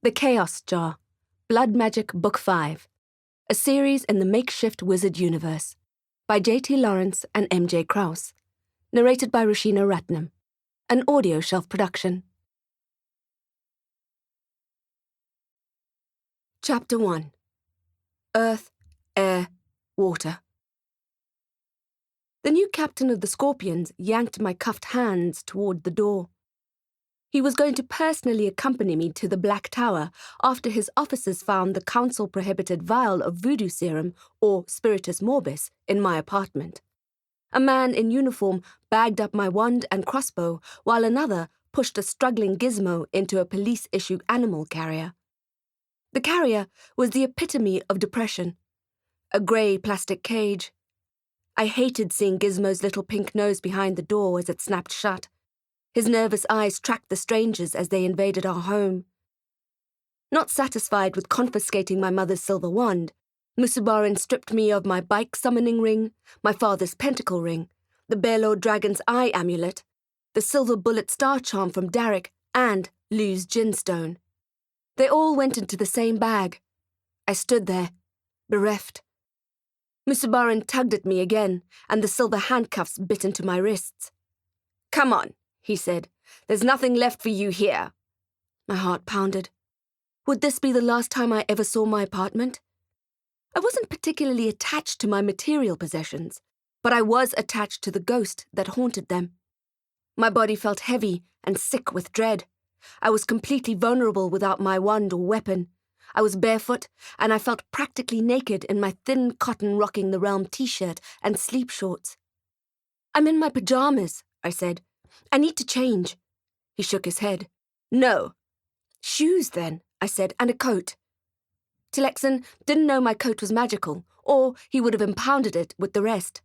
The Chaos Jar, Blood Magic Book 5, a series in the makeshift wizard universe, by J.T. Lawrence and M.J. Krauss, narrated by Roshina Ratnam, an audio shelf production. Chapter 1. Earth, Air, Water. The new captain of the Scorpions yanked my cuffed hands toward the door. He was going to personally accompany me to the Black Tower after his officers found the council-prohibited vial of voodoo serum, or spiritus morbis, in my apartment. A man in uniform bagged up my wand and crossbow, while another pushed a struggling gizmo into a police-issued animal carrier. The carrier was the epitome of depression. A grey plastic cage. I hated seeing Gizmo's little pink nose behind the door as it snapped shut. His nervous eyes tracked the strangers as they invaded our home. Not satisfied with confiscating my mother's silver wand, Musubarin stripped me of my bike summoning ring, my father's pentacle ring, the Bearlord Dragon's eye amulet, the silver bullet star charm from Darrick, and Lou's ginstone. They all went into the same bag. I stood there, bereft. Musubarin tugged at me again, and the silver handcuffs bit into my wrists. "Come on," he said. "There's nothing left for you here." My heart pounded. Would this be the last time I ever saw my apartment? I wasn't particularly attached to my material possessions, but I was attached to the ghost that haunted them. My body felt heavy and sick with dread. I was completely vulnerable without my wand or weapon. I was barefoot, and I felt practically naked in my thin cotton Rocking the Realm t-shirt and sleep shorts. "I'm in my pajamas," I said. "I need to change." He shook his head. "No." "Shoes, then," I said, "and a coat." Tilexen didn't know my coat was magical, or he would have impounded it with the rest.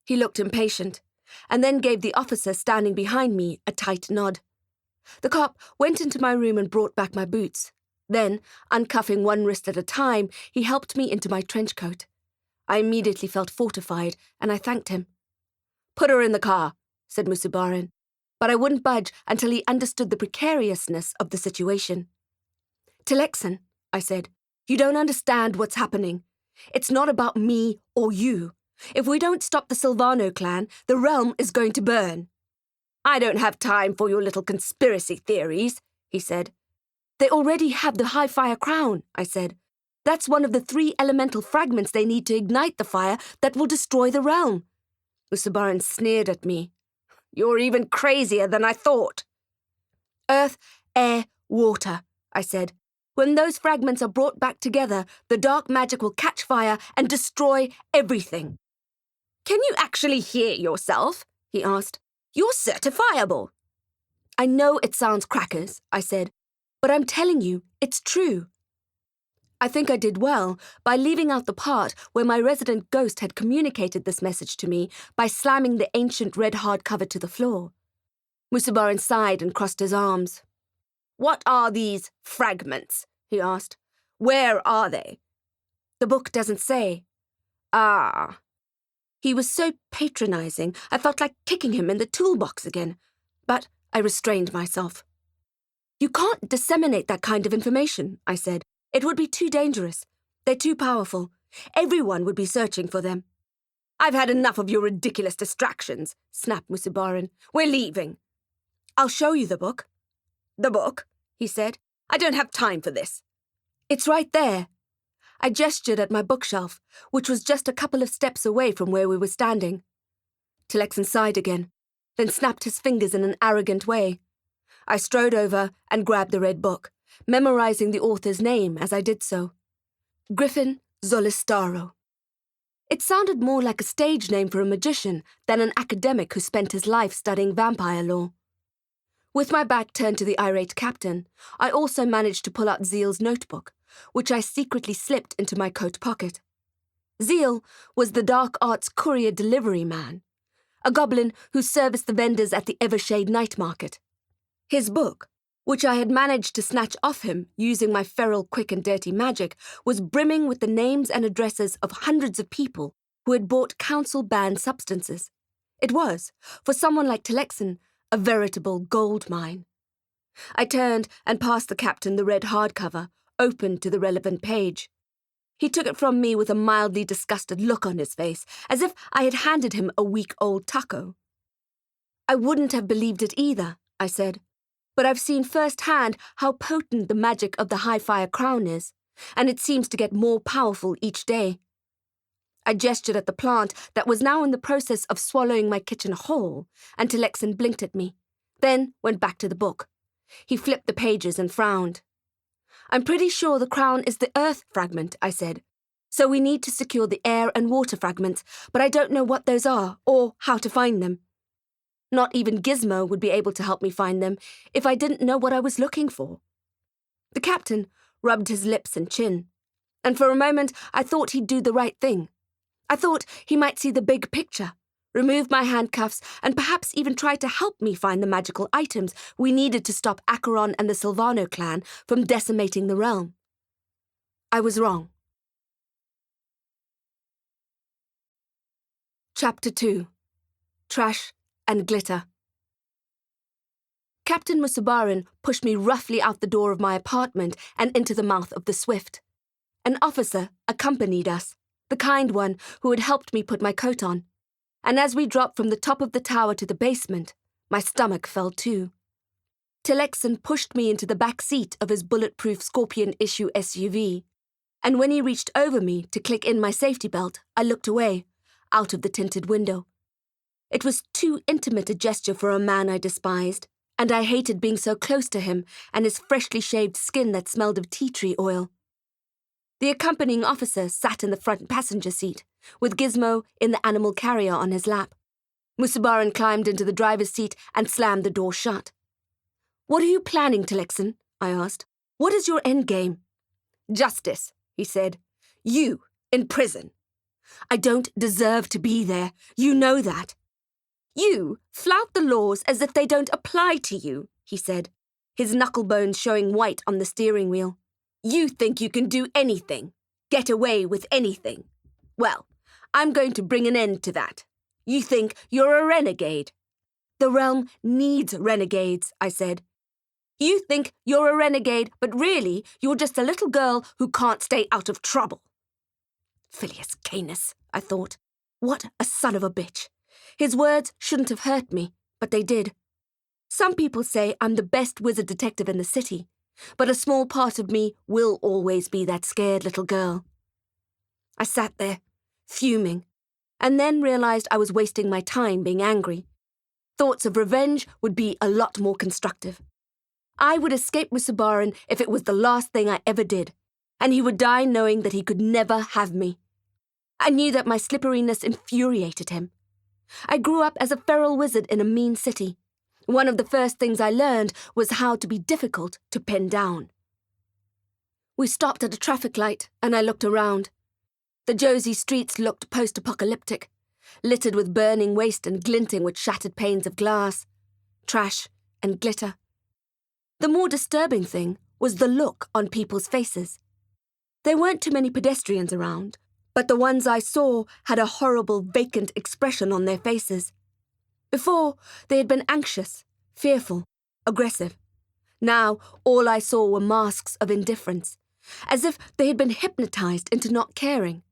He looked impatient, and then gave the officer standing behind me a tight nod. The cop went into my room and brought back my boots. Then, uncuffing one wrist at a time, he helped me into my trench coat. I immediately felt fortified, and I thanked him. "Put her in the car," said Musubarin, but I wouldn't budge until he understood the precariousness of the situation. "Tilexen," I said, "you don't understand what's happening. It's not about me or you. If we don't stop the Silvano Clan, the realm is going to burn." "I don't have time for your little conspiracy theories," he said. "They already have the high fire crown," I said. "That's one of the 3 elemental fragments they need to ignite the fire that will destroy the realm." Musubarin sneered at me. "You're even crazier than I thought." "Earth, air, water," I said. "When those fragments are brought back together, the dark magic will catch fire and destroy everything." "Can you actually hear yourself?" he asked. "You're certifiable." "I know it sounds crackers," I said, "but I'm telling you, it's true." I think I did well by leaving out the part where my resident ghost had communicated this message to me by slamming the ancient red hardcover to the floor. Musubarin sighed and crossed his arms. "What are these fragments?" he asked. "Where are they?" "The book doesn't say." "Ah." He was so patronizing, I felt like kicking him in the toolbox again, but I restrained myself. "You can't disseminate that kind of information," I said. "It would be too dangerous. They're too powerful. Everyone would be searching for them." "I've had enough of your ridiculous distractions," snapped Musubarin. "We're leaving." "I'll show you the book." "The book?" he said. "I don't have time for this." "It's right there." I gestured at my bookshelf, which was just a couple of steps away from where we were standing. Tilexen sighed again, then snapped his fingers in an arrogant way. I strode over and grabbed the red book, memorizing the author's name as I did so. Griffin Zolistaro. It sounded more like a stage name for a magician than an academic who spent his life studying vampire lore. With my back turned to the irate captain, I also managed to pull out Zeal's notebook, which I secretly slipped into my coat pocket. Zeal was the dark arts courier delivery man, a goblin who serviced the vendors at the Evershade night market. His book, which I had managed to snatch off him using my feral quick and dirty magic, was brimming with the names and addresses of hundreds of people who had bought council-banned substances. It was, for someone like Tilexen, a veritable gold mine. I turned and passed the captain the red hardcover, open to the relevant page. He took it from me with a mildly disgusted look on his face, as if I had handed him a week-old taco. I wouldn't have believed it either, I said, but I've seen firsthand how potent the magic of the High-Fire Crown is, and it seems to get more powerful each day. I gestured at the plant that was now in the process of swallowing my kitchen whole, and Telexan blinked at me, then went back to the book. He flipped the pages and frowned. I'm pretty sure the crown is the earth fragment, I said. So we need to secure the air and water fragments, but I don't know what those are or how to find them. Not even Gizmo would be able to help me find them if I didn't know what I was looking for. The captain rubbed his lips and chin, and for a moment I thought he'd do the right thing. I thought he might see the big picture, remove my handcuffs, and perhaps even try to help me find the magical items we needed to stop Acheron and the Silvano clan from decimating the realm. I was wrong. Chapter 2. Trash and Glitter. Captain Musabaran pushed me roughly out the door of my apartment and into the mouth of the Swift. An officer accompanied us, the kind one who had helped me put my coat on. And as we dropped from the top of the tower to the basement, my stomach fell too. Telexan pushed me into the back seat of his bulletproof Scorpion-issue SUV, and when he reached over me to click in my safety belt, I looked away, out of the tinted window. It was too intimate a gesture for a man I despised, and I hated being so close to him and his freshly shaved skin that smelled of tea tree oil. The accompanying officer sat in the front passenger seat, with Gizmo in the animal carrier on his lap. Musabaran climbed into the driver's seat and slammed the door shut. What are you planning, Telexan? I asked. What is your endgame? Justice, he said. You, in prison. I don't deserve to be there. You know that. You flout the laws as if they don't apply to you, he said, his knuckle bones showing white on the steering wheel. You think you can do anything, get away with anything. Well, I'm going to bring an end to that. You think you're a renegade. The realm needs renegades, I said. You think you're a renegade, but really you're just a little girl who can't stay out of trouble. Phileas Canis, I thought. What a son of a bitch. His words shouldn't have hurt me, but they did. Some people say I'm the best wizard detective in the city, but a small part of me will always be that scared little girl. I sat there, fuming, and then realized I was wasting my time being angry. Thoughts of revenge would be a lot more constructive. I would escape Musabaran if it was the last thing I ever did, and he would die knowing that he could never have me. I knew that my slipperiness infuriated him. I grew up as a feral wizard in a mean city. One of the first things I learned was how to be difficult to pin down. We stopped at a traffic light, and I looked around. The Josie streets looked post-apocalyptic, littered with burning waste and glinting with shattered panes of glass, trash and glitter. The more disturbing thing was the look on people's faces. There weren't too many pedestrians around, but the ones I saw had a horrible, vacant expression on their faces. Before, they had been anxious, fearful, aggressive. Now, all I saw were masks of indifference, as if they had been hypnotized into not caring.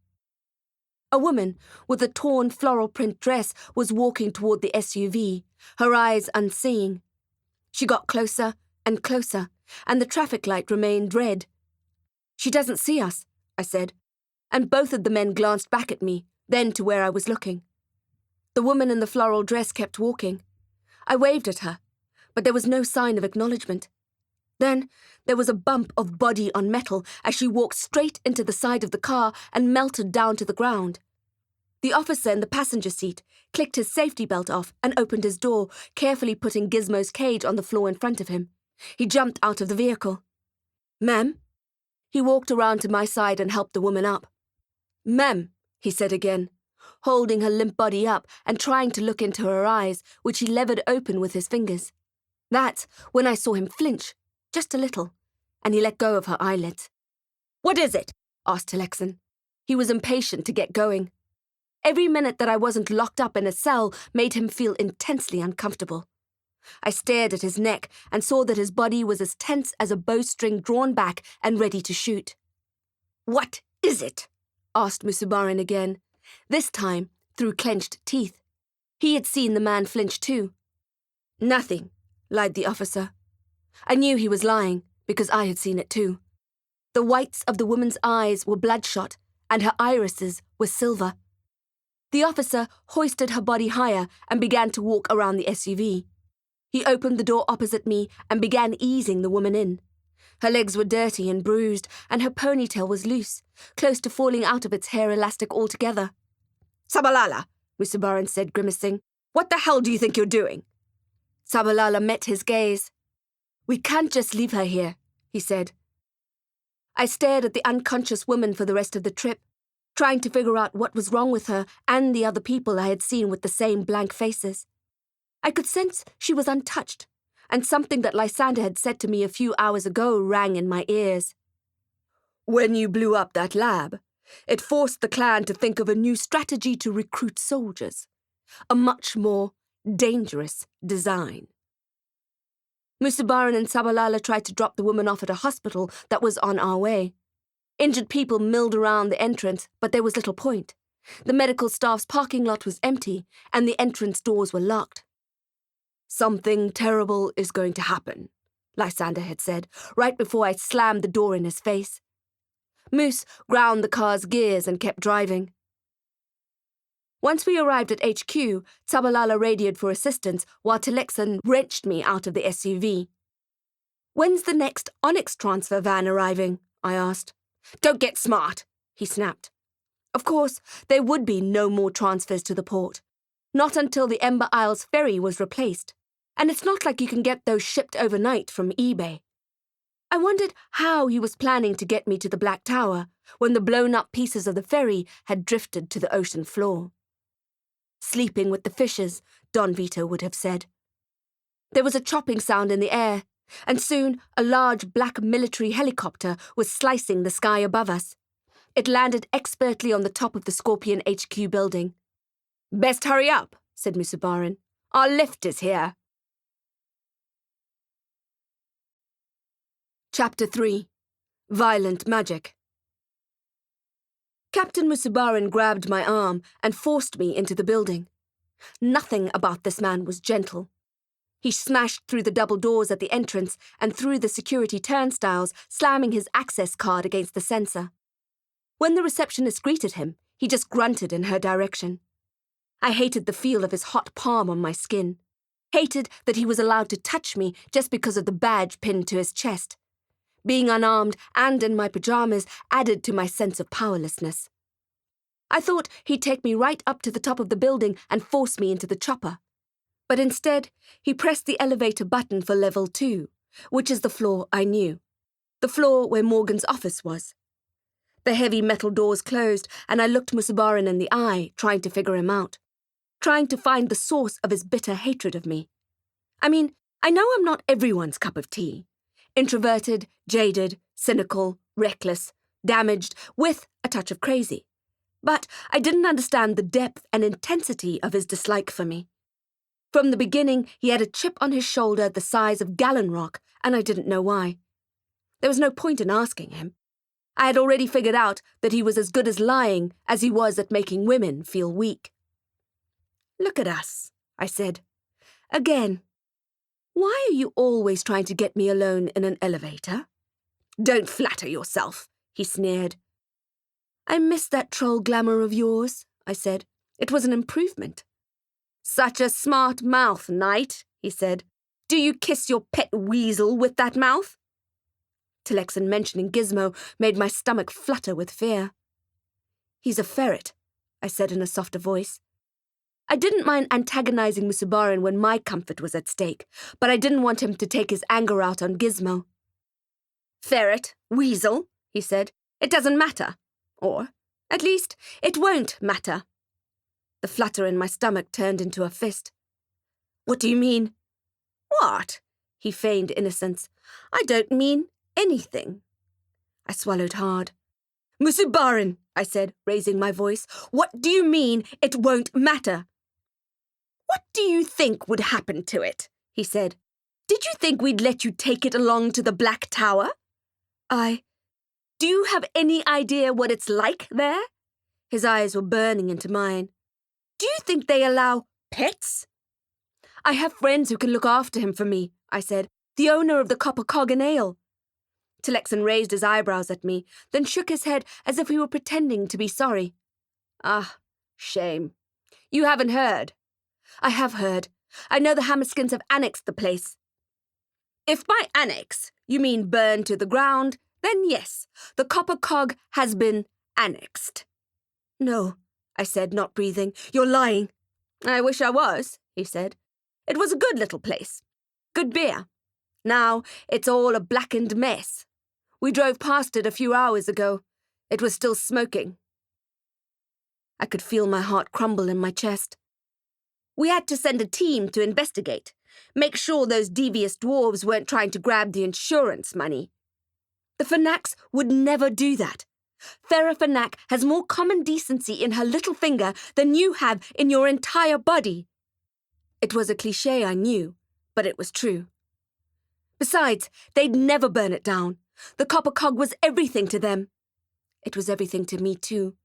A woman with a torn floral print dress was walking toward the SUV, her eyes unseeing. She got closer and closer, and the traffic light remained red. She doesn't see us, I said, and both of the men glanced back at me, then to where I was looking. The woman in the floral dress kept walking. I waved at her, but there was no sign of acknowledgement. Then there was a bump of body on metal as she walked straight into the side of the car and melted down to the ground. The officer in the passenger seat clicked his safety belt off and opened his door, carefully putting Gizmo's cage on the floor in front of him. He jumped out of the vehicle. Ma'am? He walked around to my side and helped the woman up. Ma'am, he said again, holding her limp body up and trying to look into her eyes, which he levered open with his fingers. That's when I saw him flinch, just a little, and he let go of her eyelids. What is it? Asked Telexan. He was impatient to get going. Every minute that I wasn't locked up in a cell made him feel intensely uncomfortable. I stared at his neck and saw that his body was as tense as a bowstring drawn back and ready to shoot. "What is it?" asked Musubarin again, this time through clenched teeth. He had seen the man flinch too. "Nothing," lied the officer. I knew he was lying, because I had seen it too. The whites of the woman's eyes were bloodshot, and her irises were silver. The officer hoisted her body higher and began to walk around the SUV. He opened the door opposite me and began easing the woman in. Her legs were dirty and bruised, and her ponytail was loose, close to falling out of its hair elastic altogether. "Sabalala," Musubarin said, grimacing. "What the hell do you think you're doing?" Sabalala met his gaze. "We can't just leave her here," he said. I stared at the unconscious woman for the rest of the trip, trying to figure out what was wrong with her and the other people I had seen with the same blank faces. I could sense she was untouched, and something that Lysander had said to me a few hours ago rang in my ears. "When you blew up that lab, it forced the clan to think of a new strategy to recruit soldiers, a much more dangerous design." Musubarin and Sabalala tried to drop the woman off at a hospital that was on our way. Injured people milled around the entrance, but there was little point. The medical staff's parking lot was empty, and the entrance doors were locked. "Something terrible is going to happen," Lysander had said, right before I slammed the door in his face. Moose ground the car's gears and kept driving. Once we arrived at HQ, Sabalala radioed for assistance while Telexan wrenched me out of the SUV. "When's the next Onyx transfer van arriving?" I asked. "Don't get smart," he snapped. Of course, there would be no more transfers to the port. Not until the Ember Isles ferry was replaced. And it's not like you can get those shipped overnight from eBay. I wondered how he was planning to get me to the Black Tower when the blown-up pieces of the ferry had drifted to the ocean floor. "Sleeping with the fishes," Don Vito would have said. There was a chopping sound in the air, and soon a large black military helicopter was slicing the sky above us. It landed expertly on the top of the Scorpion HQ building. "Best hurry up," said Musubarin. "Our lift is here." Chapter 3. Violent Magic. Captain Musubarin grabbed my arm and forced me into the building. Nothing about this man was gentle. He smashed through the double doors at the entrance and through the security turnstiles, slamming his access card against the sensor. When the receptionist greeted him, he just grunted in her direction. I hated the feel of his hot palm on my skin. Hated that he was allowed to touch me just because of the badge pinned to his chest. Being unarmed and in my pajamas added to my sense of powerlessness. I thought he'd take me right up to the top of the building and force me into the chopper. But instead, he pressed the elevator button for level 2, which is the floor I knew. The floor where Morgan's office was. The heavy metal doors closed, and I looked Musubarin in the eye, trying to figure him out. Trying to find the source of his bitter hatred of me. I mean, I know I'm not everyone's cup of tea. Introverted, jaded, cynical, reckless, damaged, with a touch of crazy. But I didn't understand the depth and intensity of his dislike for me. From the beginning, he had a chip on his shoulder the size of Gallon Rock, and I didn't know why. There was no point in asking him. I had already figured out that he was as good as lying as he was at making women feel weak. "Look at us," I said. "Again. Why are you always trying to get me alone in an elevator?" "Don't flatter yourself," he sneered. "I missed that troll glamour of yours," I said. "It was an improvement." "Such a smart mouth, Knight," he said. "Do you kiss your pet weasel with that mouth?" Telexan mentioning Gizmo made my stomach flutter with fear. "He's a ferret," I said in a softer voice. I didn't mind antagonizing Musubarin when my comfort was at stake, but I didn't want him to take his anger out on Gizmo. "Ferret, weasel," he said. "It doesn't matter. Or, at least, it won't matter." The flutter in my stomach turned into a fist. "What do you mean?" "What?" He feigned innocence. "I don't mean anything." I swallowed hard. "Musubarin," I said, raising my voice, "what do you mean it won't matter?" "What do you think would happen to it?" he said. "Did you think we'd let you take it along to the Black Tower?" Do you have any idea what it's like there?" His eyes were burning into mine. "Do you think they allow pets?" "I have friends who can look after him for me," I said. "The owner of the Copper Cog and Ale." Tilexon raised his eyebrows at me, then shook his head as if he were pretending to be sorry. "Ah, shame. You haven't heard." "I have heard. I know the Hammerskins have annexed the place." "If by annex you mean burn to the ground, then yes, the Copper Cog has been annexed." "No," I said, not breathing. "You're lying." "I wish I was," he said. "It was a good little place. Good beer. Now it's all a blackened mess. We drove past it a few hours ago. It was still smoking." I could feel my heart crumble in my chest. "We had to send a team to investigate, make sure those devious dwarves weren't trying to grab the insurance money. The Fanax would never do that. Farah Fanac has more common decency in her little finger than you have in your entire body." It was a cliché, I knew, but it was true. Besides, they'd never burn it down. The Copper Cog was everything to them. It was everything to me, too.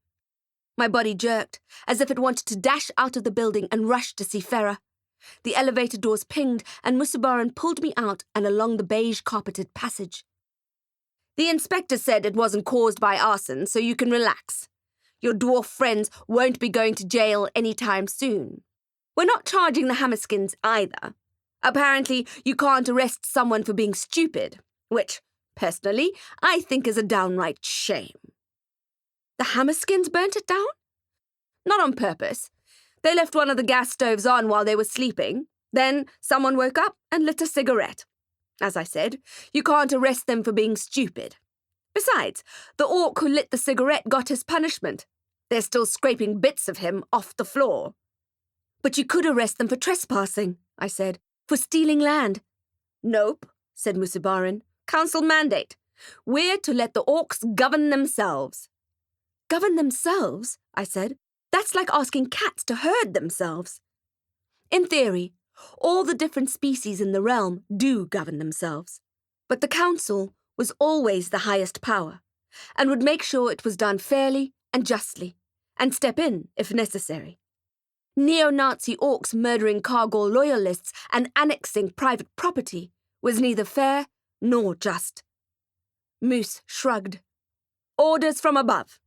My body jerked, as if it wanted to dash out of the building and rush to see Farah. The elevator doors pinged, and Musabaran pulled me out and along the beige-carpeted passage. "The inspector said it wasn't caused by arson, so you can relax. Your dwarf friends won't be going to jail anytime soon. We're not charging the Hammerskins either. Apparently, you can't arrest someone for being stupid, which, personally, I think is a downright shame." "The Hammerskins burnt it down?" "Not on purpose. They left one of the gas stoves on while they were sleeping. Then someone woke up and lit a cigarette. As I said, you can't arrest them for being stupid. Besides, the orc who lit the cigarette got his punishment. They're still scraping bits of him off the floor." "But you could arrest them for trespassing," I said, "for stealing land." "Nope," said Musabaran. "Council mandate. We're to let the orcs govern themselves." "Govern themselves?" I said. "That's like asking cats to herd themselves." "In theory, all the different species in the realm do govern themselves. But the council was always the highest power, and would make sure it was done fairly and justly, and step in if necessary. Neo-Nazi orcs murdering Kargol loyalists and annexing private property was neither fair nor just." Moose shrugged. "Orders from above."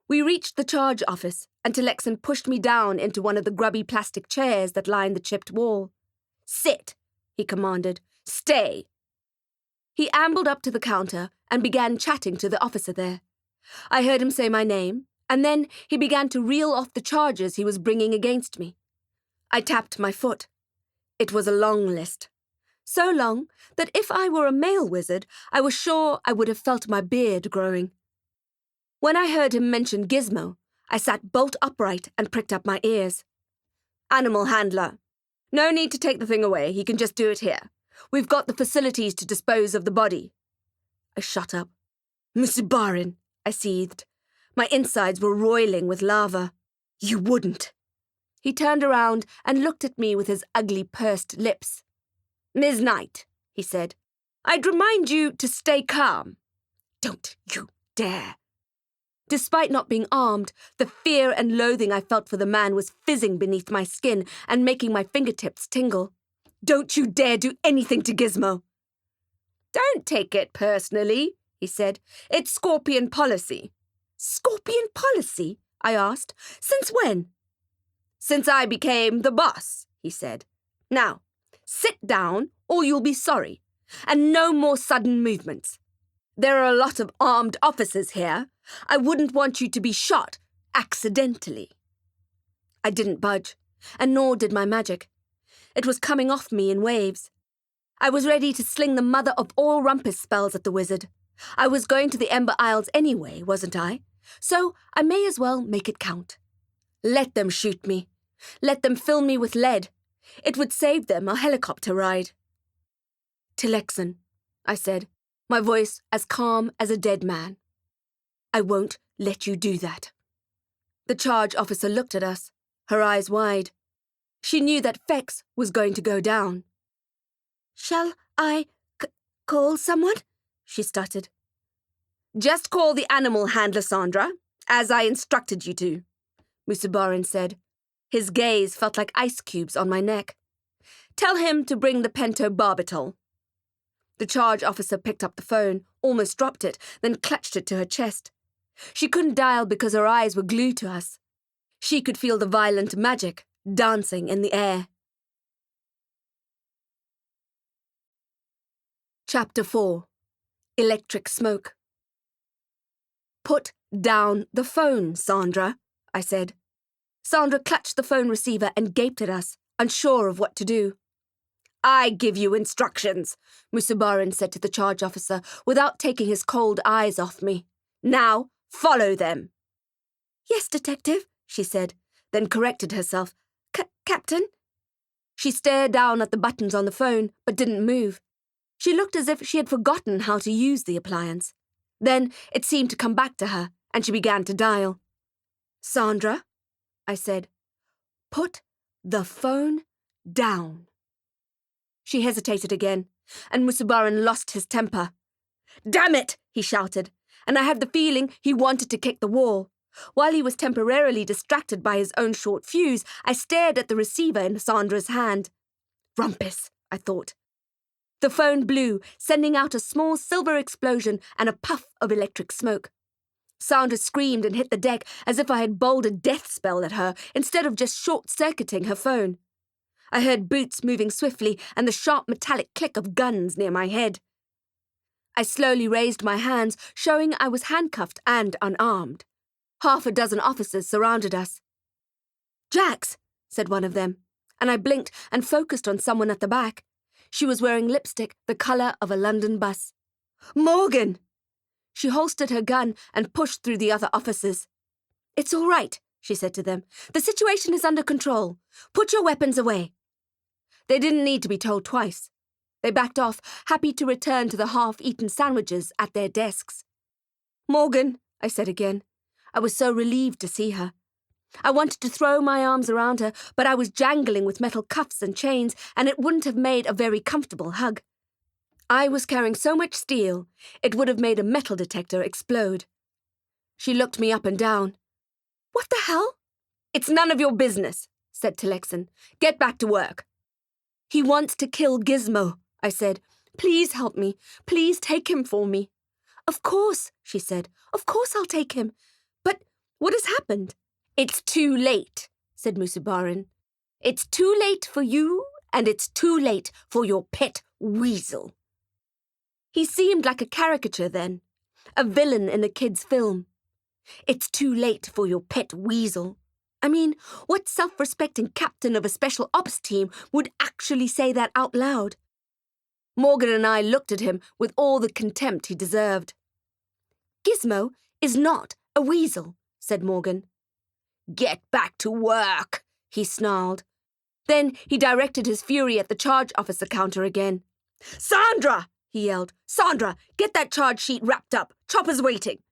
We reached the charge office, and Tilexon pushed me down into one of the grubby plastic chairs that lined the chipped wall. "Sit," he commanded. "Stay." He ambled up to the counter and began chatting to the officer there. I heard him say my name, and then he began to reel off the charges he was bringing against me. I tapped my foot. It was a long list. So long that if I were a male wizard, I was sure I would have felt my beard growing. When I heard him mention Gizmo, I sat bolt upright and pricked up my ears. "Animal handler. No need to take the thing away, he can just do it here. We've got the facilities to dispose of the body." I shut up. "Musabaran," I seethed. My insides were roiling with lava. "You wouldn't." He turned around and looked at me with his ugly pursed lips. "Ms. Knight," he said, "I'd remind you to stay calm." "Don't you dare." Despite not being armed, the fear and loathing I felt for the man was fizzing beneath my skin and making my fingertips tingle. "Don't you dare do anything to Gizmo." "Don't take it personally," he said. "It's Scorpion policy." "Scorpion policy?" I asked. "Since when?" "Since I became the boss," he said. "Now, sit down or you'll be sorry. And no more sudden movements. There are a lot of armed officers here. I wouldn't want you to be shot accidentally." I didn't budge, and nor did my magic. It was coming off me in waves. I was ready to sling the mother of all rumpus spells at the wizard. I was going to the Ember Isles anyway, wasn't I? So I may as well make it count. Let them shoot me. Let them fill me with lead. It would save them a helicopter ride. "Tilexon," I said, my voice as calm as a dead man. "I won't let you do that." The charge officer looked at us, her eyes wide. She knew that Fex was going to go down. "Shall I call someone?" she stuttered. "Just call the animal handler, Sandra, as I instructed you to," Musabarin said. His gaze felt like ice cubes on my neck. "Tell him to bring the pentobarbital." The charge officer picked up the phone, almost dropped it, then clutched it to her chest. She couldn't dial because her eyes were glued to us. She could feel the violent magic dancing in the air. Chapter 4. Electric Smoke. "Put down the phone, Sandra," I said. Sandra clutched the phone receiver and gaped at us, unsure of what to do. "I give you instructions," Musabarin said to the charge officer without taking his cold eyes off me. "Now, follow them." "Yes, Detective," she said, then corrected herself. Captain?" She stared down at the buttons on the phone, but didn't move. She looked as if she had forgotten how to use the appliance. Then it seemed to come back to her, and she began to dial. "Sandra," I said, "put the phone down." She hesitated again, and Musabarin lost his temper. "Damn it!" he shouted, and I had the feeling he wanted to kick the wall. While he was temporarily distracted by his own short fuse, I stared at the receiver in Sandra's hand. Rumpus, I thought. The phone blew, sending out a small silver explosion and a puff of electric smoke. Sandra screamed and hit the deck as if I had bowled a death spell at her instead of just short-circuiting her phone. I heard boots moving swiftly and the sharp metallic click of guns near my head. I slowly raised my hands, showing I was handcuffed and unarmed. 6 officers surrounded us. "Jax," said one of them, and I blinked and focused on someone at the back. She was wearing lipstick the colour of a London bus. "Morgan!" She holstered her gun and pushed through the other officers. "It's all right," she said to them. "The situation is under control. Put your weapons away." They didn't need to be told twice. They backed off, happy to return to the half-eaten sandwiches at their desks. "Morgan," I said again. I was so relieved to see her. I wanted to throw my arms around her, but I was jangling with metal cuffs and chains, and it wouldn't have made a very comfortable hug. I was carrying so much steel, it would have made a metal detector explode. She looked me up and down. "What the hell?" "It's none of your business," said Telexan. "Get back to work." "He wants to kill Gizmo," I said. "Please help me. Please take him for me." "Of course," she said. "Of course I'll take him. But what has happened?" "It's too late," said Musabarin. "It's too late for you, and it's too late for your pet weasel." He seemed like a caricature then, a villain in a kid's film. "It's too late for your pet weasel." I mean, what self-respecting captain of a special ops team would actually say that out loud? Morgan and I looked at him with all the contempt he deserved. "Gizmo is not a weasel," said Morgan. "Get back to work," he snarled. Then he directed his fury at the charge officer counter again. "Sandra!" he yelled. "Sandra, get that charge sheet wrapped up. Chopper's waiting."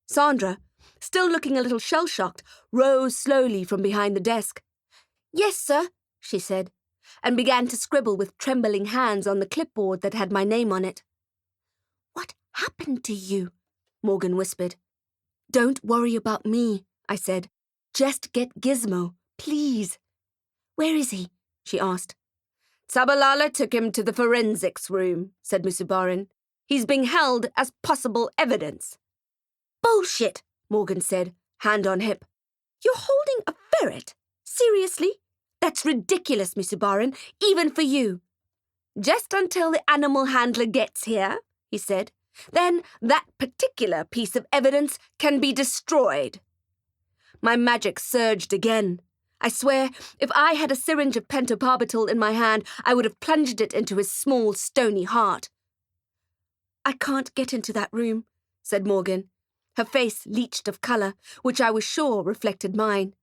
Sandra, still looking a little shell-shocked, rose slowly from behind the desk. "Yes, sir," she said, and began to scribble with trembling hands on the clipboard that had my name on it. "What happened to you?" Morgan whispered. "Don't worry about me," I said. "Just get Gizmo, please." "Where is he?" she asked. "Tabalala took him to the forensics room," said Musabarin. "He's being held as possible evidence." "Bullshit," Morgan said, hand on hip. "You're holding a ferret? Seriously? That's ridiculous, Musabarin, even for you." "Just until the animal handler gets here," he said. "Then that particular piece of evidence can be destroyed." My magic surged again. I swear, if I had a syringe of pentobarbital in my hand, I would have plunged it into his small, stony heart. "I can't get into that room," said Morgan. Her face leached of colour, which I was sure reflected mine.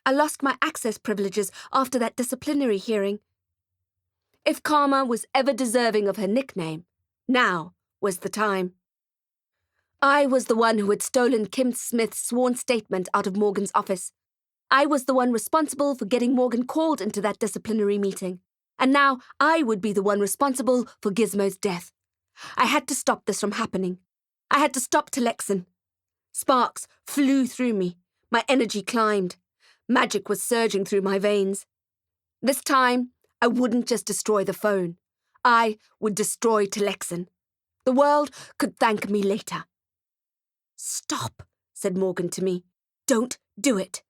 "I lost my access privileges after that disciplinary hearing." If Karma was ever deserving of her nickname, now was the time. I was the one who had stolen Kim Smith's sworn statement out of Morgan's office. I was the one responsible for getting Morgan called into that disciplinary meeting, and now I would be the one responsible for Gizmo's death. I had to stop this from happening. I had to stop Telexan. Sparks flew through me. My energy climbed. Magic was surging through my veins. This time, I wouldn't just destroy the phone. I would destroy Telexan. The world could thank me later. "Stop," said Morgan to me. "Don't do it."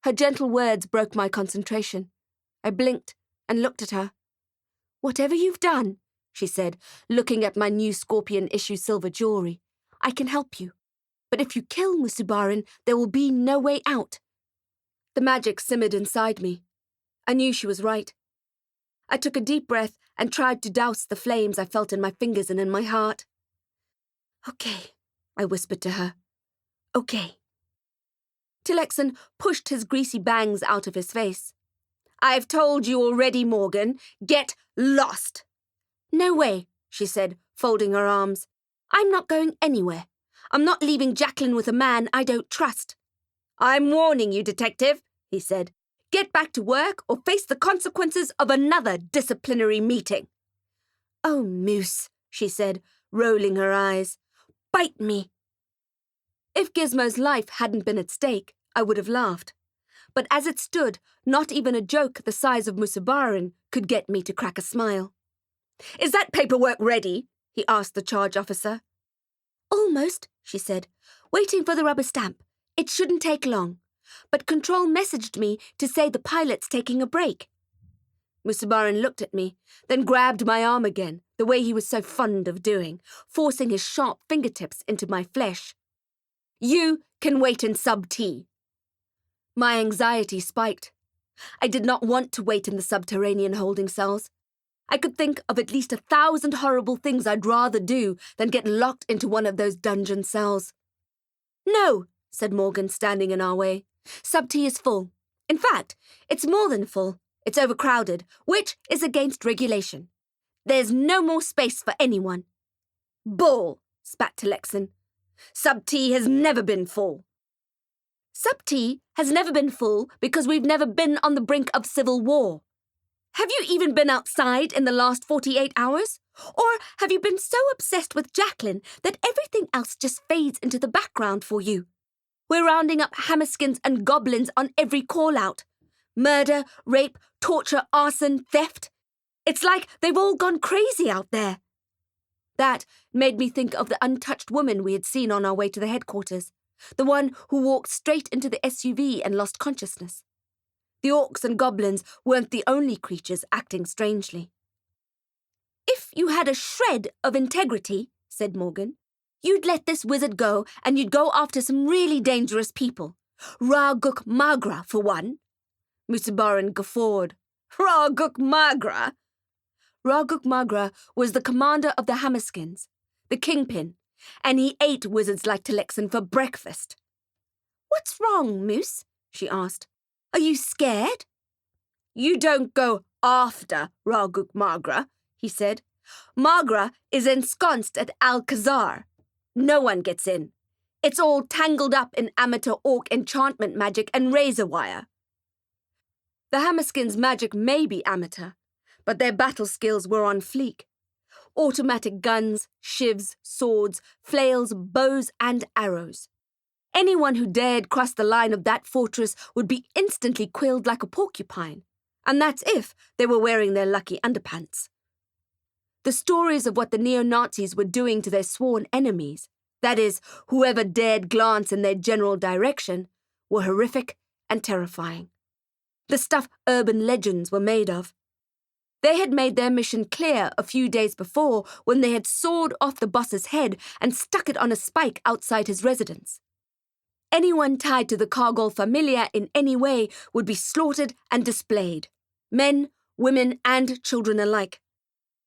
Her gentle words broke my concentration. I blinked and looked at her. "Whatever you've done," she said, looking at my new Scorpion-issue silver jewelry, "I can help you. But if you kill Musubarin, there will be no way out." The magic simmered inside me. I knew she was right. I took a deep breath and tried to douse the flames I felt in my fingers and in my heart. "Okay," I whispered to her. "Okay." Telexan pushed his greasy bangs out of his face. "I've told you already, Morgan. Get lost." "No way," she said, folding her arms. "I'm not going anywhere. I'm not leaving Jacqueline with a man I don't trust." "I'm warning you, Detective," he said. "Get back to work or face the consequences of another disciplinary meeting." "Oh, Moose," she said, rolling her eyes. "Bite me." If Gizmo's life hadn't been at stake, I would have laughed. But as it stood, not even a joke the size of Musubarin could get me to crack a smile. "Is that paperwork ready?" he asked the charge officer. "Almost," she said, "waiting for the rubber stamp. It shouldn't take long. But Control messaged me to say the pilot's taking a break." Musubarin looked at me, then grabbed my arm again, the way he was so fond of doing, forcing his sharp fingertips into my flesh. "You can wait in sub-T." My anxiety spiked. I did not want to wait in the subterranean holding cells. I could think of at least 1,000 horrible things I'd rather do than get locked into one of those dungeon cells. "No," said Morgan, standing in our way. "Sub-T is full. In fact, it's more than full. It's overcrowded, which is against regulation. There's no more space for anyone." "Bull," spat Telexan. "Sub-T has never been full." "Sub-T has never been full because we've never been on the brink of civil war. Have you even been outside in the last 48 hours? Or have you been so obsessed with Jacqueline that everything else just fades into the background for you? We're rounding up hammerskins and goblins on every call-out. Murder, rape, torture, arson, theft. It's like they've all gone crazy out there." That made me think of the untouched woman we had seen on our way to the headquarters, the one who walked straight into the SUV and lost consciousness. The orcs and goblins weren't the only creatures acting strangely. "If you had a shred of integrity," said Morgan, "you'd let this wizard go and you'd go after some really dangerous people. Ra-Guk Magra, for one." Musubarin guffawed. "Ra-Guk Magra?" Ra-Guk Magra was the commander of the Hammerskins, the kingpin, and he ate wizards like Telexan for breakfast. "What's wrong, Moose?" she asked. "Are you scared?" "You don't go after Ra-Guk Magra," he said. "Magra is ensconced at Alcazar. No one gets in. It's all tangled up in amateur orc enchantment magic and razor wire." The Hammerskins' magic may be amateur, but their battle skills were on fleek. Automatic guns, shivs, swords, flails, bows, and arrows. Anyone who dared cross the line of that fortress would be instantly quilled like a porcupine, and that's if they were wearing their lucky underpants. The stories of what the neo-Nazis were doing to their sworn enemies, that is, whoever dared glance in their general direction, were horrific and terrifying. The stuff urban legends were made of. They had made their mission clear a few days before when they had sawed off the boss's head and stuck it on a spike outside his residence. Anyone tied to the Cargol Familia in any way would be slaughtered and displayed. Men, women, and children alike.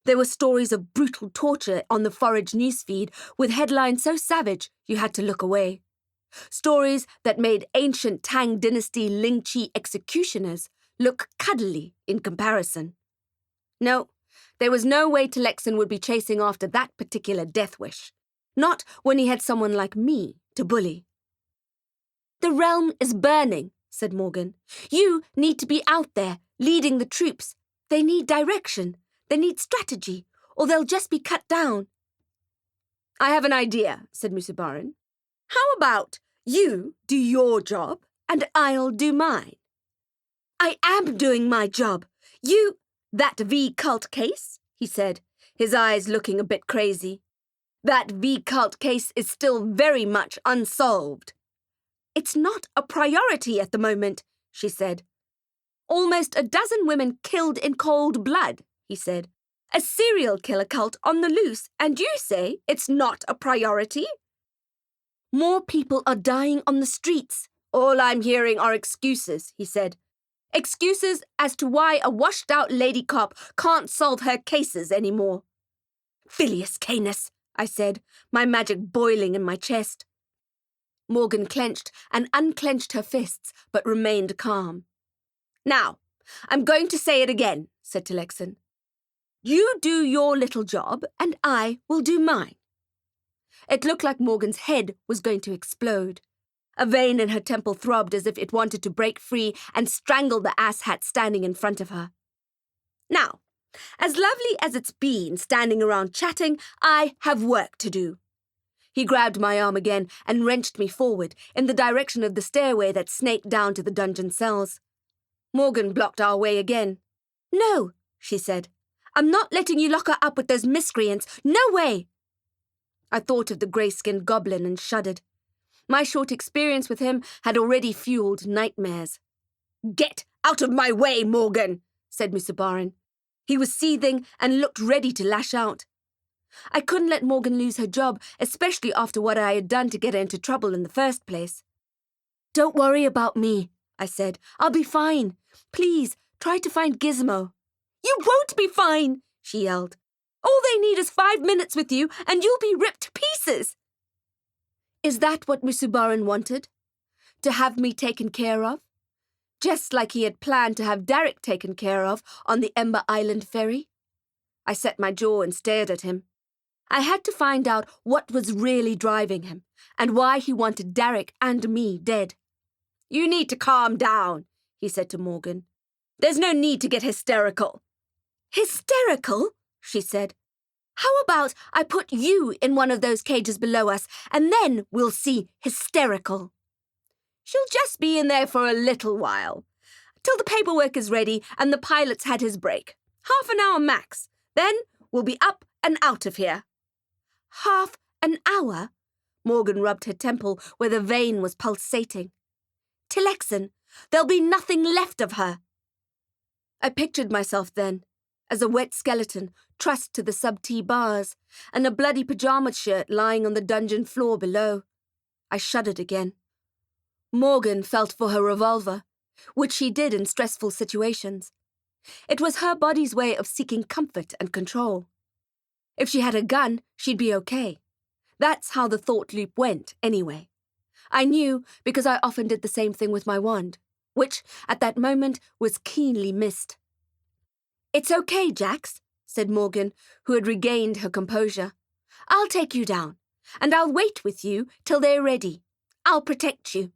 There were stories of brutal torture on the Forage newsfeed with headlines so savage you had to look away. Stories that made ancient Tang Dynasty Lingqi executioners look cuddly in comparison. No, there was no way Telexan would be chasing after that particular death wish. Not when he had someone like me to bully. "The realm is burning," said Morgan. "You need to be out there, leading the troops. They need direction. They need strategy, or they'll just be cut down." "I have an idea," said Musabaran. "How about you do your job, and I'll do mine?" "I am doing my job. You—" "That V-cult case?" he said, his eyes looking a bit crazy. "That V-cult case is still very much unsolved." "It's not a priority at the moment," she said. "Almost a dozen women killed in cold blood," he said. "A serial killer cult on the loose, and you say it's not a priority?" "More people are dying on the streets." "All I'm hearing are excuses," he said. "Excuses as to why a washed-out lady cop can't solve her cases anymore." "Phileas Canis," I said, my magic boiling in my chest. Morgan clenched and unclenched her fists, but remained calm. "Now, I'm going to say it again," said Tilexen. "You do your little job, and I will do mine." It looked like Morgan's head was going to explode. A vein in her temple throbbed as if it wanted to break free and strangle the asshat standing in front of her. "Now, as lovely as it's been standing around chatting, I have work to do." He grabbed my arm again and wrenched me forward in the direction of the stairway that snaked down to the dungeon cells. Morgan blocked our way again. "No," she said. "I'm not letting you lock her up with those miscreants. No way." I thought of the grey-skinned goblin and shuddered. My short experience with him had already fueled nightmares. "Get out of my way, Morgan," said Musabaran. He was seething and looked ready to lash out. I couldn't let Morgan lose her job, especially after what I had done to get her into trouble in the first place. "Don't worry about me," I said. "I'll be fine. Please, try to find Gizmo." "You won't be fine," she yelled. "All they need is 5 minutes with you, and you'll be ripped to pieces." Is that what Musabaran wanted? To have me taken care of? Just like he had planned to have Derek taken care of on the Ember Island ferry? I set my jaw and stared at him. I had to find out what was really driving him, and why he wanted Derek and me dead. "You need to calm down," he said to Morgan. "There's no need to get hysterical." "Hysterical?" she said. "How about I put you in one of those cages below us, and then we'll see hysterical." "She'll just be in there for a little while, till the paperwork is ready and the pilot's had his break. Half an hour max. Then we'll be up and out of here." "Half an hour?" Morgan rubbed her temple where the vein was pulsating. "Tilexen, there'll be nothing left of her." I pictured myself then as a wet skeleton trussed to the sub-T bars and a bloody pajama shirt lying on the dungeon floor below. I shuddered again. Morgan felt for her revolver, which she did in stressful situations. It was her body's way of seeking comfort and control. If she had a gun, she'd be okay. That's how the thought loop went, anyway. I knew because I often did the same thing with my wand, which, at that moment, was keenly missed. "It's okay, Jax," said Morgan, who had regained her composure. "I'll take you down, and I'll wait with you till they're ready. I'll protect you."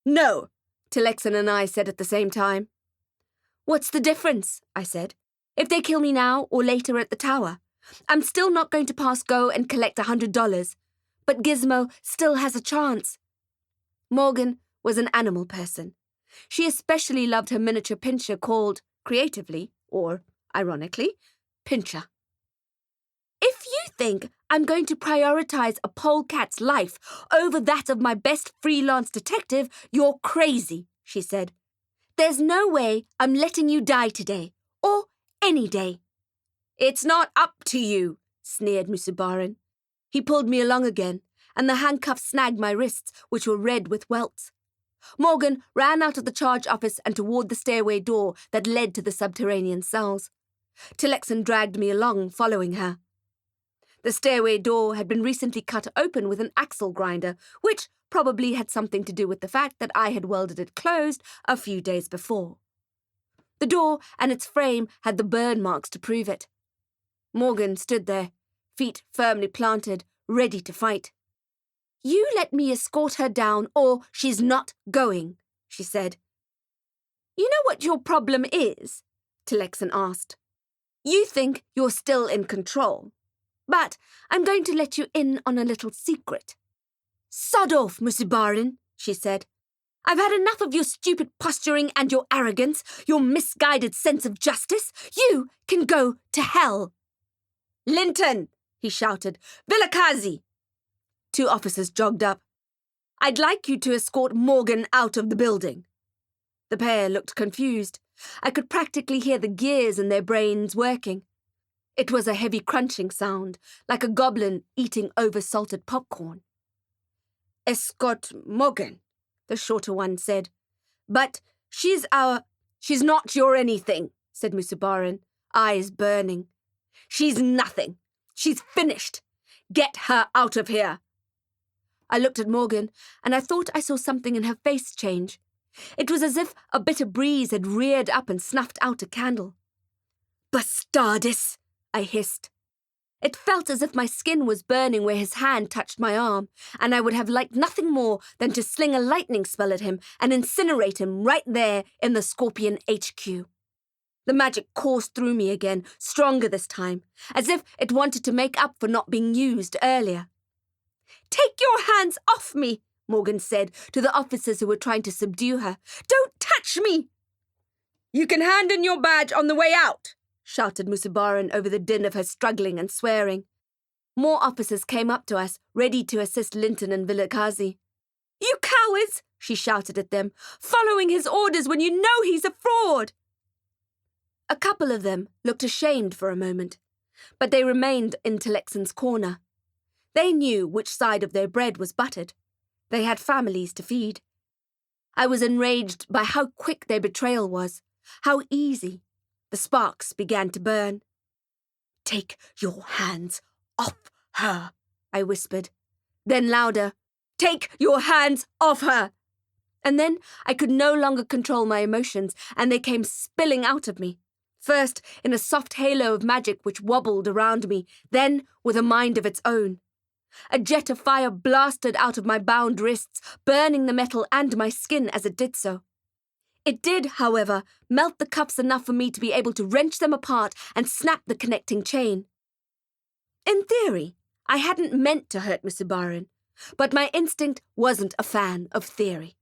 "No," Tilexen and I said at the same time. "What's the difference?" I said. "If they kill me now or later at the tower, I'm still not going to pass go and collect $100, but Gizmo still has a chance." Morgan was an animal person. She especially loved her miniature pincher called, creatively, or ironically, Pincher. "If you think I'm going to prioritize a polecat's life over that of my best freelance detective, you're crazy," she said. "There's no way I'm letting you die today, or any day." "It's not up to you," sneered Musabaran. He pulled me along again, and the handcuffs snagged my wrists, which were red with welts. Morgan ran out of the charge office and toward the stairway door that led to the subterranean cells. Tilexen dragged me along, following her. The stairway door had been recently cut open with an axle grinder, which probably had something to do with the fact that I had welded it closed a few days before. The door and its frame had the burn marks to prove it. Morgan stood there, feet firmly planted, ready to fight. "You let me escort her down, or she's not going," she said, You know what your problem is? Tillexen asked. You think you're still in control. But I'm going to let you in on a little secret. Sod off, Musibarin, she said. I've had enough of your stupid posturing and your arrogance, your misguided sense of justice. You can go to hell. Linton, he shouted. Vilakazi. 2 officers jogged up. I'd like you to escort Morgan out of the building. The pair looked confused. I could practically hear the gears in their brains working. It was a heavy crunching sound, like a goblin eating over-salted popcorn. Escort Morgan, the shorter one said. But she's not your anything, said Musibarin, eyes burning. She's nothing. She's finished. Get her out of here. I looked at Morgan, and I thought I saw something in her face change. It was as if a bitter breeze had reared up and snuffed out a candle. Bastardis, I hissed. It felt as if my skin was burning where his hand touched my arm, and I would have liked nothing more than to sling a lightning spell at him and incinerate him right there in the Scorpion HQ. The magic coursed through me again, stronger this time, as if it wanted to make up for not being used earlier. Take your hands off me, Morgan said to the officers who were trying to subdue her. Don't touch me! You can hand in your badge on the way out, shouted Musibarin over the din of her struggling and swearing. More officers came up to us, ready to assist Linton and Vilakazi. You cowards, she shouted at them, following his orders when you know he's a fraud. A couple of them looked ashamed for a moment, but they remained in Tillexen's corner. They knew which side of their bread was buttered. They had families to feed. I was enraged by how quick their betrayal was, how easy. The sparks began to burn. Take your hands off her, I whispered. Then louder, take your hands off her! And then I could no longer control my emotions, and they came spilling out of me. First in a soft halo of magic which wobbled around me, then with a mind of its own. A jet of fire blasted out of my bound wrists, burning the metal and my skin as it did so. It did, however, melt the cuffs enough for me to be able to wrench them apart and snap the connecting chain. In theory, I hadn't meant to hurt Musibarin, but my instinct wasn't a fan of theory.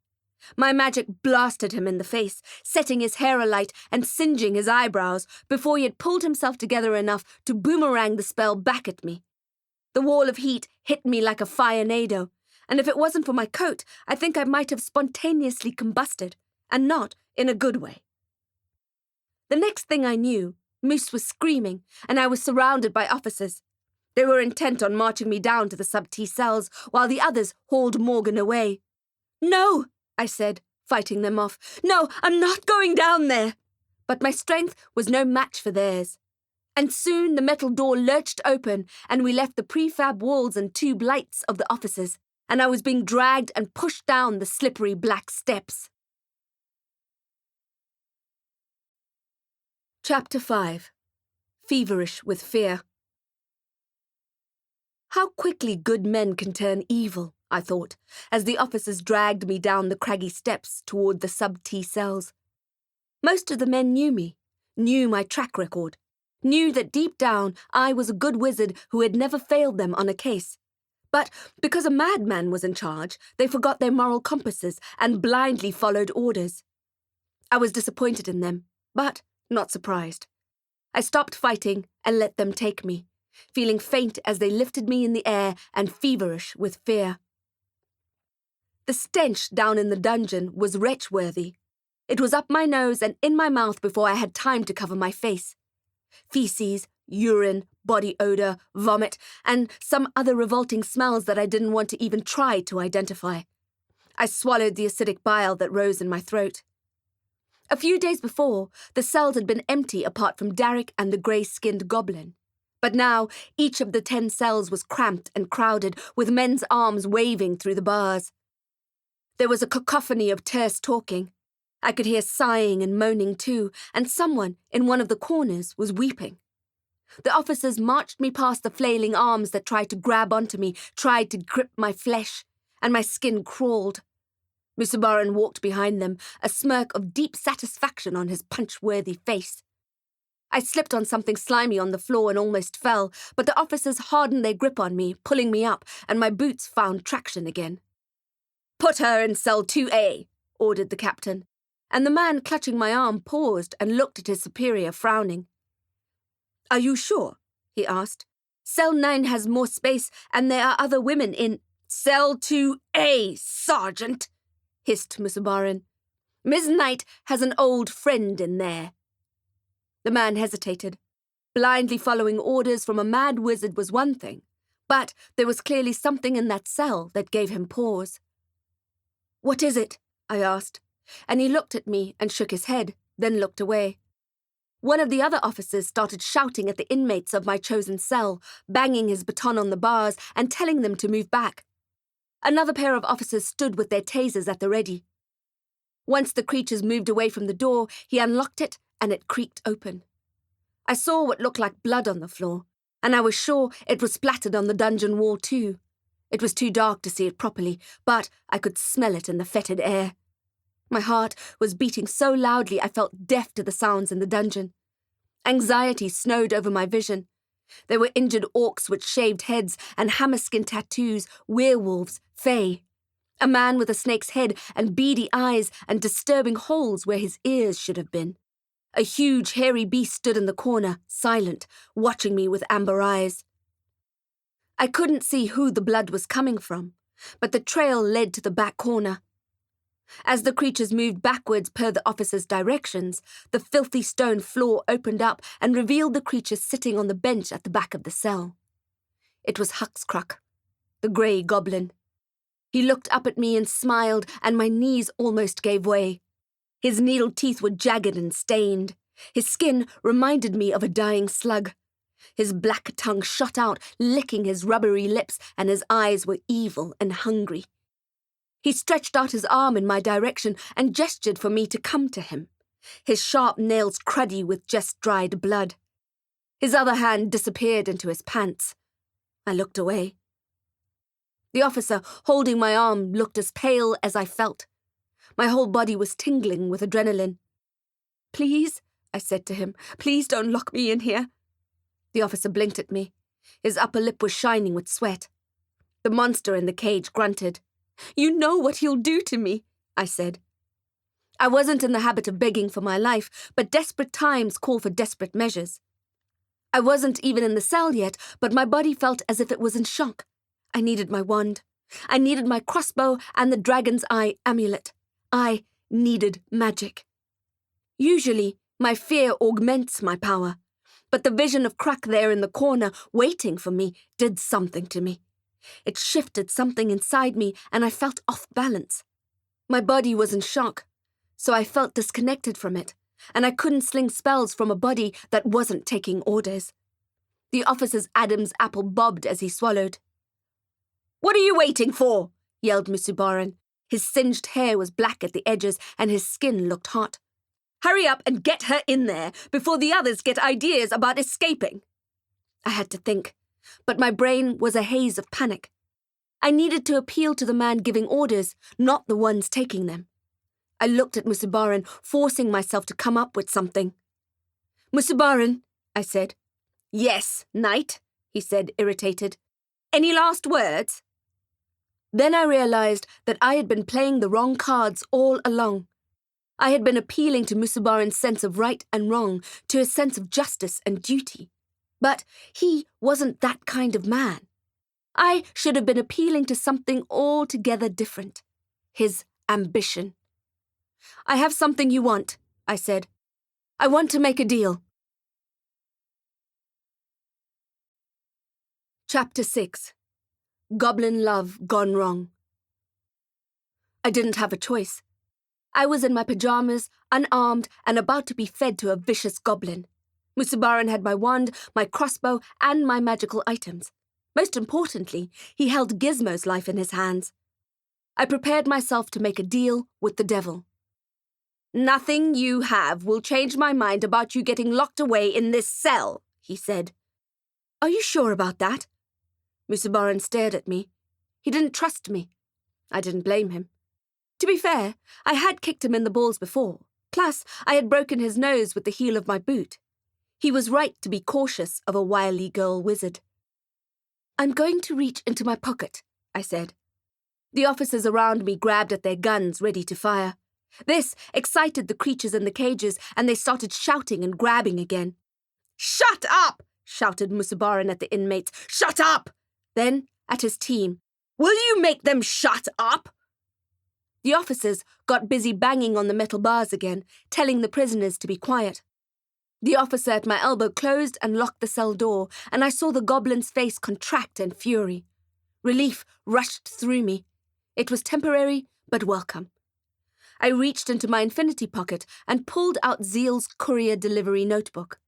My magic blasted him in the face, setting his hair alight and singeing his eyebrows before he had pulled himself together enough to boomerang the spell back at me. The wall of heat hit me like a firenado, and if it wasn't for my coat, I think I might have spontaneously combusted, and not in a good way. The next thing I knew, Moose was screaming, and I was surrounded by officers. They were intent on marching me down to the sub-T cells, while the others hauled Morgan away. No, I said, fighting them off. No, I'm not going down there. But my strength was no match for theirs. And soon the metal door lurched open, and we left the prefab walls and tube lights of the officers, and I was being dragged and pushed down the slippery black steps. Chapter 5. Feverish with Fear. How quickly good men can turn evil, I thought, as the officers dragged me down the craggy steps toward the sub-T cells. Most of the men knew me, knew my track record, knew that deep down I was a good wizard who had never failed them on a case. But because a madman was in charge, they forgot their moral compasses and blindly followed orders. I was disappointed in them, but not surprised. I stopped fighting and let them take me, feeling faint as they lifted me in the air and feverish with fear. The stench down in the dungeon was retch-worthy. It was up my nose and in my mouth before I had time to cover my face. Feces, urine, body odor, vomit, and some other revolting smells that I didn't want to even try to identify. I swallowed the acidic bile that rose in my throat. A few days before, the cells had been empty apart from Darrick and the grey-skinned goblin. But now, each of the 10 cells was cramped and crowded, with men's arms waving through the bars. There was a cacophony of terse talking. I could hear sighing and moaning too, and someone in one of the corners was weeping. The officers marched me past the flailing arms that tried to grab onto me, tried to grip my flesh, and my skin crawled. Musabaran walked behind them, a smirk of deep satisfaction on his punch-worthy face. I slipped on something slimy on the floor and almost fell, but the officers hardened their grip on me, pulling me up, and my boots found traction again. "Put her in cell 2A, ordered the captain, and the man clutching my arm paused and looked at his superior, frowning. "Are you sure?" he asked. "Cell 9 has more space, and there are other women in—" "Cell 2A, Sergeant!" hissed Musabaran. "Miss Knight has an old friend in there." The man hesitated. Blindly following orders from a mad wizard was one thing, but there was clearly something in that cell that gave him pause. "What is it?" I asked, and he looked at me and shook his head, then looked away. One of the other officers started shouting at the inmates of my chosen cell, banging his baton on the bars and telling them to move back. Another pair of officers stood with their tasers at the ready. Once the creatures moved away from the door, he unlocked it and it creaked open. I saw what looked like blood on the floor, and I was sure it was splattered on the dungeon wall too. It was too dark to see it properly, but I could smell it in the fetid air. My heart was beating so loudly I felt deaf to the sounds in the dungeon. Anxiety snowed over my vision. There were injured orcs with shaved heads and hammer-skin tattoos, werewolves, fae. A man with a snake's head and beady eyes and disturbing holes where his ears should have been. A huge, hairy beast stood in the corner, silent, watching me with amber eyes. I couldn't see who the blood was coming from, but the trail led to the back corner. As the creatures moved backwards per the officer's directions, the filthy stone floor opened up and revealed the creature sitting on the bench at the back of the cell. It was Huxcruck, the grey goblin. He looked up at me and smiled, and my knees almost gave way. His needle teeth were jagged and stained. His skin reminded me of a dying slug. His black tongue shot out, licking his rubbery lips, and his eyes were evil and hungry. He stretched out his arm in my direction and gestured for me to come to him, his sharp nails cruddy with just dried blood. His other hand disappeared into his pants. I looked away. The officer holding my arm looked as pale as I felt. My whole body was tingling with adrenaline. "Please," I said to him, "please don't lock me in here." The officer blinked at me. His upper lip was shining with sweat. The monster in the cage grunted. "You know what he'll do to me," I said. I wasn't in the habit of begging for my life, but desperate times call for desperate measures. I wasn't even in the cell yet, but my body felt as if it was in shock. I needed my wand. I needed my crossbow and the dragon's eye amulet. I needed magic. Usually, my fear augments my power, but the vision of Crack there in the corner, waiting for me, did something to me. It shifted something inside me, and I felt off balance. My body was in shock, so I felt disconnected from it, and I couldn't sling spells from a body that wasn't taking orders. The officer's Adam's apple bobbed as he swallowed. "What are you waiting for?" yelled Musabaran. His singed hair was black at the edges, and his skin looked hot. "Hurry up and get her in there before the others get ideas about escaping." I had to think, but my brain was a haze of panic. I needed to appeal to the man giving orders, not the ones taking them. I looked at Musabaran, forcing myself to come up with something. "Musabaran," I said. "Yes, Knight," he said, irritated. "Any last words?" Then I realized that I had been playing the wrong cards all along. I had been appealing to Musabaran's sense of right and wrong, to his sense of justice and duty. But he wasn't that kind of man. I should have been appealing to something altogether different. His ambition. "I have something you want," I said. "I want to make a deal." Chapter 6. Goblin Love Gone Wrong. I didn't have a choice. I was in my pajamas, unarmed, and about to be fed to a vicious goblin. Musabaran had my wand, my crossbow, and my magical items. Most importantly, he held Gizmo's life in his hands. I prepared myself to make a deal with the devil. "Nothing you have will change my mind about you getting locked away in this cell," he said. "Are you sure about that?" Musabaran stared at me. He didn't trust me. I didn't blame him. To be fair, I had kicked him in the balls before. Plus, I had broken his nose with the heel of my boot. He was right to be cautious of a wily girl wizard. "I'm going to reach into my pocket," I said. The officers around me grabbed at their guns, ready to fire. This excited the creatures in the cages, and they started shouting and grabbing again. "Shut up!" shouted Musabaran at the inmates. "Shut up!" Then, at his team, "Will you make them shut up?" The officers got busy banging on the metal bars again, telling the prisoners to be quiet. The officer at my elbow closed and locked the cell door, and I saw the goblin's face contract in fury. Relief rushed through me. It was temporary, but welcome. I reached into my infinity pocket and pulled out Zeal's courier delivery notebook.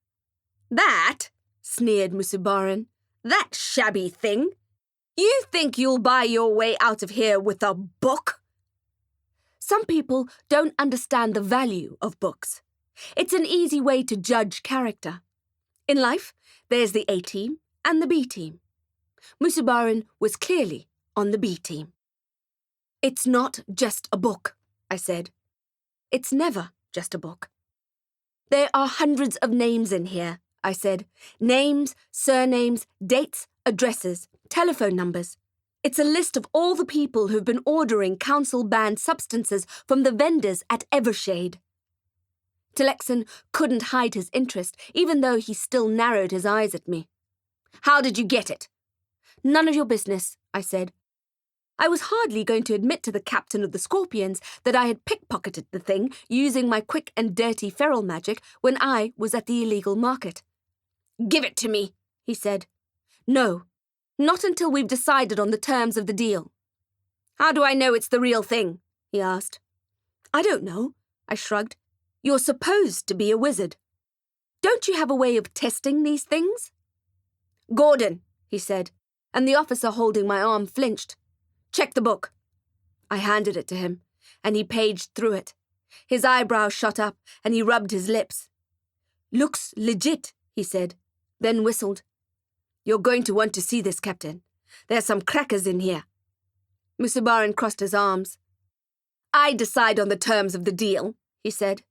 "That?" sneered Musabaran. "That shabby thing? You think you'll buy your way out of here with a book?" Some people don't understand the value of books. It's an easy way to judge character. In life, there's the A team and the B team. Musabaran was clearly on the B team. "It's not just a book," I said. "It's never just a book." "There are hundreds of names in here," I said. "Names, surnames, dates, addresses, telephone numbers. It's a list of all the people who've been ordering council-banned substances from the vendors at Evershade." Telexan couldn't hide his interest, even though he still narrowed his eyes at me. "How did you get it?" "None of your business," I said. I was hardly going to admit to the captain of the Scorpions that I had pickpocketed the thing using my quick and dirty feral magic when I was at the illegal market. "Give it to me," he said. "No, not until we've decided on the terms of the deal." "How do I know it's the real thing?" he asked. "I don't know," I shrugged. "You're supposed to be a wizard. Don't you have a way of testing these things?" "Gordon," he said, and the officer holding my arm flinched. "Check the book." I handed it to him, and he paged through it. His eyebrows shot up, and he rubbed his lips. "Looks legit," he said, then whistled. "You're going to want to see this, Captain. There's some crackers in here." Musabaran crossed his arms. "I decide on the terms of the deal," he said.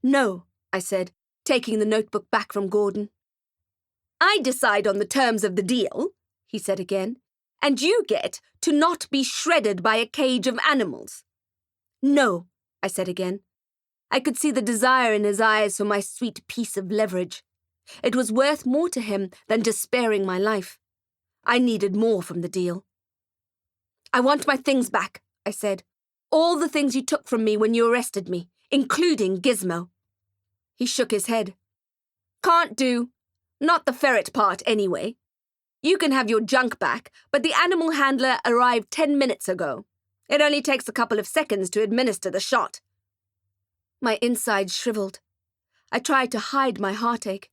"No," I said, taking the notebook back from Gordon. "I decide on the terms of the deal," he said again, "and you get to not be shredded by a cage of animals." "No," I said again. I could see the desire in his eyes for my sweet piece of leverage. It was worth more to him than just sparing my life. I needed more from the deal. "I want my things back," I said. "All the things you took from me when you arrested me, including Gizmo." He shook his head. "Can't do. Not the ferret part, anyway. You can have your junk back, but the animal handler arrived 10 minutes ago. It only takes a couple of seconds to administer the shot." My insides shriveled. I tried to hide my heartache,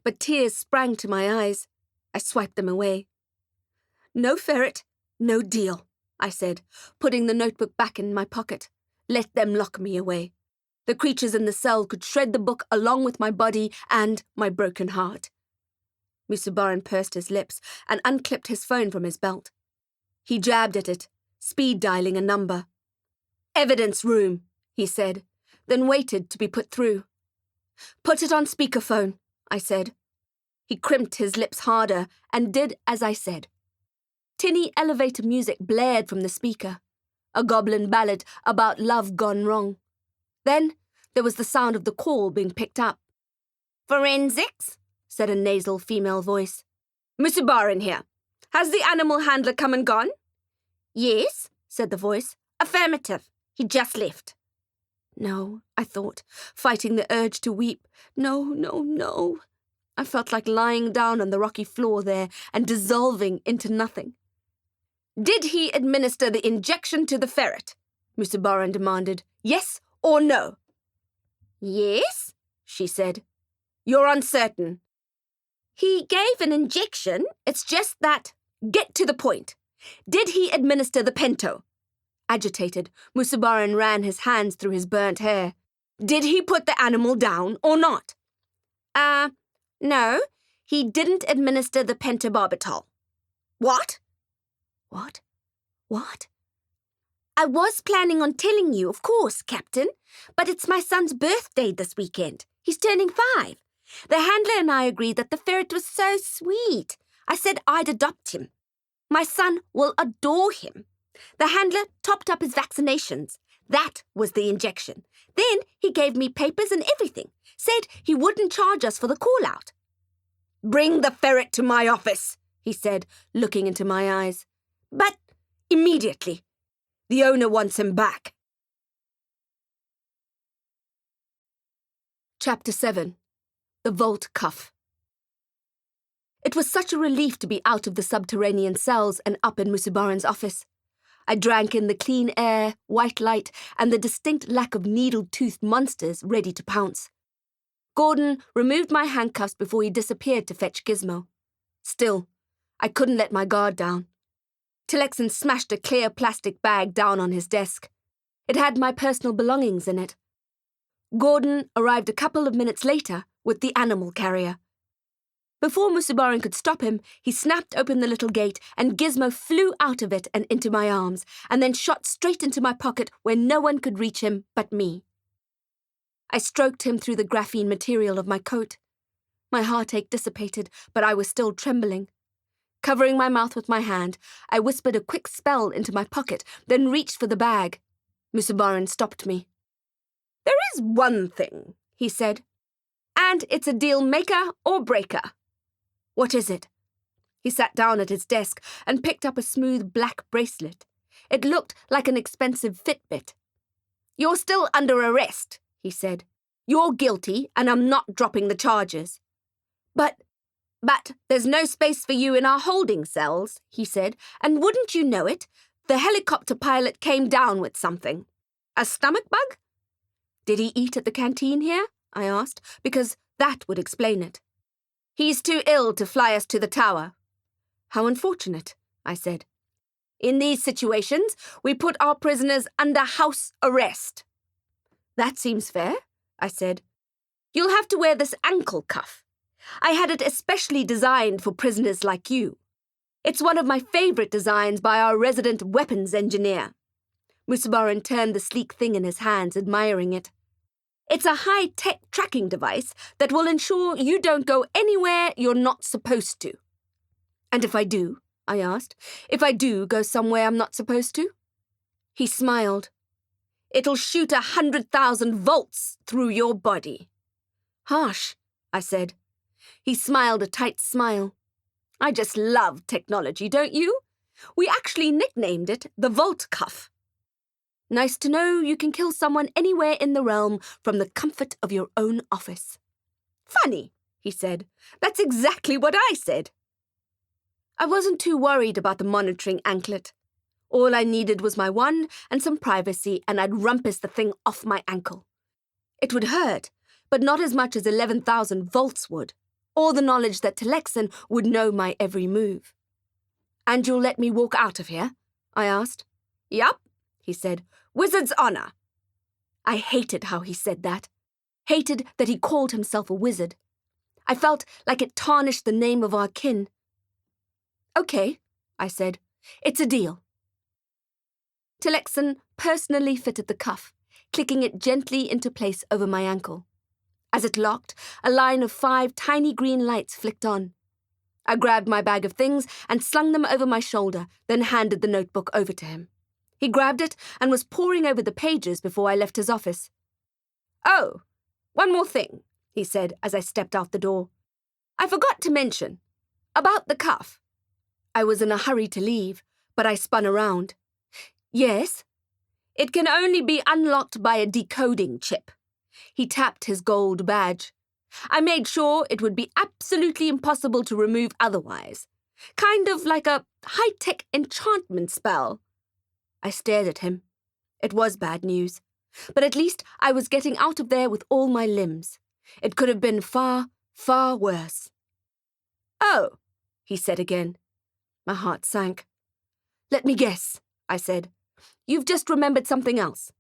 but tears sprang to my eyes. I swiped them away. "No ferret, no deal," I said, putting the notebook back in my pocket. Let them lock me away. The creatures in the cell could shred the book along with my body and my broken heart. Musabaran pursed his lips and unclipped his phone from his belt. He jabbed at it, speed-dialing a number. "Evidence room," he said, then waited to be put through. "Put it on speakerphone," I said. He crimped his lips harder and did as I said. Tinny elevator music blared from the speaker, a goblin ballad about love gone wrong. Then there was the sound of the call being picked up. "Forensics?" said a nasal female voice. "Musabaran here. Has the animal handler come and gone?" "Yes," said the voice. "Affirmative. He just left." No, I thought, fighting the urge to weep. No, no, no. I felt like lying down on the rocky floor there and dissolving into nothing. "Did he administer the injection to the ferret?" Musabaran demanded. "Yes or no?" "Yes," she said. "You're uncertain?" "He gave an injection. It's just that—" "Get to the point. Did he administer the pento?" Agitated, Musabaran ran his hands through his burnt hair. "Did he put the animal down or not?" No, he didn't administer the pentobarbital." "What?" "What? What?" I was planning on telling you, of course, Captain, but it's my son's birthday this weekend. He's turning 5. The handler and I agreed that the ferret was so sweet. I said I'd adopt him. My son will adore him. The handler topped up his vaccinations. That was the injection. Then he gave me papers and everything. Said he wouldn't charge us for the call-out. "Bring the ferret to my office," he said, looking into my eyes. "But immediately. The owner wants him back." Chapter 7. The Vault Cuff. It was such a relief to be out of the subterranean cells and up in Musubaran's office. I drank in the clean air, white light, and the distinct lack of needle-toothed monsters ready to pounce. Gordon removed my handcuffs before he disappeared to fetch Gizmo. Still, I couldn't let my guard down. Tilexon smashed a clear plastic bag down on his desk. It had my personal belongings in it. Gordon arrived a couple of minutes later with the animal carrier. Before Musubaran could stop him, he snapped open the little gate and Gizmo flew out of it and into my arms, and then shot straight into my pocket where no one could reach him but me. I stroked him through the graphene material of my coat. My heartache dissipated, but I was still trembling. Covering my mouth with my hand, I whispered a quick spell into my pocket, then reached for the bag. Musubaran stopped me. "There is one thing," he said, "and it's a deal maker or breaker." "What is it?" He sat down at his desk and picked up a smooth black bracelet. It looked like an expensive Fitbit. "You're still under arrest," he said. "You're guilty, and I'm not dropping the charges." But there's no space for you in our holding cells," he said, "and wouldn't you know it, the helicopter pilot came down with something. A stomach bug?" "Did he eat at the canteen here?" I asked, because that would explain it. "He's too ill to fly us to the tower." "How unfortunate," I said. "In these situations, we put our prisoners under house arrest." "That seems fair," I said. "You'll have to wear this ankle cuff. I had it especially designed for prisoners like you. It's one of my favorite designs by our resident weapons engineer." Musubaran turned the sleek thing in his hands, admiring it. "It's a high-tech tracking device that will ensure you don't go anywhere you're not supposed to." "And if I do?" I asked. "If I do go somewhere I'm not supposed to?" He smiled. "It'll shoot 100,000 volts through your body." "Harsh," I said. He smiled a tight smile. "I just love technology, don't you? We actually nicknamed it the Vault Cuff." "Nice to know you can kill someone anywhere in the realm from the comfort of your own office." "Funny," he said. "That's exactly what I said." I wasn't too worried about the monitoring anklet. All I needed was my wand and some privacy, and I'd rumpus the thing off my ankle. It would hurt, but not as much as 11,000 volts would, or the knowledge that Tilexon would know my every move. "And you'll let me walk out of here?" I asked. "Yup," he said. "Wizard's honor." I hated how he said that. Hated that he called himself a wizard. I felt like it tarnished the name of our kin. "Okay," I said. "It's a deal." Tilexon personally fitted the cuff, clicking it gently into place over my ankle. As it locked, a line of 5 tiny green lights flicked on. I grabbed my bag of things and slung them over my shoulder, then handed the notebook over to him. He grabbed it and was poring over the pages before I left his office. "Oh, one more thing," he said as I stepped out the door. "I forgot to mention. About the cuff." I was in a hurry to leave, but I spun around. "Yes?" "It can only be unlocked by a decoding chip." He tapped his gold badge. "I made sure it would be absolutely impossible to remove otherwise. Kind of like a high-tech enchantment spell." I stared at him. It was bad news, but at least I was getting out of there with all my limbs. It could have been far, far worse. "Oh," he said again. My heart sank. "Let me guess," I said. "You've just remembered something else."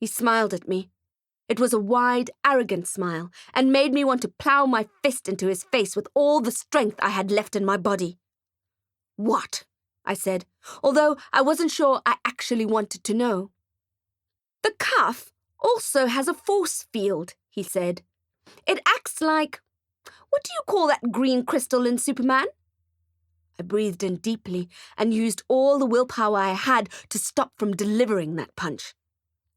He smiled at me. It was a wide, arrogant smile, and made me want to plough my fist into his face with all the strength I had left in my body. "What?" I said. although I wasn't sure I actually wanted to know. "The cuff also has a force field," he said. "It acts like... what do you call that green crystal in Superman?" I breathed in deeply and used all the willpower I had to stop from delivering that punch.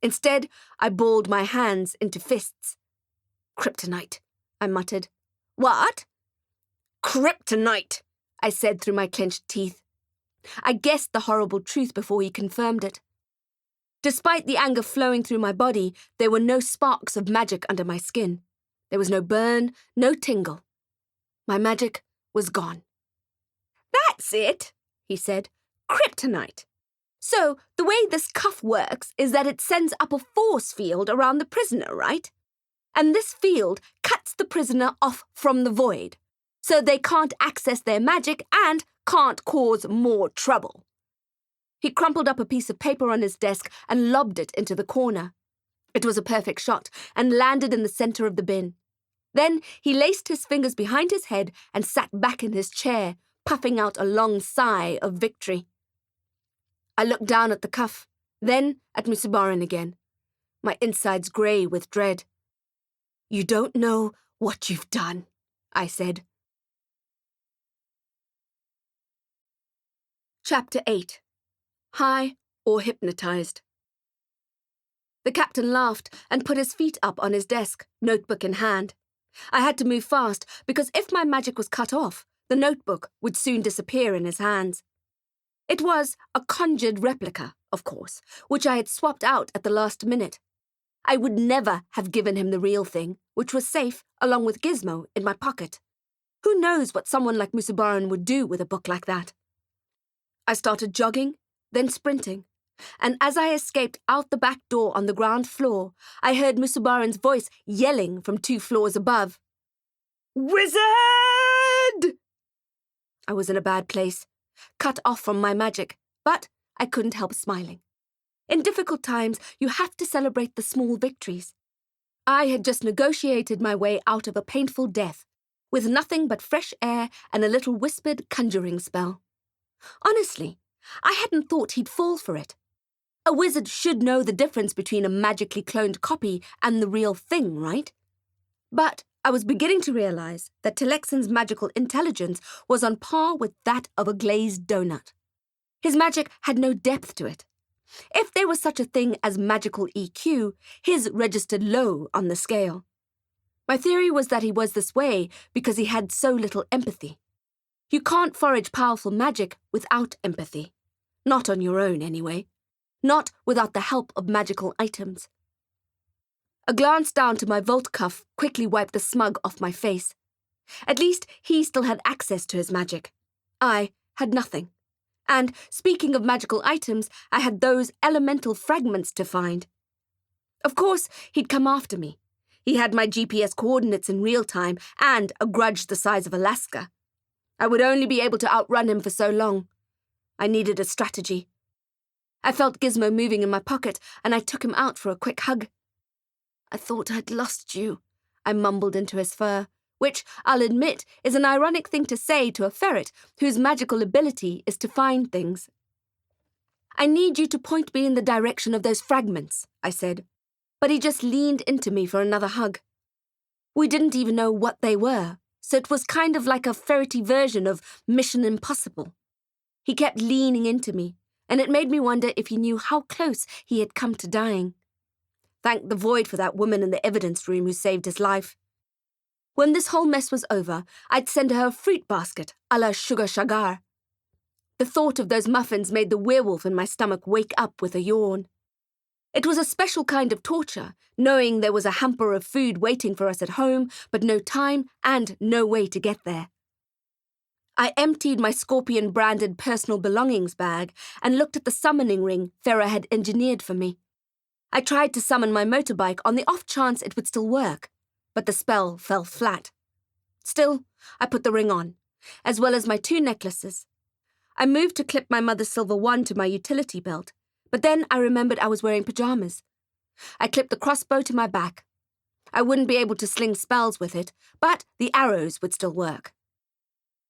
Instead, I balled my hands into fists. "Kryptonite," I muttered. "What?" "Kryptonite," I said through my clenched teeth. I guessed the horrible truth before he confirmed it. Despite the anger flowing through my body, there were no sparks of magic under my skin. There was no burn, no tingle. My magic was gone. "That's it," he said. "Kryptonite. So, the way this cuff works is that it sends up a force field around the prisoner, right? And this field cuts the prisoner off from the void, so they can't access their magic and can't cause more trouble." He crumpled up a piece of paper on his desk and lobbed it into the corner. It was a perfect shot and landed in the center of the bin. Then he laced his fingers behind his head and sat back in his chair, puffing out a long sigh of victory. I looked down at the cuff, then at Musabaran again, my insides grey with dread. "You don't know what you've done," I said. Chapter 8. High or Hypnotized. The captain laughed and put his feet up on his desk, notebook in hand. I had to move fast because if my magic was cut off, the notebook would soon disappear in his hands. It was a conjured replica, of course, which I had swapped out at the last minute. I would never have given him the real thing, which was safe, along with Gizmo, in my pocket. Who knows what someone like Musabaran would do with a book like that? I started jogging, then sprinting, and as I escaped out the back door on the ground floor, I heard Musabaran's voice yelling from 2 floors above. "Wizard!" I was in a bad place, cut off from my magic, but I couldn't help smiling. In difficult times, you have to celebrate the small victories. I had just negotiated my way out of a painful death, with nothing but fresh air and a little whispered conjuring spell. Honestly, I hadn't thought he'd fall for it. A wizard should know the difference between a magically cloned copy and the real thing, right? But I was beginning to realize that Telexan's magical intelligence was on par with that of a glazed donut. His magic had no depth to it. If there was such a thing as magical EQ, his registered low on the scale. My theory was that he was this way because he had so little empathy. You can't forage powerful magic without empathy. Not on your own, anyway. Not without the help of magical items. A glance down to my vault cuff quickly wiped the smug off my face. At least he still had access to his magic. I had nothing. And, speaking of magical items, I had those elemental fragments to find. Of course, he'd come after me. He had my GPS coordinates in real time and a grudge the size of Alaska. I would only be able to outrun him for so long. I needed a strategy. I felt Gizmo moving in my pocket, and I took him out for a quick hug. "I thought I'd lost you," I mumbled into his fur, which, I'll admit, is an ironic thing to say to a ferret whose magical ability is to find things. "I need you to point me in the direction of those fragments," I said, but he just leaned into me for another hug. We didn't even know what they were, so it was kind of like a ferrety version of Mission Impossible. He kept leaning into me, and it made me wonder if he knew how close he had come to dying. Thank the void for that woman in the evidence room who saved his life. When this whole mess was over, I'd send her a fruit basket a la Sugar Shagar. The thought of those muffins made the werewolf in my stomach wake up with a yawn. It was a special kind of torture, knowing there was a hamper of food waiting for us at home, but no time and no way to get there. I emptied my scorpion-branded personal belongings bag and looked at the summoning ring Ferret had engineered for me. I tried to summon my motorbike on the off chance it would still work, but the spell fell flat. Still, I put the ring on, as well as my 2 necklaces. I moved to clip my mother's silver wand to my utility belt, but then I remembered I was wearing pajamas. I clipped the crossbow to my back. I wouldn't be able to sling spells with it, but the arrows would still work.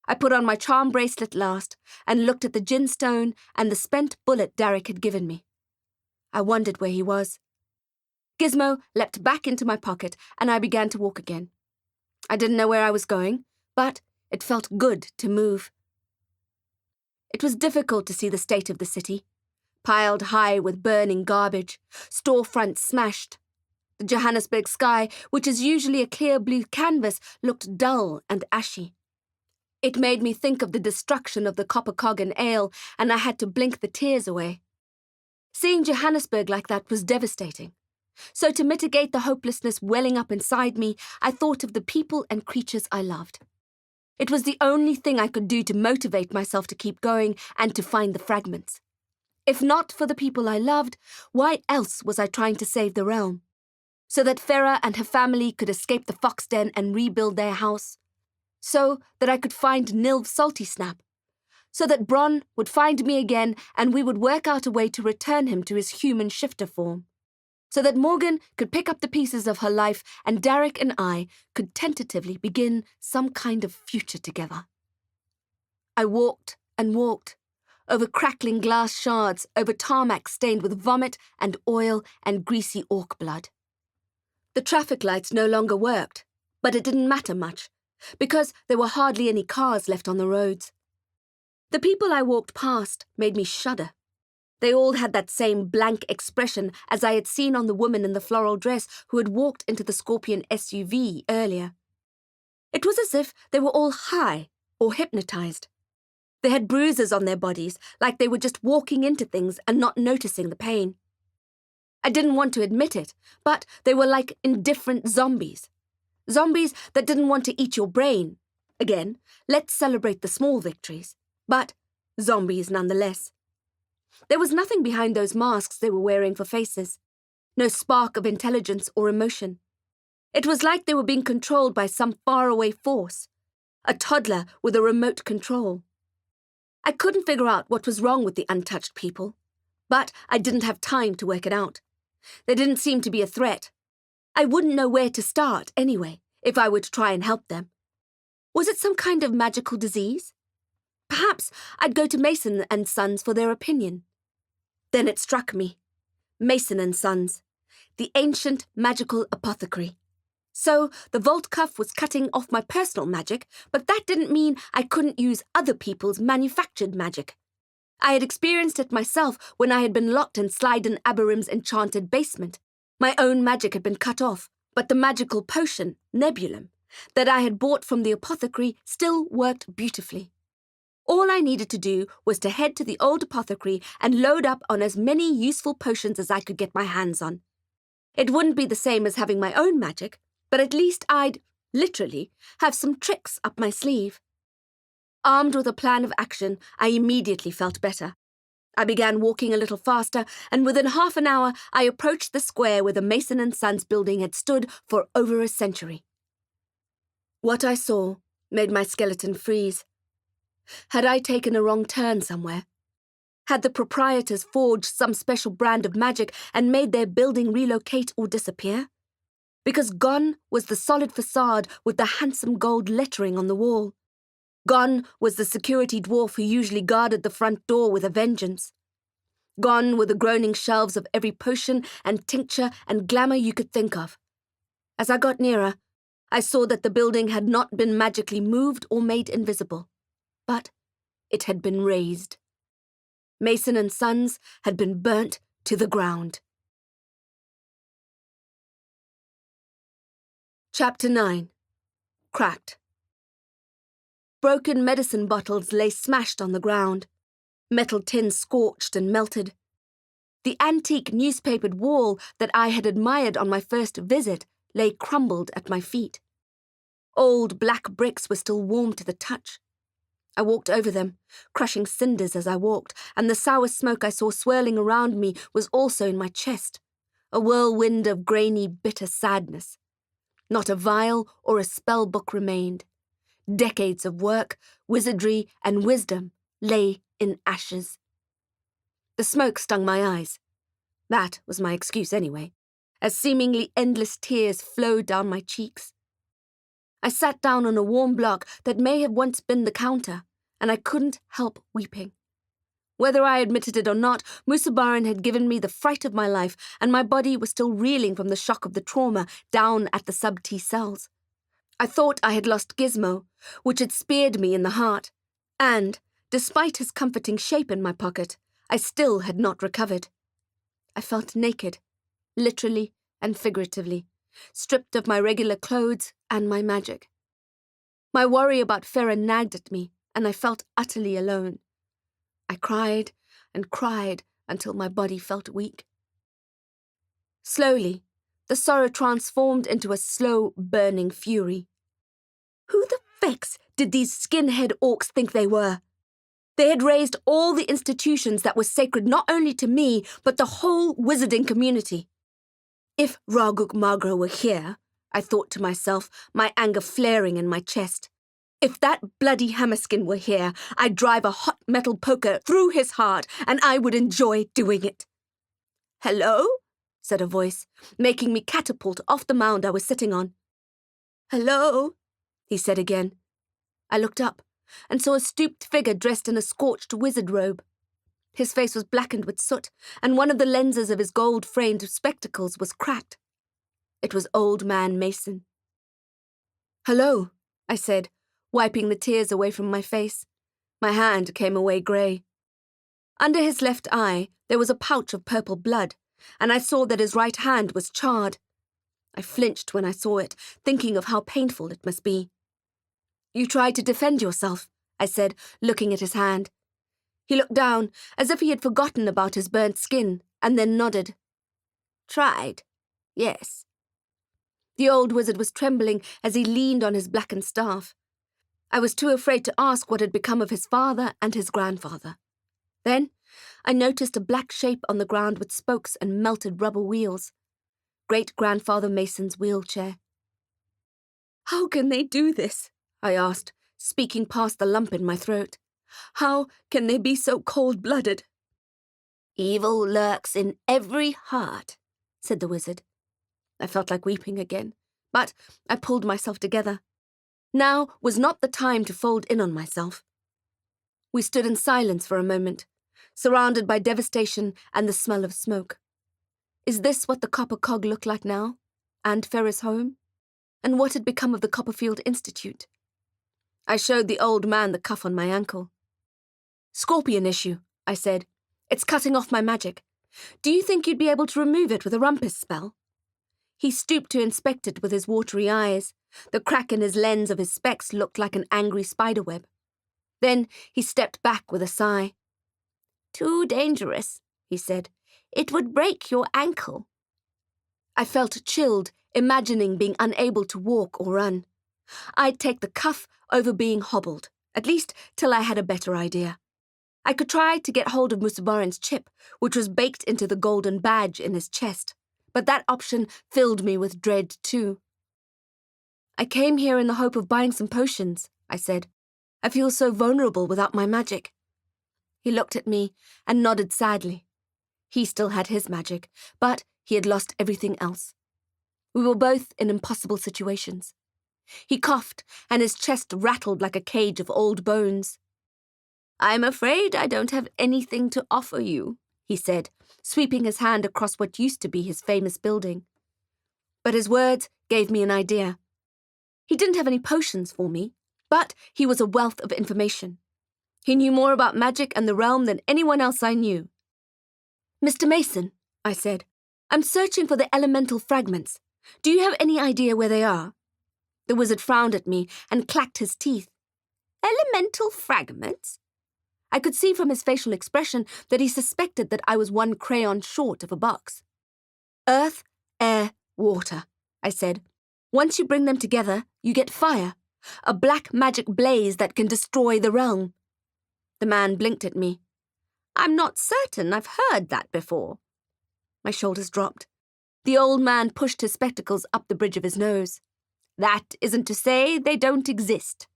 I put on my charm bracelet last and looked at the gin stone and the spent bullet Derek had given me. I wondered where he was. Gizmo leapt back into my pocket and I began to walk again. I didn't know where I was going, but it felt good to move. It was difficult to see the state of the city, piled high with burning garbage, storefronts smashed. The Johannesburg sky, which is usually a clear blue canvas, looked dull and ashy. It made me think of the destruction of the Copper Cog and Ale, and I had to blink the tears away. Seeing Johannesburg like that was devastating. So to mitigate the hopelessness welling up inside me, I thought of the people and creatures I loved. It was the only thing I could do to motivate myself to keep going and to find the fragments. If not for the people I loved, why else was I trying to save the realm? So that Ferret and her family could escape the fox den and rebuild their house. So that I could find Nilv Salty Snap. So that Bronn would find me again and we would work out a way to return him to his human shifter form. So that Morgan could pick up the pieces of her life and Derek and I could tentatively begin some kind of future together. I walked and walked, over crackling glass shards, over tarmac stained with vomit and oil and greasy orc blood. The traffic lights no longer worked, but it didn't matter much, because there were hardly any cars left on the roads. The people I walked past made me shudder. They all had that same blank expression as I had seen on the woman in the floral dress who had walked into the Scorpion SUV earlier. It was as if they were all high or hypnotized. They had bruises on their bodies, like they were just walking into things and not noticing the pain. I didn't want to admit it, but they were like indifferent zombies. Zombies that didn't want to eat your brain. Again, let's celebrate the small victories, but zombies nonetheless. There was nothing behind those masks they were wearing for faces. No spark of intelligence or emotion. It was like they were being controlled by some faraway force. A toddler with a remote control. I couldn't figure out what was wrong with the untouched people, but I didn't have time to work it out. They didn't seem to be a threat. I wouldn't know where to start, anyway, if I were to try and help them. Was it some kind of magical disease? Perhaps I'd go to Mason and Sons for their opinion. Then it struck me. Mason and Sons, the ancient magical apothecary. So the vault cuff was cutting off my personal magic, but that didn't mean I couldn't use other people's manufactured magic. I had experienced it myself when I had been locked in Slyden Aberim's enchanted basement. My own magic had been cut off, but the magical potion, Nebulum, that I had bought from the apothecary still worked beautifully. All I needed to do was to head to the old apothecary and load up on as many useful potions as I could get my hands on. It wouldn't be the same as having my own magic, but at least I'd, literally, have some tricks up my sleeve. Armed with a plan of action, I immediately felt better. I began walking a little faster, and within half an hour I approached the square where the Mason and Sons building had stood for over a century. What I saw made my skeleton freeze. Had I taken a wrong turn somewhere? Had the proprietors forged some special brand of magic and made their building relocate or disappear? Because gone was the solid facade with the handsome gold lettering on the wall. Gone was the security dwarf who usually guarded the front door with a vengeance. Gone were the groaning shelves of every potion and tincture and glamour you could think of. As I got nearer, I saw that the building had not been magically moved or made invisible, but it had been razed. Mason and Sons had been burnt to the ground. Chapter 9. Cracked. Broken medicine bottles lay smashed on the ground. Metal tins scorched and melted. The antique newspapered wall that I had admired on my first visit lay crumbled at my feet. Old black bricks were still warm to the touch. I walked over them, crushing cinders as I walked, and the sour smoke I saw swirling around me was also in my chest, a whirlwind of grainy, bitter sadness. Not a vial or a spell book remained. Decades of work, wizardry, and wisdom lay in ashes. The smoke stung my eyes. That was my excuse anyway, as seemingly endless tears flowed down my cheeks. I sat down on a warm block that may have once been the counter, and I couldn't help weeping. Whether I admitted it or not, Musabaran had given me the fright of my life, and my body was still reeling from the shock of the trauma down at the sub-T cells. I thought I had lost Gizmo, which had speared me in the heart, and, despite his comforting shape in my pocket, I still had not recovered. I felt naked, literally and figuratively, stripped of my regular clothes and my magic. My worry about Ferret nagged at me, and I felt utterly alone. I cried and cried until my body felt weak. Slowly, the sorrow transformed into a slow, burning fury. Who the fex did these skinhead orcs think they were? They had razed all the institutions that were sacred not only to me, but the whole wizarding community. If Raguk Magro were here, I thought to myself, my anger flaring in my chest. If that bloody hammerskin were here, I'd drive a hot metal poker through his heart, and I would enjoy doing it. "Hello?" said a voice, making me catapult off the mound I was sitting on. "Hello?" he said again. I looked up and saw a stooped figure dressed in a scorched wizard robe. His face was blackened with soot, and one of the lenses of his gold-framed spectacles was cracked. It was Old Man Mason. "Hello," I said, wiping the tears away from my face. My hand came away grey. Under his left eye, there was a pouch of purple blood, and I saw that his right hand was charred. I flinched when I saw it, thinking of how painful it must be. "You tried to defend yourself," I said, looking at his hand. He looked down, as if he had forgotten about his burnt skin, and then nodded. "Tried, yes." The old wizard was trembling as he leaned on his blackened staff. I was too afraid to ask what had become of his father and his grandfather. Then I noticed a black shape on the ground with spokes and melted rubber wheels. Great-grandfather Mason's wheelchair. "How can they do this?" I asked, speaking past the lump in my throat. "How can they be so cold-blooded?" "Evil lurks in every heart," said the wizard. I felt like weeping again, but I pulled myself together. Now was not the time to fold in on myself. We stood in silence for a moment, surrounded by devastation and the smell of smoke. Is this what the Copper Cog looked like now? And Ferret's home? And what had become of the Copperfield Institute? I showed the old man the cuff on my ankle. "Scorpion issue," I said. "It's cutting off my magic. Do you think you'd be able to remove it with a rumpus spell?" He stooped to inspect it with his watery eyes. The crack in his lens of his specs looked like an angry spiderweb. Then he stepped back with a sigh. "Too dangerous," he said. "It would break your ankle." I felt chilled, imagining being unable to walk or run. I'd take the cuff over being hobbled, at least till I had a better idea. I could try to get hold of Musabaran's chip, which was baked into the golden badge in his chest, but that option filled me with dread too. "I came here in the hope of buying some potions," I said. "I feel so vulnerable without my magic." He looked at me and nodded sadly. He still had his magic, but he had lost everything else. We were both in impossible situations. He coughed, and his chest rattled like a cage of old bones. "I'm afraid I don't have anything to offer you," he said, sweeping his hand across what used to be his famous building. But his words gave me an idea. He didn't have any potions for me, but he was a wealth of information. He knew more about magic and the realm than anyone else I knew. "Mr. Mason," I said, "I'm searching for the elemental fragments. Do you have any idea where they are?" The wizard frowned at me and clacked his teeth. "Elemental fragments?" I could see from his facial expression that he suspected that I was one crayon short of a box. "Earth, air, water," I said. "Once you bring them together, you get fire, a black magic blaze that can destroy the realm." The man blinked at me. "I'm not certain I've heard that before." My shoulders dropped. The old man pushed his spectacles up the bridge of his nose. "That isn't to say they don't exist.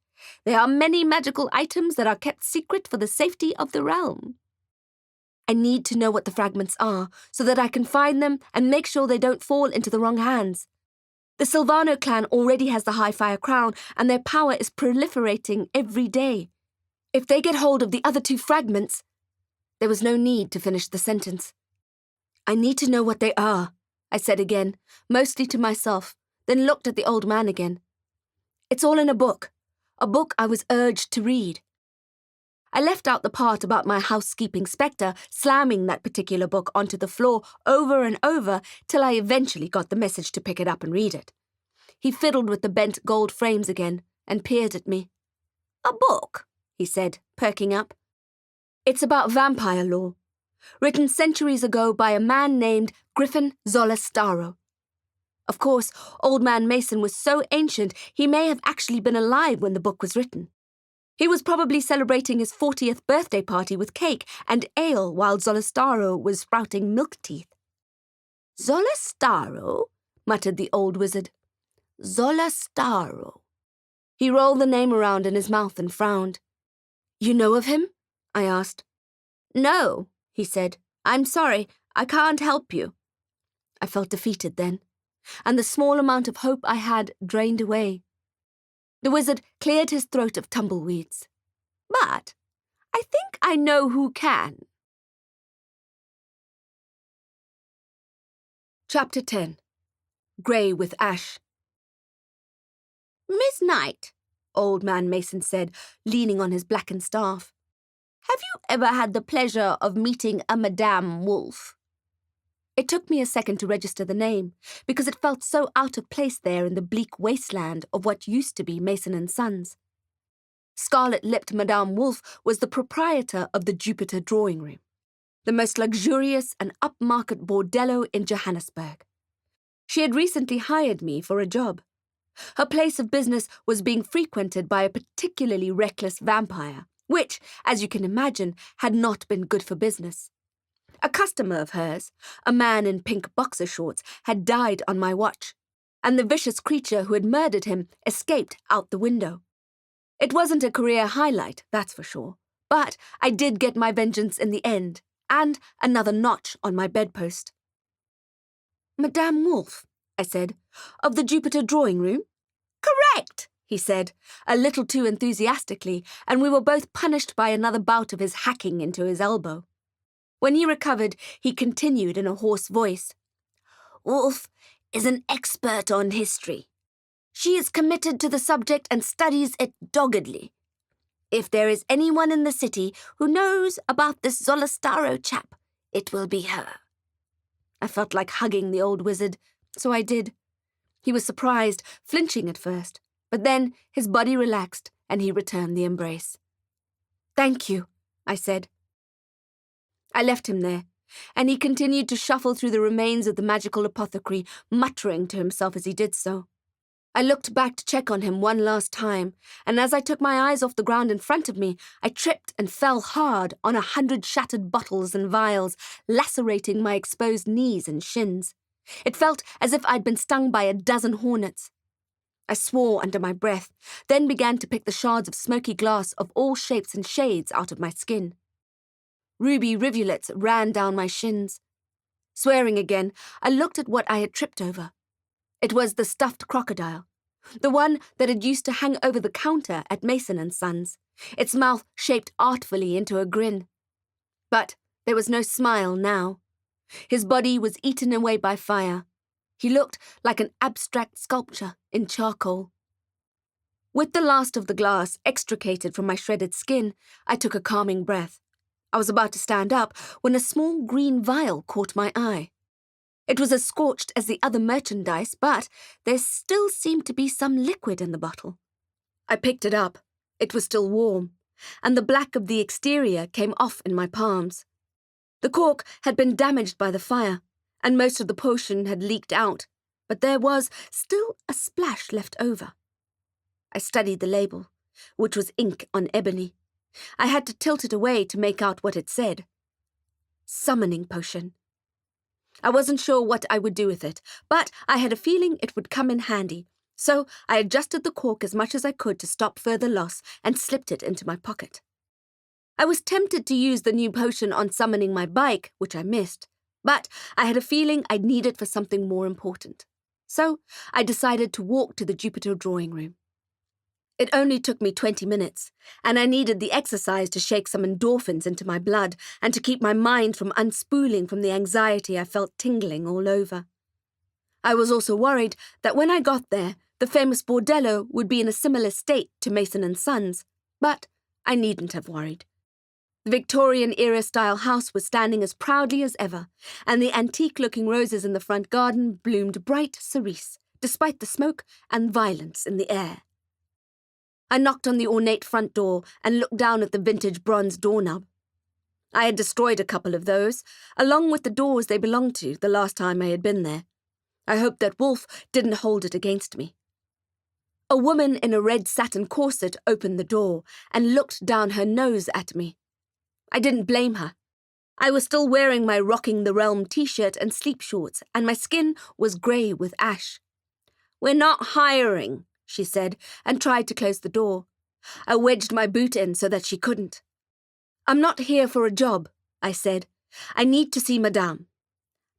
There are many magical items that are kept secret for the safety of the realm." "I need to know what the fragments are, so that I can find them and make sure they don't fall into the wrong hands." The Silvano clan already has the High-Fire crown, and their power is proliferating every day. If they get hold of the other 2 fragments... There was no need to finish the sentence. I need to know what they are, I said again, mostly to myself, then looked at the old man again. It's all in a book I was urged to read. I left out the part about my housekeeping spectre slamming that particular book onto the floor over and over till I eventually got the message to pick it up and read it. He fiddled with the bent gold frames again and peered at me. A book, he said, perking up. It's about vampire lore, written centuries ago by a man named Griffin Zolastaro. Of course, Old Man Mason was so ancient he may have actually been alive when the book was written. He was probably celebrating his 40th birthday party with cake and ale while Zolastaro was sprouting milk teeth. Zolastaro? Muttered the old wizard. Zolastaro. He rolled the name around in his mouth and frowned. You know of him? I asked. No, he said. I'm sorry, I can't help you. I felt defeated then, and the small amount of hope I had drained away. The wizard cleared his throat of tumbleweeds. But I think I know who can. Chapter 10. Grey with Ash. Miss Knight, Old Man Mason said, leaning on his blackened staff. Have you ever had the pleasure of meeting a Madame Wolf? It took me a second to register the name, because it felt so out of place there in the bleak wasteland of what used to be Mason and Sons. Scarlet-lipped Madame Wolf was the proprietor of the Jupiter Drawing Room, the most luxurious and upmarket bordello in Johannesburg. She had recently hired me for a job. Her place of business was being frequented by a particularly reckless vampire, which, as you can imagine, had not been good for business. A customer of hers, a man in pink boxer shorts, had died on my watch, and the vicious creature who had murdered him escaped out the window. It wasn't a career highlight, that's for sure, but I did get my vengeance in the end, and another notch on my bedpost. Madame Wolf, I said, of the Jupiter Drawing Room? Correct, he said, a little too enthusiastically, and we were both punished by another bout of his hacking into his elbow. When he recovered, he continued in a hoarse voice. Wolf is an expert on history. She is committed to the subject and studies it doggedly. If there is anyone in the city who knows about this Zolastaro chap, it will be her. I felt like hugging the old wizard, so I did. He was surprised, flinching at first, but then his body relaxed and he returned the embrace. Thank you, I said. I left him there, and he continued to shuffle through the remains of the magical apothecary, muttering to himself as he did so. I looked back to check on him one last time, and as I took my eyes off the ground in front of me, I tripped and fell hard on 100 shattered bottles and vials, lacerating my exposed knees and shins. It felt as if I'd been stung by a dozen hornets. I swore under my breath, then began to pick the shards of smoky glass of all shapes and shades out of my skin. Ruby rivulets ran down my shins. Swearing again, I looked at what I had tripped over. It was the stuffed crocodile, the one that had used to hang over the counter at Mason and Sons, its mouth shaped artfully into a grin. But there was no smile now. His body was eaten away by fire. He looked like an abstract sculpture in charcoal. With the last of the glass extricated from my shredded skin, I took a calming breath. I was about to stand up when a small green vial caught my eye. It was as scorched as the other merchandise, but there still seemed to be some liquid in the bottle. I picked it up. It was still warm, and the black of the exterior came off in my palms. The cork had been damaged by the fire, and most of the potion had leaked out, but there was still a splash left over. I studied the label, which was ink on ebony. I had to tilt it away to make out what it said. Summoning potion. I wasn't sure what I would do with it, but I had a feeling it would come in handy, so I adjusted the cork as much as I could to stop further loss and slipped it into my pocket. I was tempted to use the new potion on summoning my bike, which I missed, but I had a feeling I'd need it for something more important. so I decided to walk to the Jupiter drawing room. It only took me 20 minutes, and I needed the exercise to shake some endorphins into my blood and to keep my mind from unspooling from the anxiety I felt tingling all over. I was also worried that when I got there, the famous bordello would be in a similar state to Mason and Sons, but I needn't have worried. The Victorian-era style house was standing as proudly as ever, and the antique-looking roses in the front garden bloomed bright cerise, despite the smoke and violence in the air. I knocked on the ornate front door and looked down at the vintage bronze doorknob. I had destroyed a couple of those, along with the doors they belonged to the last time I had been there. I hoped that Wolf didn't hold it against me. A woman in a red satin corset opened the door and looked down her nose at me. I didn't blame her. I was still wearing my Rocking the Realm t-shirt and sleep shorts, and my skin was grey with ash. "We're not hiring," she said, and tried to close the door. I wedged my boot in so that she couldn't. "I'm not here for a job," I said. "I need to see Madame."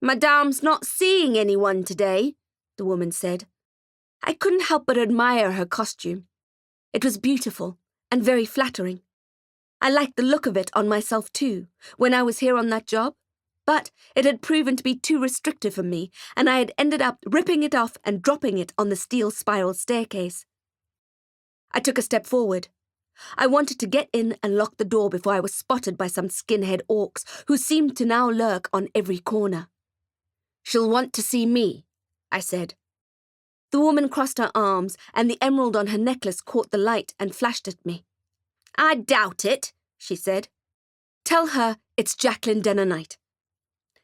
"Madame's not seeing anyone today," the woman said. I couldn't help but admire her costume. It was beautiful and very flattering. I liked the look of it on myself too, when I was here on that job, but it had proven to be too restrictive for me, and I had ended up ripping it off and dropping it on the steel spiral staircase. I took a step forward. I wanted to get in and lock the door before I was spotted by some skinhead orcs who seemed to now lurk on every corner. "She'll want to see me," I said. The woman crossed her arms, and the emerald on her necklace caught the light and flashed at me. "I doubt it," she said. "Tell her it's Jacqueline Denner-Knight."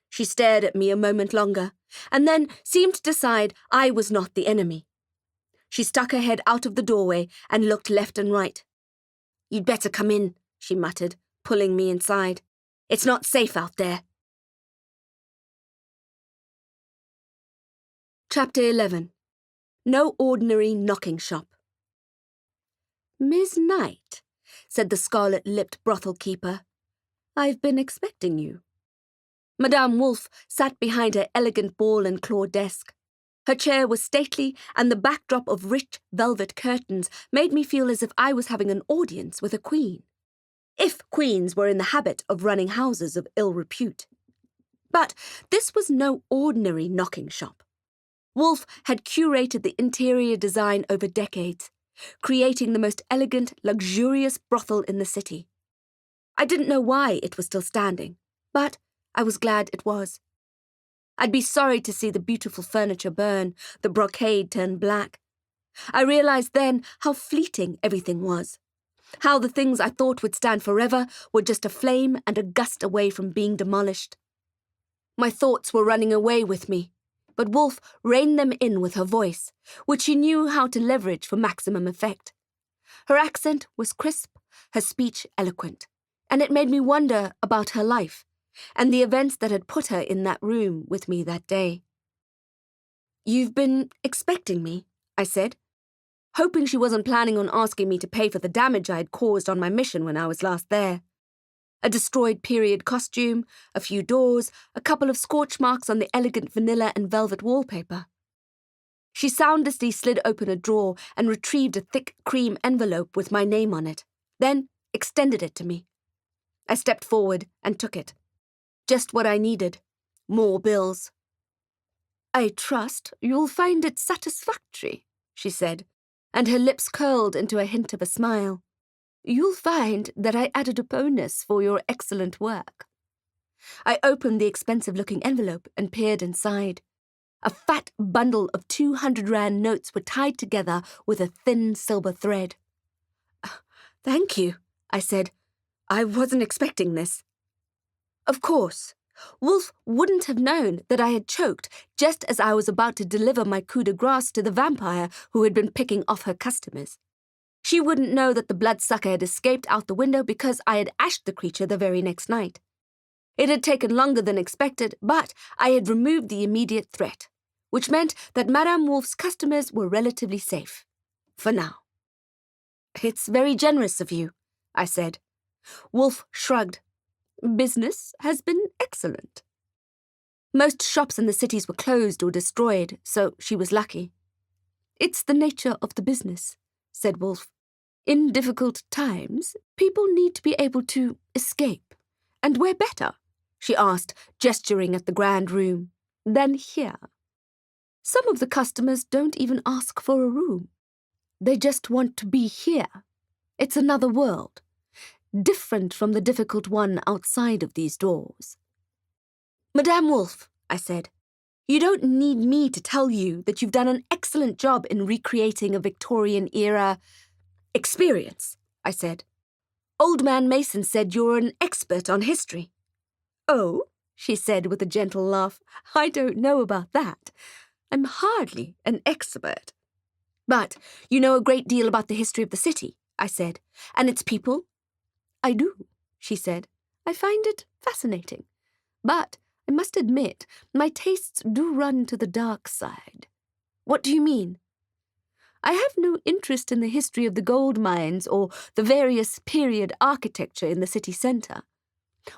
She stared at me a moment longer, and then seemed to decide I was not the enemy. She stuck her head out of the doorway and looked left and right. "You'd better come in," she muttered, pulling me inside. "It's not safe out there." Chapter 11. No ordinary knocking shop. "Miss Knight," said the scarlet-lipped brothel keeper, "I've been expecting you." Madame Wolf sat behind her elegant ball and claw desk. Her chair was stately, and the backdrop of rich velvet curtains made me feel as if I was having an audience with a queen, if queens were in the habit of running houses of ill repute. But this was no ordinary knocking shop. Wolf had curated the interior design over decades, creating the most elegant, luxurious brothel in the city. I didn't know why it was still standing, but I was glad it was. I'd be sorry to see the beautiful furniture burn, the brocade turn black. I realized then how fleeting everything was, how the things I thought would stand forever were just a flame and a gust away from being demolished. My thoughts were running away with me, but Wolf reined them in with her voice, which she knew how to leverage for maximum effect. Her accent was crisp, her speech eloquent, and it made me wonder about her life and the events that had put her in that room with me that day. "You've been expecting me," I said, hoping she wasn't planning on asking me to pay for the damage I had caused on my mission when I was last there. A destroyed period costume, a few doors, a couple of scorch marks on the elegant vanilla and velvet wallpaper. She soundlessly slid open a drawer and retrieved a thick cream envelope with my name on it, then extended it to me. I stepped forward and took it. Just what I needed. More bills. "I trust you'll find it satisfactory," she said, and her lips curled into a hint of a smile. "You'll find that I added a bonus for your excellent work." I opened the expensive-looking envelope and peered inside. A fat bundle of 200 Rand notes were tied together with a thin silver thread. "Thank you," I said. "I wasn't expecting this." Of course, Wolf wouldn't have known that I had choked just as I was about to deliver my coup de grace to the vampire who had been picking off her customers. She wouldn't know that the bloodsucker had escaped out the window because I had ashed the creature the very next night. It had taken longer than expected, but I had removed the immediate threat, which meant that Madame Wolf's customers were relatively safe. For now. "It's very generous of you," I said. Wolf shrugged. "Business has been excellent." Most shops in the cities were closed or destroyed, so she was lucky. It's the nature of the business, said Wolf. In difficult times, people need to be able to escape. And where better, she asked, gesturing at the grand room, than here? Some of the customers don't even ask for a room. They just want to be here. It's another world, different from the difficult one outside of these doors. Madame Wolf, I said, you don't need me to tell you that you've done an excellent job in recreating a Victorian-era experience, I said. Old Man Mason said you're an expert on history. Oh, she said with a gentle laugh, I don't know about that. I'm hardly an expert. But you know a great deal about the history of the city, I said, and its people? I do, she said. I find it fascinating. But I must admit, my tastes do run to the dark side. What do you mean? I have no interest in the history of the gold mines or the various period architecture in the city centre.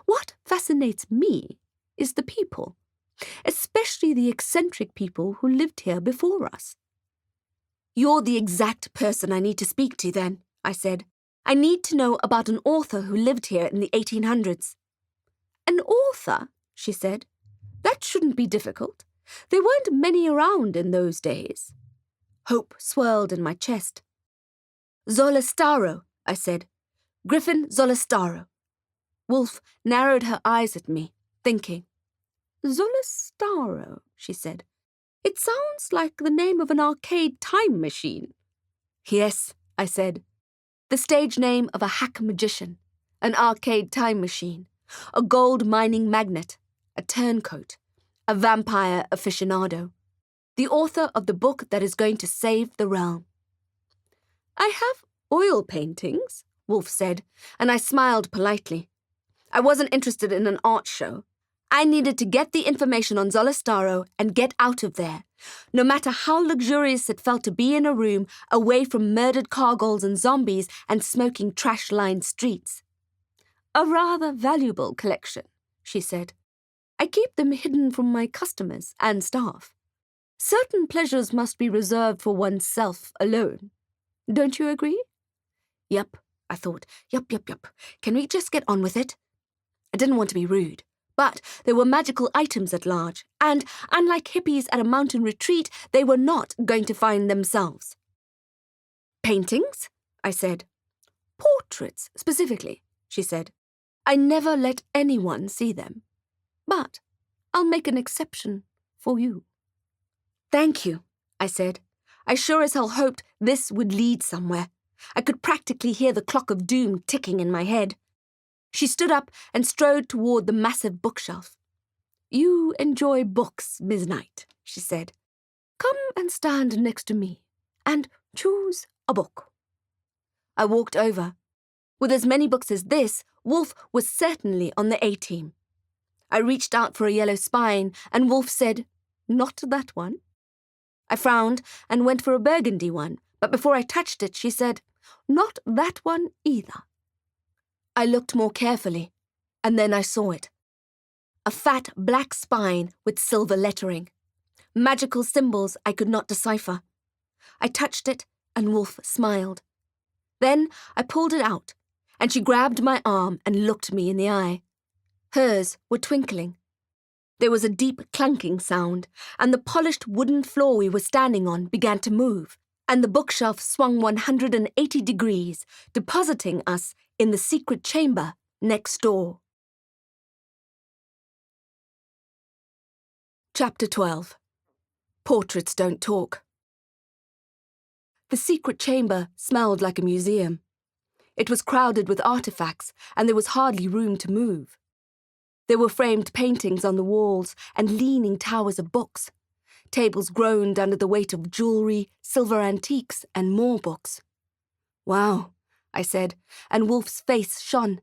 What fascinates me is the people, especially the eccentric people who lived here before us. You're the exact person I need to speak to then, I said. I need to know about an author who lived here in the 1800s. An author, she said. That shouldn't be difficult. There weren't many around in those days. Hope swirled in my chest. Zolastaro, I said. Griffin Zolastaro. Wolf narrowed her eyes at me, thinking. Zolastaro, she said. It sounds like the name of an arcade time machine. Yes, I said. The stage name of a hack magician, an arcade time machine, a gold mining magnate, a turncoat, a vampire aficionado, the author of the book that is going to save the realm. I have oil paintings, Wolf said, and I smiled politely. I wasn't interested in an art show. I needed to get the information on Zolastaro and get out of there, no matter how luxurious it felt to be in a room away from murdered cargols and zombies and smoking trash-lined streets. A rather valuable collection, she said. I keep them hidden from my customers and staff. Certain pleasures must be reserved for oneself alone. Don't you agree? Yup, I thought. Yup. Can we just get on with it? I didn't want to be rude. But there were magical items at large, and, unlike hippies at a mountain retreat, they were not going to find themselves. Paintings? I said. Portraits, specifically, she said. I never let anyone see them. But I'll make an exception for you. Thank you, I said. I sure as hell hoped this would lead somewhere. I could practically hear the clock of doom ticking in my head. She stood up and strode toward the massive bookshelf. You enjoy books, Miss Knight, she said. Come and stand next to me, and choose a book. I walked over. With as many books as this, Wolf was certainly on the A-team. I reached out for a yellow spine, and Wolf said, Not that one. I frowned and went for a burgundy one, but before I touched it, she said, Not that one either. I looked more carefully, and then I saw it. A fat black spine with silver lettering. Magical symbols I could not decipher. I touched it, and Wolf smiled. Then I pulled it out, and she grabbed my arm and looked me in the eye. Hers were twinkling. There was a deep clanking sound, and the polished wooden floor we were standing on began to move, and the bookshelf swung 180 degrees, depositing us in the secret chamber next door. Chapter 12. Portraits Don't Talk. The secret chamber smelled like a museum. It was crowded with artifacts, and there was hardly room to move. There were framed paintings on the walls and leaning towers of books. Tables groaned under the weight of jewelry, silver antiques, and more books. Wow, I said, and Wolf's face shone.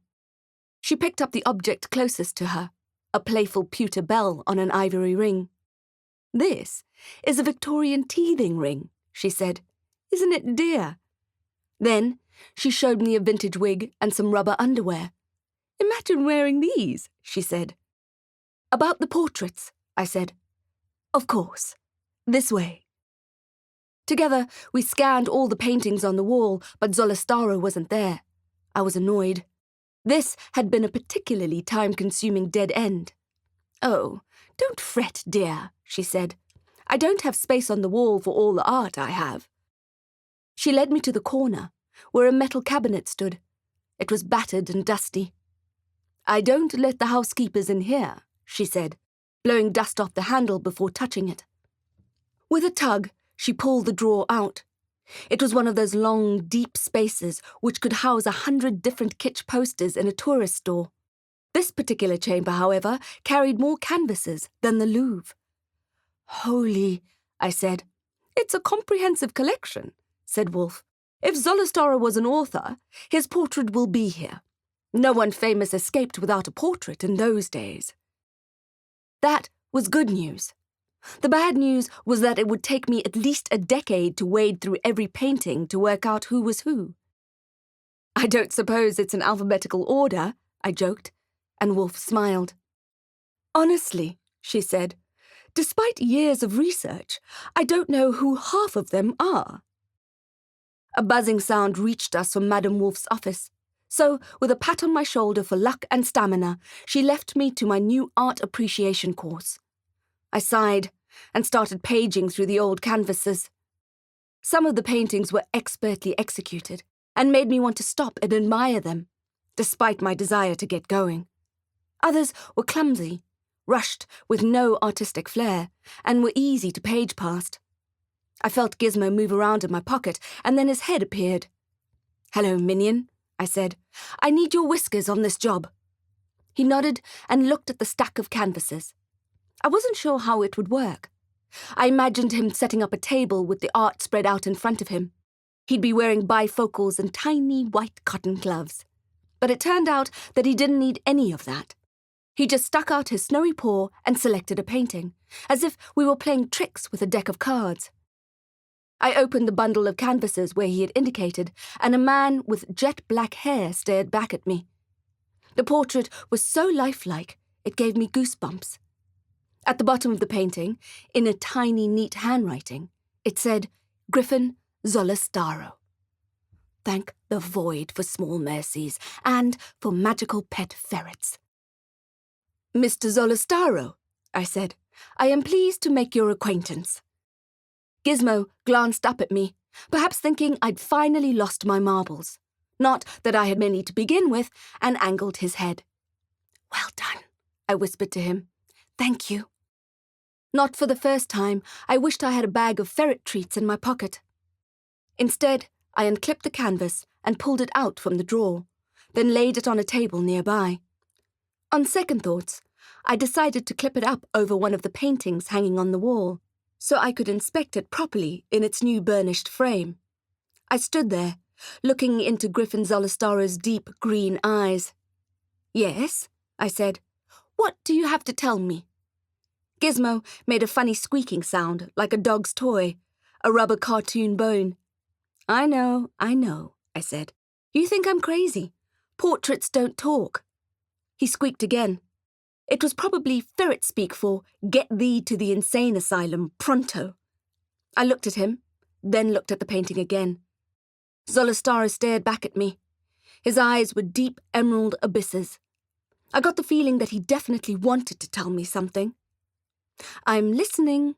She picked up the object closest to her, a playful pewter bell on an ivory ring. This is a Victorian teething ring, she said. Isn't it dear? Then she showed me a vintage wig and some rubber underwear. Imagine wearing these, she said. About the portraits, I said. Of course. This way. Together, we scanned all the paintings on the wall, but Zolostaro wasn't there. I was annoyed. This had been a particularly time-consuming dead end. Oh, don't fret, dear, she said. I don't have space on the wall for all the art I have. She led me to the corner, where a metal cabinet stood. It was battered and dusty. I don't let the housekeepers in here, she said, blowing dust off the handle before touching it. With a tug, she pulled the drawer out. It was one of those long, deep spaces which could house 100 different kitsch posters in a tourist store. This particular chamber, however, carried more canvases than the Louvre. Holy, I said. It's a comprehensive collection, said Wolf. If Zolostaro was an author, his portrait will be here. No one famous escaped without a portrait in those days. That was good news. The bad news was that it would take me at least a decade to wade through every painting to work out who was who. I don't suppose it's in alphabetical order, I joked, and Wolf smiled. Honestly, she said, despite years of research, I don't know who half of them are. A buzzing sound reached us from Madame Wolf's office, so, with a pat on my shoulder for luck and stamina, she left me to my new art appreciation course. I sighed and started paging through the old canvases. Some of the paintings were expertly executed and made me want to stop and admire them, despite my desire to get going. Others were clumsy, rushed with no artistic flair, and were easy to page past. I felt Gizmo move around in my pocket, and then his head appeared. Hello, minion, I said. I need your whiskers on this job. He nodded and looked at the stack of canvases. I wasn't sure how it would work. I imagined him setting up a table with the art spread out in front of him. He'd be wearing bifocals and tiny white cotton gloves. But it turned out that he didn't need any of that. He just stuck out his snowy paw and selected a painting, as if we were playing tricks with a deck of cards. I opened the bundle of canvases where he had indicated, and a man with jet-black hair stared back at me. The portrait was so lifelike, it gave me goosebumps. At the bottom of the painting, in a tiny, neat handwriting, it said, Griffin Zolostaro. Thank the void for small mercies, and for magical pet ferrets. Mr. Zolostaro, I said, I am pleased to make your acquaintance. Gizmo glanced up at me, perhaps thinking I'd finally lost my marbles. Not that I had many to begin with, and angled his head. Well done, I whispered to him. Thank you. Not for the first time, I wished I had a bag of ferret treats in my pocket. Instead, I unclipped the canvas and pulled it out from the drawer, then laid it on a table nearby. On second thoughts, I decided to clip it up over one of the paintings hanging on the wall, so I could inspect it properly in its new burnished frame. I stood there, looking into Griffin Zolostaro's deep green eyes. Yes, I said. What do you have to tell me? Gizmo made a funny squeaking sound, like a dog's toy, a rubber cartoon bone. I know, I said. You think I'm crazy. Portraits don't talk. He squeaked again. It was probably ferret speak for, get thee to the insane asylum, pronto. I looked at him, then looked at the painting again. Zolostaro stared back at me. His eyes were deep emerald abysses. I got the feeling that he definitely wanted to tell me something. I'm listening.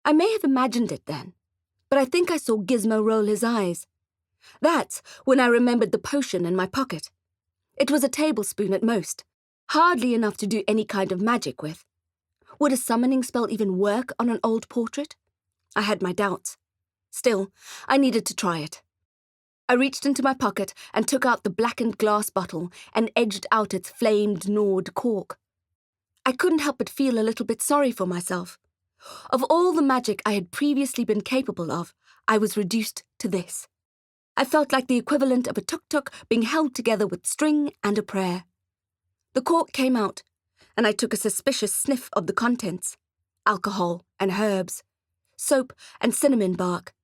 I may have imagined it then, but I think I saw Gizmo roll his eyes. That's when I remembered the potion in my pocket. It was a tablespoon at most, hardly enough to do any kind of magic with. Would a summoning spell even work on an old portrait? I had my doubts. Still, I needed to try it. I reached into my pocket and took out the blackened glass bottle and edged out its flamed gnawed cork. I couldn't help but feel a little bit sorry for myself. Of all the magic I had previously been capable of, I was reduced to this. I felt like the equivalent of a tuk-tuk being held together with string and a prayer. The cork came out, and I took a suspicious sniff of the contents. Alcohol and herbs, soap and cinnamon bark.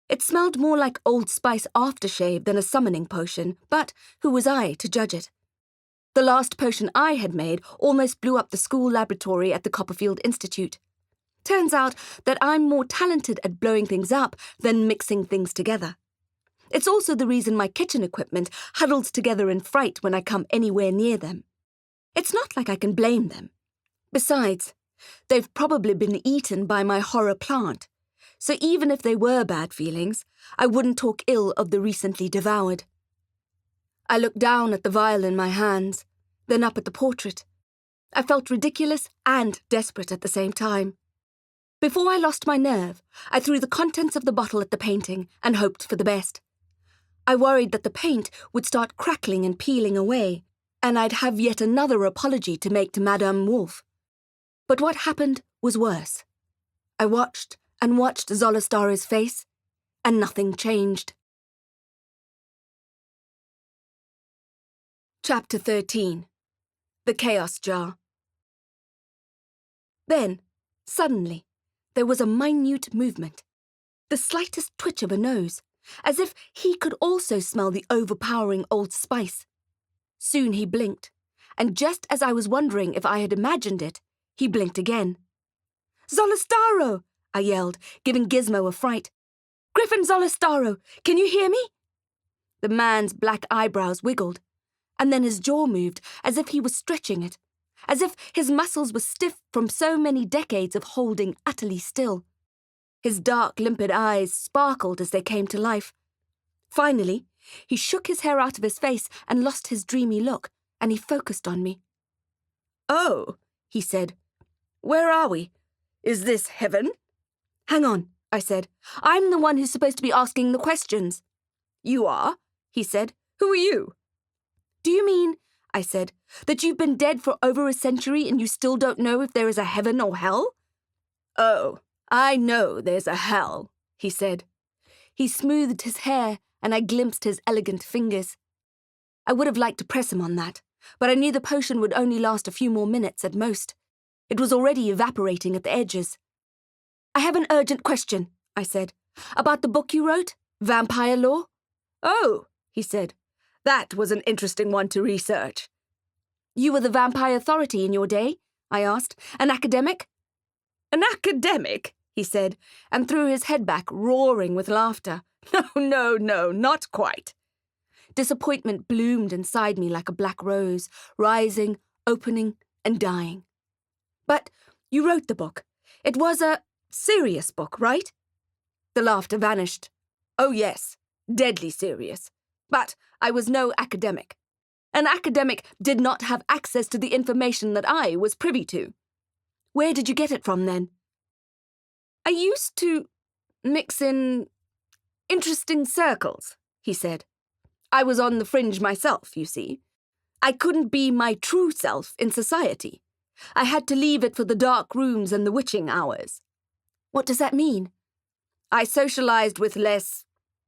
It smelled more like Old Spice aftershave than a summoning potion, but who was I to judge it? The last potion I had made almost blew up the school laboratory at the Copperfield Institute. Turns out that I'm more talented at blowing things up than mixing things together. It's also the reason my kitchen equipment huddles together in fright when I come anywhere near them. It's not like I can blame them. Besides, they've probably been eaten by my horror plant, so even if they were bad feelings, I wouldn't talk ill of the recently devoured. I looked down at the vial in my hands, then up at the portrait. I felt ridiculous and desperate at the same time. Before I lost my nerve, I threw the contents of the bottle at the painting and hoped for the best. I worried that the paint would start crackling and peeling away, and I'd have yet another apology to make to Madame Wolf. But what happened was worse. I watched and watched Zolostara's face, and nothing changed. Chapter 13. The Chaos Jar. Then, suddenly, there was a minute movement, the slightest twitch of a nose, as if he could also smell the overpowering old spice. Soon he blinked, and just as I was wondering if I had imagined it, he blinked again. "Zolostaro!" I yelled, giving Gizmo a fright. "Griffin Zolostaro, can you hear me?" The man's black eyebrows wiggled, and then his jaw moved as if he was stretching it, as if his muscles were stiff from so many decades of holding utterly still. His dark, limpid eyes sparkled as they came to life. Finally, he shook his hair out of his face and lost his dreamy look, and he focused on me. "Oh," he said. "Where are we? Is this heaven?" "Hang on," I said. "I'm the one who's supposed to be asking the questions." "You are?" he said. "Who are you?" "Do you mean," I said, "that you've been dead for over a century and you still don't know if there is a heaven or hell?" "Oh, I know there's a hell," he said. He smoothed his hair, and I glimpsed his elegant fingers. I would have liked to press him on that, but I knew the potion would only last a few more minutes at most. It was already evaporating at the edges. "I have an urgent question," I said. "About the book you wrote, Vampire Law?" "Oh," he said. "That was an interesting one to research." "You were the vampire authority in your day?" I asked. "An academic?" "An academic?" he said, and threw his head back, roaring with laughter. No, not quite." Disappointment bloomed inside me like a black rose, rising, opening, and dying. "But you wrote the book. It was a serious book, right?" The laughter vanished. "Oh, yes, deadly serious. But I was no academic. An academic did not have access to the information that I was privy to." "Where did you get it from, then?" "I used to mix in interesting circles," he said. "I was on the fringe myself, you see. I couldn't be my true self in society. I had to leave it for the dark rooms and the witching hours." "What does that mean?" "I socialized with less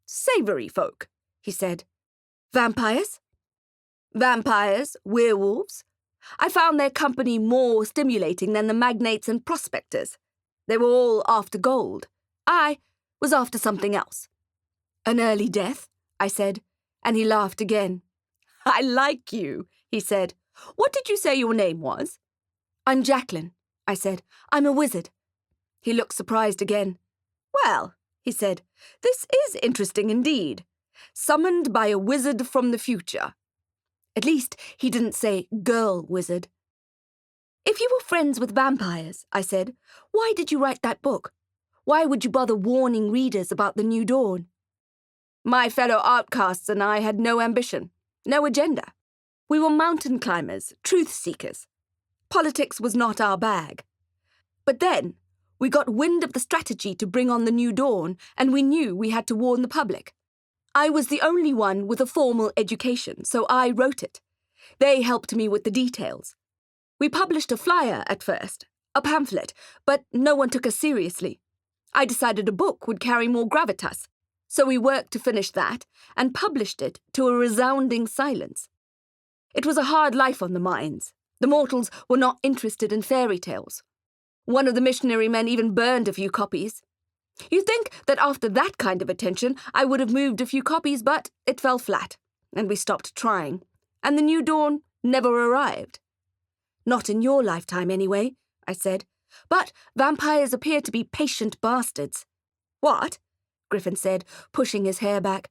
savory folk," he said. "Vampires?" "Vampires, werewolves. I found their company more stimulating than the magnates and prospectors. They were all after gold. I was after something else." "An early death?" I said, and he laughed again. "I like you," he said. "What did you say your name was?" "I'm Jacqueline," I said. "I'm a wizard." He looked surprised again. "Well," he said, "this is interesting indeed. Summoned by a wizard from the future." At least he didn't say girl wizard. "If you were friends with vampires," I said, "why did you write that book? Why would you bother warning readers about the new dawn?" "My fellow outcasts and I had no ambition, no agenda. We were mountain climbers, truth seekers. Politics was not our bag. But then we got wind of the strategy to bring on the new dawn, and we knew we had to warn the public. I was the only one with a formal education, so I wrote it. They helped me with the details. We published a flyer at first, a pamphlet, but no one took us seriously. I decided a book would carry more gravitas, so we worked to finish that and published it to a resounding silence. It was a hard life on the mines. The mortals were not interested in fairy tales. One of the missionary men even burned a few copies. You'd think that after that kind of attention I would have moved a few copies, but it fell flat, and we stopped trying, and the new dawn never arrived. Not in your lifetime, anyway, I said. But vampires appear to be patient bastards. What? Griffin said, pushing his hair back.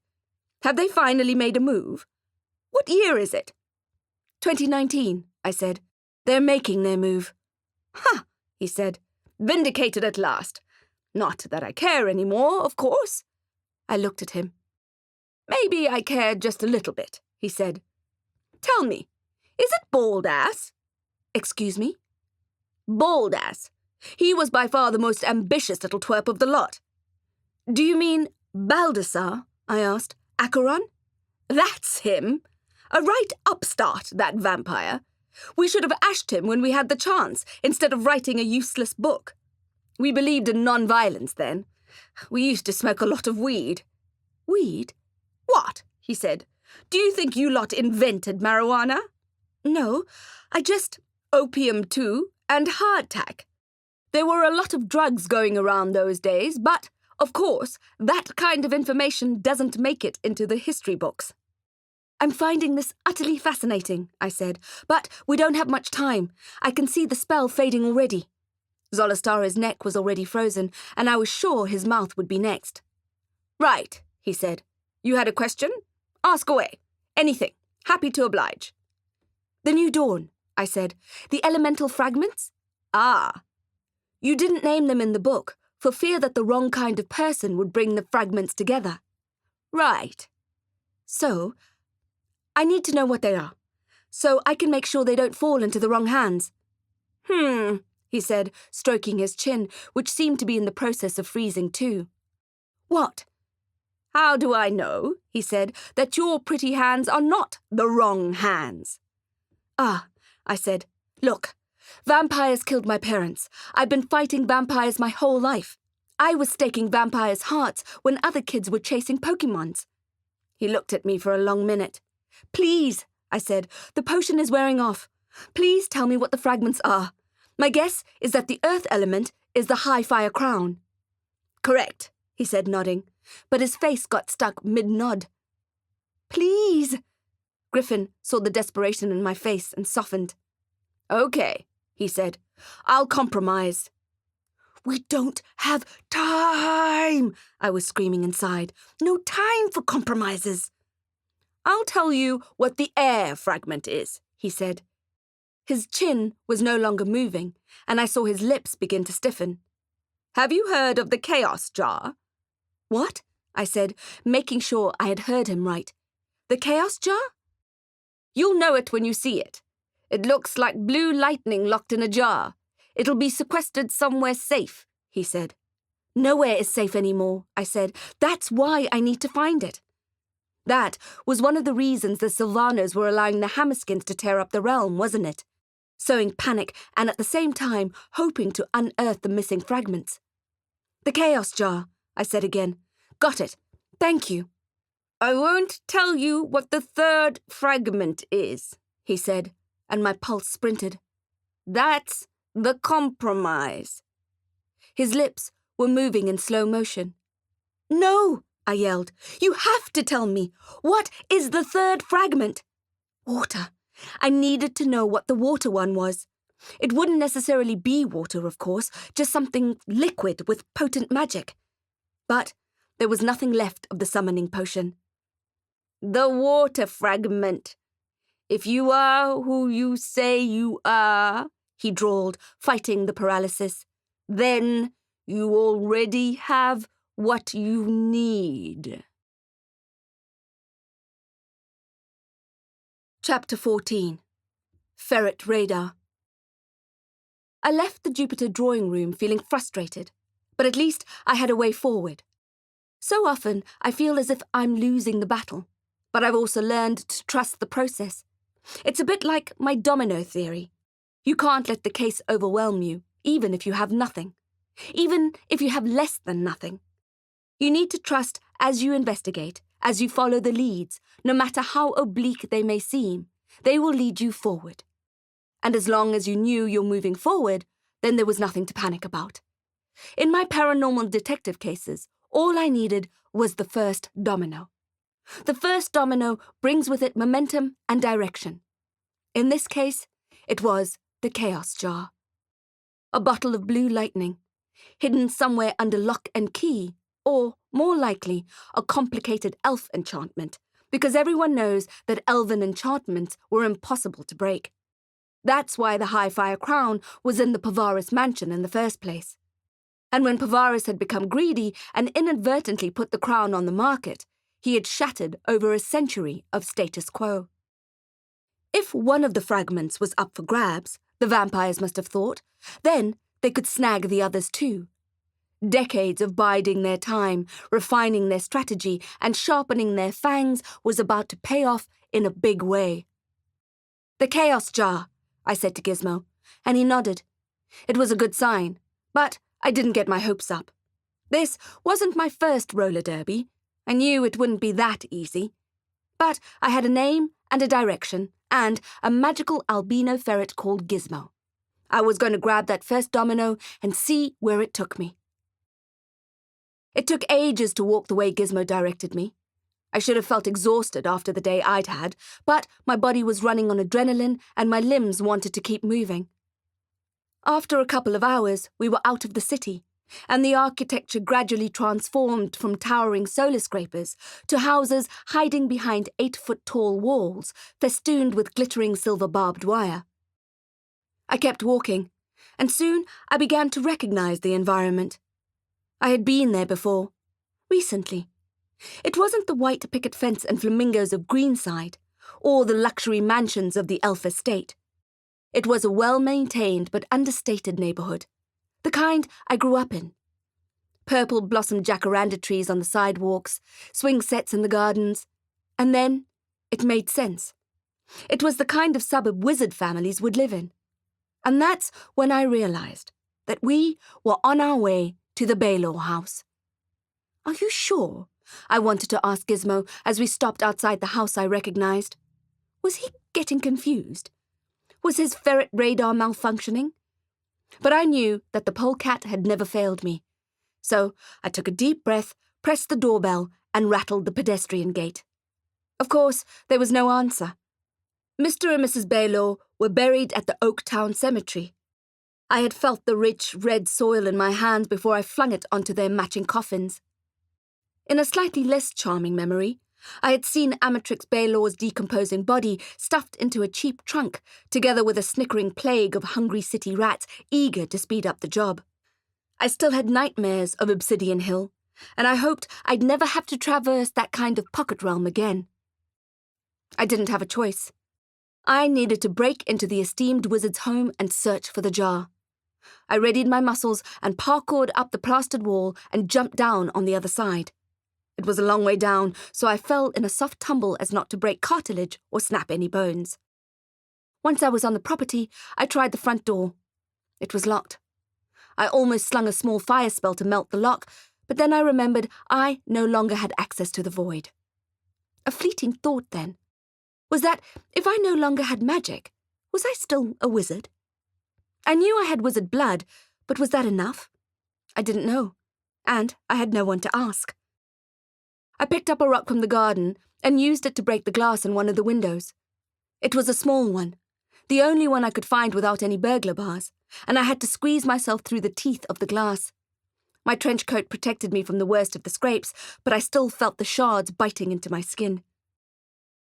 Have they finally made a move? What year is it? 2019, I said. They're making their move. Huh, he said. Vindicated at last. Not that I care anymore, of course. I looked at him. Maybe I cared just a little bit, he said. Tell me, is it Baldass? Excuse me? Baldass. He was by far the most ambitious little twerp of the lot. Do you mean Baldassar? I asked. Acheron? That's him. A right upstart, that vampire. We should have ashed him when we had the chance, instead of writing a useless book. We believed in non-violence then. We used to smoke a lot of weed. Weed? What? He said. Do you think you lot invented marijuana? No, opium too, and hardtack. There were a lot of drugs going around those days, but, of course, that kind of information doesn't make it into the history books. I'm finding this utterly fascinating, I said, but we don't have much time. I can see the spell fading already. Zolostara's neck was already frozen, and I was sure his mouth would be next. Right, he said. You had a question? Ask away. Anything. Happy to oblige. The New Dawn, I said. The elemental fragments? Ah. You didn't name them in the book, for fear that the wrong kind of person would bring the fragments together. Right. So, I need to know what they are, so I can make sure they don't fall into the wrong hands. He said, stroking his chin, which seemed to be in the process of freezing too. What? How do I know, he said, that your pretty hands are not the wrong hands? Ah, I said, look, vampires killed my parents. I've been fighting vampires my whole life. I was staking vampires' hearts when other kids were chasing Pokemons. He looked at me for a long minute. Please, I said, the potion is wearing off. Please tell me what the fragments are. My guess is that the earth element is the high fire crown. Correct, he said, nodding, but his face got stuck mid-nod. Please. Griffin saw the desperation in my face and softened. Okay, he said, I'll compromise. We don't have time, I was screaming inside. No time for compromises. I'll tell you what the air fragment is, he said. His chin was no longer moving, and I saw his lips begin to stiffen. Have you heard of the chaos jar? What? I said, making sure I had heard him right. The chaos jar? You'll know it when you see it. It looks like blue lightning locked in a jar. It'll be sequestered somewhere safe, he said. Nowhere is safe anymore, I said. That's why I need to find it. That was one of the reasons the Silvanos were allowing the Hammerskins to tear up the realm, wasn't it? Sowing panic and at the same time hoping to unearth the missing fragments. The chaos jar, I said again. Got it. Thank you. I won't tell you what the third fragment is, he said, and my pulse sprinted. That's the compromise. His lips were moving in slow motion. No, I yelled. You have to tell me. What is the third fragment? Water. I needed to know what the water one was. It wouldn't necessarily be water, of course, just something liquid with potent magic. But there was nothing left of the summoning potion. The water fragment. If you are who you say you are, he drawled, fighting the paralysis, then you already have what you need. Chapter 14. Ferret Radar. I left the Jupiter drawing room feeling frustrated, but at least I had a way forward. So often I feel as if I'm losing the battle, but I've also learned to trust the process. It's a bit like my domino theory. You can't let the case overwhelm you, even if you have nothing, even if you have less than nothing. You need to trust as you investigate, as you follow the leads, no matter how oblique they may seem, they will lead you forward. And as long as you knew you're moving forward, then there was nothing to panic about. In my paranormal detective cases, all I needed was the first domino. The first domino brings with it momentum and direction. In this case, it was the Chaos Jar. A bottle of blue lightning, hidden somewhere under lock and key, or, more likely, a complicated elf enchantment, because everyone knows that elven enchantments were impossible to break. That's why the High-Fire Crown was in the Pavaris mansion in the first place. And when Pavaris had become greedy and inadvertently put the crown on the market, he had shattered over a century of status quo. If one of the fragments was up for grabs, the vampires must have thought, then they could snag the others too. Decades of biding their time, refining their strategy, and sharpening their fangs was about to pay off in a big way. "The Chaos Jar," I said to Gizmo, and he nodded. It was a good sign, but I didn't get my hopes up. This wasn't my first roller derby. I knew it wouldn't be that easy. But I had a name and a direction, and a magical albino ferret called Gizmo. I was going to grab that first domino and see where it took me. It took ages to walk the way Gizmo directed me. I should have felt exhausted after the day I'd had, but my body was running on adrenaline and my limbs wanted to keep moving. After a couple of hours, we were out of the city, and the architecture gradually transformed from towering solar scrapers to houses hiding behind 8-foot-tall walls festooned with glittering silver barbed wire. I kept walking, and soon I began to recognize the environment. I had been there before, recently. It wasn't the white picket fence and flamingos of Greenside, or the luxury mansions of the elf estate. It was a well-maintained but understated neighborhood, the kind I grew up in. Purple-blossomed jacaranda trees on the sidewalks, swing sets in the gardens, and then it made sense. It was the kind of suburb wizard families would live in. And that's when I realized that we were on our way to the Baylor house. "Are you sure?" I wanted to ask Gizmo as we stopped outside the house I recognized. Was he getting confused? Was his ferret radar malfunctioning? But I knew that the polecat had never failed me. So I took a deep breath, pressed the doorbell, and rattled the pedestrian gate. Of course, there was no answer. Mr. and Mrs. Baylor were buried at the Oaktown Cemetery. I had felt the rich, red soil in my hands before I flung it onto their matching coffins. In a slightly less charming memory, I had seen Amatrix Baylor's decomposing body stuffed into a cheap trunk, together with a snickering plague of hungry city rats eager to speed up the job. I still had nightmares of Obsidian Hill, and I hoped I'd never have to traverse that kind of pocket realm again. I didn't have a choice. I needed to break into the esteemed wizard's home and search for the jar. I readied my muscles and parkoured up the plastered wall and jumped down on the other side. It was a long way down, so I fell in a soft tumble as not to break cartilage or snap any bones. Once I was on the property, I tried the front door. It was locked. I almost slung a small fire spell to melt the lock, but then I remembered I no longer had access to the void. A fleeting thought then. Was that if I no longer had magic, was I still a wizard? I knew I had wizard blood, but was that enough? I didn't know, and I had no one to ask. I picked up a rock from the garden and used it to break the glass in one of the windows. It was a small one, the only one I could find without any burglar bars, and I had to squeeze myself through the teeth of the glass. My trench coat protected me from the worst of the scrapes, but I still felt the shards biting into my skin.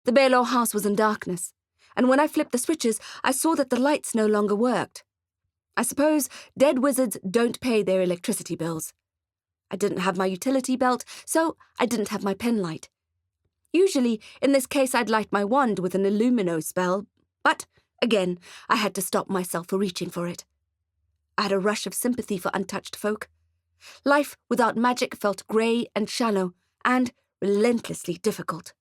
The Baylor house was in darkness, and when I flipped the switches, I saw that the lights no longer worked. I suppose dead wizards don't pay their electricity bills. I didn't have my utility belt, so I didn't have my pen light. Usually, in this case, I'd light my wand with an Illumino spell, but, again, I had to stop myself for reaching for it. I had a rush of sympathy for untouched folk. Life without magic felt grey and shallow, and relentlessly difficult.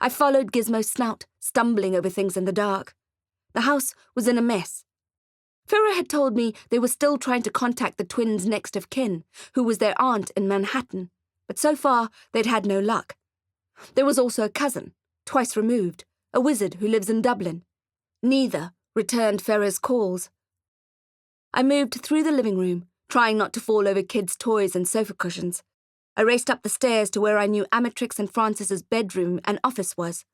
I followed Gizmo's snout, stumbling over things in the dark. The house was in a mess. Ferret had told me they were still trying to contact the twins' next of kin, who was their aunt in Manhattan, but so far they'd had no luck. There was also a cousin, twice removed, a wizard who lives in Dublin. Neither returned Ferret's calls. I moved through the living room, trying not to fall over kids' toys and sofa cushions. I raced up the stairs to where I knew Amatrix and Francis's bedroom and office was.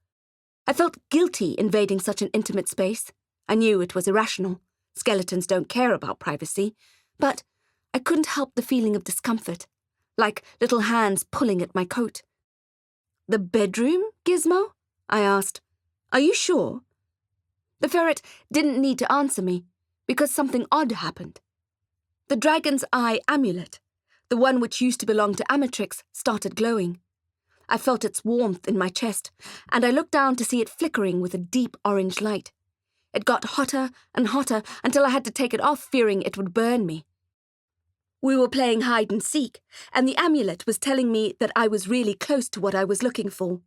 I felt guilty invading such an intimate space. I knew it was irrational. Skeletons don't care about privacy. But I couldn't help the feeling of discomfort, like little hands pulling at my coat. "The bedroom, Gizmo?" I asked. "Are you sure?" The ferret didn't need to answer me, because something odd happened. The dragon's eye amulet, the one which used to belong to Amatrix, started glowing. I felt its warmth in my chest, and I looked down to see it flickering with a deep orange light. It got hotter and hotter until I had to take it off, fearing it would burn me. We were playing hide and seek, and the amulet was telling me that I was really close to what I was looking for.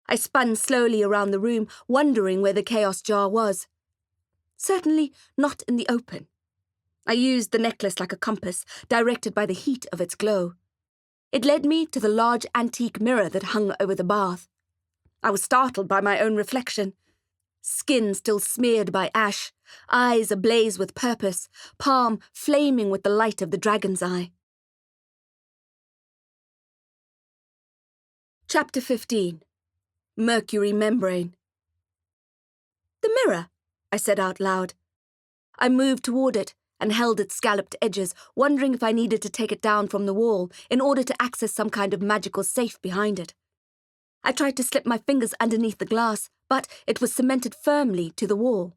I spun slowly around the room, wondering where the chaos jar was. Certainly not in the open. I used the necklace like a compass, directed by the heat of its glow. It led me to the large antique mirror that hung over the bath. I was startled by my own reflection. Skin still smeared by ash, eyes ablaze with purpose, palm flaming with the light of the dragon's eye. Chapter 15. Mercury Membrane. "The mirror," I said out loud. I moved toward it and held its scalloped edges, wondering if I needed to take it down from the wall in order to access some kind of magical safe behind it. I tried to slip my fingers underneath the glass, but it was cemented firmly to the wall.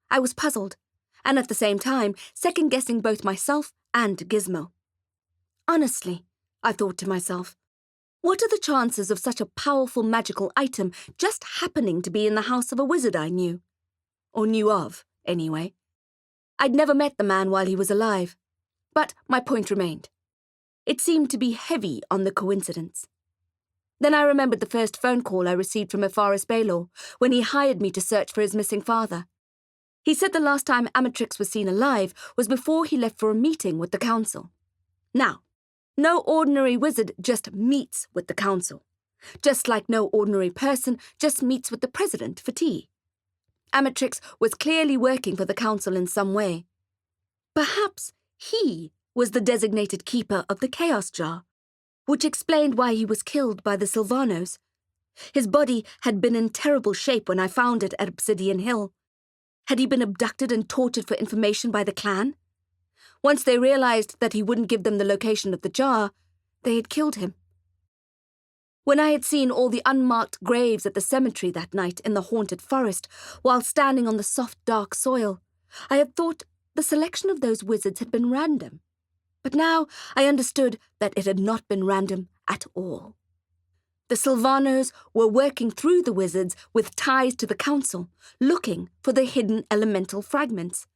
I was puzzled, and at the same time second-guessing both myself and Gizmo. Honestly, I thought to myself, what are the chances of such a powerful magical item just happening to be in the house of a wizard I knew? Or knew of, anyway. I'd never met the man while he was alive, but my point remained. It seemed to be heavy on the coincidence. Then I remembered the first phone call I received from Efaris Baylor when he hired me to search for his missing father. He said the last time Amatrix was seen alive was before he left for a meeting with the council. Now, no ordinary wizard just meets with the council, just like no ordinary person just meets with the president for tea. Amatrix was clearly working for the council in some way. Perhaps he was the designated keeper of the chaos jar, which explained why he was killed by the Silvanos. His body had been in terrible shape when I found it at Obsidian Hill. Had he been abducted and tortured for information by the clan? Once they realized that he wouldn't give them the location of the jar, they had killed him. When I had seen all the unmarked graves at the cemetery that night in the haunted forest, while standing on the soft, dark soil, I had thought the selection of those wizards had been random. But now I understood that it had not been random at all. The Silvanos were working through the wizards with ties to the council, looking for the hidden elemental fragments.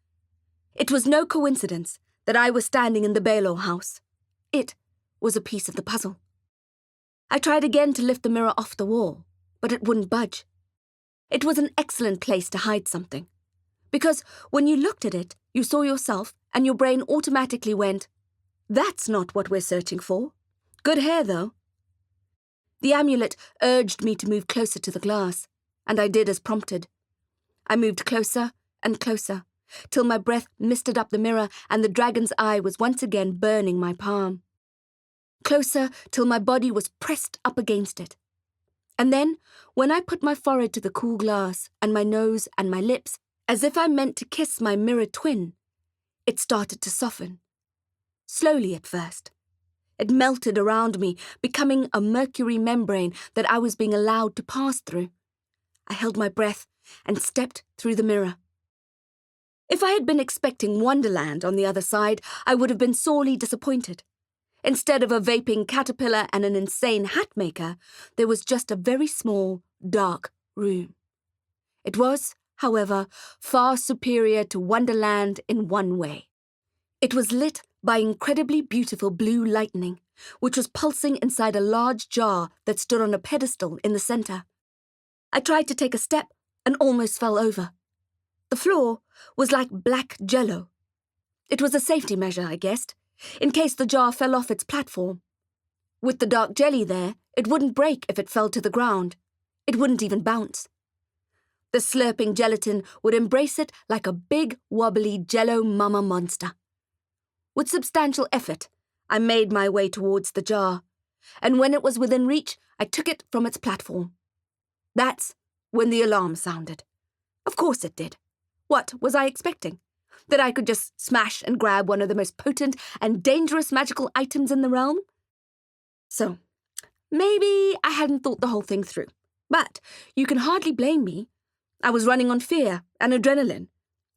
It was no coincidence that I was standing in the Baylor house. It was a piece of the puzzle. I tried again to lift the mirror off the wall, but it wouldn't budge. It was an excellent place to hide something, because when you looked at it, you saw yourself and your brain automatically went, "That's not what we're searching for. Good hair, though." The amulet urged me to move closer to the glass, and I did as prompted. I moved closer and closer, till my breath misted up the mirror and the dragon's eye was once again burning my palm. Closer till my body was pressed up against it. And then, when I put my forehead to the cool glass and my nose and my lips, as if I meant to kiss my mirror twin, it started to soften. Slowly at first. It melted around me, becoming a mercury membrane that I was being allowed to pass through. I held my breath and stepped through the mirror. If I had been expecting Wonderland on the other side, I would have been sorely disappointed. Instead of a vaping caterpillar and an insane hat maker, there was just a very small, dark room. It was, however, far superior to Wonderland in one way. It was lit by incredibly beautiful blue lightning, which was pulsing inside a large jar that stood on a pedestal in the center. I tried to take a step and almost fell over. The floor was like black jello. It was a safety measure, I guessed, in case the jar fell off its platform. With the dark jelly there, it wouldn't break if it fell to the ground. It wouldn't even bounce. The slurping gelatin would embrace it like a big, wobbly jello mama monster. With substantial effort, I made my way towards the jar, and when it was within reach, I took it from its platform. That's when the alarm sounded. Of course it did. What was I expecting? That I could just smash and grab one of the most potent and dangerous magical items in the realm? So, maybe I hadn't thought the whole thing through. But you can hardly blame me. I was running on fear and adrenaline.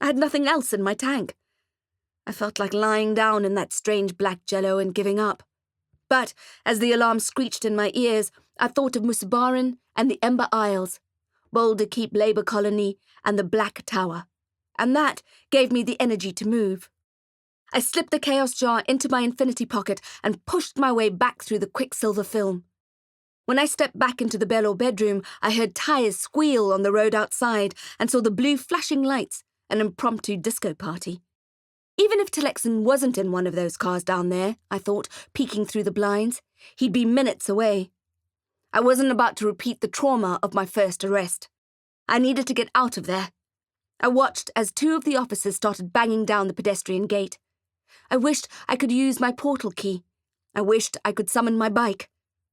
I had nothing else in my tank. I felt like lying down in that strange black jello and giving up. But as the alarm screeched in my ears, I thought of Musbarin and the Ember Isles, Boulder Keep Labour Colony and the Black Tower, and that gave me the energy to move. I slipped the chaos jar into my infinity pocket and pushed my way back through the quicksilver film. When I stepped back into the Belor bedroom, I heard tires squeal on the road outside and saw the blue flashing lights, an impromptu disco party. Even if Telexon wasn't in one of those cars down there, I thought, peeking through the blinds, he'd be minutes away. I wasn't about to repeat the trauma of my first arrest. I needed to get out of there. I watched as 2 of the officers started banging down the pedestrian gate. I wished I could use my portal key. I wished I could summon my bike.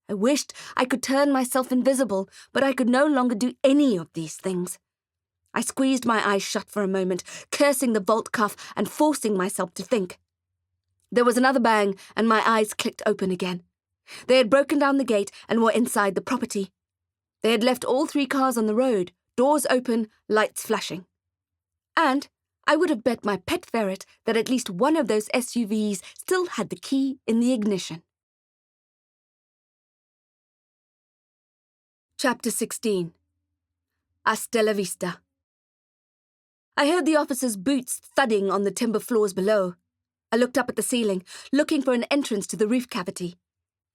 I wished I could turn myself invisible, but I could no longer do any of these things. I squeezed my eyes shut for a moment, cursing the vault cuff and forcing myself to think. There was another bang, and my eyes clicked open again. They had broken down the gate and were inside the property. They had left all 3 cars on the road, doors open, lights flashing. And I would have bet my pet ferret that at least one of those SUVs still had the key in the ignition. Chapter 16. Hasta la Vista. I heard the officers' boots thudding on the timber floors below. I looked up at the ceiling, looking for an entrance to the roof cavity.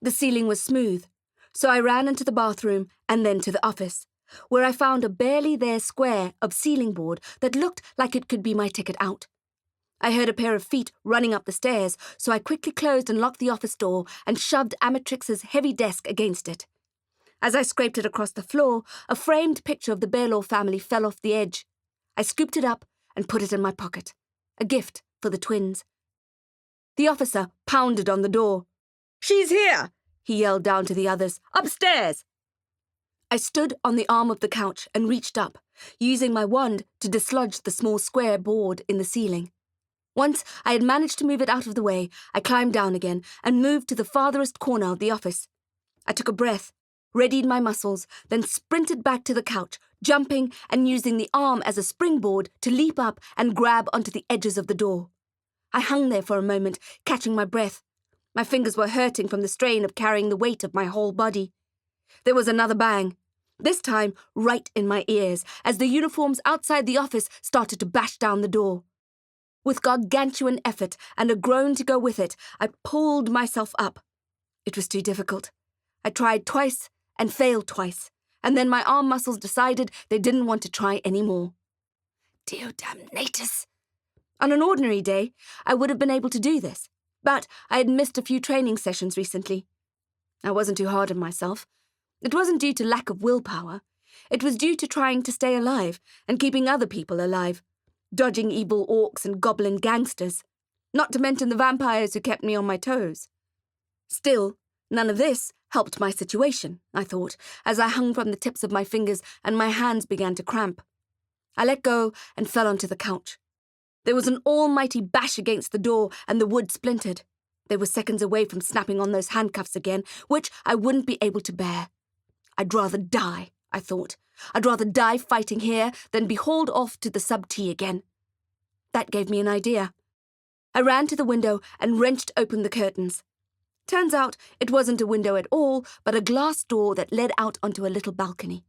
The ceiling was smooth, so I ran into the bathroom and then to the office, where I found a barely there square of ceiling board that looked like it could be my ticket out. I heard a pair of feet running up the stairs, so I quickly closed and locked the office door and shoved Amatrix's heavy desk against it. As I scraped it across the floor, a framed picture of the Baylor family fell off the edge. I scooped it up and put it in my pocket, a gift for the twins. The officer pounded on the door. "She's here!" he yelled down to the others. "Upstairs!" I stood on the arm of the couch and reached up, using my wand to dislodge the small square board in the ceiling. Once I had managed to move it out of the way, I climbed down again and moved to the farthest corner of the office. I took a breath, readied my muscles, then sprinted back to the couch, jumping and using the arm as a springboard to leap up and grab onto the edges of the door. I hung there for a moment, catching my breath. My fingers were hurting from the strain of carrying the weight of my whole body. There was another bang, this time right in my ears, as the uniforms outside the office started to bash down the door. With gargantuan effort and a groan to go with it, I pulled myself up. It was too difficult. I tried twice and failed twice, and then my arm muscles decided they didn't want to try any more. Dio damnatus! On an ordinary day, I would have been able to do this, but I had missed a few training sessions recently. I wasn't too hard on myself. It wasn't due to lack of willpower. It was due to trying to stay alive and keeping other people alive, dodging evil orcs and goblin gangsters, not to mention the vampires who kept me on my toes. Still, none of this helped my situation, I thought, as I hung from the tips of my fingers and my hands began to cramp. I let go and fell onto the couch. There was an almighty bash against the door and the wood splintered. They were seconds away from snapping on those handcuffs again, which I wouldn't be able to bear. I'd rather die, I thought. I'd rather die fighting here than be hauled off to the sub-T again. That gave me an idea. I ran to the window and wrenched open the curtains. Turns out it wasn't a window at all, but a glass door that led out onto a little balcony.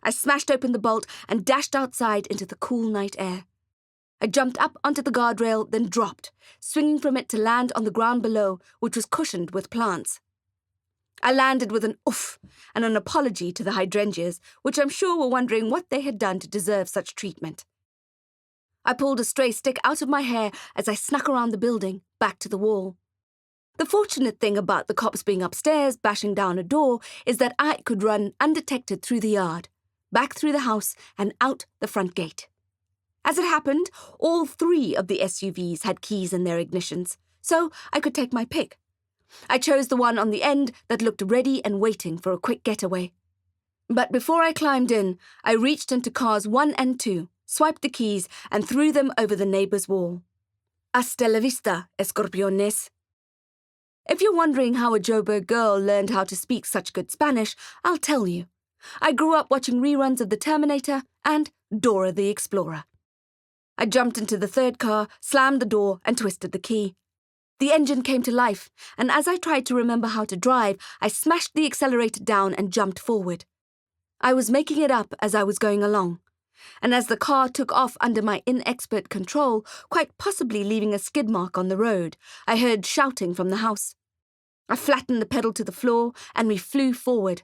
I smashed open the bolt and dashed outside into the cool night air. I jumped up onto the guardrail, then dropped, swinging from it to land on the ground below, which was cushioned with plants. I landed with an oof and an apology to the hydrangeas, which I'm sure were wondering what they had done to deserve such treatment. I pulled a stray stick out of my hair as I snuck around the building, back to the wall. The fortunate thing about the cops being upstairs bashing down a door is that I could run undetected through the yard, back through the house and out the front gate. As it happened, all 3 of the SUVs had keys in their ignitions, so I could take my pick. I chose the one on the end that looked ready and waiting for a quick getaway. But before I climbed in, I reached into cars 1 and 2, swiped the keys, and threw them over the neighbor's wall. Hasta la vista, escorpiones. If you're wondering how a Joburg girl learned how to speak such good Spanish, I'll tell you. I grew up watching reruns of The Terminator and Dora the Explorer. I jumped into the third car, slammed the door, and twisted the key. The engine came to life, and as I tried to remember how to drive, I smashed the accelerator down and jumped forward. I was making it up as I was going along, and as the car took off under my inexpert control, quite possibly leaving a skid mark on the road, I heard shouting from the house. I flattened the pedal to the floor, and we flew forward.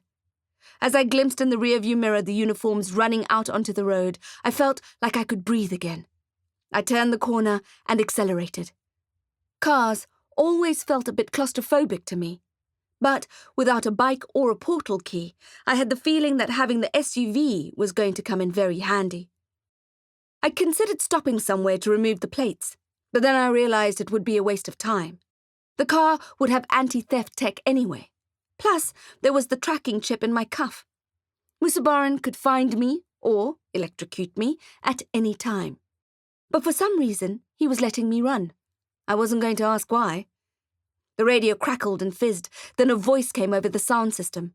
As I glimpsed in the rearview mirror the uniforms running out onto the road, I felt like I could breathe again. I turned the corner and accelerated. Cars always felt a bit claustrophobic to me. But without a bike or a portal key, I had the feeling that having the SUV was going to come in very handy. I considered stopping somewhere to remove the plates, but then I realized it would be a waste of time. The car would have anti-theft tech anyway. Plus, there was the tracking chip in my cuff. Musabaran could find me or electrocute me at any time. But for some reason, he was letting me run. I wasn't going to ask why. The radio crackled and fizzed, then a voice came over the sound system.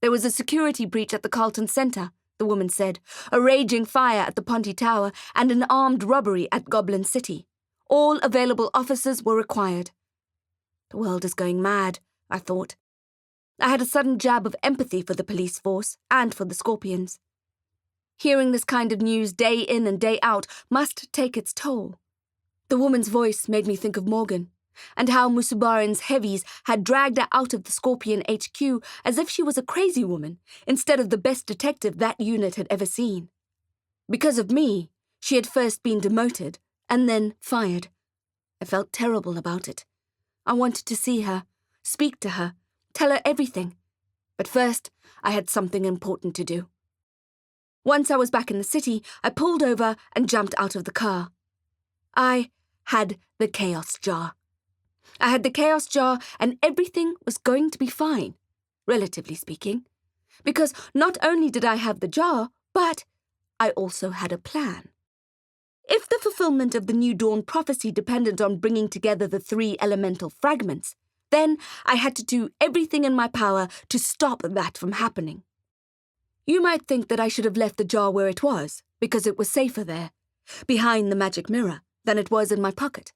There was a security breach at the Carlton Centre, the woman said, a raging fire at the Ponty Tower, and an armed robbery at Goblin City. All available officers were required. The world is going mad, I thought. I had a sudden jab of empathy for the police force and for the Scorpions. Hearing this kind of news day in and day out must take its toll. The woman's voice made me think of Morgan, and how Musabaran's heavies had dragged her out of the Scorpion HQ as if she was a crazy woman, instead of the best detective that unit had ever seen. Because of me, she had first been demoted and then fired. I felt terrible about it. I wanted to see her, speak to her, tell her everything. But first, I had something important to do. Once I was back in the city, I pulled over and jumped out of the car. I had the Chaos Jar. I had the Chaos Jar, and everything was going to be fine, relatively speaking. Because not only did I have the jar, but I also had a plan. If the fulfillment of the New Dawn prophecy depended on bringing together the 3 elemental fragments, then I had to do everything in my power to stop that from happening. You might think that I should have left the jar where it was, because it was safer there, behind the magic mirror, than it was in my pocket.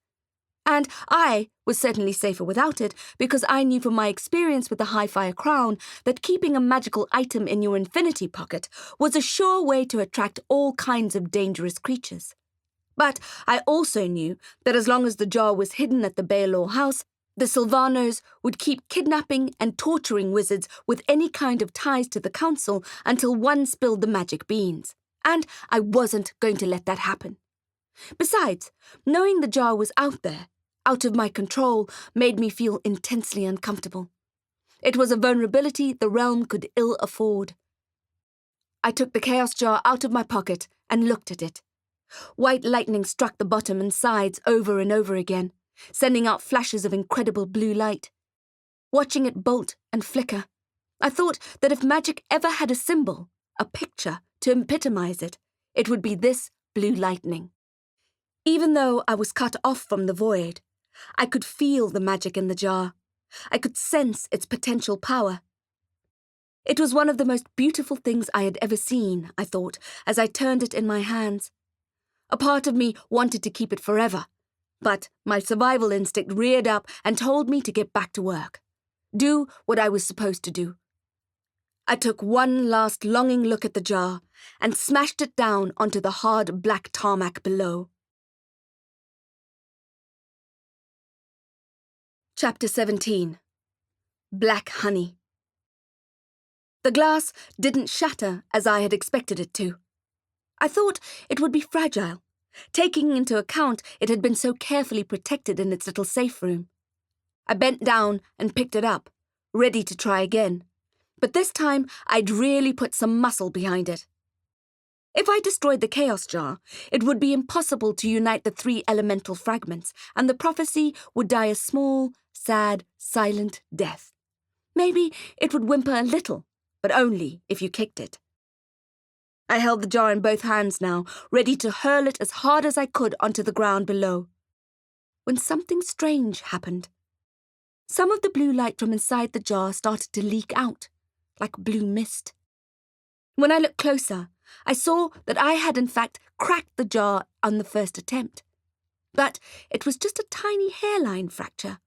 And I was certainly safer without it, because I knew from my experience with the High-Fire Crown that keeping a magical item in your infinity pocket was a sure way to attract all kinds of dangerous creatures. But I also knew that as long as the jar was hidden at the Baelor house, the Silvanos would keep kidnapping and torturing wizards with any kind of ties to the council until one spilled the magic beans. And I wasn't going to let that happen. Besides, knowing the jar was out there, out of my control, made me feel intensely uncomfortable. It was a vulnerability the realm could ill afford. I took the Chaos Jar out of my pocket and looked at it. White lightning struck the bottom and sides over and over again, sending out flashes of incredible blue light. Watching it bolt and flicker, I thought that if magic ever had a symbol, a picture, to epitomize it, it would be this blue lightning. Even though I was cut off from the void, I could feel the magic in the jar. I could sense its potential power. It was one of the most beautiful things I had ever seen, I thought, as I turned it in my hands. A part of me wanted to keep it forever, but my survival instinct reared up and told me to get back to work. Do what I was supposed to do. I took one last longing look at the jar and smashed it down onto the hard black tarmac below. Chapter 17. Black Honey. The glass didn't shatter as I had expected it to. I thought it would be fragile, taking into account it had been so carefully protected in its little safe room. I bent down and picked it up, ready to try again, but this time I'd really put some muscle behind it. If I destroyed the Chaos Jar, it would be impossible to unite the 3 elemental fragments, and the prophecy would die a small, sad, silent death. Maybe it would whimper a little, but only if you kicked it. I held the jar in both hands now, ready to hurl it as hard as I could onto the ground below, when something strange happened. Some of the blue light from inside the jar started to leak out, like blue mist. When I looked closer, I saw that I had in fact cracked the jar on the first attempt. But it was just a tiny hairline fracture.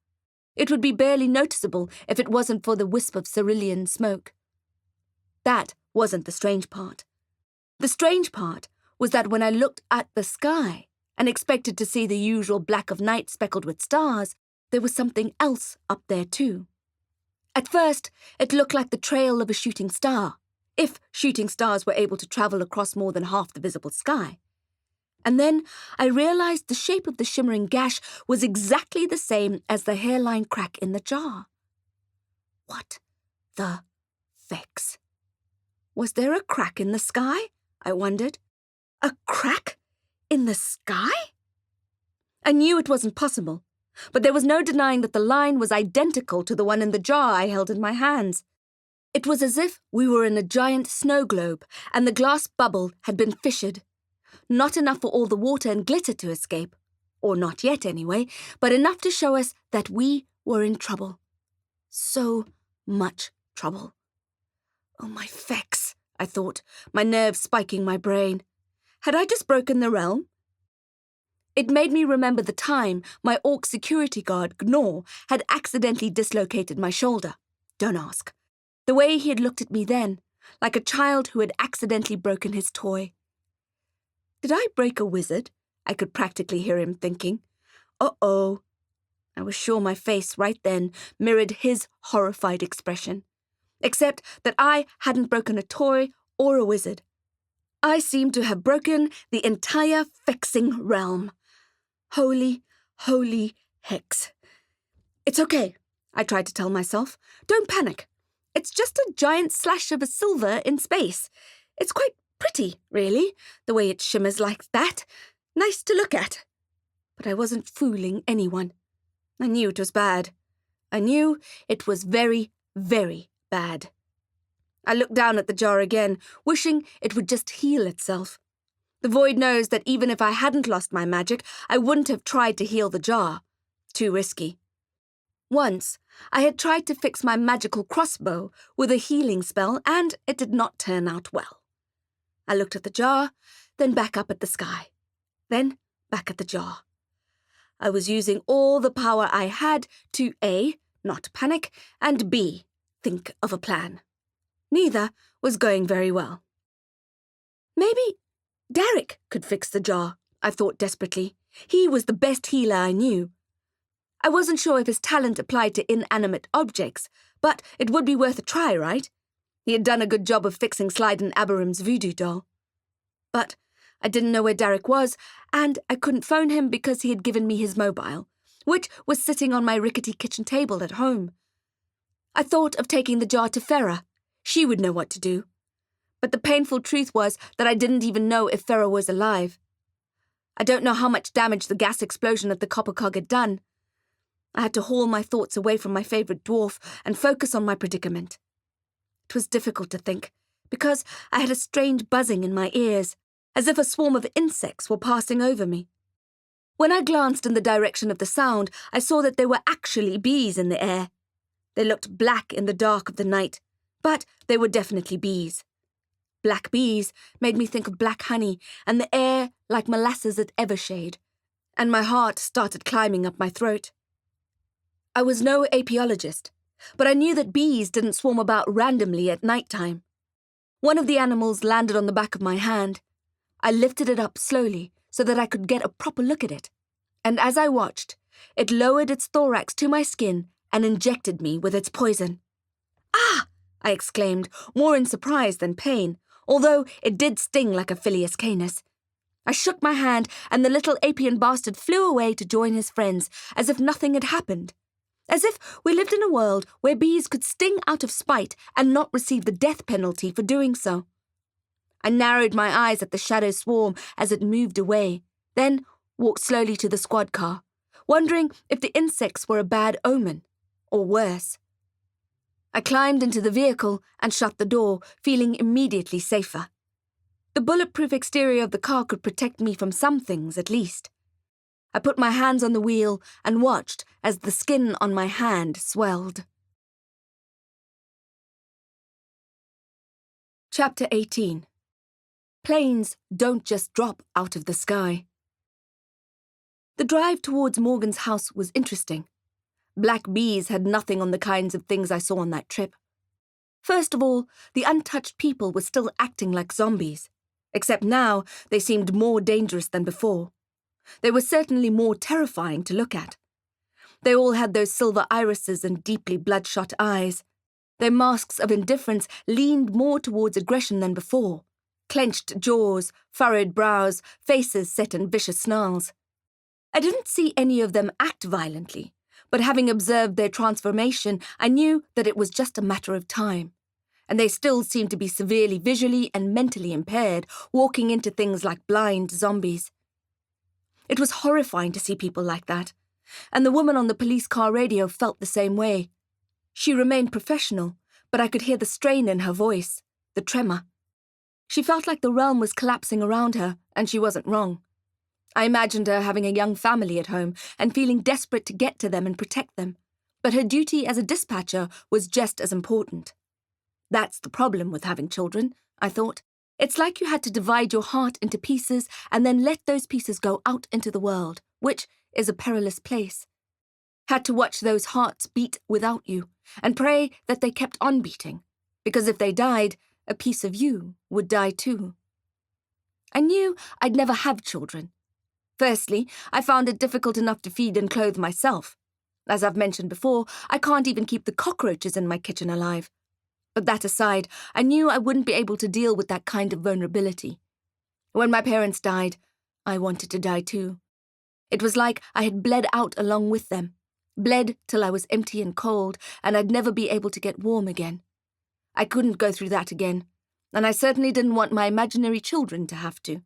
It would be barely noticeable if it wasn't for the wisp of cerulean smoke. That wasn't the strange part. The strange part was that when I looked at the sky and expected to see the usual black of night speckled with stars, there was something else up there too. At first, it looked like the trail of a shooting star, if shooting stars were able to travel across more than half the visible sky. And then I realized the shape of the shimmering gash was exactly the same as the hairline crack in the jar. What the fex? Was there a crack in the sky? I wondered. A crack in the sky? I knew it wasn't possible, but there was no denying that the line was identical to the one in the jar I held in my hands. It was as if we were in a giant snow globe and the glass bubble had been fissured. Not enough for all the water and glitter to escape, or not yet anyway, but enough to show us that we were in trouble. So much trouble. Oh, my fex, I thought, my nerves spiking my brain. Had I just broken the realm? It made me remember the time my orc security guard, Gnaw, had accidentally dislocated my shoulder. Don't ask. The way he had looked at me then, like a child who had accidentally broken his toy. Did I break a wizard? I could practically hear him thinking. Uh-oh. I was sure my face right then mirrored his horrified expression. Except that I hadn't broken a toy or a wizard. I seemed to have broken the entire fexing realm. Holy, holy hex. It's okay, I tried to tell myself. Don't panic. It's just a giant slash of a silver in space. It's quite pretty, really, the way it shimmers like that. Nice to look at. But I wasn't fooling anyone. I knew it was bad. I knew it was very, very bad. I looked down at the jar again, wishing it would just heal itself. The void knows that even if I hadn't lost my magic, I wouldn't have tried to heal the jar. Too risky. Once, I had tried to fix my magical crossbow with a healing spell, and it did not turn out well. I looked at the jar, then back up at the sky, then back at the jar. I was using all the power I had to A, not panic, and B, think of a plan. Neither was going very well. Maybe Derek could fix the jar, I thought desperately. He was the best healer I knew. I wasn't sure if his talent applied to inanimate objects, but it would be worth a try, right? He had done a good job of fixing Slide and Aberam's voodoo doll. But I didn't know where Derek was, and I couldn't phone him because he had given me his mobile, which was sitting on my rickety kitchen table at home. I thought of taking the jar to Ferret. She would know what to do. But the painful truth was that I didn't even know if Ferret was alive. I don't know how much damage the gas explosion at the copper cog had done. I had to haul my thoughts away from my favourite dwarf and focus on my predicament. It was difficult to think, because I had a strange buzzing in my ears, as if a swarm of insects were passing over me. When I glanced in the direction of the sound, I saw that there were actually bees in the air. They looked black in the dark of the night, but they were definitely bees. Black bees made me think of black honey and the air like molasses at Evershade, and my heart started climbing up my throat. I was no apiologist, but I knew that bees didn't swarm about randomly at night time. One of the animals landed on the back of my hand. I lifted it up slowly so that I could get a proper look at it, and as I watched, it lowered its thorax to my skin and injected me with its poison. Ah! I exclaimed, more in surprise than pain, although it did sting like a Phileas Canis. I shook my hand, and the little apian bastard flew away to join his friends, as if nothing had happened. As if we lived in a world where bees could sting out of spite and not receive the death penalty for doing so. I narrowed my eyes at the shadow swarm as it moved away, then walked slowly to the squad car, wondering if the insects were a bad omen, or worse. I climbed into the vehicle and shut the door, feeling immediately safer. The bulletproof exterior of the car could protect me from some things, at least. I put my hands on the wheel and watched as the skin on my hand swelled. Chapter 18. Planes don't just drop out of the sky. The drive towards Morgan's house was interesting. Black bees had nothing on the kinds of things I saw on that trip. First of all, the untouched people were still acting like zombies, except now they seemed more dangerous than before. They were certainly more terrifying to look at. They all had those silver irises and deeply bloodshot eyes. Their masks of indifference leaned more towards aggression than before. Clenched jaws, furrowed brows, faces set in vicious snarls. I didn't see any of them act violently, but having observed their transformation, I knew that it was just a matter of time. And they still seemed to be severely visually and mentally impaired, walking into things like blind zombies. It was horrifying to see people like that, and the woman on the police car radio felt the same way. She remained professional, but I could hear the strain in her voice, the tremor. She felt like the realm was collapsing around her, and she wasn't wrong. I imagined her having a young family at home and feeling desperate to get to them and protect them, but her duty as a dispatcher was just as important. That's the problem with having children, I thought. It's like you had to divide your heart into pieces and then let those pieces go out into the world, which is a perilous place. Had to watch those hearts beat without you and pray that they kept on beating, because if they died, a piece of you would die too. I knew I'd never have children. Firstly, I found it difficult enough to feed and clothe myself. As I've mentioned before, I can't even keep the cockroaches in my kitchen alive. But that aside, I knew I wouldn't be able to deal with that kind of vulnerability. When my parents died, I wanted to die too. It was like I had bled out along with them, bled till I was empty and cold, and I'd never be able to get warm again. I couldn't go through that again, and I certainly didn't want my imaginary children to have to.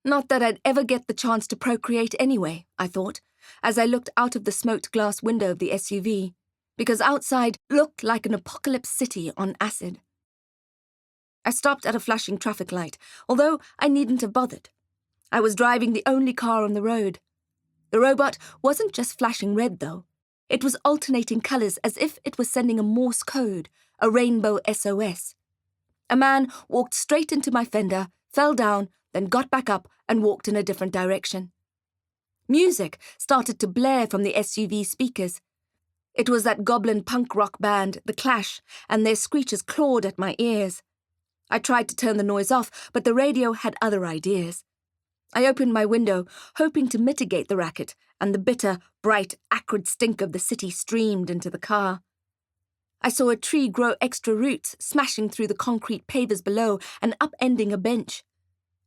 Not that I'd ever get the chance to procreate anyway, I thought, as I looked out of the smoked glass window of the SUV, because outside looked like an apocalypse city on acid. I stopped at a flashing traffic light, although I needn't have bothered. I was driving the only car on the road. The robot wasn't just flashing red, though. It was alternating colours as if it was sending a Morse code, a rainbow SOS. A man walked straight into my fender, fell down, then got back up and walked in a different direction. Music started to blare from the SUV speakers. It was that Goblin punk rock band, The Clash, and their screeches clawed at my ears. I tried to turn the noise off, but the radio had other ideas. I opened my window, hoping to mitigate the racket, and the bitter, bright, acrid stink of the city streamed into the car. I saw a tree grow extra roots, smashing through the concrete pavers below and upending a bench.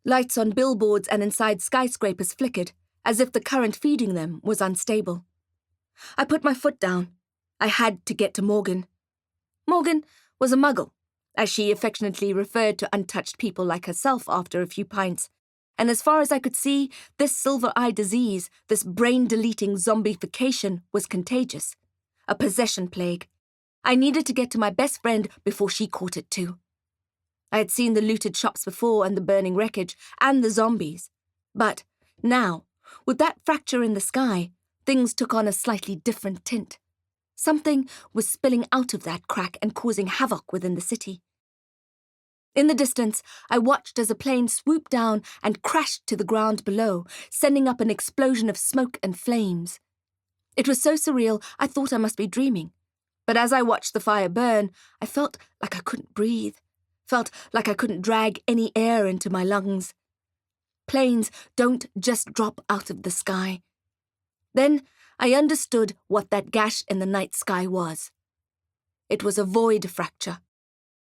Lights on billboards and inside skyscrapers flickered, as if the current feeding them was unstable. I put my foot down. I had to get to Morgan. Morgan was a muggle, as she affectionately referred to untouched people like herself after a few pints, and as far as I could see, this silver-eye disease, this brain-deleting zombification was contagious. A possession plague. I needed to get to my best friend before she caught it too. I had seen the looted shops before and the burning wreckage and the zombies. But now, with that fracture in the sky, things took on a slightly different tint. Something was spilling out of that crack and causing havoc within the city. In the distance, I watched as a plane swooped down and crashed to the ground below, sending up an explosion of smoke and flames. It was so surreal, I thought I must be dreaming. But as I watched the fire burn, I felt like I couldn't breathe, felt like I couldn't drag any air into my lungs. Planes don't just drop out of the sky. Then I understood what that gash in the night sky was. It was a void fracture,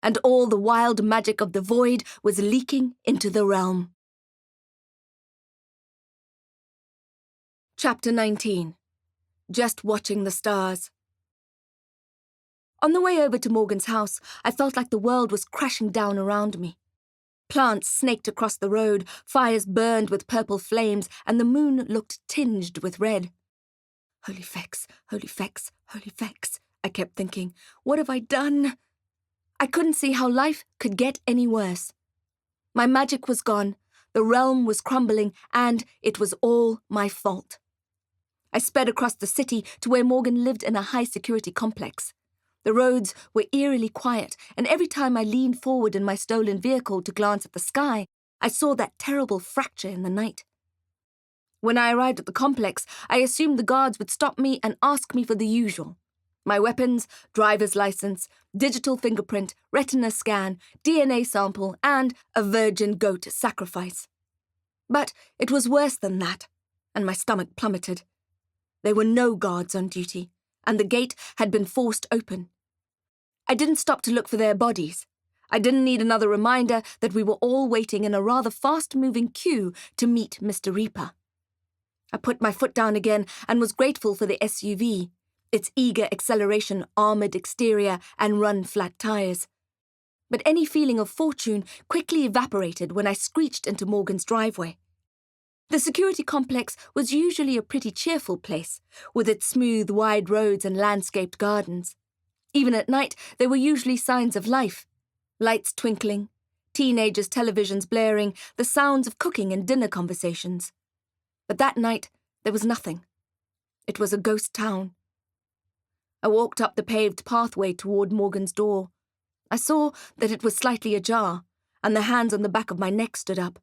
and all the wild magic of the void was leaking into the realm. Chapter 19. Just watching the stars. On the way over to Morgan's house, I felt like the world was crashing down around me. Plants snaked across the road, fires burned with purple flames, and the moon looked tinged with red. Holy fex, holy fex, holy fex, I kept thinking. What have I done? I couldn't see how life could get any worse. My magic was gone, the realm was crumbling, and it was all my fault. I sped across the city to where Morgan lived in a high-security complex. The roads were eerily quiet, and every time I leaned forward in my stolen vehicle to glance at the sky, I saw that terrible fracture in the night. When I arrived at the complex, I assumed the guards would stop me and ask me for the usual. My weapons, driver's license, digital fingerprint, retina scan, DNA sample, and a virgin goat sacrifice. But it was worse than that, and my stomach plummeted. There were no guards on duty, and the gate had been forced open. I didn't stop to look for their bodies. I didn't need another reminder that we were all waiting in a rather fast-moving queue to meet Mr. Reaper. I put my foot down again and was grateful for the SUV, its eager acceleration, armoured exterior, and run-flat tyres. But any feeling of fortune quickly evaporated when I screeched into Morgan's driveway. The security complex was usually a pretty cheerful place, with its smooth, wide roads and landscaped gardens. Even at night, there were usually signs of life. Lights twinkling, teenagers' televisions blaring, the sounds of cooking and dinner conversations. But that night, there was nothing. It was a ghost town. I walked up the paved pathway toward Morgan's door. I saw that it was slightly ajar, and the hands on the back of my neck stood up.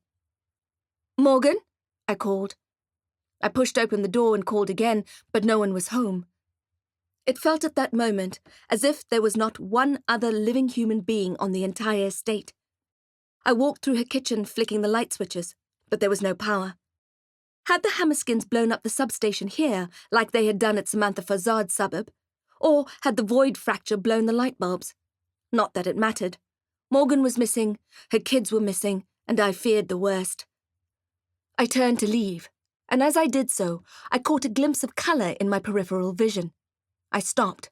"Morgan?" I called. I pushed open the door and called again, but no one was home. It felt at that moment as if there was not one other living human being on the entire estate. I walked through her kitchen, flicking the light switches, but there was no power. Had the Hammerskins blown up the substation here, like they had done at Samantha Fazard's suburb? Or had the void fracture blown the light bulbs? Not that it mattered. Morgan was missing, her kids were missing, and I feared the worst. I turned to leave, and as I did so, I caught a glimpse of colour in my peripheral vision. I stopped.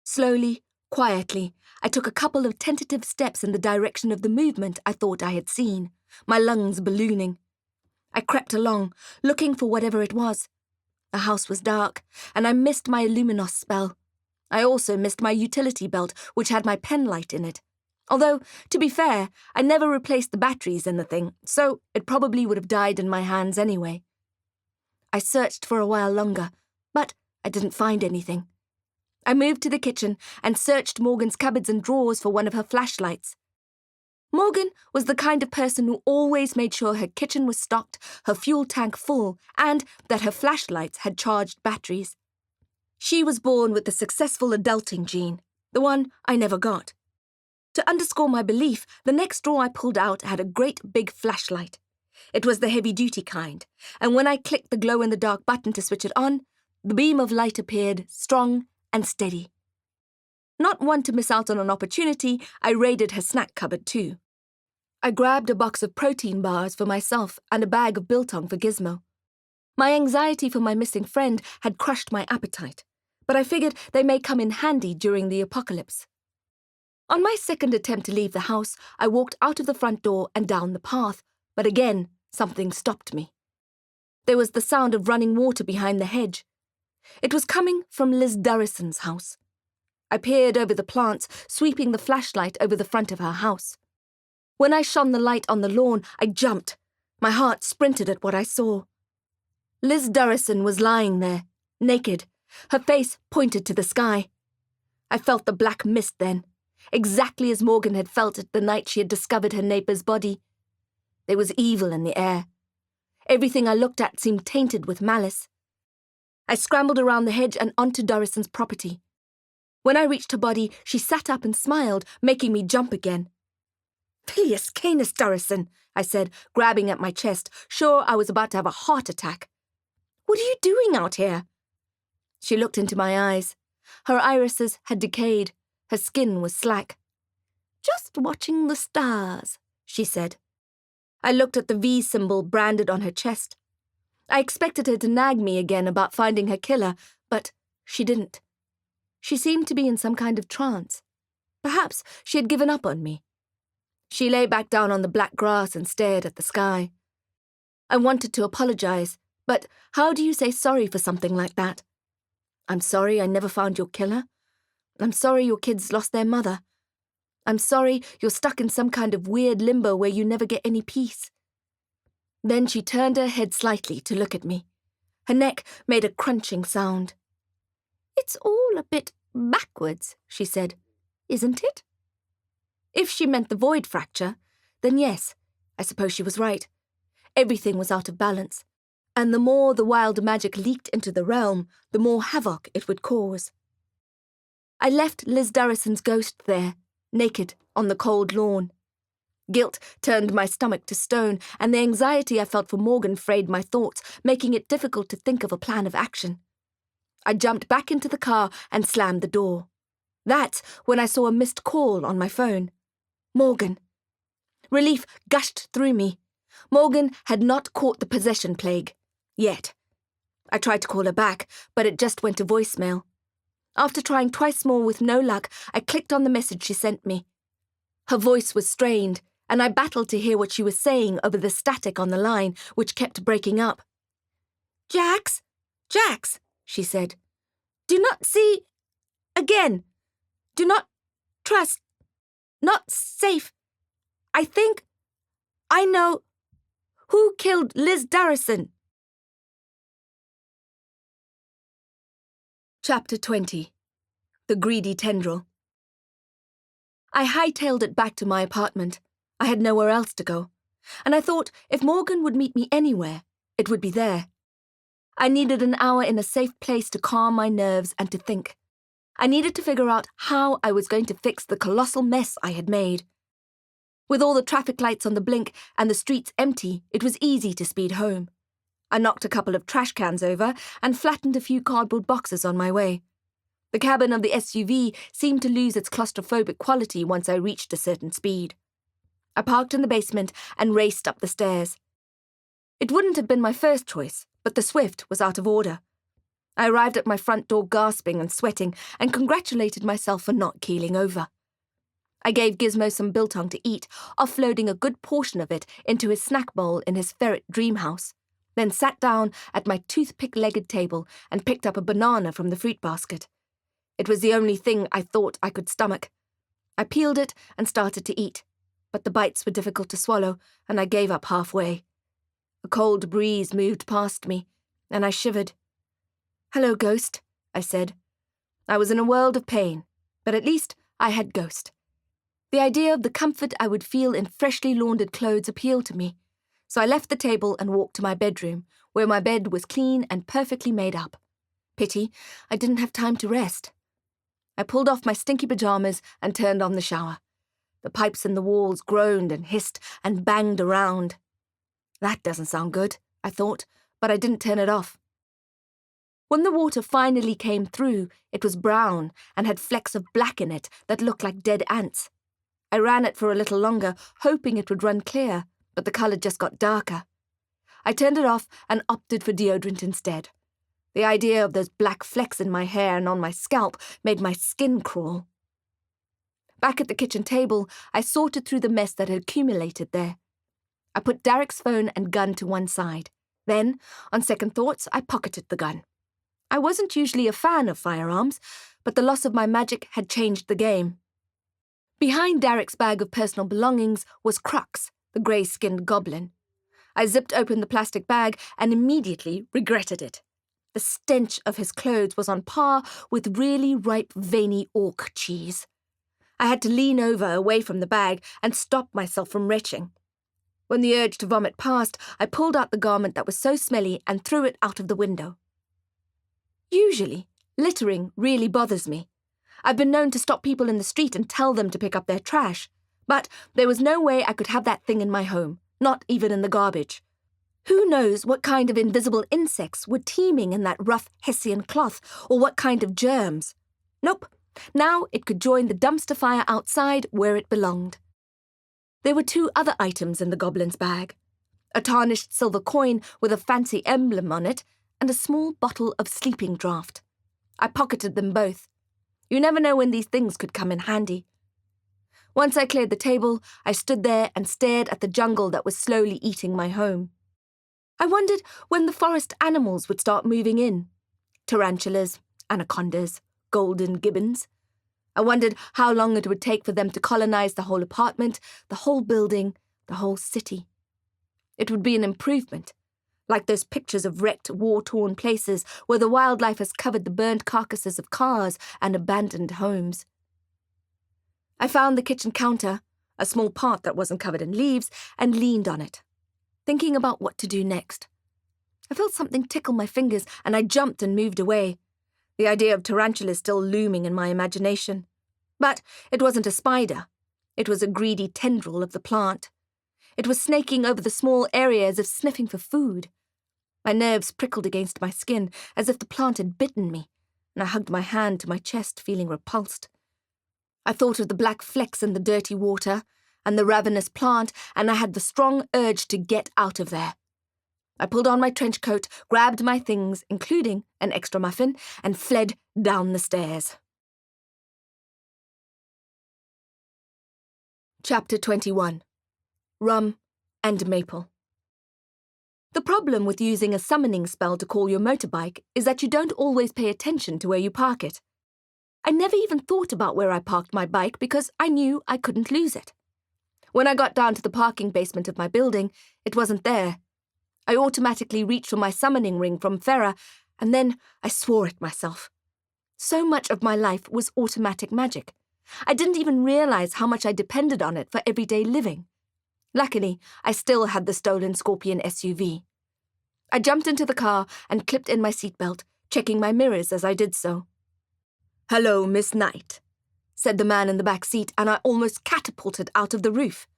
Slowly, quietly, I took a couple of tentative steps in the direction of the movement I thought I had seen, my lungs ballooning. I crept along, looking for whatever it was. The house was dark, and I missed my Luminos spell. I also missed my utility belt, which had my pen light in it. Although, to be fair, I never replaced the batteries in the thing, so it probably would have died in my hands anyway. I searched for a while longer, but I didn't find anything. I moved to the kitchen and searched Morgan's cupboards and drawers for one of her flashlights. Morgan was the kind of person who always made sure her kitchen was stocked, her fuel tank full, and that her flashlights had charged batteries. She was born with the successful adulting gene, the one I never got. To underscore my belief, the next drawer I pulled out had a great big flashlight. It was the heavy-duty kind, and when I clicked the glow-in-the-dark button to switch it on, the beam of light appeared, strong and steady. Not one to miss out on an opportunity, I raided her snack cupboard too. I grabbed a box of protein bars for myself and a bag of biltong for Gizmo. My anxiety for my missing friend had crushed my appetite, but I figured they may come in handy during the apocalypse. On my second attempt to leave the house, I walked out of the front door and down the path, but again, something stopped me. There was the sound of running water behind the hedge. It was coming from Liz Durrison's house. I peered over the plants, sweeping the flashlight over the front of her house. When I shone the light on the lawn, I jumped. My heart sprinted at what I saw. Liz Durrison was lying there, naked, her face pointed to the sky. I felt the black mist then, exactly as Morgan had felt it the night she had discovered her neighbour's body. There was evil in the air. Everything I looked at seemed tainted with malice. I scrambled around the hedge and onto Durrison's property. When I reached her body, she sat up and smiled, making me jump again. "Phileas Canis Durrison," I said, grabbing at my chest, sure I was about to have a heart attack. "What are you doing out here?" She looked into my eyes. Her irises had decayed. Her skin was slack. "Just watching the stars," she said. I looked at the V symbol branded on her chest. I expected her to nag me again about finding her killer, but she didn't. She seemed to be in some kind of trance. Perhaps she had given up on me. She lay back down on the black grass and stared at the sky. I wanted to apologize, but how do you say sorry for something like that? "I'm sorry I never found your killer." I'm sorry your kids lost their mother. I'm sorry you're stuck in some kind of weird limbo where you never get any peace." Then she turned her head slightly to look at me. Her neck made a crunching sound. "It's all a bit backwards," she said. "Isn't it?" If she meant the void fracture, then yes, I suppose she was right. Everything was out of balance, and the more the wild magic leaked into the realm, the more havoc it would cause. I left Liz Durrison's ghost there, naked on the cold lawn. Guilt turned my stomach to stone, and the anxiety I felt for Morgan frayed my thoughts, making it difficult to think of a plan of action. I jumped back into the car and slammed the door. That's when I saw a missed call on my phone. Morgan. Relief gushed through me. Morgan had not caught the possession plague. Yet. I tried to call her back, but it just went to voicemail. After trying twice more with no luck, I clicked on the message she sent me. Her voice was strained, and I battled to hear what she was saying over the static on the line, which kept breaking up. Jax, she said. "Do not see... again. Do not trust. Not safe. I think... I know... who killed Liz Durrison." Chapter 20. The Greedy Tendril. I hightailed it back to my apartment. I had nowhere else to go, and I thought if Morgan would meet me anywhere, it would be there. I needed an hour in a safe place to calm my nerves and to think. I needed to figure out how I was going to fix the colossal mess I had made. With all the traffic lights on the blink and the streets empty, it was easy to speed home. I knocked a couple of trash cans over and flattened a few cardboard boxes on my way. The cabin of the SUV seemed to lose its claustrophobic quality once I reached a certain speed. I parked in the basement and raced up the stairs. It wouldn't have been my first choice, but the Swift was out of order. I arrived at my front door gasping and sweating and congratulated myself for not keeling over. I gave Gizmo some biltong to eat, offloading a good portion of it into his snack bowl in his Ferret dream house, then sat down at my toothpick-legged table and picked up a banana from the fruit basket. It was the only thing I thought I could stomach. I peeled it and started to eat, but the bites were difficult to swallow, and I gave up halfway. A cold breeze moved past me, and I shivered. "Hello, Ghost," I said. I was in a world of pain, but at least I had Ghost. The idea of the comfort I would feel in freshly laundered clothes appealed to me, so I left the table and walked to my bedroom, where my bed was clean and perfectly made up. Pity, I didn't have time to rest. I pulled off my stinky pajamas and turned on the shower. The pipes in the walls groaned and hissed and banged around. That doesn't sound good, I thought, but I didn't turn it off. When the water finally came through, it was brown and had flecks of black in it that looked like dead ants. I ran it for a little longer, hoping it would run clear, but the colour just got darker. I turned it off and opted for deodorant instead. The idea of those black flecks in my hair and on my scalp made my skin crawl. Back at the kitchen table, I sorted through the mess that had accumulated there. I put Derek's phone and gun to one side. Then, on second thoughts, I pocketed the gun. I wasn't usually a fan of firearms, but the loss of my magic had changed the game. Behind Derek's bag of personal belongings was Crux, the grey-skinned goblin. I zipped open the plastic bag and immediately regretted it. The stench of his clothes was on par with really ripe, veiny orc cheese. I had to lean over away from the bag and stop myself from retching. When the urge to vomit passed, I pulled out the garment that was so smelly and threw it out of the window. Usually, littering really bothers me. I've been known to stop people in the street and tell them to pick up their trash, but there was no way I could have that thing in my home, not even in the garbage. Who knows what kind of invisible insects were teeming in that rough Hessian cloth, or what kind of germs? Nope. Now it could join the dumpster fire outside where it belonged. There were two other items in the goblin's bag. A tarnished silver coin with a fancy emblem on it, and a small bottle of sleeping draught. I pocketed them both. You never know when these things could come in handy. Once I cleared the table, I stood there and stared at the jungle that was slowly eating my home. I wondered when the forest animals would start moving in. Tarantulas, anacondas, golden gibbons. I wondered how long it would take for them to colonize the whole apartment, the whole building, the whole city. It would be an improvement, like those pictures of wrecked, war-torn places where the wildlife has covered the burned carcasses of cars and abandoned homes. I found the kitchen counter, a small part that wasn't covered in leaves, and leaned on it, thinking about what to do next. I felt something tickle my fingers, and I jumped and moved away, the idea of tarantulas still looming in my imagination. But it wasn't a spider. It was a greedy tendril of the plant. It was snaking over the small area as if sniffing for food. My nerves prickled against my skin, as if the plant had bitten me, and I hugged my hand to my chest, feeling repulsed. I thought of the black flecks in the dirty water, and the ravenous plant, and I had the strong urge to get out of there. I pulled on my trench coat, grabbed my things, including an extra muffin, and fled down the stairs. Chapter 21. Rum and Maple. The problem with using a summoning spell to call your motorbike is that you don't always pay attention to where you park it. I never even thought about where I parked my bike because I knew I couldn't lose it. When I got down to the parking basement of my building, it wasn't there. I automatically reached for my summoning ring from Ferret, and then I swore at myself. So much of my life was automatic magic. I didn't even realize how much I depended on it for everyday living. Luckily, I still had the stolen Scorpion SUV. I jumped into the car and clipped in my seatbelt, checking my mirrors as I did so. "Hello, Miss Knight," said the man in the back seat, and I almost catapulted out of the roof.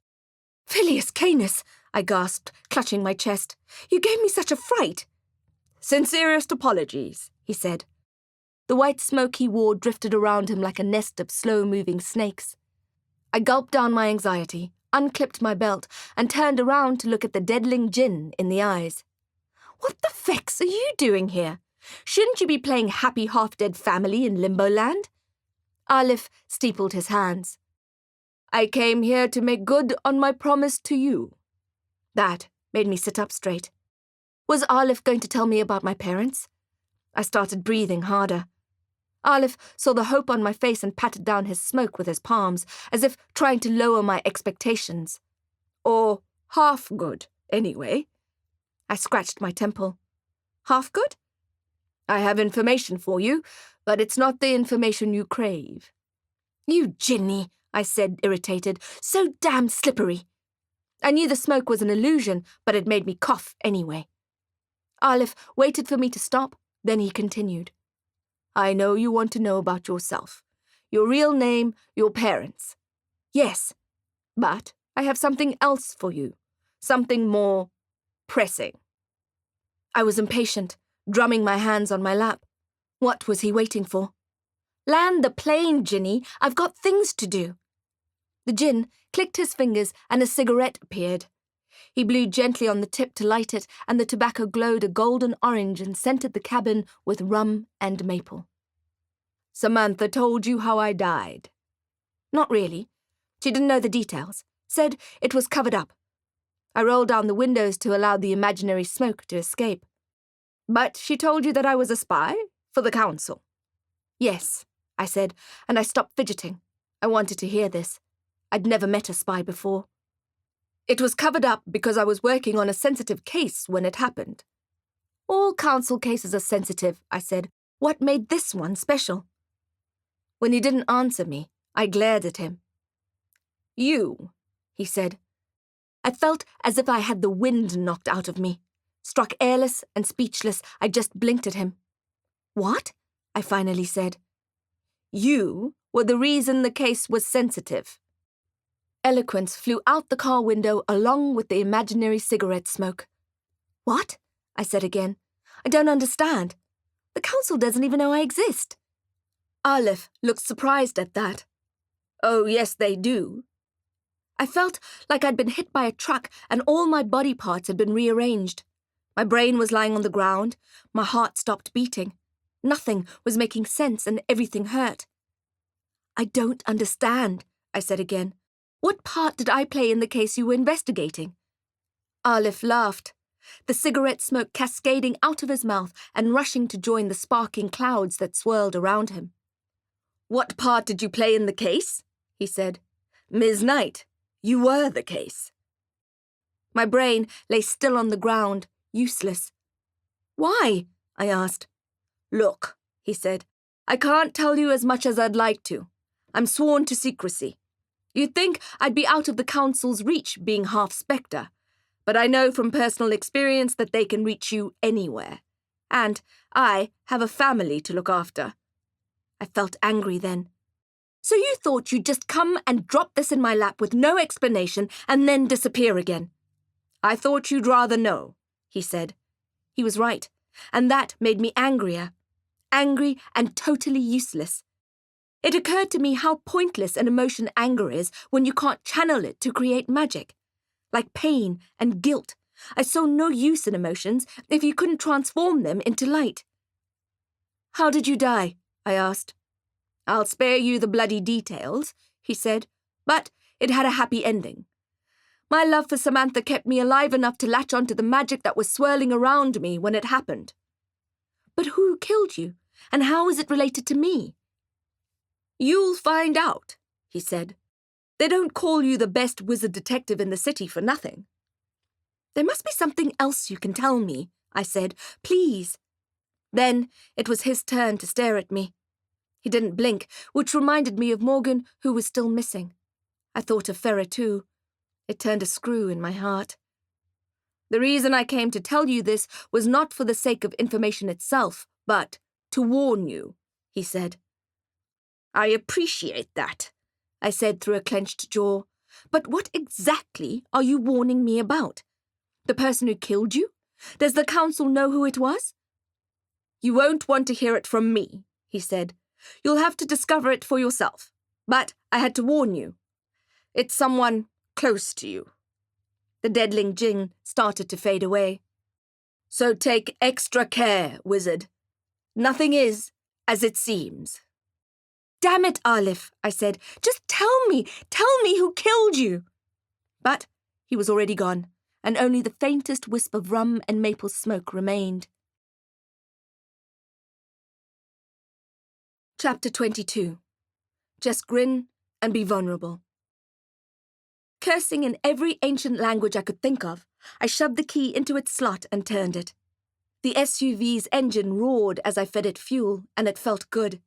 "Phileas Canis," I gasped, clutching my chest. "You gave me such a fright." "Sincerest apologies," he said. The white smoke he wore drifted around him like a nest of slow-moving snakes. I gulped down my anxiety, unclipped my belt, and turned around to look at the deadling gin in the eyes. "What the fex are you doing here? Shouldn't you be playing Happy Half-Dead Family in Limbo Land?" Aleph steepled his hands. "I came here to make good on my promise to you." That made me sit up straight. Was Aleph going to tell me about my parents? I started breathing harder. Aleph saw the hope on my face and patted down his smoke with his palms, as if trying to lower my expectations. "Or half good, anyway." I scratched my temple. "Half good?" "I have information for you, but it's not the information you crave." "You ginny," I said, irritated. "So damn slippery." I knew the smoke was an illusion, but it made me cough anyway. Aleph waited for me to stop, then he continued. "I know you want to know about yourself. Your real name, your parents. Yes, but I have something else for you. Something more pressing." I was impatient, drumming my hands on my lap. What was he waiting for? "Land the plane, Ginny. I've got things to do." The djinn clicked his fingers and a cigarette appeared. He blew gently on the tip to light it, and the tobacco glowed a golden orange and scented the cabin with rum and maple. "Samantha told you how I died?" "Not really. She didn't know the details. Said it was covered up." I rolled down the windows to allow the imaginary smoke to escape. "But she told you that I was a spy? For the council?" "Yes," I said, and I stopped fidgeting. I wanted to hear this. I'd never met a spy before. "It was covered up because I was working on a sensitive case when it happened." "All council cases are sensitive," I said. "What made this one special?" When he didn't answer me, I glared at him. "You," he said. I felt as if I had the wind knocked out of me. Struck airless and speechless, I just blinked at him. "What?" I finally said. "You were the reason the case was sensitive." Eloquence flew out the car window along with the imaginary cigarette smoke. "What?" I said again. "I don't understand. The council doesn't even know I exist." Aleph looked surprised at that. "Oh, yes, they do." I felt like I'd been hit by a truck and all my body parts had been rearranged. My brain was lying on the ground. My heart stopped beating. Nothing was making sense and everything hurt. "I don't understand," I said again. "What part did I play in the case you were investigating?" Aleph laughed, the cigarette smoke cascading out of his mouth and rushing to join the sparking clouds that swirled around him. "What part did you play in the case?" he said. "Ms. Knight, you were the case." My brain lay still on the ground, useless. "Why?" I asked. "Look," he said, "I can't tell you as much as I'd like to. I'm sworn to secrecy. You'd think I'd be out of the council's reach being half spectre, but I know from personal experience that they can reach you anywhere. And I have a family to look after." I felt angry then. "So you thought you'd just come and drop this in my lap with no explanation and then disappear again?" "I thought you'd rather know," he said. He was right, and that made me angrier. Angry and totally useless. It occurred to me how pointless an emotion anger is when you can't channel it to create magic. Like pain and guilt, I saw no use in emotions if you couldn't transform them into light. "How did you die?" I asked. "I'll spare you the bloody details," he said, "but it had a happy ending. My love for Samantha kept me alive enough to latch onto the magic that was swirling around me when it happened." "But who killed you, and how is it related to me?" "You'll find out," he said. "They don't call you the best wizard detective in the city for nothing." "There must be something else you can tell me," I said. "Please." Then it was his turn to stare at me. He didn't blink, which reminded me of Morgan, who was still missing. I thought of Ferret too. It turned a screw in my heart. "The reason I came to tell you this was not for the sake of information itself, but to warn you," he said. "I appreciate that," I said through a clenched jaw. "But what exactly are you warning me about? The person who killed you? Does the council know who it was?" "You won't want to hear it from me," he said. "You'll have to discover it for yourself. But I had to warn you. It's someone close to you." The deadling jing started to fade away. "So take extra care, wizard. Nothing is as it seems." "Damn it, Arlif," I said. "Just tell me who killed you." But he was already gone, and only the faintest wisp of rum and maple smoke remained. Chapter 22. Just grin and be vulnerable. Cursing in every ancient language I could think of, I shoved the key into its slot and turned it. The SUV's engine roared as I fed it fuel, and it felt good.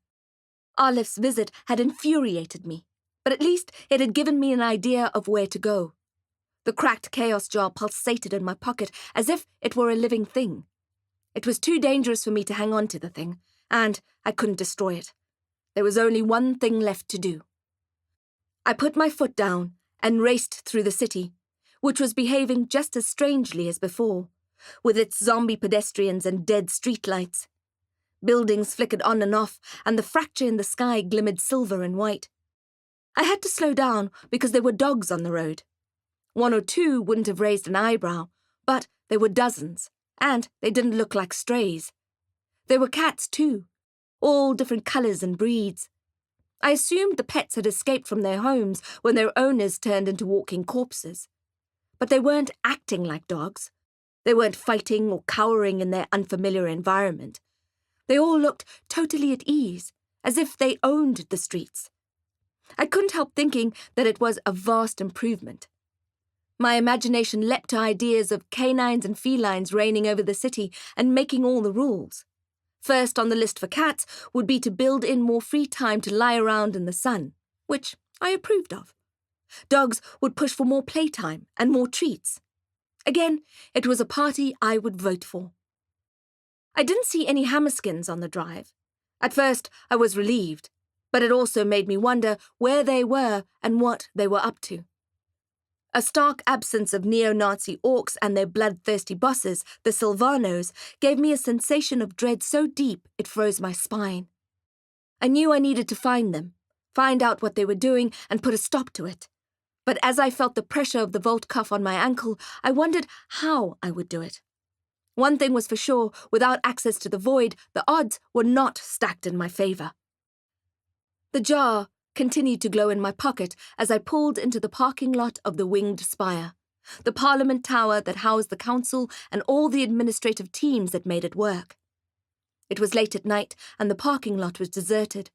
Arlif's visit had infuriated me, but at least it had given me an idea of where to go. The cracked chaos jar pulsated in my pocket as if it were a living thing. It was too dangerous for me to hang on to the thing, and I couldn't destroy it. There was only one thing left to do. I put my foot down and raced through the city, which was behaving just as strangely as before, with its zombie pedestrians and dead streetlights. Buildings flickered on and off, and the fracture in the sky glimmered silver and white. I had to slow down because there were dogs on the road. 1 or 2 wouldn't have raised an eyebrow, but there were dozens, and they didn't look like strays. There were cats too, all different colours and breeds. I assumed the pets had escaped from their homes when their owners turned into walking corpses. But they weren't acting like dogs. They weren't fighting or cowering in their unfamiliar environment. They all looked totally at ease, as if they owned the streets. I couldn't help thinking that it was a vast improvement. My imagination leapt to ideas of canines and felines reigning over the city and making all the rules. First on the list for cats would be to build in more free time to lie around in the sun, which I approved of. Dogs would push for more playtime and more treats. Again, it was a party I would vote for. I didn't see any hammerskins on the drive. At first, I was relieved, but it also made me wonder where they were and what they were up to. A stark absence of neo-Nazi orcs and their bloodthirsty bosses, the Silvanos, gave me a sensation of dread so deep it froze my spine. I knew I needed to find them, find out what they were doing, and put a stop to it. But as I felt the pressure of the vault cuff on my ankle, I wondered how I would do it. One thing was for sure, without access to the void, the odds were not stacked in my favour. The jar continued to glow in my pocket as I pulled into the parking lot of the Winged Spire, the Parliament Tower that housed the council and all the administrative teams that made it work. It was late at night, and the parking lot was deserted.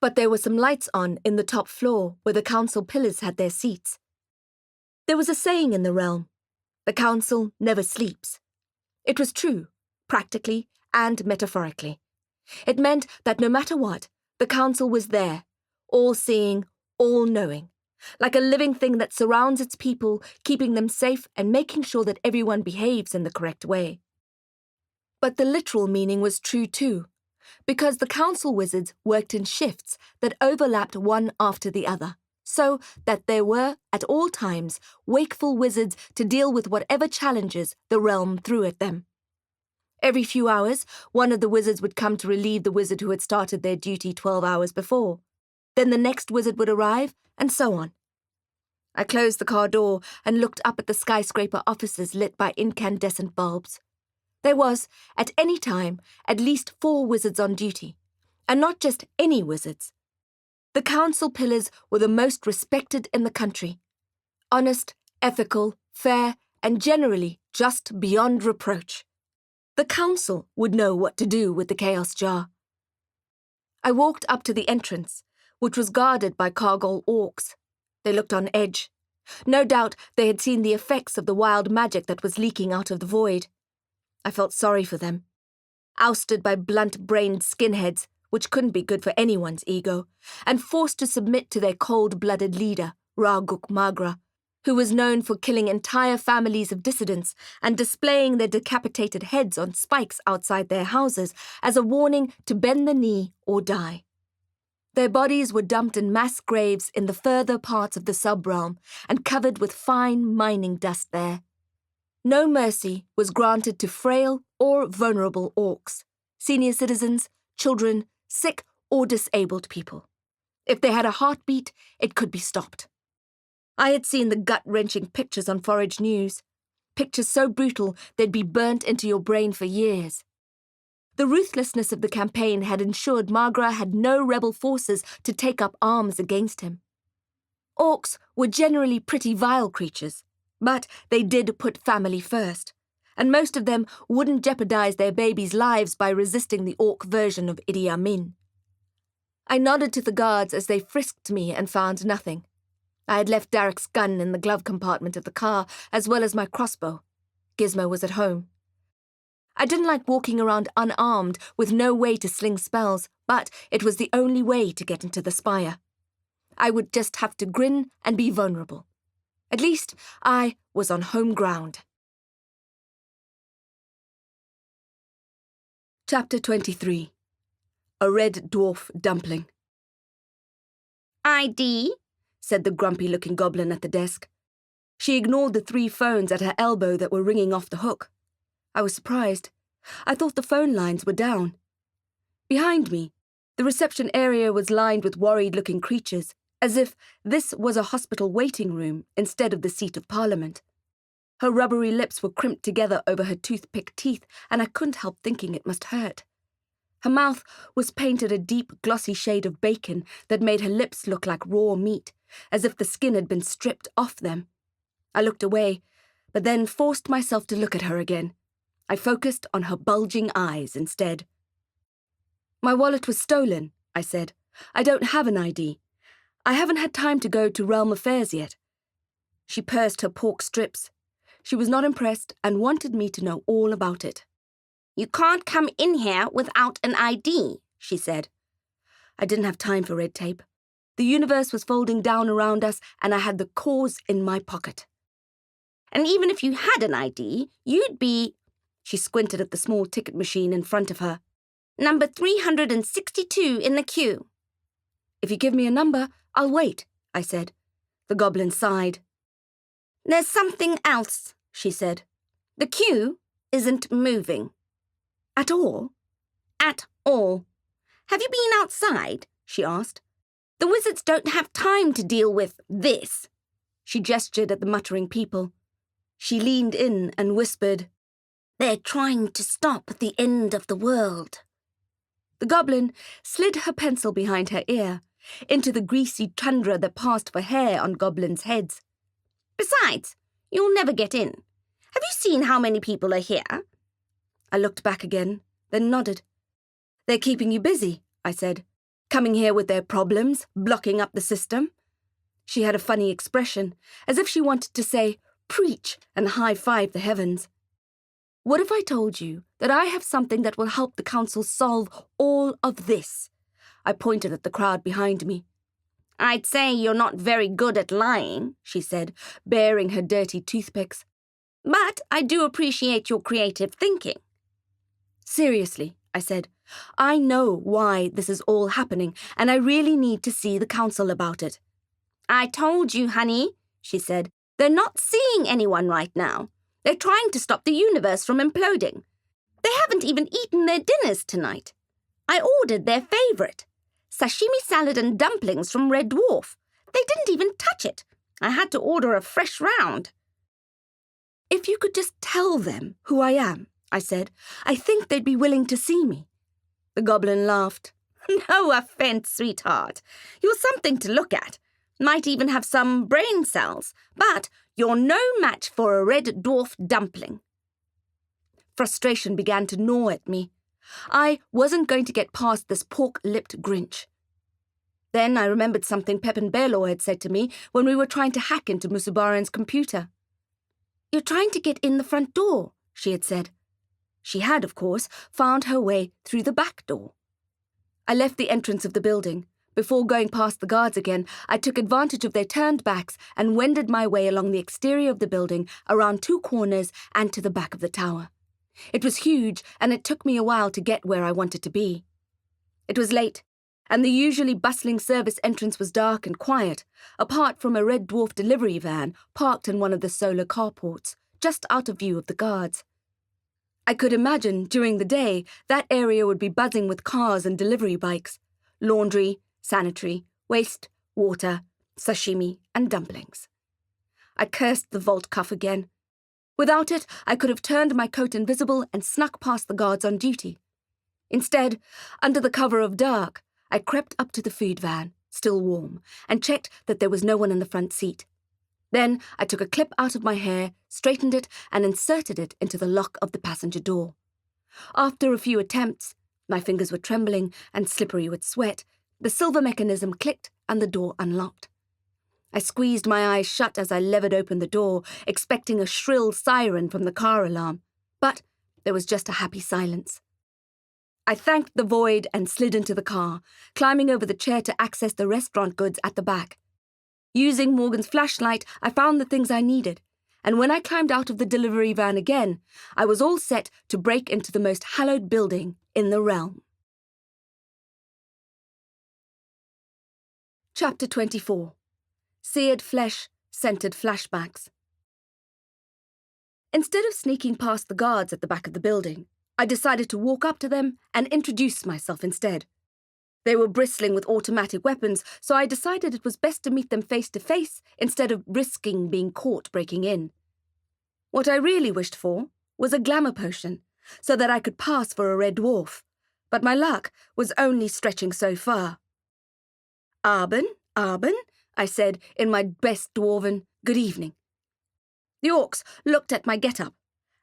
But there were some lights on in the top floor where the council pillars had their seats. There was a saying in the realm, the council never sleeps. It was true, practically and metaphorically. It meant that no matter what, the council was there, all-seeing, all-knowing, like a living thing that surrounds its people, keeping them safe and making sure that everyone behaves in the correct way. But the literal meaning was true too, because the council wizards worked in shifts that overlapped one after the other, so that there were, at all times, wakeful wizards to deal with whatever challenges the realm threw at them. Every few hours, one of the wizards would come to relieve the wizard who had started their duty 12 hours before. Then the next wizard would arrive, and so on. I closed the car door and looked up at the skyscraper offices lit by incandescent bulbs. There was, at any time, at least 4 wizards on duty, and not just any wizards. The council pillars were the most respected in the country. Honest, ethical, fair, and generally just beyond reproach. The council would know what to do with the chaos jar. I walked up to the entrance, which was guarded by Kargol orcs. They looked on edge. No doubt they had seen the effects of the wild magic that was leaking out of the void. I felt sorry for them. Ousted by blunt-brained skinheads, which couldn't be good for anyone's ego, and forced to submit to their cold-blooded leader, Raguk Magra, who was known for killing entire families of dissidents and displaying their decapitated heads on spikes outside their houses as a warning to bend the knee or die. Their bodies were dumped in mass graves in the further parts of the sub-realm and covered with fine mining dust there. No mercy was granted to frail or vulnerable orcs, senior citizens, children, sick or disabled people. If they had a heartbeat, it could be stopped. I had seen the gut-wrenching pictures on Forage News, pictures so brutal they'd be burnt into your brain for years. The ruthlessness of the campaign had ensured Magra had no rebel forces to take up arms against him. Orcs were generally pretty vile creatures, but they did put family first, and most of them wouldn't jeopardize their babies' lives by resisting the orc version of Idi Amin. I nodded to the guards as they frisked me and found nothing. I had left Derek's gun in the glove compartment of the car, as well as my crossbow. Gizmo was at home. I didn't like walking around unarmed with no way to sling spells, but it was the only way to get into the spire. I would just have to grin and be vulnerable. At least I was on home ground. Chapter 23. A Red Dwarf Dumpling. ID? Said the grumpy-looking goblin at the desk. She ignored the 3 phones at her elbow that were ringing off the hook. I was surprised. I thought the phone lines were down. Behind me, the reception area was lined with worried-looking creatures, as if this was a hospital waiting room instead of the seat of Parliament. Her rubbery lips were crimped together over her toothpick teeth, and I couldn't help thinking it must hurt. Her mouth was painted a deep, glossy shade of bacon that made her lips look like raw meat, as if the skin had been stripped off them. I looked away, but then forced myself to look at her again. I focused on her bulging eyes instead. "My wallet was stolen," I said. "I don't have an ID. I haven't had time to go to Realm Affairs yet." She pursed her pork strips. She was not impressed and wanted me to know all about it. "You can't come in here without an ID, she said. I didn't have time for red tape. The universe was folding down around us, and I had the cause in my pocket. "And even if you had an ID, you'd be..." She squinted at the small ticket machine in front of her. "Number 362 in the queue." "If you give me a number, I'll wait," I said. The goblin sighed. "There's something else," she said. "The queue isn't moving." "At all?" "At all. Have you been outside?" she asked. "The wizards don't have time to deal with this." She gestured at the muttering people. She leaned in and whispered, "They're trying to stop the end of the world." The goblin slid her pencil behind her ear, into the greasy tundra that passed for hair on goblins' heads. "Besides, you'll never get in. Have you seen how many people are here?" I looked back again, then nodded. "They're keeping you busy," I said. coming here with their problems, blocking up the system. She had a funny expression, as if she wanted to say, preach, and high-five the heavens. What if I told you that I have something that will help the council solve all of this? I pointed at the crowd behind me. I'd say you're not very good at lying, she said, baring her dirty toothpicks. But I do appreciate your creative thinking. Seriously, I said, I know why this is all happening, and I really need to see the council about it. I told you, honey, she said. They're not seeing anyone right now. They're trying to stop the universe from imploding. They haven't even eaten their dinners tonight. I ordered their favourite, sashimi salad and dumplings from Red Dwarf. They didn't even touch it. I had to order a fresh round. If you could just tell them who I am, I said, I think they'd be willing to see me. The goblin laughed. No offence, sweetheart. You're something to look at. Might even have some brain cells, but you're no match for a Red Dwarf dumpling. Frustration began to gnaw at me. I wasn't going to get past this pork-lipped Grinch. Then I remembered something Pep and Bearlaw had said to me when we were trying to hack into Musubaran's computer. You're trying to get in the front door, she had said. She had, of course, found her way through the back door. I left the entrance of the building. Before going past the guards again, I took advantage of their turned backs and wended my way along the exterior of the building, around two corners and to the back of the tower. It was huge, and it took me a while to get where I wanted to be. It was late, and the usually bustling service entrance was dark and quiet, apart from a Red Dwarf delivery van parked in one of the solar carports, just out of view of the guards. I could imagine, during the day, that area would be buzzing with cars and delivery bikes, laundry, sanitary, waste, water, sashimi, and dumplings. I cursed the vault cuff again. Without it, I could have turned my coat invisible and snuck past the guards on duty. Instead, under the cover of dark, I crept up to the food van, still warm, and checked that there was no one in the front seat. Then I took a clip out of my hair, straightened it, and inserted it into the lock of the passenger door. After a few attempts, my fingers were trembling and slippery with sweat, the silver mechanism clicked and the door unlocked. I squeezed my eyes shut as I levered open the door, expecting a shrill siren from the car alarm, but there was just a happy silence. I thanked the void and slid into the car, climbing over the chair to access the restaurant goods at the back. Using Morgan's flashlight, I found the things I needed, and when I climbed out of the delivery van again, I was all set to break into the most hallowed building in the realm. Chapter 24. Seared Flesh, Scented Flashbacks. Instead of sneaking past the guards at the back of the building, I decided to walk up to them and introduce myself instead. They were bristling with automatic weapons, so I decided it was best to meet them face to face instead of risking being caught breaking in. What I really wished for was a glamour potion, so that I could pass for a Red Dwarf, but my luck was only stretching so far. Arben, I said in my best dwarven, good evening. The orcs looked at my get-up,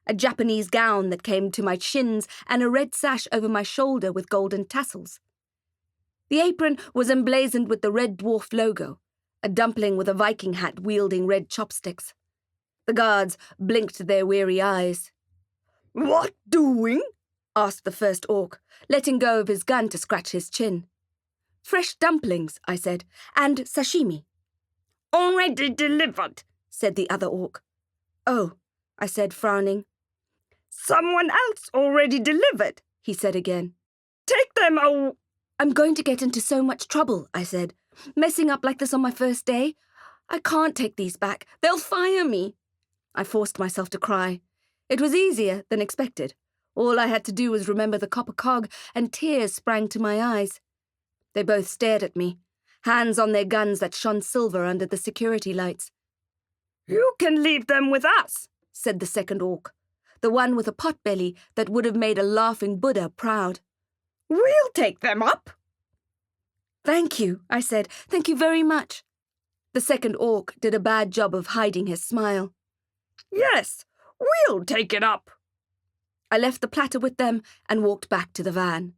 a Japanese gown that came to my shins and a red sash over my shoulder with golden tassels. The apron was emblazoned with the Red Dwarf logo, a dumpling with a Viking hat wielding red chopsticks. The guards blinked their weary eyes. "What doing?" asked the first orc, letting go of his gun to scratch his chin. "Fresh dumplings," I said, "and sashimi." "Already delivered," said the other orc. "Oh," I said, frowning. "Someone else already delivered," he said again. "Take them away." "I'm going to get into so much trouble," I said. "Messing up like this on my first day? I can't take these back. They'll fire me." I forced myself to cry. It was easier than expected. All I had to do was remember the copper cog, and tears sprang to my eyes. They both stared at me, hands on their guns that shone silver under the security lights. "You can leave them with us," said the second orc, the one with a potbelly that would have made a laughing Buddha proud. "We'll take them up." "Thank you," I said. "Thank you very much." The second orc did a bad job of hiding his smile. "Yes, we'll take it up." I left the platter with them and walked back to the van.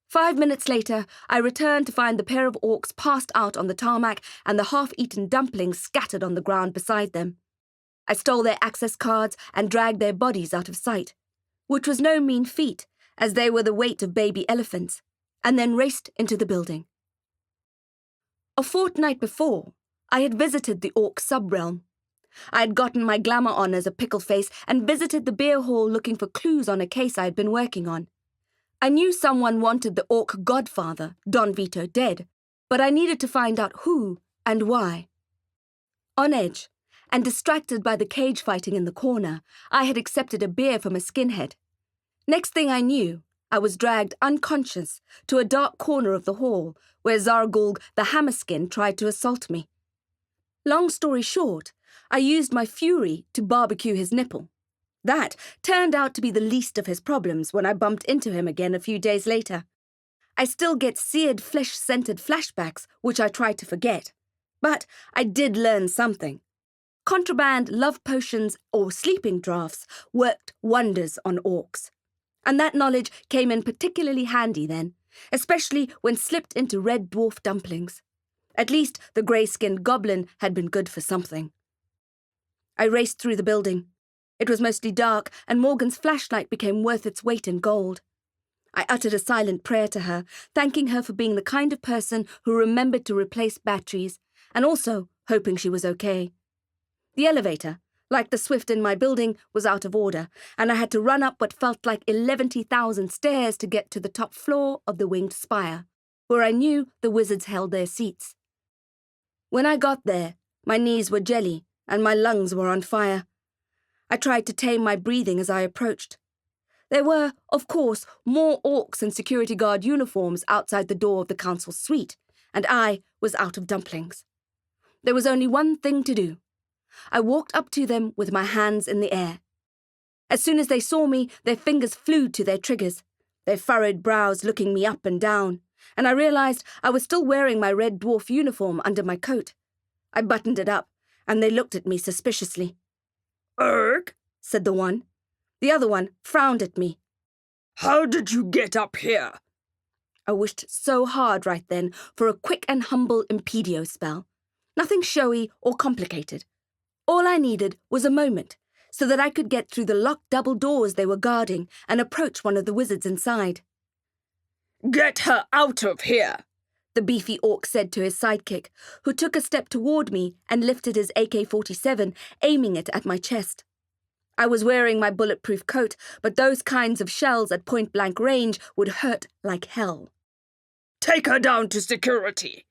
5 minutes later, I returned to find the pair of orcs passed out on the tarmac and the half-eaten dumplings scattered on the ground beside them. I stole their access cards and dragged their bodies out of sight, which was no mean feat, as they were the weight of baby elephants, and then raced into the building. A fortnight before, I had visited the orc sub-realm. I had gotten my glamour on as a pickle face and visited the beer hall looking for clues on a case I had been working on. I knew someone wanted the orc godfather, Don Vito, dead, but I needed to find out who and why. On edge, and distracted by the cage fighting in the corner, I had accepted a beer from a skinhead. Next thing I knew, I was dragged unconscious to a dark corner of the hall where Zargulg the Hammerskin tried to assault me. Long story short, I used my fury to barbecue his nipple. That turned out to be the least of his problems when I bumped into him again a few days later. I still get seared flesh-scented flashbacks, which I try to forget. But I did learn something. Contraband love potions or sleeping draughts worked wonders on orcs. And that knowledge came in particularly handy then, especially when slipped into red dwarf dumplings. At least the grey-skinned goblin had been good for something. I raced through the building. It was mostly dark, and Morgan's flashlight became worth its weight in gold. I uttered a silent prayer to her, thanking her for being the kind of person who remembered to replace batteries, and also hoping she was okay. The elevator, like the Swift in my building, was out of order, and I had to run up what felt like 11,000 stairs to get to the top floor of the winged spire, where I knew the wizards held their seats. When I got there, my knees were jelly, and my lungs were on fire. I tried to tame my breathing as I approached. There were, of course, more orcs in security guard uniforms outside the door of the council suite, and I was out of dumplings. There was only one thing to do. I walked up to them with my hands in the air. As soon as they saw me, their fingers flew to their triggers, their furrowed brows looking me up and down, and I realized I was still wearing my red dwarf uniform under my coat. I buttoned it up, and they looked at me suspiciously. "Erg," said the one. The other one frowned at me. "How did you get up here?" I wished so hard right then for a quick and humble Impedio spell. Nothing showy or complicated. All I needed was a moment, so that I could get through the locked double doors they were guarding and approach one of the wizards inside. "Get her out of here," the beefy orc said to his sidekick, who took a step toward me and lifted his AK-47, aiming it at my chest. I was wearing my bulletproof coat, but those kinds of shells at point-blank range would hurt like hell. "Take her down to security."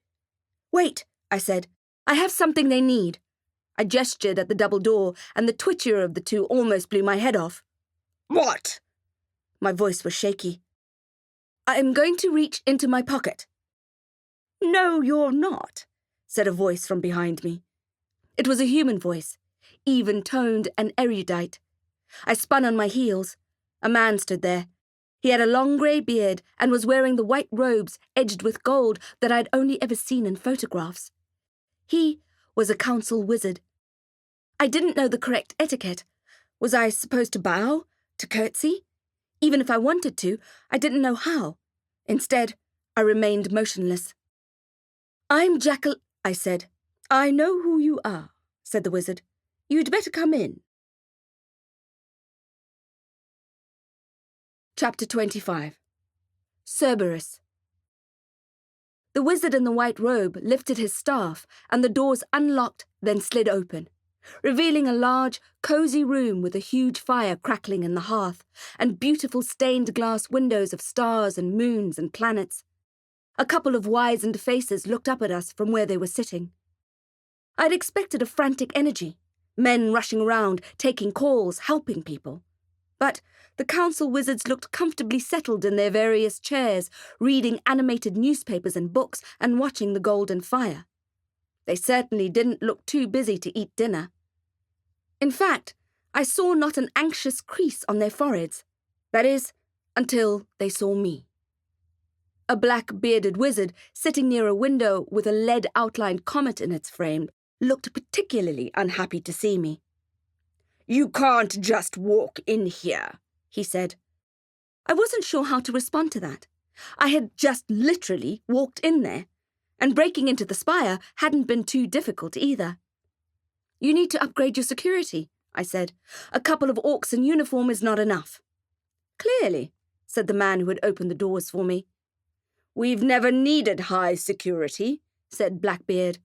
"Wait," I said. "I have something they need." I gestured at the double door, and the twitchier of the two almost blew my head off. "What?" My voice was shaky. "I am going to reach into my pocket." "No, you're not," said a voice from behind me. It was a human voice, even-toned and erudite. I spun on my heels. A man stood there. He had a long grey beard and was wearing the white robes edged with gold that I'd only ever seen in photographs. He was a council wizard. I didn't know the correct etiquette. Was I supposed to bow? To curtsy? Even if I wanted to, I didn't know how. Instead, I remained motionless. "I'm Jackal," I said. "I know who you are," said the wizard. "You'd better come in." Chapter 25. Cerberus. The wizard in the white robe lifted his staff, and the doors unlocked, then slid open, revealing a large, cosy room with a huge fire crackling in the hearth, and beautiful stained glass windows of stars and moons and planets. A couple of wizened faces looked up at us from where they were sitting. I'd expected a frantic energy, men rushing around, taking calls, helping people. But the council wizards looked comfortably settled in their various chairs, reading animated newspapers and books and watching the golden fire. They certainly didn't look too busy to eat dinner. In fact, I saw not an anxious crease on their foreheads. That is, until they saw me. A black-bearded wizard sitting near a window with a lead-outlined comet in its frame looked particularly unhappy to see me. "You can't just walk in here," he said. I wasn't sure how to respond to that. I had just literally walked in there, and breaking into the spire hadn't been too difficult either. "You need to upgrade your security," I said. "A couple of orcs in uniform is not enough." "Clearly," said the man who had opened the doors for me. "We've never needed high security," said Blackbeard.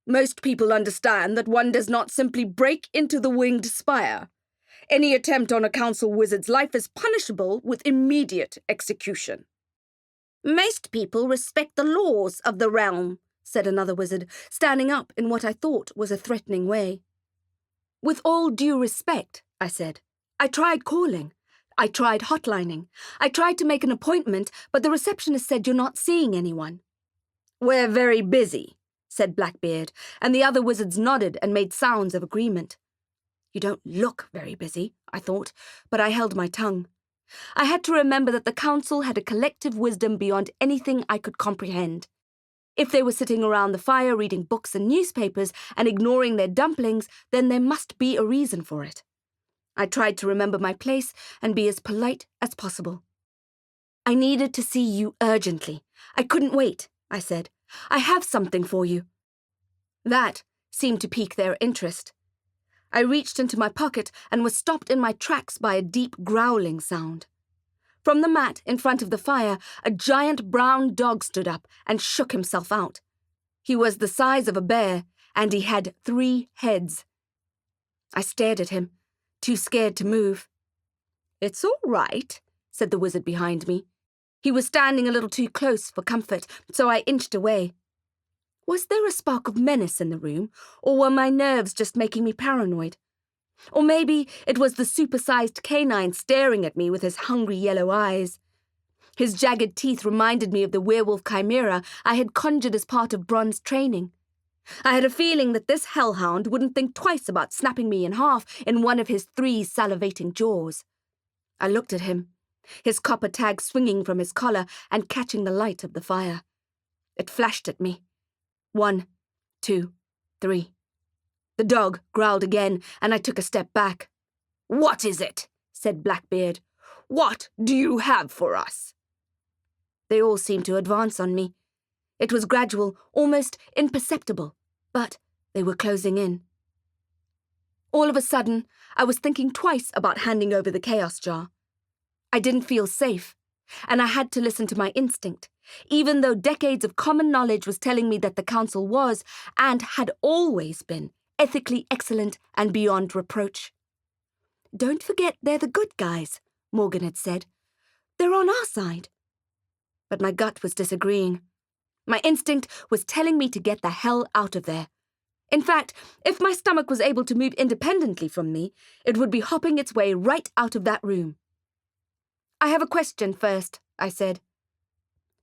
"Most people understand that one does not simply break into the winged spire. Any attempt on a council wizard's life is punishable with immediate execution." "Most people respect the laws of the realm," said another wizard, standing up in what I thought was a threatening way. "With all due respect," I said, "I tried calling. I tried hotlining. I tried to make an appointment, but the receptionist said you're not seeing anyone." "We're very busy," said Blackbeard, and the other wizards nodded and made sounds of agreement. You don't look very busy, I thought, but I held my tongue. I had to remember that the council had a collective wisdom beyond anything I could comprehend. If they were sitting around the fire reading books and newspapers and ignoring their dumplings, then there must be a reason for it. I tried to remember my place and be as polite as possible. "I needed to see you urgently. I couldn't wait," I said. "I have something for you." That seemed to pique their interest. I reached into my pocket and was stopped in my tracks by a deep growling sound. From the mat in front of the fire, a giant brown dog stood up and shook himself out. He was the size of a bear, and he had 3 heads. I stared at him, too scared to move. "It's all right," said the wizard behind me. He was standing a little too close for comfort, so I inched away. Was there a spark of menace in the room, or were my nerves just making me paranoid? Or maybe it was the supersized canine staring at me with his hungry yellow eyes. His jagged teeth reminded me of the werewolf chimera I had conjured as part of bronze training. I had a feeling that this hellhound wouldn't think twice about snapping me in half in one of his 3 salivating jaws. I looked at him, his copper tag swinging from his collar and catching the light of the fire. It flashed at me. 1, 2, 3. The dog growled again, and I took a step back. "What is it?" said Blackbeard. "What do you have for us?" They all seemed to advance on me. It was gradual, almost imperceptible, but they were closing in. All of a sudden, I was thinking twice about handing over the chaos jar. I didn't feel safe, and I had to listen to my instinct, even though decades of common knowledge was telling me that the council was, and had always been, ethically excellent and beyond reproach. "Don't forget they're the good guys," Morgan had said. "They're on our side." But my gut was disagreeing. My instinct was telling me to get the hell out of there. In fact, if my stomach was able to move independently from me, it would be hopping its way right out of that room. "I have a question first," I said.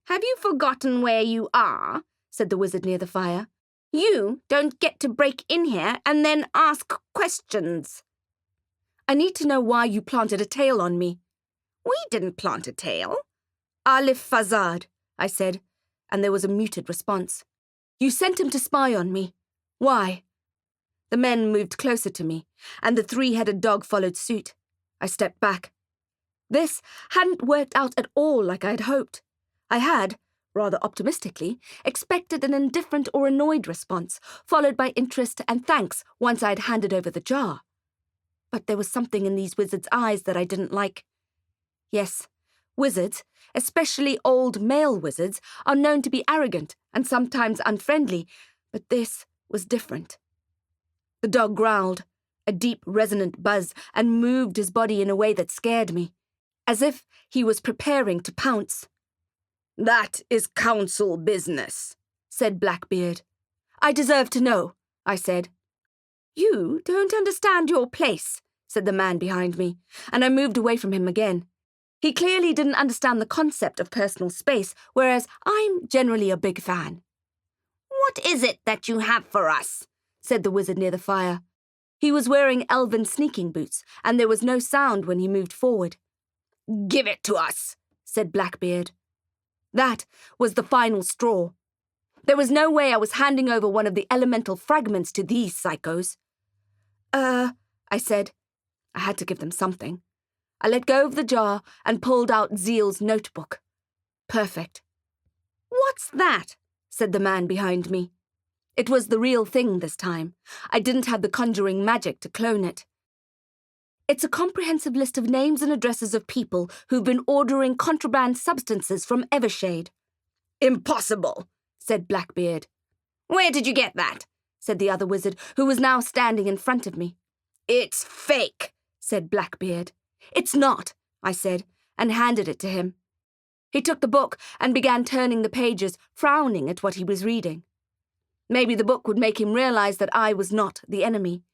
"Have you forgotten where you are?" said the wizard near the fire. "You don't get to break in here and then ask questions." "I need to know why you planted a tail on me." "We didn't plant a tail." "Alif Fazad," I said, and there was a muted response. "You sent him to spy on me. Why?" The men moved closer to me, and the 3-headed dog followed suit. I stepped back. This hadn't worked out at all like I had hoped. I had, rather optimistically, expected an indifferent or annoyed response, followed by interest and thanks once I had handed over the jar. But there was something in these wizards' eyes that I didn't like. Yes, wizards, especially old male wizards, are known to be arrogant and sometimes unfriendly, but this was different. The dog growled, a deep, resonant buzz, and moved his body in a way that scared me, as if he was preparing to pounce. "That is council business," said Blackbeard. "I deserve to know," I said. "You don't understand your place," said the man behind me, and I moved away from him again. He clearly didn't understand the concept of personal space, whereas I'm generally a big fan. "What is it that you have for us?" said the wizard near the fire. He was wearing elven sneaking boots, and there was no sound when he moved forward. "Give it to us," said Blackbeard. That was the final straw. There was no way I was handing over one of the elemental fragments to these psychos. I said. I had to give them something. I let go of the jar and pulled out Zeal's notebook. perfect. "What's that?" said the man behind me. It was the real thing this time. I didn't have the conjuring magic to clone it. It's a comprehensive list of names and addresses of people who've been ordering contraband substances from Evershade. "Impossible," said Blackbeard. "Where did you get that?" said the other wizard, who was now standing in front of me. "It's fake," said Blackbeard. "It's not," I said, and handed it to him. He took the book and began turning the pages, frowning at what he was reading. Maybe the book would make him realize that I was not the enemy.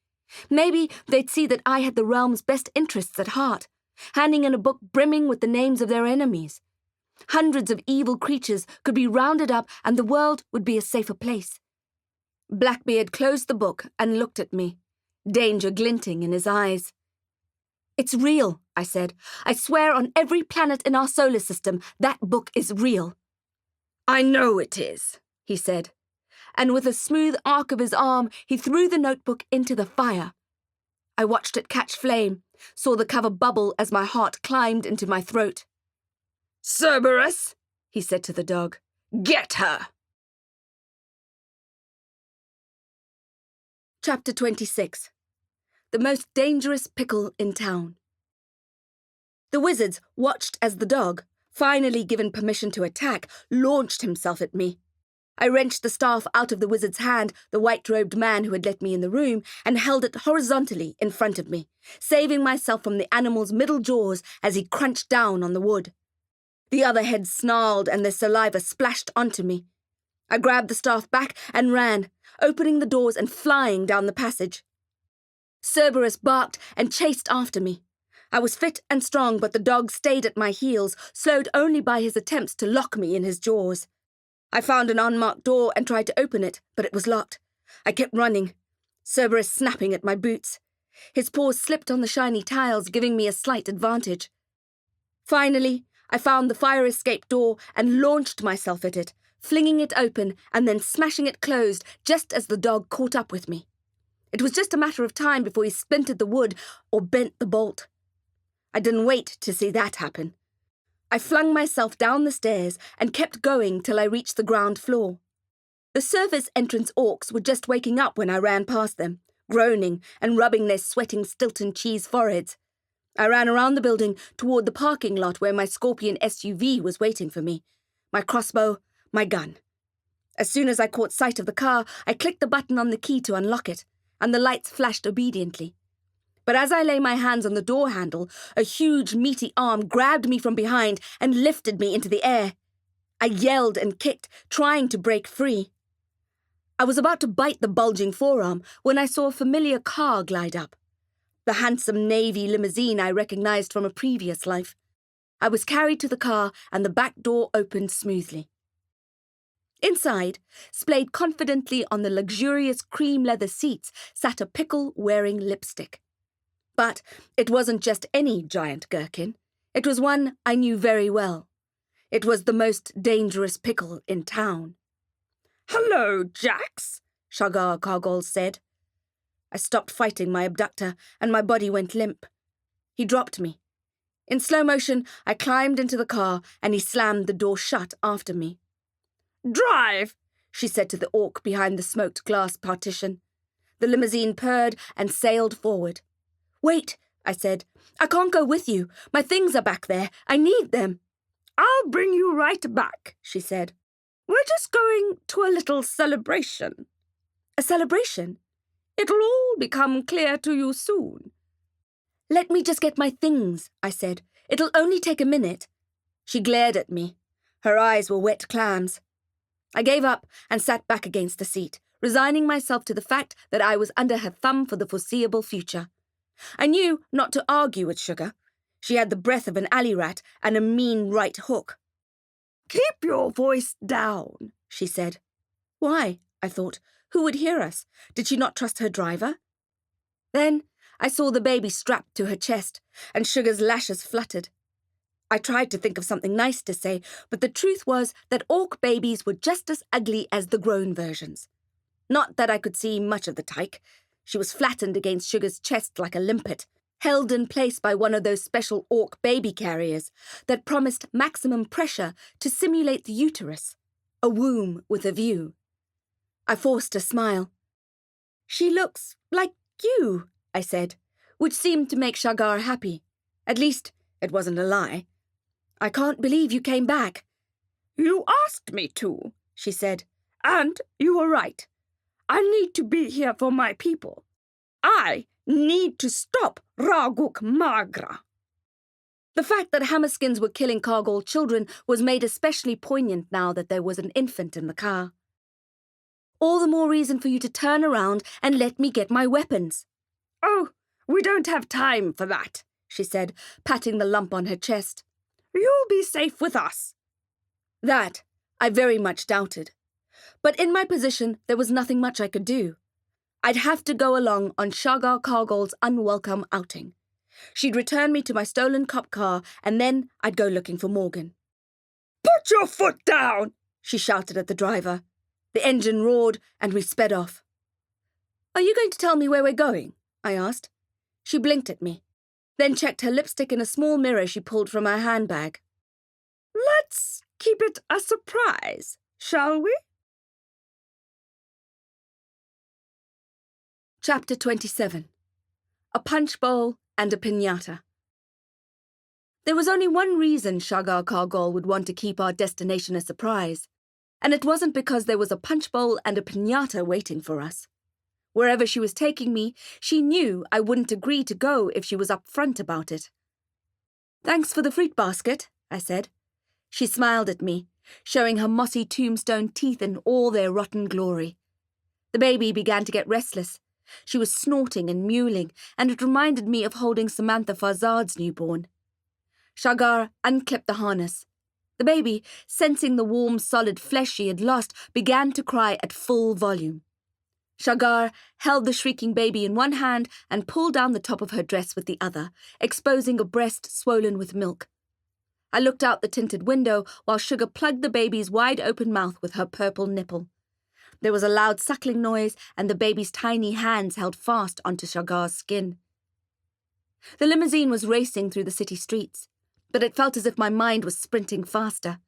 Maybe they'd see that I had the realm's best interests at heart, handing in a book brimming with the names of their enemies. Hundreds of evil creatures could be rounded up and the world would be a safer place. Blackbeard closed the book and looked at me, danger glinting in his eyes. "It's real," I said. "I swear on every planet in our solar system, that book is real." "I know it is," he said, and with a smooth arc of his arm, he threw the notebook into the fire. I watched it catch flame, saw the cover bubble as my heart climbed into my throat. "Cerberus," he said to the dog, "get her." Chapter 26. The most dangerous pickle in town. The wizards watched as the dog, finally given permission to attack, launched himself at me. I wrenched the staff out of the wizard's hand, the white-robed man who had let me in the room, and held it horizontally in front of me, saving myself from the animal's middle jaws as he crunched down on the wood. The other heads snarled and their saliva splashed onto me. I grabbed the staff back and ran, opening the doors and flying down the passage. Cerberus barked and chased after me. I was fit and strong, but the dog stayed at my heels, slowed only by his attempts to lock me in his jaws. I found an unmarked door and tried to open it, but it was locked. I kept running, Cerberus snapping at my boots. His paws slipped on the shiny tiles, giving me a slight advantage. Finally, I found the fire escape door and launched myself at it, flinging it open and then smashing it closed just as the dog caught up with me. It was just a matter of time before he splintered the wood or bent the bolt. I didn't wait to see that happen. I flung myself down the stairs and kept going till I reached the ground floor. The service entrance orcs were just waking up when I ran past them, groaning and rubbing their sweating Stilton cheese foreheads. I ran around the building toward the parking lot where my Scorpion SUV was waiting for me, my crossbow, my gun. As soon as I caught sight of the car, I clicked the button on the key to unlock it, and the lights flashed obediently. But as I lay my hands on the door handle, a huge, meaty arm grabbed me from behind and lifted me into the air. I yelled and kicked, trying to break free. I was about to bite the bulging forearm when I saw a familiar car glide up. The handsome navy limousine I recognized from a previous life. I was carried to the car and the back door opened smoothly. Inside, splayed confidently on the luxurious cream leather seats, sat a pickle wearing lipstick. But it wasn't just any giant gherkin. It was one I knew very well. It was the most dangerous pickle in town. "Hello, Jax," Shagar Kargol said. I stopped fighting my abductor, and my body went limp. He dropped me. In slow motion, I climbed into the car, and he slammed the door shut after me. "Drive," she said to the orc behind the smoked glass partition. The limousine purred and sailed forward. "Wait," I said. "I can't go with you. My things are back there. I need them." "I'll bring you right back," she said. "We're just going to a little celebration." "A celebration?" "It'll all become clear to you soon." "Let me just get my things," I said. "It'll only take a minute." She glared at me. Her eyes were wet clams. I gave up and sat back against the seat, resigning myself to the fact that I was under her thumb for the foreseeable future. I knew not to argue with Sugar. She had the breath of an alley rat and a mean right hook. "Keep your voice down," she said. Why? I thought. Who would hear us? Did she not trust her driver? Then I saw the baby strapped to her chest, and Sugar's lashes fluttered. I tried to think of something nice to say, but the truth was that orc babies were just as ugly as the grown versions. Not that I could see much of the tyke. She was flattened against Sugar's chest like a limpet, held in place by one of those special orc baby carriers that promised maximum pressure to simulate the uterus, a womb with a view. I forced a smile. "She looks like you," I said, which seemed to make Shagar happy. At least, it wasn't a lie. "I can't believe you came back." "You asked me to," she said, "and you were right. I need to be here for my people. I need to stop Raguk Magra." The fact that Hammerskins were killing Kargol children was made especially poignant now that there was an infant in the car. "All the more reason for you to turn around and let me get my weapons." "Oh, we don't have time for that," she said, patting the lump on her chest. "You'll be safe with us." That I very much doubted. But in my position, there was nothing much I could do. I'd have to go along on Shagar Kargol's unwelcome outing. She'd return me to my stolen cop car, and then I'd go looking for Morgan. "Put your foot down!" she shouted at the driver. The engine roared, and we sped off. "Are you going to tell me where we're going?" I asked. She blinked at me, then checked her lipstick in a small mirror she pulled from her handbag. "Let's keep it a surprise, shall we?" Chapter 27. A punch bowl and a piñata. There was only one reason Shagar Kargol would want to keep our destination a surprise, and it wasn't because there was a punch bowl and a piñata waiting for us. Wherever she was taking me, she knew I wouldn't agree to go if she was upfront about it. "Thanks for the fruit basket," I said. She smiled at me, showing her mossy tombstone teeth in all their rotten glory. The baby began to get restless. She was snorting and mewling, and it reminded me of holding Samantha Farzad's newborn. Shagar unclipped the harness. The baby, sensing the warm, solid flesh she had lost, began to cry at full volume. Shagar held the shrieking baby in one hand and pulled down the top of her dress with the other, exposing a breast swollen with milk. I looked out the tinted window while Sugar plugged the baby's wide-open mouth with her purple nipple. There was a loud suckling noise, and the baby's tiny hands held fast onto Shagar's skin. The limousine was racing through the city streets, but it felt as if my mind was sprinting faster.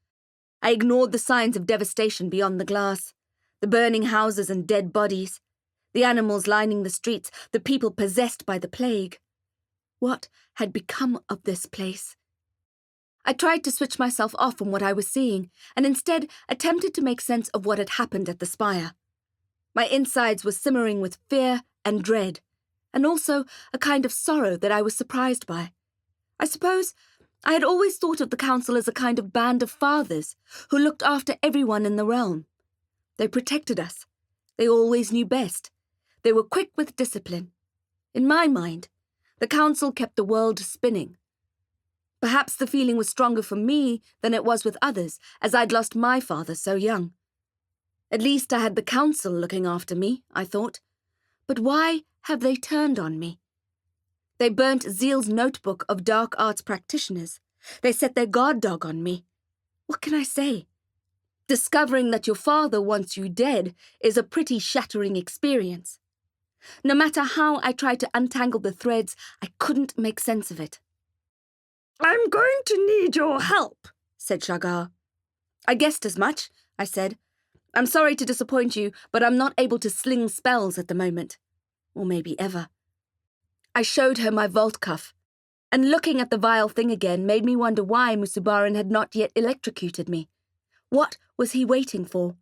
I ignored the signs of devastation beyond the glass, the burning houses and dead bodies, the animals lining the streets, the people possessed by the plague. What had become of this place? I tried to switch myself off from what I was seeing, and instead attempted to make sense of what had happened at the spire. My insides were simmering with fear and dread, and also a kind of sorrow that I was surprised by. I suppose I had always thought of the council as a kind of band of fathers who looked after everyone in the realm. They protected us. They always knew best. They were quick with discipline. In my mind, the council kept the world spinning. Perhaps the feeling was stronger for me than it was with others, as I'd lost my father so young. At least I had the council looking after me, I thought. But why have they turned on me? They burnt Zeal's notebook of dark arts practitioners. They set their guard dog on me. What can I say? Discovering that your father wants you dead is a pretty shattering experience. No matter how I tried to untangle the threads, I couldn't make sense of it. "I'm going to need your help," said Shagar. "I guessed as much," I said. "I'm sorry to disappoint you, but I'm not able to sling spells at the moment. Or maybe ever." I showed her my vault cuff, and looking at the vile thing again made me wonder why Musubaran had not yet electrocuted me. What was he waiting for?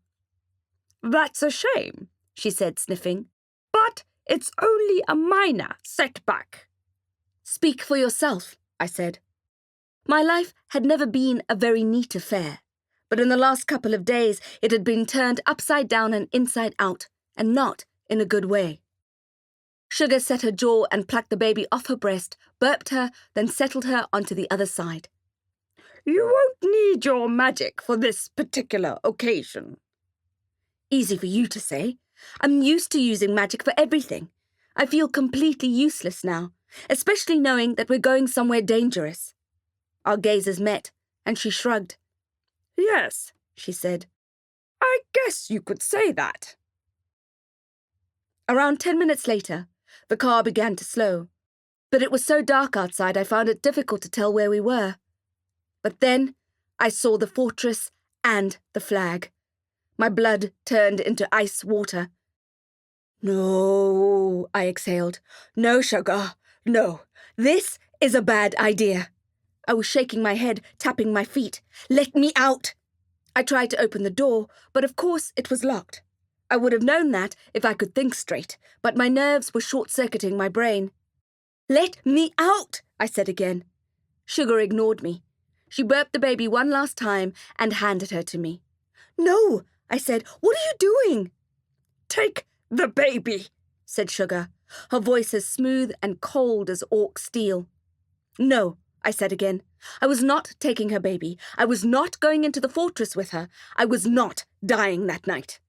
"That's a shame," she said, sniffing. "But it's only a minor setback." "Speak for yourself," I said. My life had never been a very neat affair, but in the last couple of days it had been turned upside down and inside out, and not in a good way. Sugar set her jaw and plucked the baby off her breast, burped her, then settled her onto the other side. "You won't need your magic for this particular occasion." Easy for you to say. I'm used to using magic for everything. I feel completely useless now, especially knowing that we're going somewhere dangerous. Our gazes met, and she shrugged. "Yes," she said. "I guess you could say that." Around 10 minutes later, the car began to slow. But it was so dark outside I found it difficult to tell where we were. But then I saw the fortress and the flag. My blood turned into ice water. "No," I exhaled. "No, Sugar, no. This is a bad idea." I was shaking my head, tapping my feet. "Let me out!" I tried to open the door, but of course it was locked. I would have known that if I could think straight, but my nerves were short-circuiting my brain. "Let me out," I said again. Sugar ignored me. She burped the baby one last time and handed her to me. "No," I said. "What are you doing?" "Take the baby," said Sugar, her voice as smooth and cold as orc steel. "No," I said again. I was not taking her baby. I was not going into the fortress with her. I was not dying that night.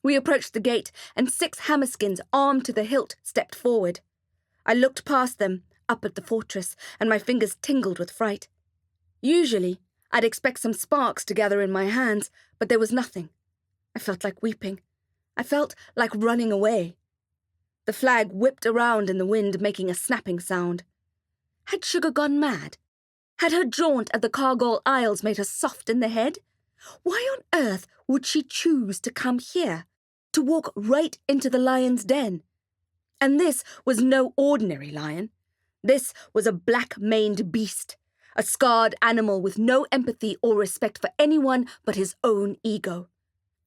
We approached the gate, and 6 hammerskins armed to the hilt stepped forward. I looked past them, up at the fortress, and my fingers tingled with fright. Usually, I'd expect some sparks to gather in my hands, but there was nothing. I felt like weeping. I felt like running away. The flag whipped around in the wind, making a snapping sound. Had Sugar gone mad? Had her jaunt at the Cargol Isles made her soft in the head? Why on earth would she choose to come here, to walk right into the lion's den? And this was no ordinary lion. This was a black-maned beast, a scarred animal with no empathy or respect for anyone but his own ego.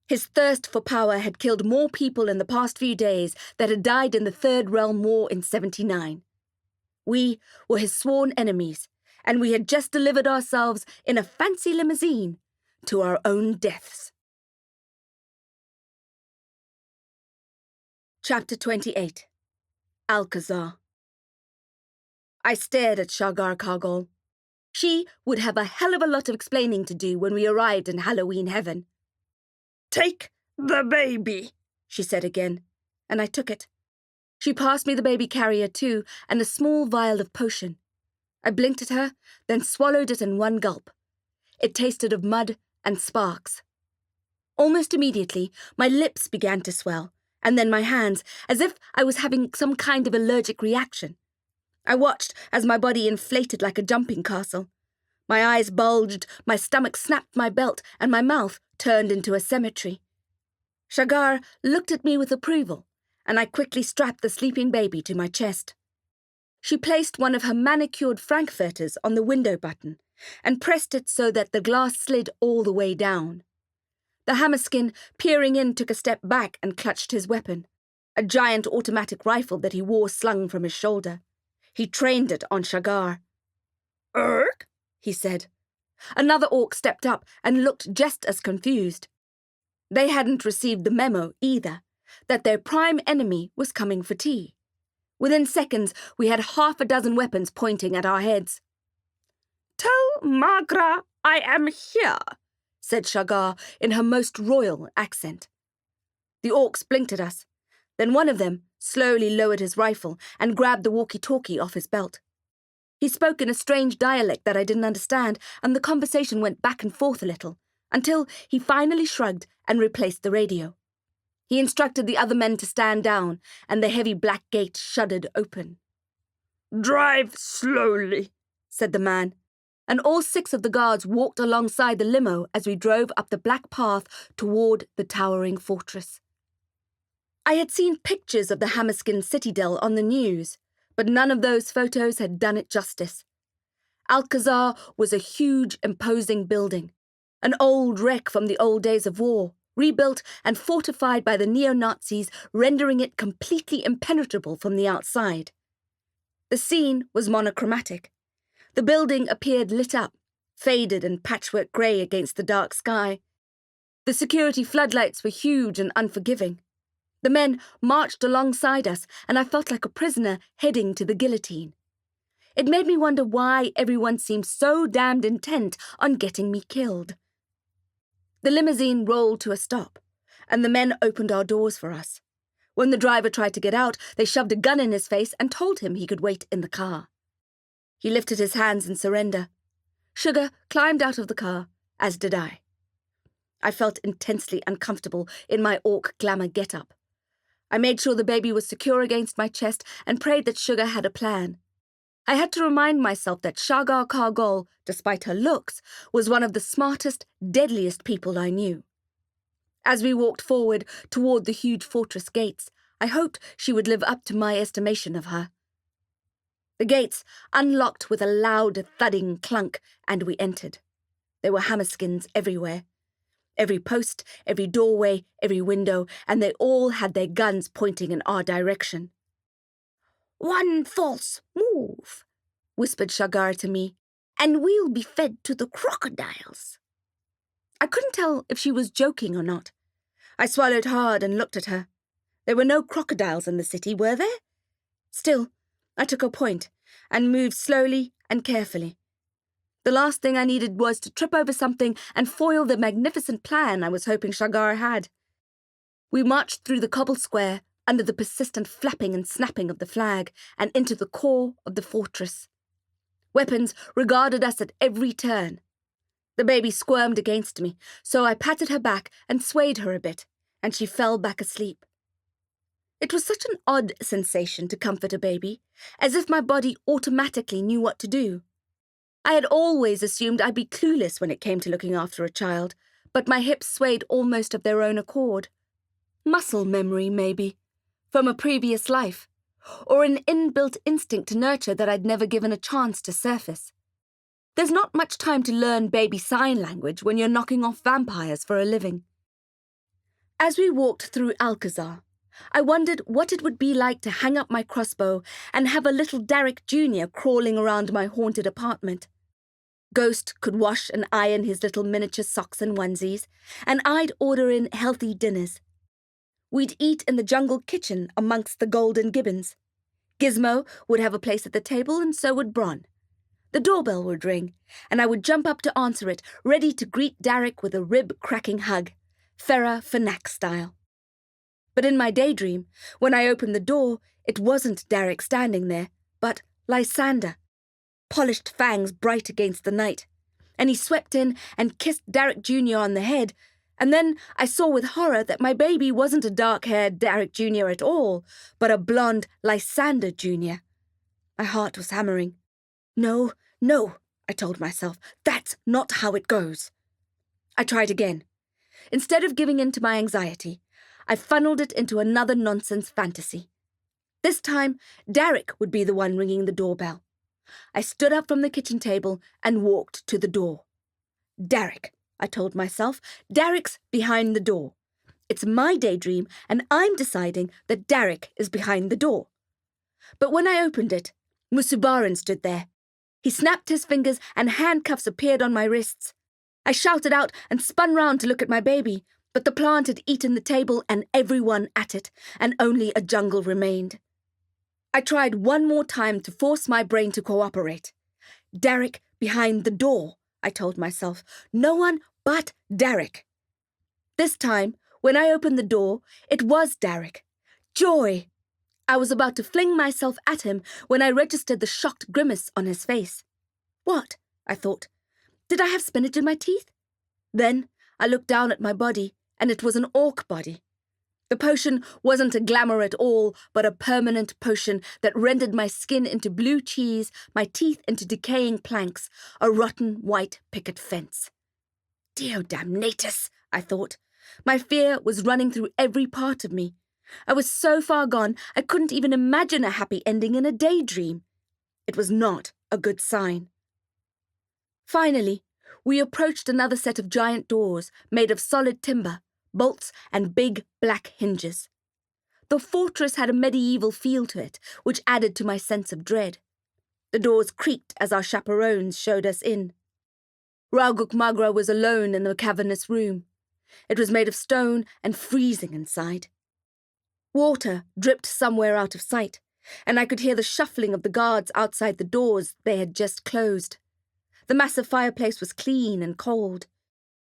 His thirst for power had killed more people in the past few days that had died in the Third Realm War in 79. We were his sworn enemies, and we had just delivered ourselves in a fancy limousine to our own deaths. Chapter 28. Alcazar. I stared at Shagar Cargol. She would have a hell of a lot of explaining to do when we arrived in Halloween heaven. "Take the baby," she said again, and I took it. She passed me the baby carrier too, and a small vial of potion. I blinked at her, then swallowed it in one gulp. It tasted of mud and sparks. Almost immediately, my lips began to swell, and then my hands, as if I was having some kind of allergic reaction. I watched as my body inflated like a jumping castle. My eyes bulged, my stomach snapped my belt, and my mouth turned into a cemetery. Shagar looked at me with approval, and I quickly strapped the sleeping baby to my chest. She placed one of her manicured frankfurters on the window button and pressed it so that the glass slid all the way down. The hammerskin, peering in, took a step back and clutched his weapon, a giant automatic rifle that he wore slung from his shoulder. He trained it on Shagar. "Orc?" he said. Another orc stepped up and looked just as confused. They hadn't received the memo either, that their prime enemy was coming for tea. Within seconds, we had 6 weapons pointing at our heads. "Tell Magra I am here," said Shagar in her most royal accent. The orcs blinked at us. Then one of them slowly lowered his rifle and grabbed the walkie-talkie off his belt. He spoke in a strange dialect that I didn't understand, and the conversation went back and forth a little, until he finally shrugged and replaced the radio. He instructed the other men to stand down, and the heavy black gate shuddered open. "Drive slowly," said the man, and all 6 of the guards walked alongside the limo as we drove up the black path toward the towering fortress. I had seen pictures of the Hammerskin citadel on the news, but none of those photos had done it justice. Alcazar was a huge, imposing building, an old wreck from the old days of war, rebuilt and fortified by the neo-Nazis, rendering it completely impenetrable from the outside. The scene was monochromatic. The building appeared lit up, faded and patchwork grey against the dark sky. The security floodlights were huge and unforgiving. The men marched alongside us, and I felt like a prisoner heading to the guillotine. It made me wonder why everyone seemed so damned intent on getting me killed. The limousine rolled to a stop, and the men opened our doors for us. When the driver tried to get out, they shoved a gun in his face and told him he could wait in the car. He lifted his hands in surrender. Sugar climbed out of the car, as did I. I felt intensely uncomfortable in my orc glamour get-up. I made sure the baby was secure against my chest and prayed that Sugar had a plan. I had to remind myself that Shagar Kargol, despite her looks, was one of the smartest, deadliest people I knew. As we walked forward toward the huge fortress gates, I hoped she would live up to my estimation of her. The gates unlocked with a loud thudding clunk, and we entered. There were hammerskins everywhere. Every post, every doorway, every window, and they all had their guns pointing in our direction. "One false move," whispered Shagar to me, "and we'll be fed to the crocodiles." I couldn't tell if she was joking or not. I swallowed hard and looked at her. There were no crocodiles in the city, were there? Still, I took her point and moved slowly and carefully. The last thing I needed was to trip over something and foil the magnificent plan I was hoping Shagar had. We marched through the cobbled square under the persistent flapping and snapping of the flag and into the core of the fortress. Weapons regarded us at every turn. The baby squirmed against me, so I patted her back and swayed her a bit, and she fell back asleep. It was such an odd sensation to comfort a baby, as if my body automatically knew what to do. I had always assumed I'd be clueless when it came to looking after a child, but my hips swayed almost of their own accord. Muscle memory, maybe, from a previous life, or an inbuilt instinct to nurture that I'd never given a chance to surface. There's not much time to learn baby sign language when you're knocking off vampires for a living. As we walked through Alcazar, I wondered what it would be like to hang up my crossbow and have a little Derek Jr. crawling around my haunted apartment. Ghost could wash and iron his little miniature socks and onesies, and I'd order in healthy dinners. We'd eat in the jungle kitchen amongst the golden gibbons. Gizmo would have a place at the table, and so would Bron. The doorbell would ring, and I would jump up to answer it, ready to greet Derek with a rib-cracking hug, Farah Fanac style. But in my daydream, when I opened the door, it wasn't Derek standing there, but Lysander, polished fangs bright against the night, and he swept in and kissed Derek Jr. on the head, and then I saw with horror that my baby wasn't a dark-haired Derek Jr. at all, but a blonde Lysander Jr. My heart was hammering. No, I told myself, that's not how it goes. I tried again. Instead of giving in to my anxiety, I funneled it into another nonsense fantasy. This time, Derek would be the one ringing the doorbell. I stood up from the kitchen table and walked to the door. Derek, I told myself, Derek's behind the door. It's my daydream, and I'm deciding that Derek is behind the door. But when I opened it, Musubaran stood there. He snapped his fingers and handcuffs appeared on my wrists. I shouted out and spun round to look at my baby, but the plant had eaten the table and everyone at it, and only a jungle remained. I tried one more time to force my brain to cooperate. Derek behind the door, I told myself. No one but Derek. This time, when I opened the door, it was Derek. Joy! I was about to fling myself at him when I registered the shocked grimace on his face. What? I thought. Did I have spinach in my teeth? Then I looked down at my body, and it was an orc body. The potion wasn't a glamour at all, but a permanent potion that rendered my skin into blue cheese, my teeth into decaying planks, a rotten white picket fence. Dio damnatus, I thought. My fear was running through every part of me. I was so far gone, I couldn't even imagine a happy ending in a daydream. It was not a good sign. Finally, we approached another set of giant doors made of solid timber, bolts and big black hinges. The fortress had a medieval feel to it, which added to my sense of dread. The doors creaked as our chaperones showed us in. Rauguk Magra was alone in the cavernous room. It was made of stone and freezing inside. Water dripped somewhere out of sight, and I could hear the shuffling of the guards outside the doors they had just closed. The massive fireplace was clean and cold.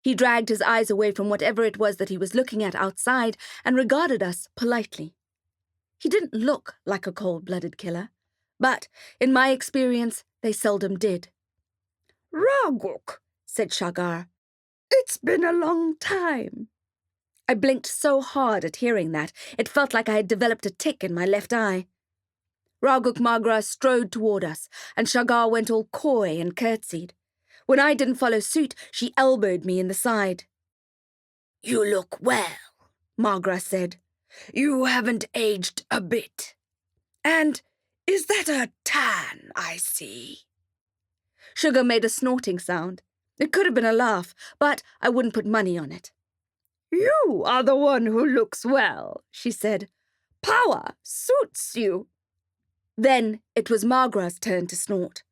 He dragged his eyes away from whatever it was that he was looking at outside and regarded us politely. He didn't look like a cold-blooded killer, but, in my experience, they seldom did. "Rauguk," said Shagar, "it's been a long time." I blinked so hard at hearing that, it felt like I had developed a tic in my left eye. Raguk Magra strode toward us, and Shagar went all coy and curtsied. When I didn't follow suit, she elbowed me in the side. "You look well," Magra said. "You haven't aged a bit. And is that a tan I see?" Sugar made a snorting sound. It could have been a laugh, but I wouldn't put money on it. "You are the one who looks well," she said. "Power suits you." Then it was Magra's turn to snort.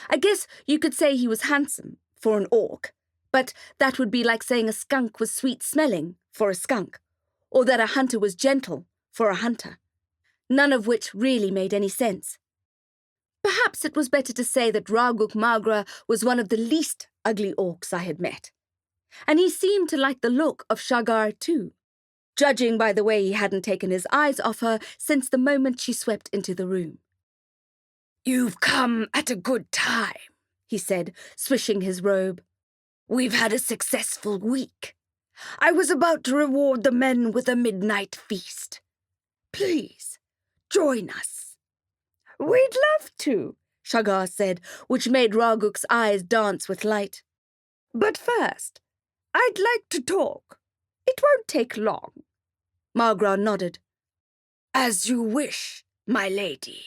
I guess you could say he was handsome for an orc, but that would be like saying a skunk was sweet-smelling for a skunk, or that a hunter was gentle for a hunter, none of which really made any sense. Perhaps it was better to say that Raguk Magra was one of the least ugly orcs I had met, and he seemed to like the look of Shagar too, judging by the way he hadn't taken his eyes off her since the moment she swept into the room. "You've come at a good time," he said, swishing his robe. "We've had a successful week. I was about to reward the men with a midnight feast. Please, join us." "We'd love to," Shagar said, which made Raguk's eyes dance with light. "But first, I'd like to talk. It won't take long." Magra nodded. "As you wish, my lady."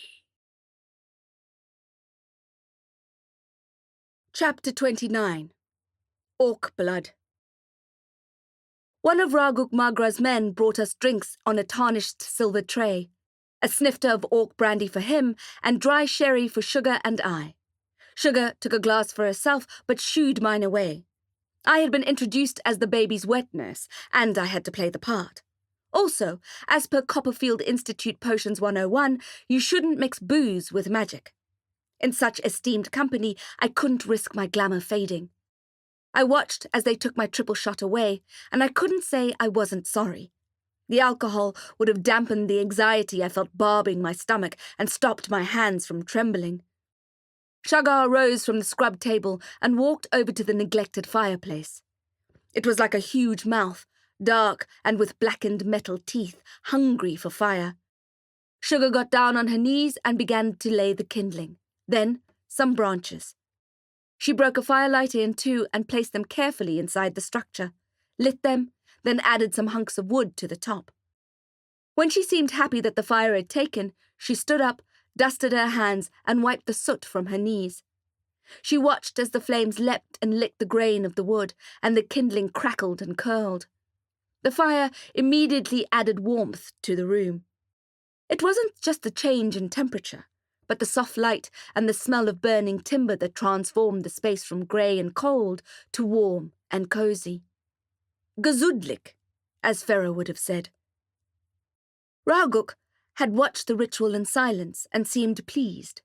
Chapter 29. Orc Blood. One of Raguk Magra's men brought us drinks on a tarnished silver tray, a snifter of orc brandy for him, and dry sherry for Sugar and I. Sugar took a glass for herself, but shooed mine away. I had been introduced as the baby's wet nurse, and I had to play the part. Also, as per Copperfield Institute Potions 101, you shouldn't mix booze with magic. In such esteemed company, I couldn't risk my glamour fading. I watched as they took my triple shot away, and I couldn't say I wasn't sorry. The alcohol would have dampened the anxiety I felt barbing my stomach and stopped my hands from trembling. Shagar rose from the scrub table and walked over to the neglected fireplace. It was like a huge mouth, dark and with blackened metal teeth, hungry for fire. Sugar got down on her knees and began to lay the kindling. Then, some branches. She broke a firelighter in two and placed them carefully inside the structure, lit them, then added some hunks of wood to the top. When she seemed happy that the fire had taken, she stood up, dusted her hands, and wiped the soot from her knees. She watched as the flames leapt and licked the grain of the wood, and the kindling crackled and curled. The fire immediately added warmth to the room. It wasn't just the change in temperature, but the soft light and the smell of burning timber that transformed the space from grey and cold to warm and cosy. Gesundlich, as Ferret would have said. Raguk had watched the ritual in silence and seemed pleased.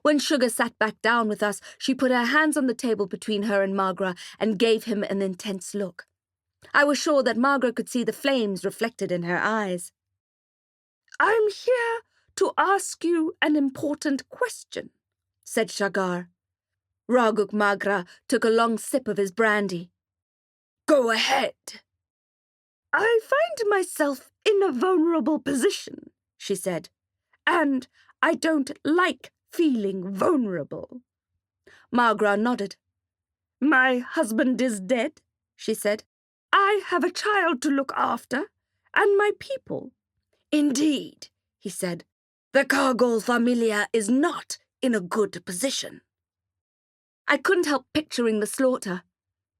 When Sugar sat back down with us, she put her hands on the table between her and Magra and gave him an intense look. I was sure that Magra could see the flames reflected in her eyes. "I'm here to ask you an important question," said Shagar. Raguk Magra took a long sip of his brandy. "Go ahead." "I find myself in a vulnerable position," she said, "and I don't like feeling vulnerable." Magra nodded. "My husband is dead," she said. "I have a child to look after, and my people." "Indeed," he said. "The Cargol Familia is not in a good position." I couldn't help picturing the slaughter.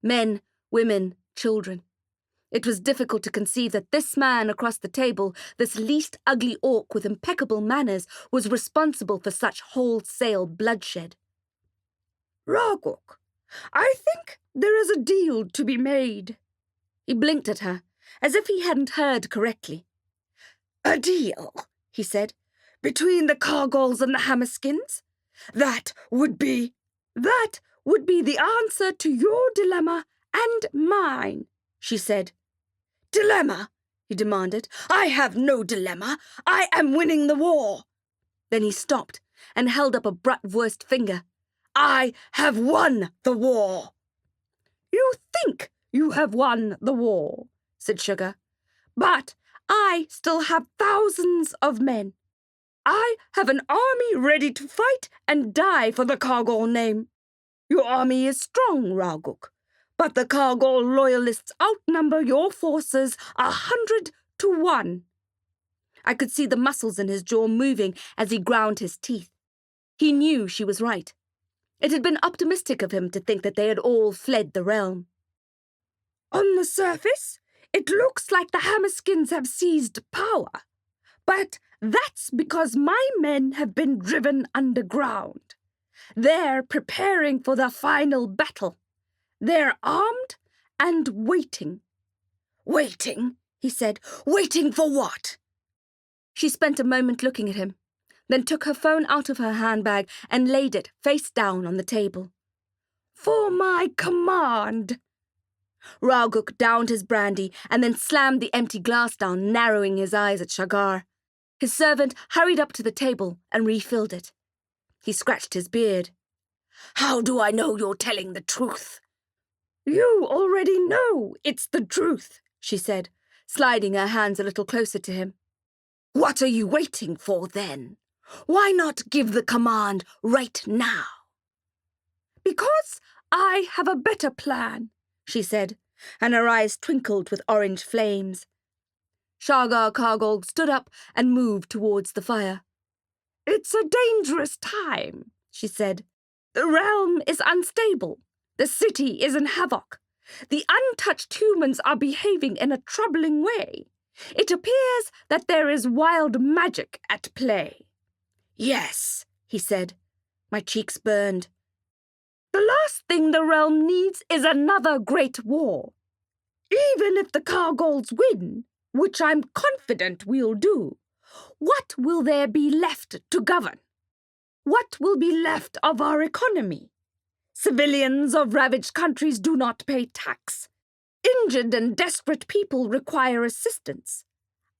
Men, women, children. It was difficult to conceive that this man across the table, this least ugly orc with impeccable manners, was responsible for such wholesale bloodshed. "Raguk, I think there is a deal to be made." He blinked at her, as if he hadn't heard correctly. "A deal," he said, "between the Cargols and the Hammerskins? That would be the answer to your dilemma and mine," she said. "Dilemma?" he demanded. "I have no dilemma. I am winning the war." Then he stopped and held up a bratwurst finger. "I have won the war." "You think you have won the war," said Sugar. But I still have thousands of men. I have an army ready to fight and die for the Kargol name. Your army is strong, Raguk, but the Kargol loyalists outnumber your forces 100-1. I could see the muscles in his jaw moving as he ground his teeth. He knew she was right. It had been optimistic of him to think that they had all fled the realm. On the surface, it looks like the Hammerskins have seized power, but that's because my men have been driven underground. They're preparing for the final battle. They're armed and waiting. Waiting, he said. Waiting for what? She spent a moment looking at him, then took her phone out of her handbag and laid it face down on the table. For my command. Raguk downed his brandy and then slammed the empty glass down, narrowing his eyes at Shagar. His servant hurried up to the table and refilled it. He scratched his beard. How do I know you're telling the truth? You already know it's the truth, she said, sliding her hands a little closer to him. What are you waiting for, then? Why not give the command right now? Because I have a better plan, she said, and her eyes twinkled with orange flames. Shagar Kargol stood up and moved towards the fire. It's a dangerous time, she said. The realm is unstable. The city is in havoc. The untouched humans are behaving in a troubling way. It appears that there is wild magic at play. Yes, he said. My cheeks burned. The last thing the realm needs is another great war. Even if the Kargols win, which I'm confident we'll do, what will there be left to govern? What will be left of our economy? Civilians of ravaged countries do not pay tax. Injured and desperate people require assistance.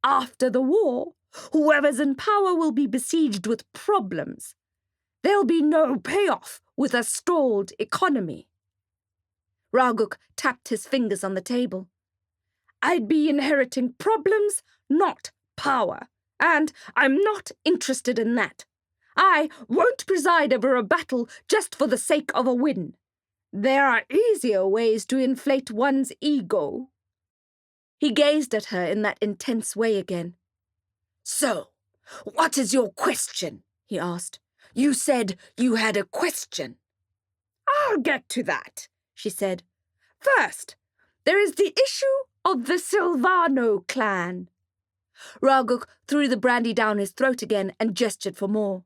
After the war, whoever's in power will be besieged with problems. There'll be no payoff with a stalled economy. Raguk tapped his fingers on the table. I'd be inheriting problems, not power, and I'm not interested in that. I won't preside over a battle just for the sake of a win. There are easier ways to inflate one's ego. He gazed at her in that intense way again. So, what is your question? He asked. You said you had a question. I'll get to that, she said. First, there is the issue of the Silvano Clan. Raguk threw the brandy down his throat again and gestured for more.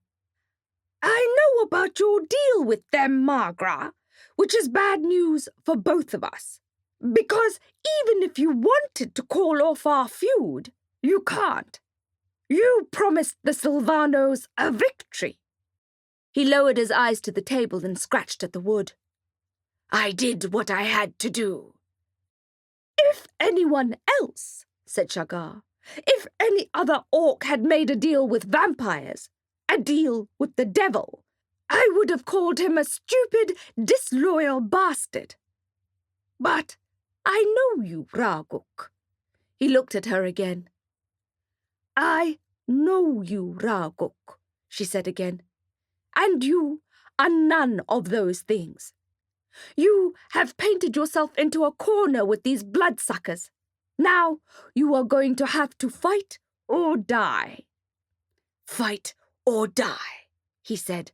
I know about your deal with them, Margra, which is bad news for both of us. Because even if you wanted to call off our feud, you can't. You promised the Silvanos a victory. He lowered his eyes to the table and scratched at the wood. I did what I had to do. If anyone else, said Shagar, if any other orc had made a deal with vampires, a deal with the devil, I would have called him a stupid, disloyal bastard. But I know you, Raguk. He looked at her again. I know you, Raguk, she said again. And you are none of those things. You have painted yourself into a corner with these bloodsuckers. Now you are going to have to fight or die. Fight or die, he said.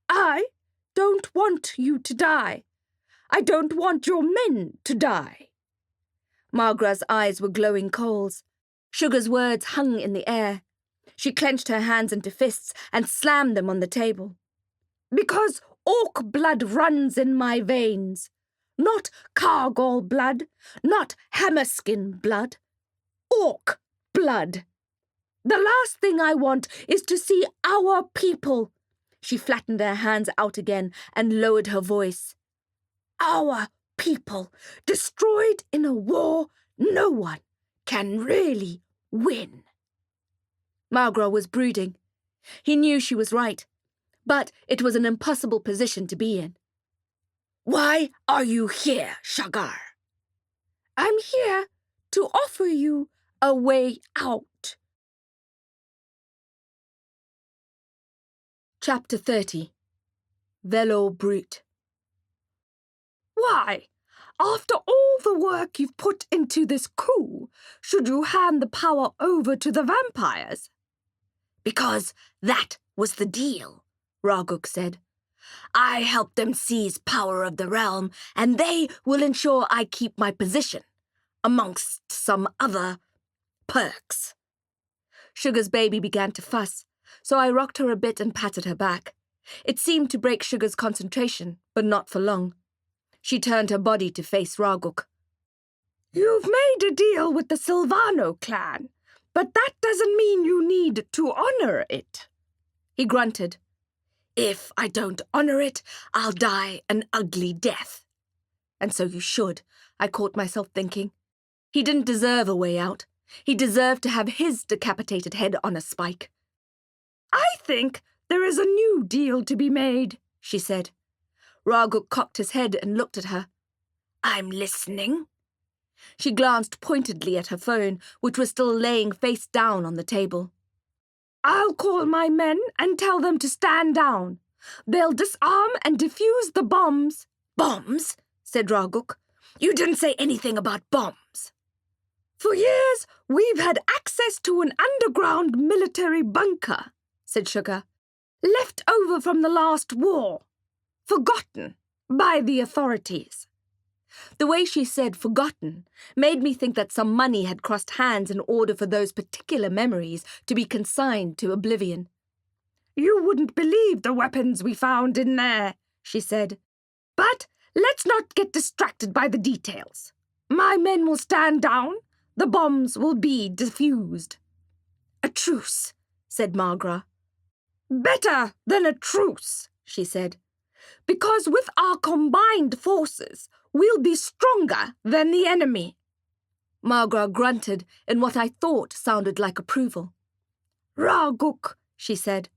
I don't want you to die. I don't want your men to die. Margra's eyes were glowing coals. Sugar's words hung in the air. She clenched her hands into fists and slammed them on the table. Because orc blood runs in my veins. Not Kargol blood, not Hammerskin blood. Orc blood. The last thing I want is to see our people. She flattened her hands out again and lowered her voice. Our people destroyed in a war no one can really win. Margra was brooding. He knew she was right, but it was an impossible position to be in. Why are you here, Shagar? I'm here to offer you a way out. Chapter 30. Velo Brute. Why, after all the work you've put into this coup, should you hand the power over to the vampires? Because that was the deal, Raguk said. I helped them seize power of the realm, and they will ensure I keep my position, amongst some other perks. Sugar's baby began to fuss, so I rocked her a bit and patted her back. It seemed to break Sugar's concentration, but not for long. She turned her body to face Raguk. You've made a deal with the Silvano Clan, but that doesn't mean you need to honor it. He grunted. If I don't honor it, I'll die an ugly death. And so you should, I caught myself thinking. He didn't deserve a way out. He deserved to have his decapitated head on a spike. I think there is a new deal to be made, she said. Raguk cocked his head and looked at her. I'm listening. She glanced pointedly at her phone, which was still laying face down on the table. I'll call my men and tell them to stand down. They'll disarm and defuse the bombs. Bombs? Said Raguk. You didn't say anything about bombs. For years, we've had access to an underground military bunker, said Sugar, left over from the last war, forgotten by the authorities. The way she said forgotten made me think that some money had crossed hands in order for those particular memories to be consigned to oblivion. You wouldn't believe the weapons we found in there, she said. But let's not get distracted by the details. My men will stand down. The bombs will be defused. A truce, said Margra. Better than a truce, she said. Because with our combined forces, we'll be stronger than the enemy. Margra grunted in what I thought sounded like approval. Raguk, she said.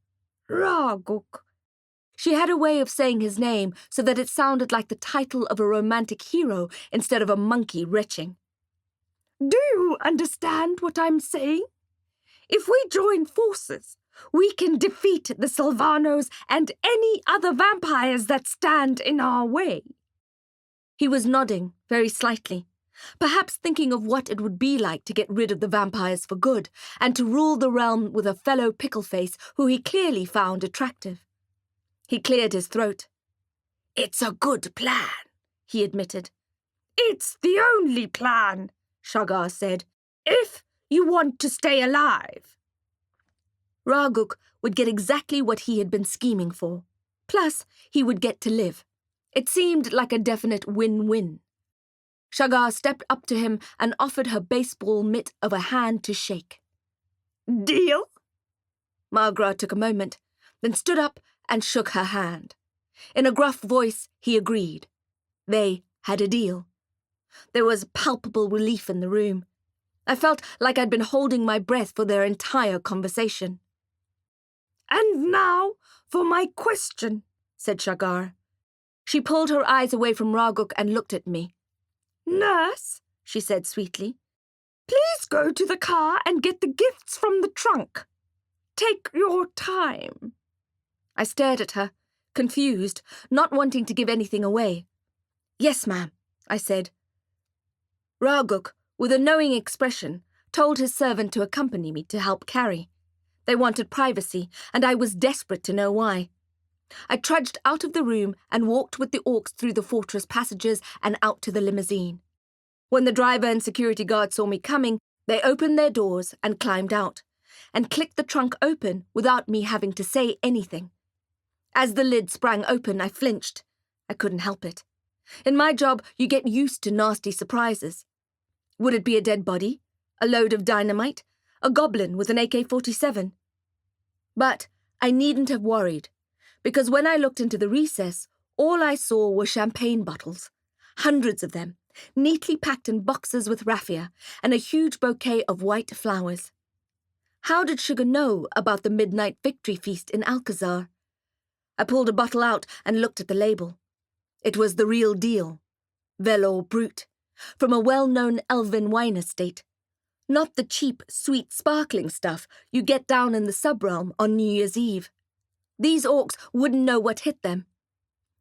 Raguk. She had a way of saying his name so that it sounded like the title of a romantic hero instead of a monkey retching. Do you understand what I'm saying? If we join forces, we can defeat the Silvanos and any other vampires that stand in our way. He was nodding, very slightly, perhaps thinking of what it would be like to get rid of the vampires for good and to rule the realm with a fellow pickleface who he clearly found attractive. He cleared his throat. It's a good plan, he admitted. It's the only plan, Shagar said, if you want to stay alive. Raguk would get exactly what he had been scheming for. Plus, he would get to live. It seemed like a definite win-win. Shagar stepped up to him and offered her baseball mitt of a hand to shake. Deal? Margra took a moment, then stood up and shook her hand. In a gruff voice, he agreed. They had a deal. There was palpable relief in the room. I felt like I'd been holding my breath for their entire conversation. And now for my question, said Shagar. She pulled her eyes away from Raguk and looked at me. Nurse, she said sweetly, please go to the car and get the gifts from the trunk. Take your time. I stared at her, confused, not wanting to give anything away. Yes, ma'am, I said. Raguk, with a knowing expression, told his servant to accompany me to help carry. They wanted privacy, and I was desperate to know why. I trudged out of the room and walked with the orcs through the fortress passages and out to the limousine. When the driver and security guard saw me coming, they opened their doors and climbed out, and clicked the trunk open without me having to say anything. As the lid sprang open, I flinched. I couldn't help it. In my job, you get used to nasty surprises. Would it be a dead body? A load of dynamite? A goblin with an AK-47? But I needn't have worried, because when I looked into the recess, all I saw were champagne bottles, hundreds of them, neatly packed in boxes with raffia, and a huge bouquet of white flowers. How did Sugar know about the midnight victory feast in Alcazar? I pulled a bottle out and looked at the label. It was the real deal, Velo Brute, from a well-known elven wine estate. Not the cheap, sweet, sparkling stuff you get down in the sub-realm on New Year's Eve. These orcs wouldn't know what hit them.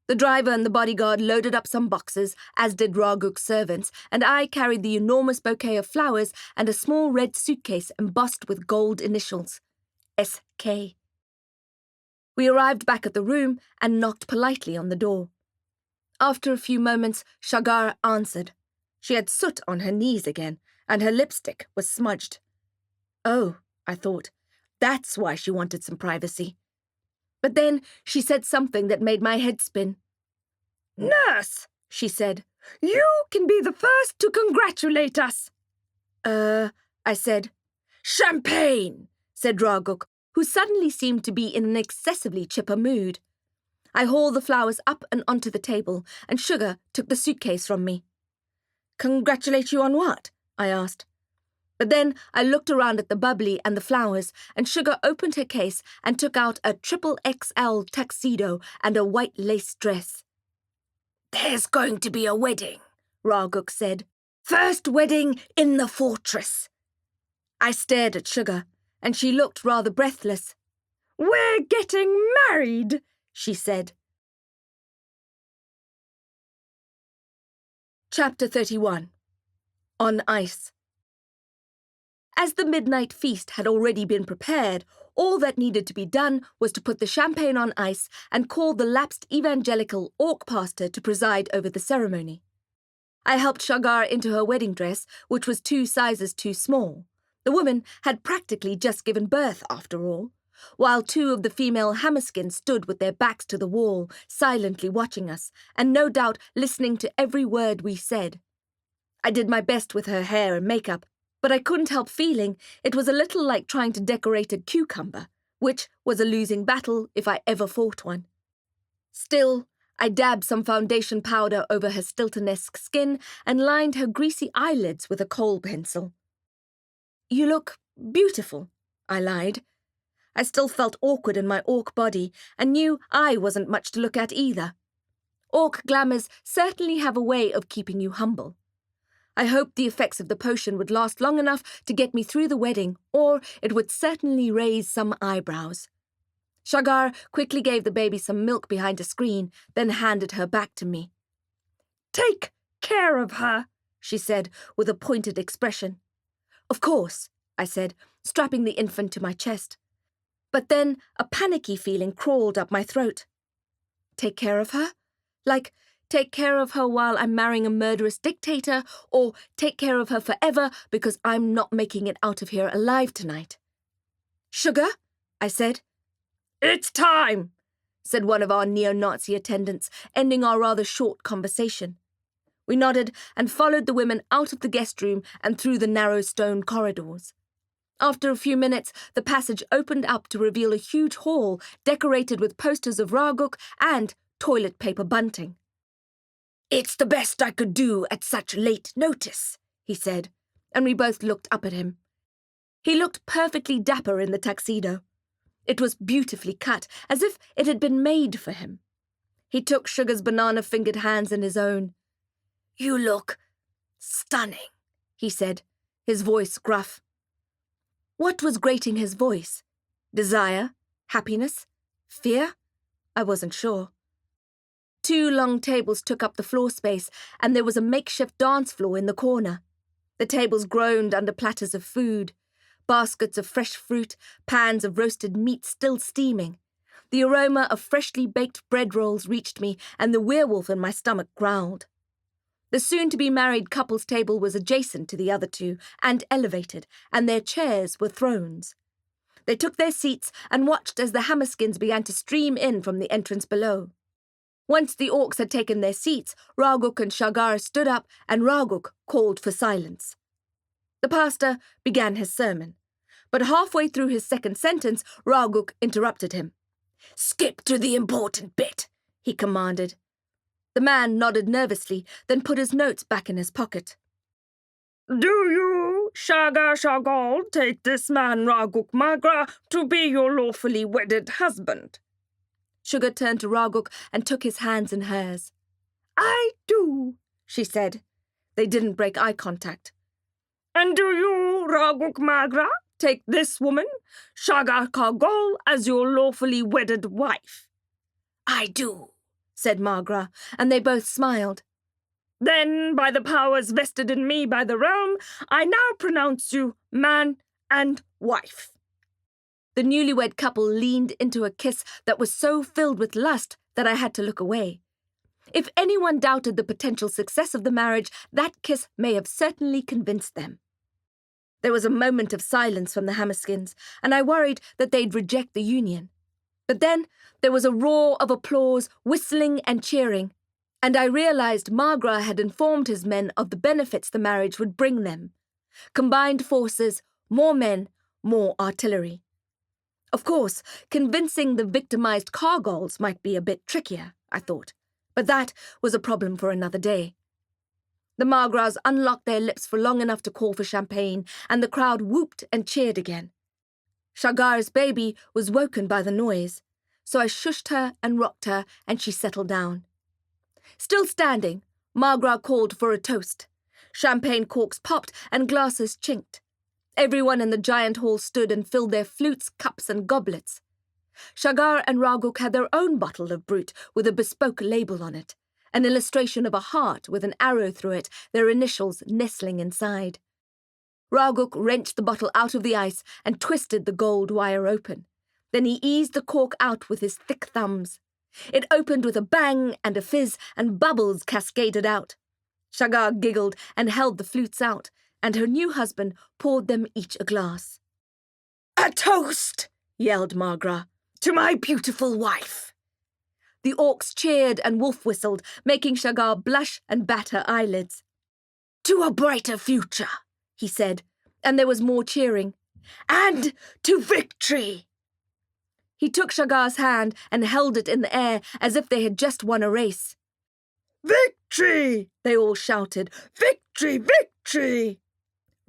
The driver and the bodyguard loaded up some boxes, as did Raguk's servants, and I carried the enormous bouquet of flowers and a small red suitcase embossed with gold initials. S.K. We arrived back at the room and knocked politely on the door. After a few moments, Shagar answered. She had soot on her knees again, and her lipstick was smudged. Oh, I thought, that's why she wanted some privacy. But then she said something that made my head spin. Nurse, she said, you can be the first to congratulate us. I said. Champagne, said Raguk, who suddenly seemed to be in an excessively chipper mood. I hauled the flowers up and onto the table, and Sugar took the suitcase from me. Congratulate you on what? I asked. But then I looked around at the bubbly and the flowers, and Sugar opened her case and took out a XXL tuxedo and a white lace dress. There's going to be a wedding, Raguk said. First wedding in the fortress. I stared at Sugar, and she looked rather breathless. We're getting married, she said. Chapter 31. On Ice. As the midnight feast had already been prepared, all that needed to be done was to put the champagne on ice and call the lapsed evangelical orc pastor to preside over the ceremony. I helped Shagar into her wedding dress, which was 2 sizes too small. The woman had practically just given birth, after all, while 2 of the female hammerskins stood with their backs to the wall, silently watching us, and no doubt listening to every word we said. I did my best with her hair and makeup, but I couldn't help feeling it was a little like trying to decorate a cucumber, which was a losing battle if I ever fought one. Still, I dabbed some foundation powder over her Stilton-esque skin and lined her greasy eyelids with a kohl pencil. You look beautiful, I lied. I still felt awkward in my orc body and knew I wasn't much to look at either. Orc glamours certainly have a way of keeping you humble. I hoped the effects of the potion would last long enough to get me through the wedding, or it would certainly raise some eyebrows. Shagar quickly gave the baby some milk behind a screen, then handed her back to me. Take care of her, she said with a pointed expression. Of course, I said, strapping the infant to my chest. But then a panicky feeling crawled up my throat. Take care of her? Like, take care of her while I'm marrying a murderous dictator, or take care of her forever because I'm not making it out of here alive tonight? Sugar, I said. It's time, said one of our neo-Nazi attendants, ending our rather short conversation. We nodded and followed the women out of the guest room and through the narrow stone corridors. After a few minutes, the passage opened up to reveal a huge hall decorated with posters of Raguk and toilet paper bunting. It's the best I could do at such late notice, he said, and we both looked up at him. He looked perfectly dapper in the tuxedo. It was beautifully cut, as if it had been made for him. He took Sugar's banana-fingered hands in his own. You look stunning, he said, his voice gruff. What was grating his voice? Desire? Happiness? Fear? I wasn't sure. 2 long tables took up the floor space, and there was a makeshift dance floor in the corner. The tables groaned under platters of food, baskets of fresh fruit, pans of roasted meat still steaming. The aroma of freshly baked bread rolls reached me, and the werewolf in my stomach growled. The soon-to-be-married couple's table was adjacent to the other 2 and elevated, and their chairs were thrones. They took their seats and watched as the hammerskins began to stream in from the entrance below. Once the orcs had taken their seats, Raguk and Shagar stood up, and Raguk called for silence. The pastor began his sermon, but halfway through his second sentence, Raguk interrupted him. Skip to the important bit, he commanded. The man nodded nervously, then put his notes back in his pocket. Do you, Shagar Shagal, take this man Raguk Magra to be your lawfully wedded husband? Sugar turned to Raguk and took his hands in hers. I do, she said. They didn't break eye contact. And do you, Raguk Magra, take this woman, Shagar Kargol, as your lawfully wedded wife. I do, said Magra, and they both smiled. Then, by the powers vested in me by the realm, I now pronounce you man and wife. The newlywed couple leaned into a kiss that was so filled with lust that I had to look away. If anyone doubted the potential success of the marriage, that kiss may have certainly convinced them. There was a moment of silence from the Hammerskins, and I worried that they'd reject the union. But then there was a roar of applause, whistling and cheering, and I realized Magra had informed his men of the benefits the marriage would bring them. Combined forces, more men, more artillery. Of course, convincing the victimized Kargols might be a bit trickier, I thought, but that was a problem for another day. The Magras unlocked their lips for long enough to call for champagne, and the crowd whooped and cheered again. Shagar's baby was woken by the noise, so I shushed her and rocked her, and she settled down. Still standing, Magra called for a toast. Champagne corks popped and glasses chinked. Everyone in the giant hall stood and filled their flutes, cups and goblets. Shagar and Raguk had their own bottle of brut with a bespoke label on it, an illustration of a heart with an arrow through it, their initials nestling inside. Raguk wrenched the bottle out of the ice and twisted the gold wire open. Then he eased the cork out with his thick thumbs. It opened with a bang and a fizz, and bubbles cascaded out. Shagar giggled and held the flutes out, and her new husband poured them each a glass. A toast, yelled Magra, to my beautiful wife. The orcs cheered and wolf-whistled, making Shagar blush and bat her eyelids. To a brighter future, he said, and there was more cheering. And to victory! He took Shagar's hand and held it in the air as if they had just won a race. Victory! They all shouted. Victory! Victory!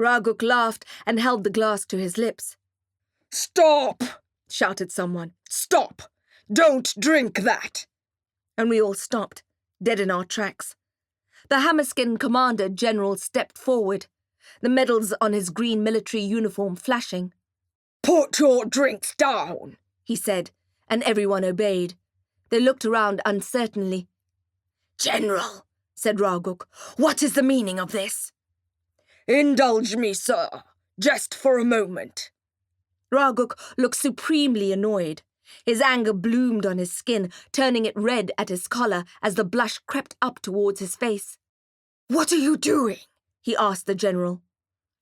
Raguk laughed and held the glass to his lips. Stop! Shouted someone. Stop! Don't drink that! And we all stopped, dead in our tracks. The Hammerskin commander general stepped forward, the medals on his green military uniform flashing. Put your drinks down, he said, and everyone obeyed. They looked around uncertainly. General, said Raguk, what is the meaning of this? Indulge me, sir, just for a moment. Raguk looked supremely annoyed. His anger bloomed on his skin, turning it red at his collar as the blush crept up towards his face. What are you doing? He asked the general.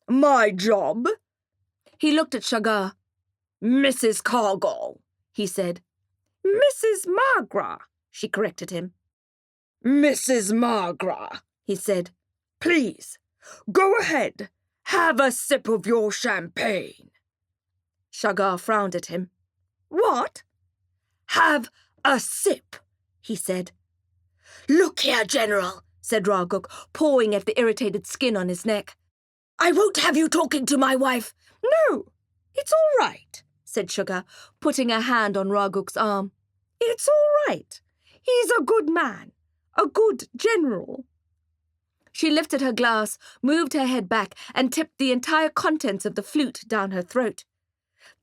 My job? He looked at Shagar. Mrs. Kargol, he said. Mrs. Magra, she corrected him. Mrs. Magra, he said. Please, go ahead. Have a sip of your champagne. Shagar frowned at him. What? Have a sip, he said. Look here, General, said Raguk, pawing at the irritated skin on his neck. I won't have you talking to my wife. No, it's all right, said Sugar, putting a hand on Raguk's arm. It's all right. He's a good man, a good general. She lifted her glass, moved her head back, and tipped the entire contents of the flute down her throat.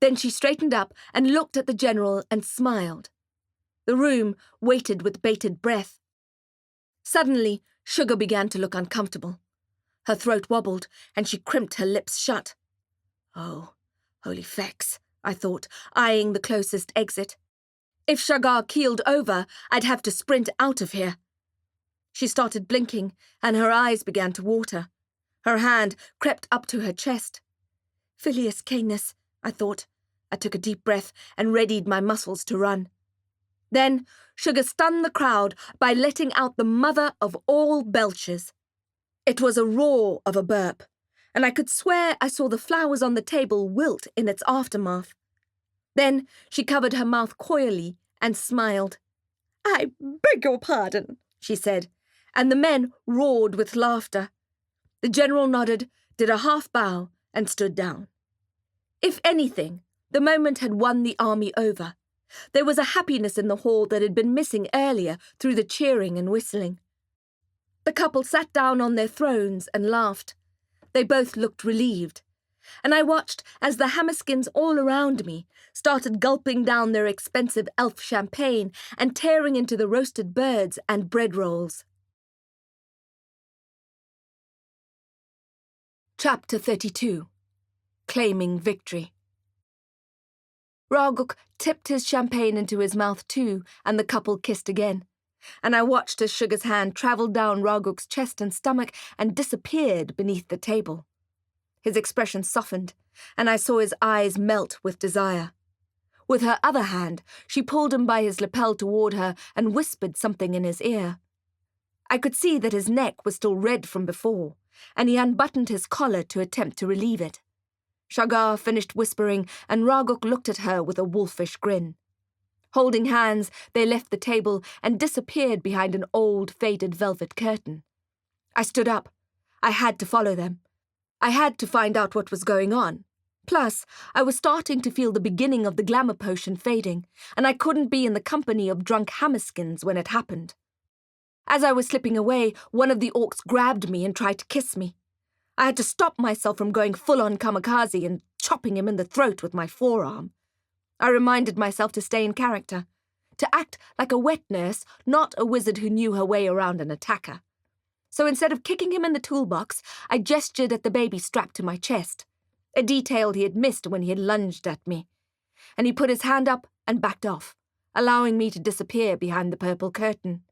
Then she straightened up and looked at the general and smiled. The room waited with bated breath. Suddenly, Sugar began to look uncomfortable. Her throat wobbled, and she crimped her lips shut. Oh, holy fex, I thought, eyeing the closest exit. If Shagar keeled over, I'd have to sprint out of here. She started blinking, and her eyes began to water. Her hand crept up to her chest. Filius Canis, I thought. I took a deep breath and readied my muscles to run. Then Sugar stunned the crowd by letting out the mother of all belches. It was a roar of a burp, and I could swear I saw the flowers on the table wilt in its aftermath. Then she covered her mouth coyly and smiled. I beg your pardon, she said, and the men roared with laughter. The general nodded, did a half bow, and stood down. If anything, the moment had won the army over. There was a happiness in the hall that had been missing earlier through the cheering and whistling. The couple sat down on their thrones and laughed. They both looked relieved. and I watched as the hammerskins all around me started gulping down their expensive elf champagne and tearing into the roasted birds and bread rolls. Chapter 32. Claiming Victory. Raguk tipped his champagne into his mouth too, and the couple kissed again. And I watched as Sugar's hand travelled down Raguk's chest and stomach and disappeared beneath the table. His expression softened, and I saw his eyes melt with desire. With her other hand, she pulled him by his lapel toward her and whispered something in his ear. I could see that his neck was still red from before, and he unbuttoned his collar to attempt to relieve it. Shagar finished whispering, and Raguk looked at her with a wolfish grin. Holding hands, they left the table and disappeared behind an old, faded velvet curtain. I stood up. I had to follow them. I had to find out what was going on. Plus, I was starting to feel the beginning of the glamour potion fading, and I couldn't be in the company of drunk hammerskins when it happened. As I was slipping away, one of the orcs grabbed me and tried to kiss me. I had to stop myself from going full-on kamikaze and chopping him in the throat with my forearm. I reminded myself to stay in character, to act like a wet nurse, not a wizard who knew her way around an attacker. So instead of kicking him in the toolbox, I gestured at the baby strapped to my chest, a detail he had missed when he had lunged at me. And he put his hand up and backed off, allowing me to disappear behind the purple curtain.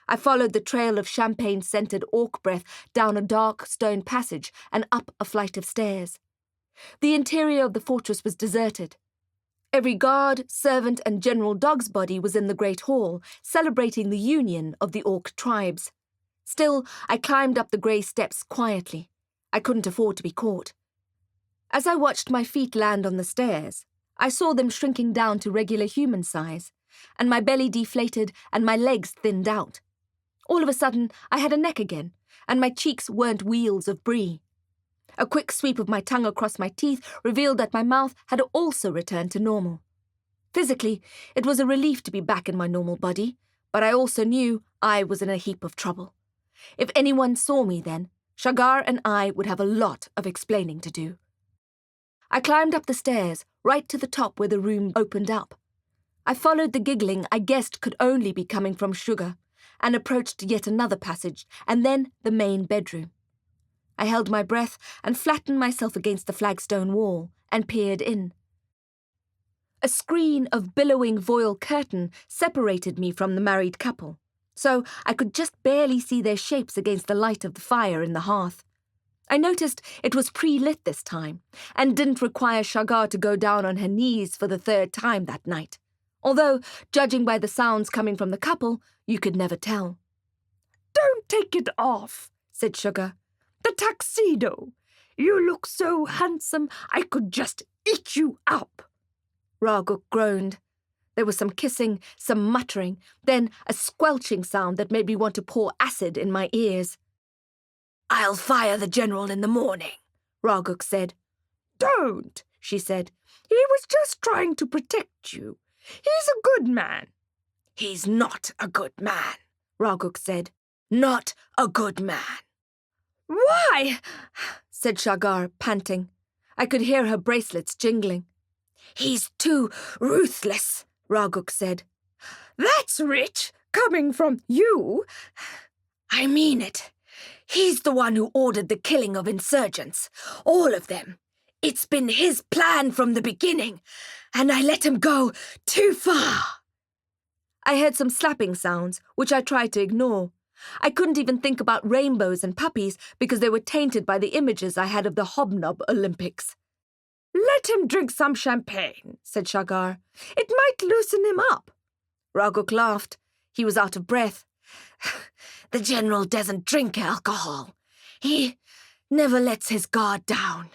I followed the trail of champagne-scented orc breath down a dark stone passage and up a flight of stairs. The interior of the fortress was deserted. Every guard, servant, and general dog's body was in the great hall, celebrating the union of the orc tribes. Still, I climbed up the grey steps quietly. I couldn't afford to be caught. As I watched my feet land on the stairs, I saw them shrinking down to regular human size, and my belly deflated and my legs thinned out. All of a sudden, I had a neck again, and my cheeks weren't wheels of brie. A quick sweep of my tongue across my teeth revealed that my mouth had also returned to normal. Physically, it was a relief to be back in my normal body, but I also knew I was in a heap of trouble. If anyone saw me then, Shagar and I would have a lot of explaining to do. I climbed up the stairs, right to the top where the room opened up. I followed the giggling I guessed could only be coming from Sugar, and approached yet another passage, and then the main bedroom. I held my breath and flattened myself against the flagstone wall and peered in. A screen of billowing voile curtain separated me from the married couple, so I could just barely see their shapes against the light of the fire in the hearth. I noticed it was pre-lit this time, and didn't require Shagar to go down on her knees for the third time that night, although, judging by the sounds coming from the couple, you could never tell. "Don't take it off," said Sugar. "The tuxedo. You look so handsome, I could just eat you up." Raguk groaned. There was some kissing, some muttering, then a squelching sound that made me want to pour acid in my ears. "I'll fire the general in the morning," Raguk said. "Don't," she said. "He was just trying to protect you. He's a good man." "He's not a good man," Raguk said. "Not a good man." "Why?" said Shagar, panting. I could hear her bracelets jingling. "He's too ruthless," Raguk said. "That's rich, coming from you." "I mean it. He's the one who ordered the killing of insurgents, all of them. It's been his plan from the beginning, and I let him go too far." I heard some slapping sounds, which I tried to ignore. I couldn't even think about rainbows and puppies because they were tainted by the images I had of the Hobnob Olympics. "Let him drink some champagne," said Shagar. "It might loosen him up." Raguk laughed. He was out of breath. "The general doesn't drink alcohol. He never lets his guard down."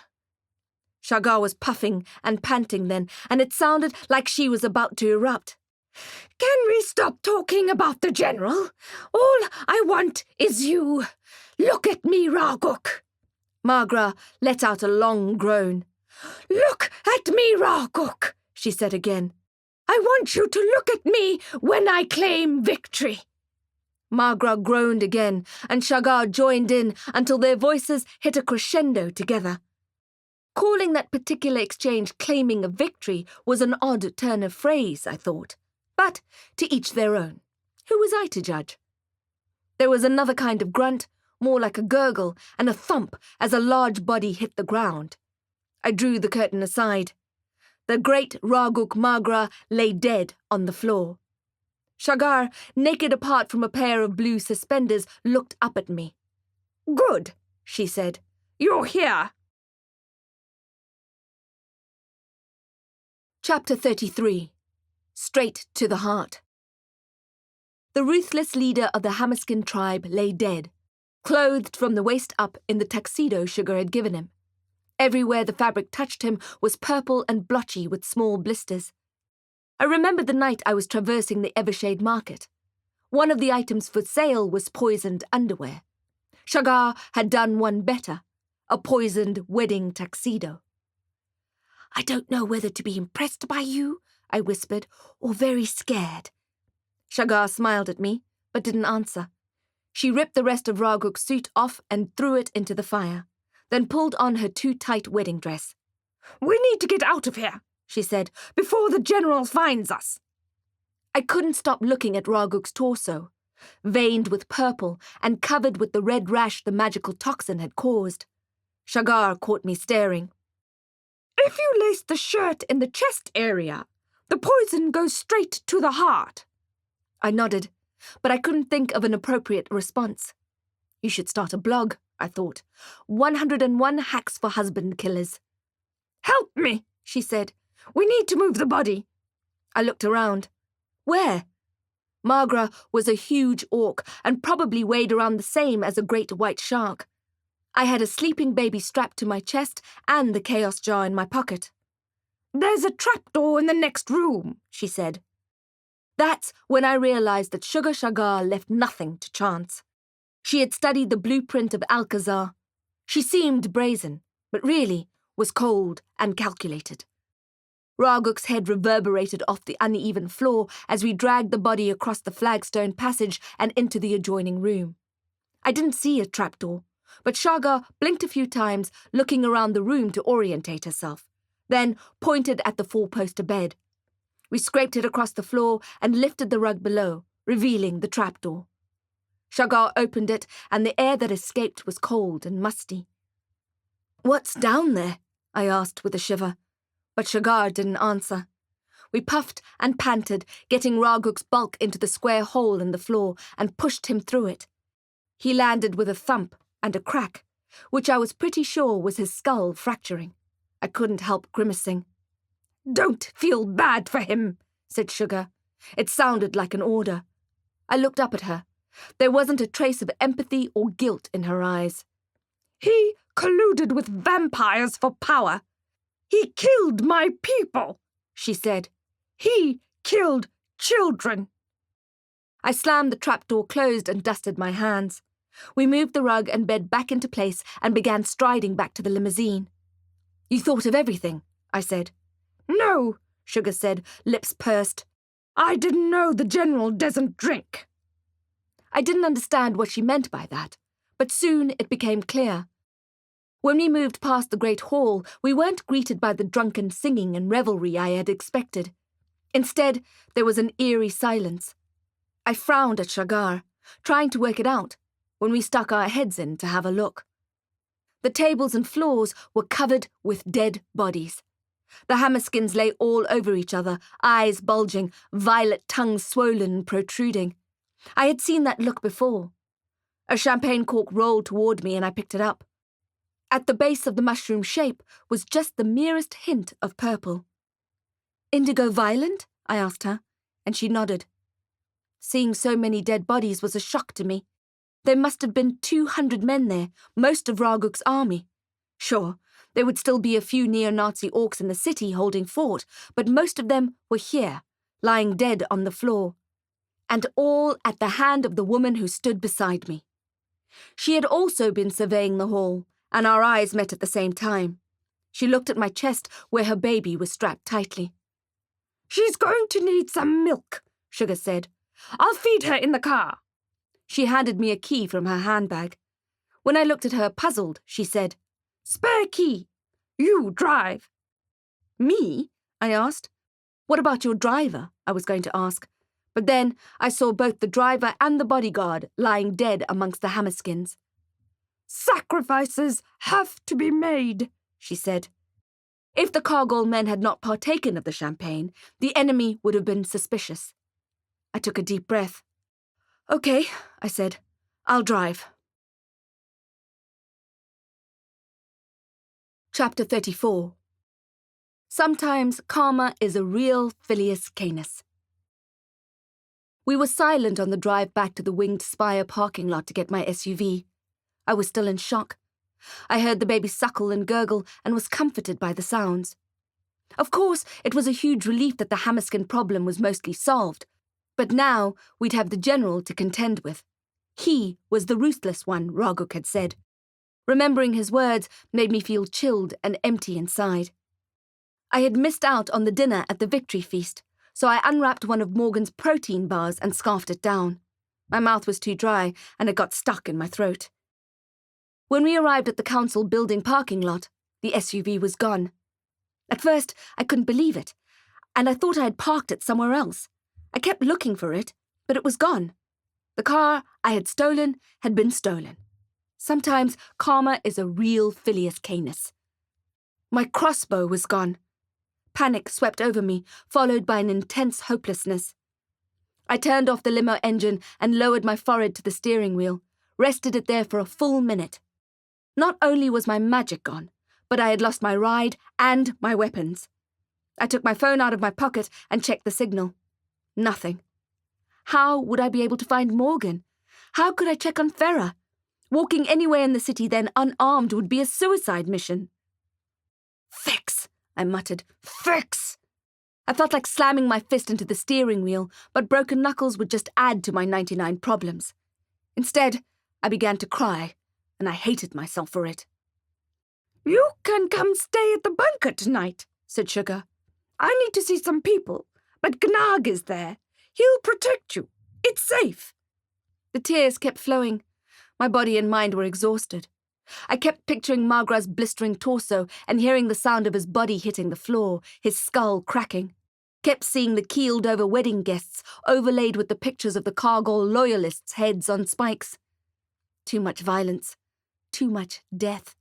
Shagar was puffing and panting then, and it sounded like she was about to erupt. "Can we stop talking about the general? All I want is you. Look at me, Raguk." Magra let out a long groan. "Look at me, Raguk," she said again. "I want you to look at me when I claim victory." Magra groaned again, and Shagar joined in until their voices hit a crescendo together. Calling that particular exchange claiming a victory was an odd turn of phrase, I thought. But to each their own. Who was I to judge? There was another kind of grunt, more like a gurgle, and a thump as a large body hit the ground. I drew the curtain aside. The great Raguk Magra lay dead on the floor. Shagar, naked apart from a pair of blue suspenders, looked up at me. Good, she said. You're here. Chapter 33. Straight to the Heart. The ruthless leader of the Hammerskin tribe lay dead, clothed from the waist up in the tuxedo Sugar had given him. Everywhere the fabric touched him was purple and blotchy with small blisters. I remember the night I was traversing the Evershade market. One of the items for sale was poisoned underwear. Shagar had done one better, a poisoned wedding tuxedo. "I don't know whether to be impressed by you," I whispered, "or very scared." Shagar smiled at me, but didn't answer. She ripped the rest of Raguk's suit off and threw it into the fire, then pulled on her too tight wedding dress. "We need to get out of here," she said, "before the general finds us." I couldn't stop looking at Raguk's torso, veined with purple and covered with the red rash the magical toxin had caused. Shagar caught me staring. "If you lace the shirt in the chest area, the poison goes straight to the heart." I nodded, but I couldn't think of an appropriate response. You should start a blog, I thought. 101 hacks for husband killers. "Help me," she said. "We need to move the body." I looked around. Where? Magra was a huge orc and probably weighed around the same as a great white shark. I had a sleeping baby strapped to my chest and the chaos jar in my pocket. "There's a trapdoor in the next room," she said. That's when I realized that Sugar Shagar left nothing to chance. She had studied the blueprint of Alcazar. She seemed brazen, but really was cold and calculated. Raguk's head reverberated off the uneven floor as we dragged the body across the flagstone passage and into the adjoining room. I didn't see a trapdoor, but Shagar blinked a few times, looking around the room to orientate herself, then pointed at the four-poster bed. We scraped it across the floor and lifted the rug below, revealing the trapdoor. Shagar opened it, and the air that escaped was cold and musty. "What's down there?" I asked with a shiver, but Shagar didn't answer. We puffed and panted, getting Raguk's bulk into the square hole in the floor and pushed him through it. He landed with a thump and a crack, which I was pretty sure was his skull fracturing. I couldn't help grimacing. "Don't feel bad for him," said Sugar. It sounded like an order. I looked up at her. There wasn't a trace of empathy or guilt in her eyes. "He colluded with vampires for power. He killed my people," she said. "He killed children." I slammed the trapdoor closed and dusted my hands. We moved the rug and bed back into place and began striding back to the limousine. "You thought of everything," I said. "No," Sugar said, lips pursed. "I didn't know the general doesn't drink." I didn't understand what she meant by that, but soon it became clear. When we moved past the great hall, we weren't greeted by the drunken singing and revelry I had expected. Instead, there was an eerie silence. I frowned at Shagar, trying to work it out, when we stuck our heads in to have a look. The tables and floors were covered with dead bodies. The Hammerskins lay all over each other, eyes bulging, violet tongues swollen and protruding. I had seen that look before. A champagne cork rolled toward me and I picked it up. At the base of the mushroom shape was just the merest hint of purple. "Indigo violent?" I asked her, and she nodded. Seeing so many dead bodies was a shock to me. There must have been 200 men there, most of Raguk's army. Sure, there would still be a few neo-Nazi orcs in the city holding fort, but most of them were here, lying dead on the floor. And all at the hand of the woman who stood beside me. She had also been surveying the hall, and our eyes met at the same time. She looked at my chest where her baby was strapped tightly. "She's going to need some milk," Sugar said. "I'll feed her in the car." She handed me a key from her handbag. When I looked at her puzzled, she said, "Spare key." You drive. Me? I asked. What about your driver? I was going to ask. But then I saw both the driver and the bodyguard lying dead amongst the hammerskins. Sacrifices have to be made, she said. If the Kargol men had not partaken of the champagne, the enemy would have been suspicious. I took a deep breath. Okay, I said. I'll drive. Chapter 34. Sometimes karma is a real Filius Canis. We were silent on the drive back to the Winged Spire parking lot to get my SUV. I was still in shock. I heard the baby suckle and gurgle and was comforted by the sounds. Of course, it was a huge relief that the hammerskin problem was mostly solved, but now we'd have the general to contend with. He was the ruthless one, Raguk had said. Remembering his words made me feel chilled and empty inside. I had missed out on the dinner at the victory feast, so I unwrapped one of Morgan's protein bars and scarfed it down. My mouth was too dry, and it got stuck in my throat. When we arrived at the council building parking lot, the SUV was gone. At first, I couldn't believe it, and I thought I had parked it somewhere else. I kept looking for it, but it was gone. The car I had stolen had been stolen. Sometimes karma is a real Filius Canis. My crossbow was gone. Panic swept over me, followed by an intense hopelessness. I turned off the limo engine and lowered my forehead to the steering wheel, rested it there for a full minute. Not only was my magic gone, but I had lost my ride and my weapons. I took my phone out of my pocket and checked the signal. Nothing. How would I be able to find Morgan? How could I check on Ferret? Walking anywhere in the city then unarmed would be a suicide mission. Fix, I muttered. Fix! I felt like slamming my fist into the steering wheel, but broken knuckles would just add to my 99 problems. Instead, I began to cry, and I hated myself for it. You can come stay at the bunker tonight, said Sugar. I need to see some people, but Gnag is there. He'll protect you. It's safe. The tears kept flowing. My body and mind were exhausted. I kept picturing Magra's blistering torso and hearing the sound of his body hitting the floor, his skull cracking. Kept seeing the keeled-over wedding guests overlaid with the pictures of the Kargol loyalists' heads on spikes. Too much violence. Too much death.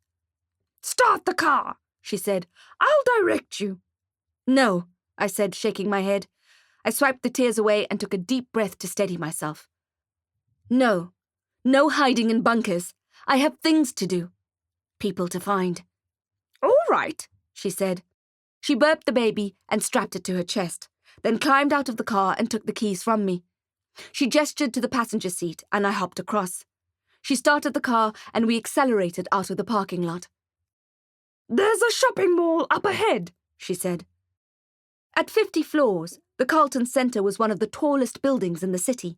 Start the car, she said. I'll direct you. No, I said, shaking my head. I swiped the tears away and took a deep breath to steady myself. No. No hiding in bunkers. I have things to do. People to find. All right, she said. She burped the baby and strapped it to her chest, then climbed out of the car and took the keys from me. She gestured to the passenger seat and I hopped across. She started the car and we accelerated out of the parking lot. There's a shopping mall up ahead, she said. At 50 floors, the Carlton Centre was one of the tallest buildings in the city.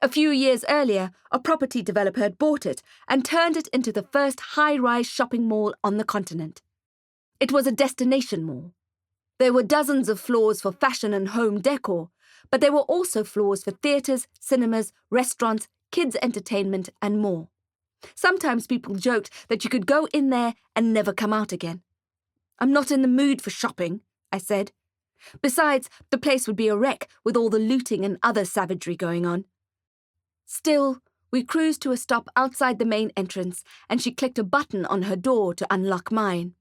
A few years earlier, a property developer had bought it and turned it into the first high-rise shopping mall on the continent. It was a destination mall. There were dozens of floors for fashion and home decor, but there were also floors for theatres, cinemas, restaurants, kids' entertainment, and more. Sometimes people joked that you could go in there and never come out again. I'm not in the mood for shopping, I said. Besides, the place would be a wreck with all the looting and other savagery going on. Still, we cruised to a stop outside the main entrance, and she clicked a button on her door to unlock mine.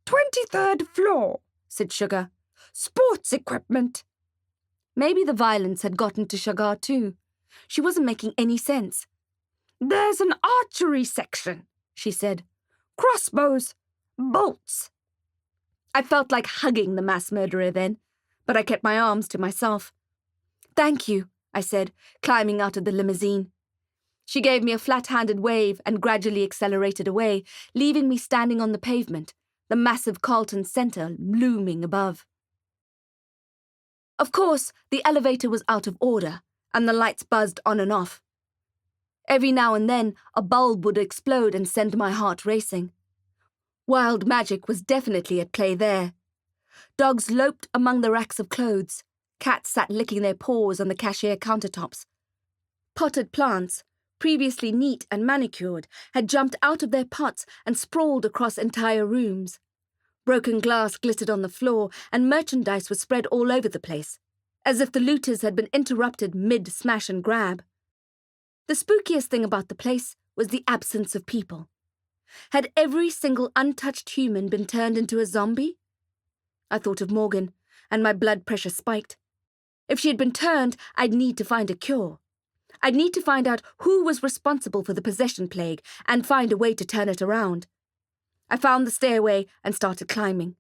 23rd floor, said Sugar. Sports equipment. Maybe the violence had gotten to Sugar too. She wasn't making any sense. There's an archery section, she said. Crossbows, bolts. I felt like hugging the mass murderer then, but I kept my arms to myself. Thank you, I said, climbing out of the limousine. She gave me a flat-handed wave and gradually accelerated away, leaving me standing on the pavement, the massive Carlton Centre looming above. Of course, the elevator was out of order, and the lights buzzed on and off. Every now and then, a bulb would explode and send my heart racing. Wild magic was definitely at play there. Dogs loped among the racks of clothes. Cats sat licking their paws on the cashier countertops. Potted plants, previously neat and manicured, had jumped out of their pots and sprawled across entire rooms. Broken glass glittered on the floor, and merchandise was spread all over the place, as if the looters had been interrupted mid-smash and grab. The spookiest thing about the place was the absence of people. Had every single untouched human been turned into a zombie? I thought of Morgan, and my blood pressure spiked. If she had been turned, I'd need to find a cure. I'd need to find out who was responsible for the possession plague and find a way to turn it around. I found the stairway and started climbing.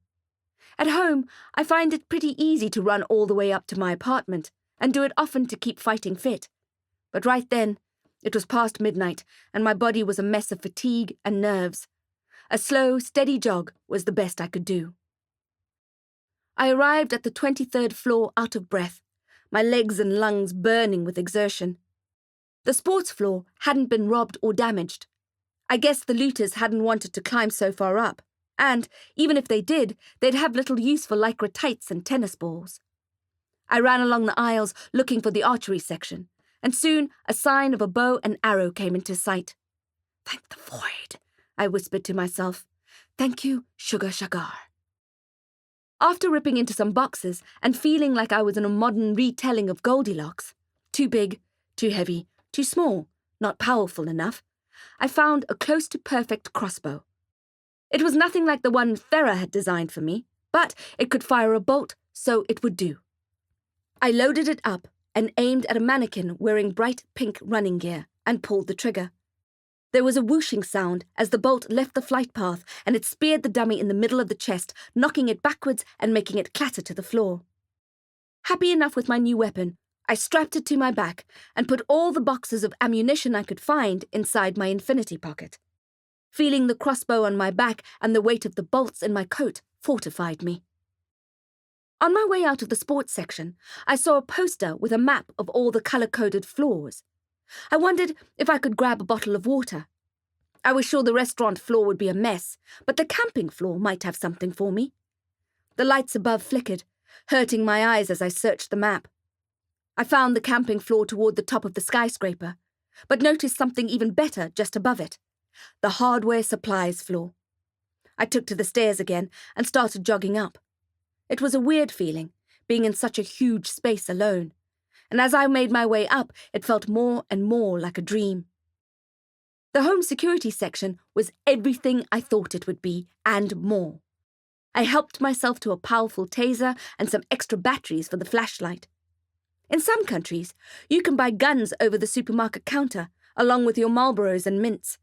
At home, I find it pretty easy to run all the way up to my apartment and do it often to keep fighting fit. But right then, it was past midnight and my body was a mess of fatigue and nerves. A slow, steady jog was the best I could do. I arrived at the 23rd floor out of breath, my legs and lungs burning with exertion. The sports floor hadn't been robbed or damaged. I guess the looters hadn't wanted to climb so far up, and, even if they did, they'd have little use for lycra tights and tennis balls. I ran along the aisles looking for the archery section, and soon a sign of a bow and arrow came into sight. "Thank the void," I whispered to myself. "Thank you, Sugar Shagar." After ripping into some boxes and feeling like I was in a modern retelling of Goldilocks, too big, too heavy, too small, not powerful enough, I found a close-to-perfect crossbow. It was nothing like the one Ferret had designed for me, but it could fire a bolt, so it would do. I loaded it up and aimed at a mannequin wearing bright pink running gear and pulled the trigger. There was a whooshing sound as the bolt left the flight path and it speared the dummy in the middle of the chest, knocking it backwards and making it clatter to the floor. Happy enough with my new weapon, I strapped it to my back and put all the boxes of ammunition I could find inside my infinity pocket. Feeling the crossbow on my back and the weight of the bolts in my coat fortified me. On my way out of the sports section, I saw a poster with a map of all the colour-coded floors. I wondered if I could grab a bottle of water. I was sure the restaurant floor would be a mess, but the camping floor might have something for me. The lights above flickered, hurting my eyes as I searched the map. I found the camping floor toward the top of the skyscraper, but noticed something even better just above it, the hardware supplies floor. I took to the stairs again and started jogging up. It was a weird feeling, being in such a huge space alone, and as I made my way up, it felt more and more like a dream. The home security section was everything I thought it would be, and more. I helped myself to a powerful taser and some extra batteries for the flashlight. In some countries, you can buy guns over the supermarket counter, along with your Marlboros and mints.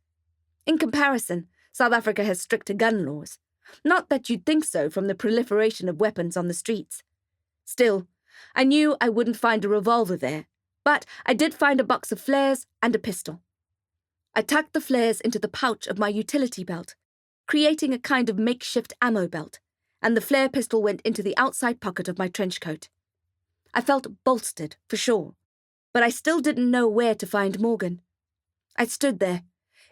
In comparison, South Africa has stricter gun laws. Not that you'd think so from the proliferation of weapons on the streets. Still, I knew I wouldn't find a revolver there, but I did find a box of flares and a pistol. I tucked the flares into the pouch of my utility belt, creating a kind of makeshift ammo belt, and the flare pistol went into the outside pocket of my trench coat. I felt bolstered, for sure, but I still didn't know where to find Morgan. I stood there,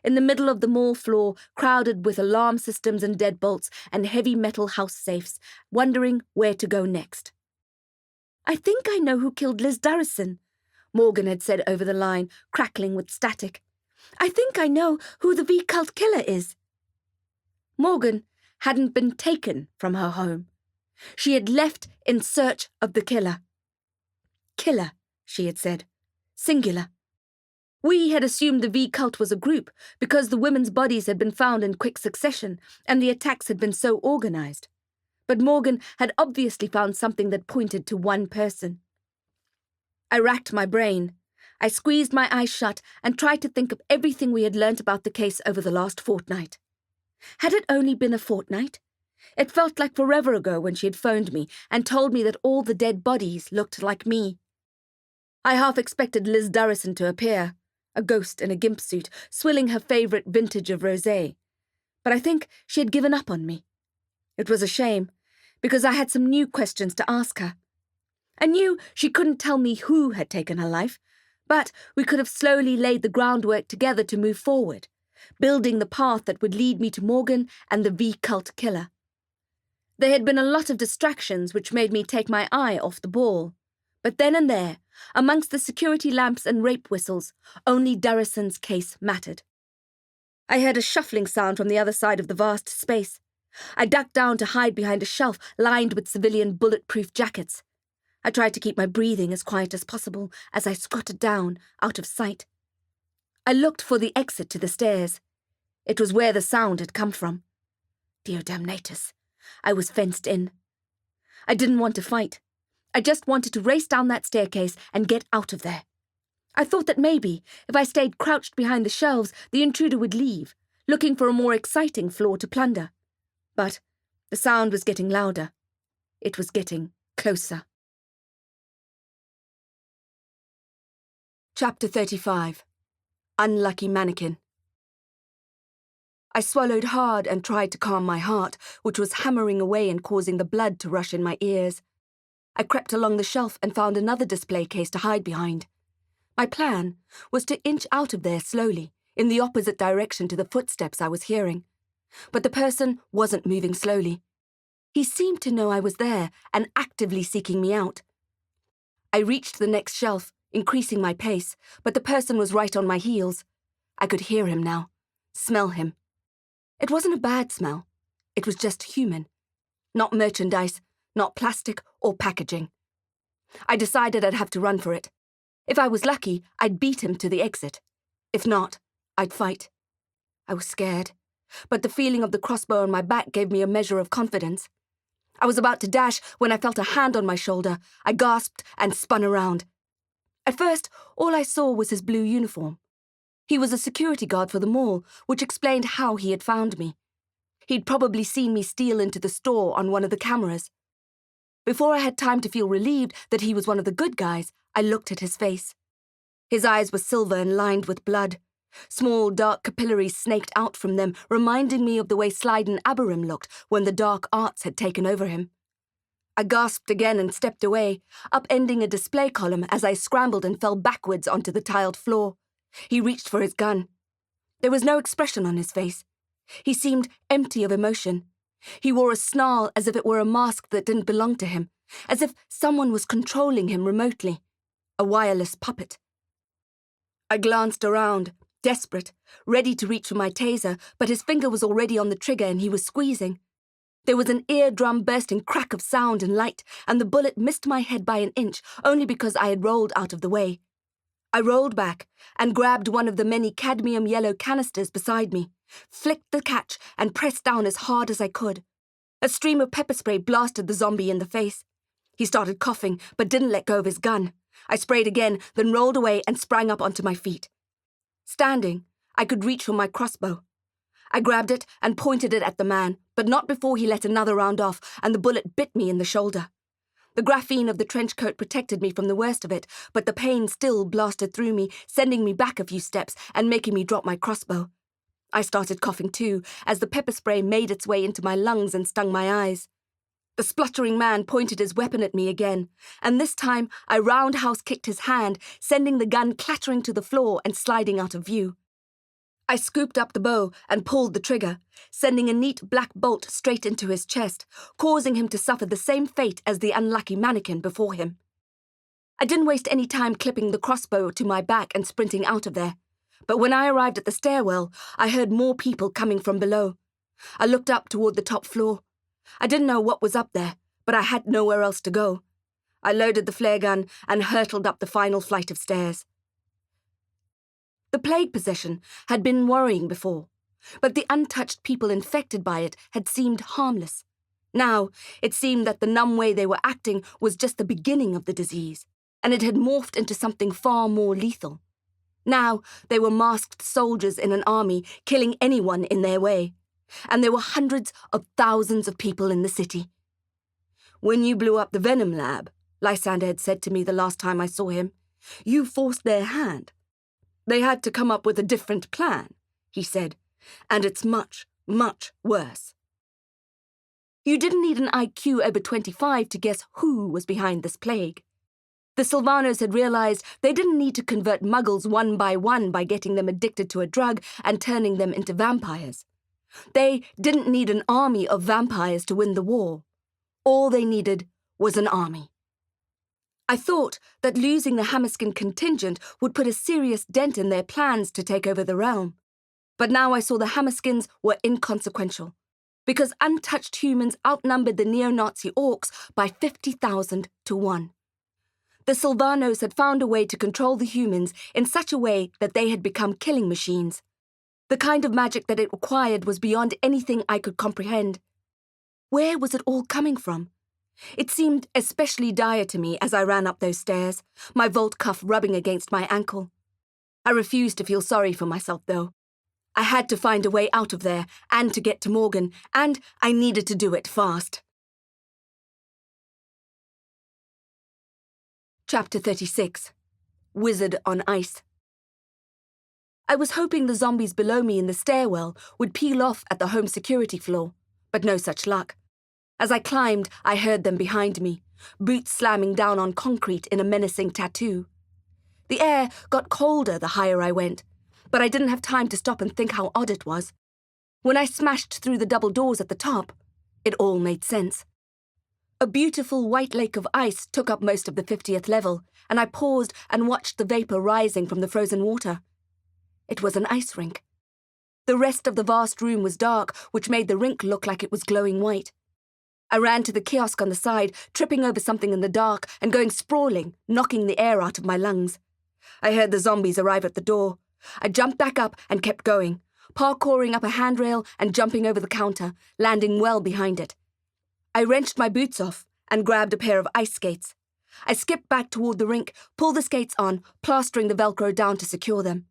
in the middle of the mall floor, crowded with alarm systems and deadbolts and heavy metal house safes, wondering where to go next. "I think I know who killed Liz Durrison," Morgan had said over the line, crackling with static. "I think I know who the V-Cult killer is." Morgan hadn't been taken from her home. She had left in search of the killer. Killer, she had said. Singular. We had assumed the V-Cult was a group because the women's bodies had been found in quick succession and the attacks had been so organized. But Morgan had obviously found something that pointed to one person. I racked my brain. I squeezed my eyes shut and tried to think of everything we had learnt about the case over the last fortnight. Had it only been a fortnight? It felt like forever ago when she had phoned me and told me that all the dead bodies looked like me. I half expected Liz Durrison to appear, a ghost in a gimp suit, swilling her favourite vintage of rosé. But I think she had given up on me. It was a shame, because I had some new questions to ask her. I knew she couldn't tell me who had taken her life, but we could have slowly laid the groundwork together to move forward, building the path that would lead me to Morgan and the V-Cult killer. There had been a lot of distractions which made me take my eye off the ball, But then and there, amongst the security lamps and rape whistles, only Durrison's case mattered. I heard a shuffling sound from the other side of the vast space. I ducked down to hide behind a shelf lined with civilian bulletproof jackets. I tried to keep my breathing as quiet as possible as I squatted down, out of sight. I looked for the exit to the stairs. It was where the sound had come from. Dio damnatus, I was fenced in. I didn't want to fight. I just wanted to race down that staircase and get out of there. I thought that maybe, if I stayed crouched behind the shelves, the intruder would leave, looking for a more exciting floor to plunder. But the sound was getting louder. It was getting closer. Chapter 35. Unlucky Mannequin. I swallowed hard and tried to calm my heart, which was hammering away and causing the blood to rush in my ears. I crept along the shelf and found another display case to hide behind. My plan was to inch out of there slowly, in the opposite direction to the footsteps I was hearing. But the person wasn't moving slowly. He seemed to know I was there and actively seeking me out. I reached the next shelf, increasing my pace, but the person was right on my heels. I could hear him now, smell him. It wasn't a bad smell. It was just human. Not merchandise, not plastic or packaging. I decided I'd have to run for it. If I was lucky, I'd beat him to the exit. If not, I'd fight. I was scared, but the feeling of the crossbow on my back gave me a measure of confidence. I was about to dash when I felt a hand on my shoulder. I gasped and spun around. At first, all I saw was his blue uniform. He was a security guard for the mall, which explained how he had found me. He'd probably seen me steal into the store on one of the cameras. Before I had time to feel relieved that he was one of the good guys, I looked at his face. His eyes were silver and lined with blood. Small, dark capillaries snaked out from them, reminding me of the way Slyden Aberim looked when the dark arts had taken over him. I gasped again and stepped away, upending a display column as I scrambled and fell backwards onto the tiled floor. He reached for his gun. There was no expression on his face. He seemed empty of emotion. He wore a snarl as if it were a mask that didn't belong to him, as if someone was controlling him remotely. A wireless puppet. I glanced around, desperate, ready to reach for my taser, but his finger was already on the trigger and he was squeezing. There was an eardrum-bursting crack of sound and light, and the bullet missed my head by an inch, only because I had rolled out of the way. I rolled back and grabbed one of the many cadmium-yellow canisters beside me, flicked the catch and pressed down as hard as I could. A stream of pepper spray blasted the zombie in the face. He started coughing, but didn't let go of his gun. I sprayed again, then rolled away and sprang up onto my feet. Standing, I could reach for my crossbow. I grabbed it and pointed it at the man, but not before he let another round off, and the bullet bit me in the shoulder. The graphene of the trench coat protected me from the worst of it, but the pain still blasted through me, sending me back a few steps and making me drop my crossbow. I started coughing too, as the pepper spray made its way into my lungs and stung my eyes. The spluttering man pointed his weapon at me again, and this time I roundhouse kicked his hand, sending the gun clattering to the floor and sliding out of view. I scooped up the bow and pulled the trigger, sending a neat black bolt straight into his chest, causing him to suffer the same fate as the unlucky mannequin before him. I didn't waste any time clipping the crossbow to my back and sprinting out of there, but when I arrived at the stairwell, I heard more people coming from below. I looked up toward the top floor. I didn't know what was up there, but I had nowhere else to go. I loaded the flare gun and hurtled up the final flight of stairs. The plague possession had been worrying before, but the untouched people infected by it had seemed harmless. Now, it seemed that the numb way they were acting was just the beginning of the disease, and it had morphed into something far more lethal. Now, they were masked soldiers in an army, killing anyone in their way. And there were hundreds of thousands of people in the city. When you blew up the Venom lab, Lysander had said to me the last time I saw him, you forced their hand. They had to come up with a different plan, he said, and it's much, much worse. You didn't need an IQ over 25 to guess who was behind this plague. The Silvanos had realized they didn't need to convert muggles one by getting them addicted to a drug and turning them into vampires. They didn't need an army of vampires to win the war. All they needed was an army. I thought that losing the Hammerskin contingent would put a serious dent in their plans to take over the realm. But now I saw the Hammerskins were inconsequential, because untouched humans outnumbered the neo-Nazi orcs by 50,000 to 1. The Silvanos had found a way to control the humans in such a way that they had become killing machines. The kind of magic that it required was beyond anything I could comprehend. Where was it all coming from? It seemed especially dire to me as I ran up those stairs, my vault cuff rubbing against my ankle. I refused to feel sorry for myself, though. I had to find a way out of there and to get to Morgan, and I needed to do it fast. Chapter 36. Wizard on Ice. I was hoping the zombies below me in the stairwell would peel off at the home security floor, but no such luck. As I climbed, I heard them behind me, boots slamming down on concrete in a menacing tattoo. The air got colder the higher I went, but I didn't have time to stop and think how odd it was. When I smashed through the double doors at the top, it all made sense. A beautiful white lake of ice took up most of the 50th level, and I paused and watched the vapor rising from the frozen water. It was an ice rink. The rest of the vast room was dark, which made the rink look like it was glowing white. I ran to the kiosk on the side, tripping over something in the dark and going sprawling, knocking the air out of my lungs. I heard the zombies arrive at the door. I jumped back up and kept going, parkouring up a handrail and jumping over the counter, landing well behind it. I wrenched my boots off and grabbed a pair of ice skates. I skipped back toward the rink, pulled the skates on, plastering the Velcro down to secure them.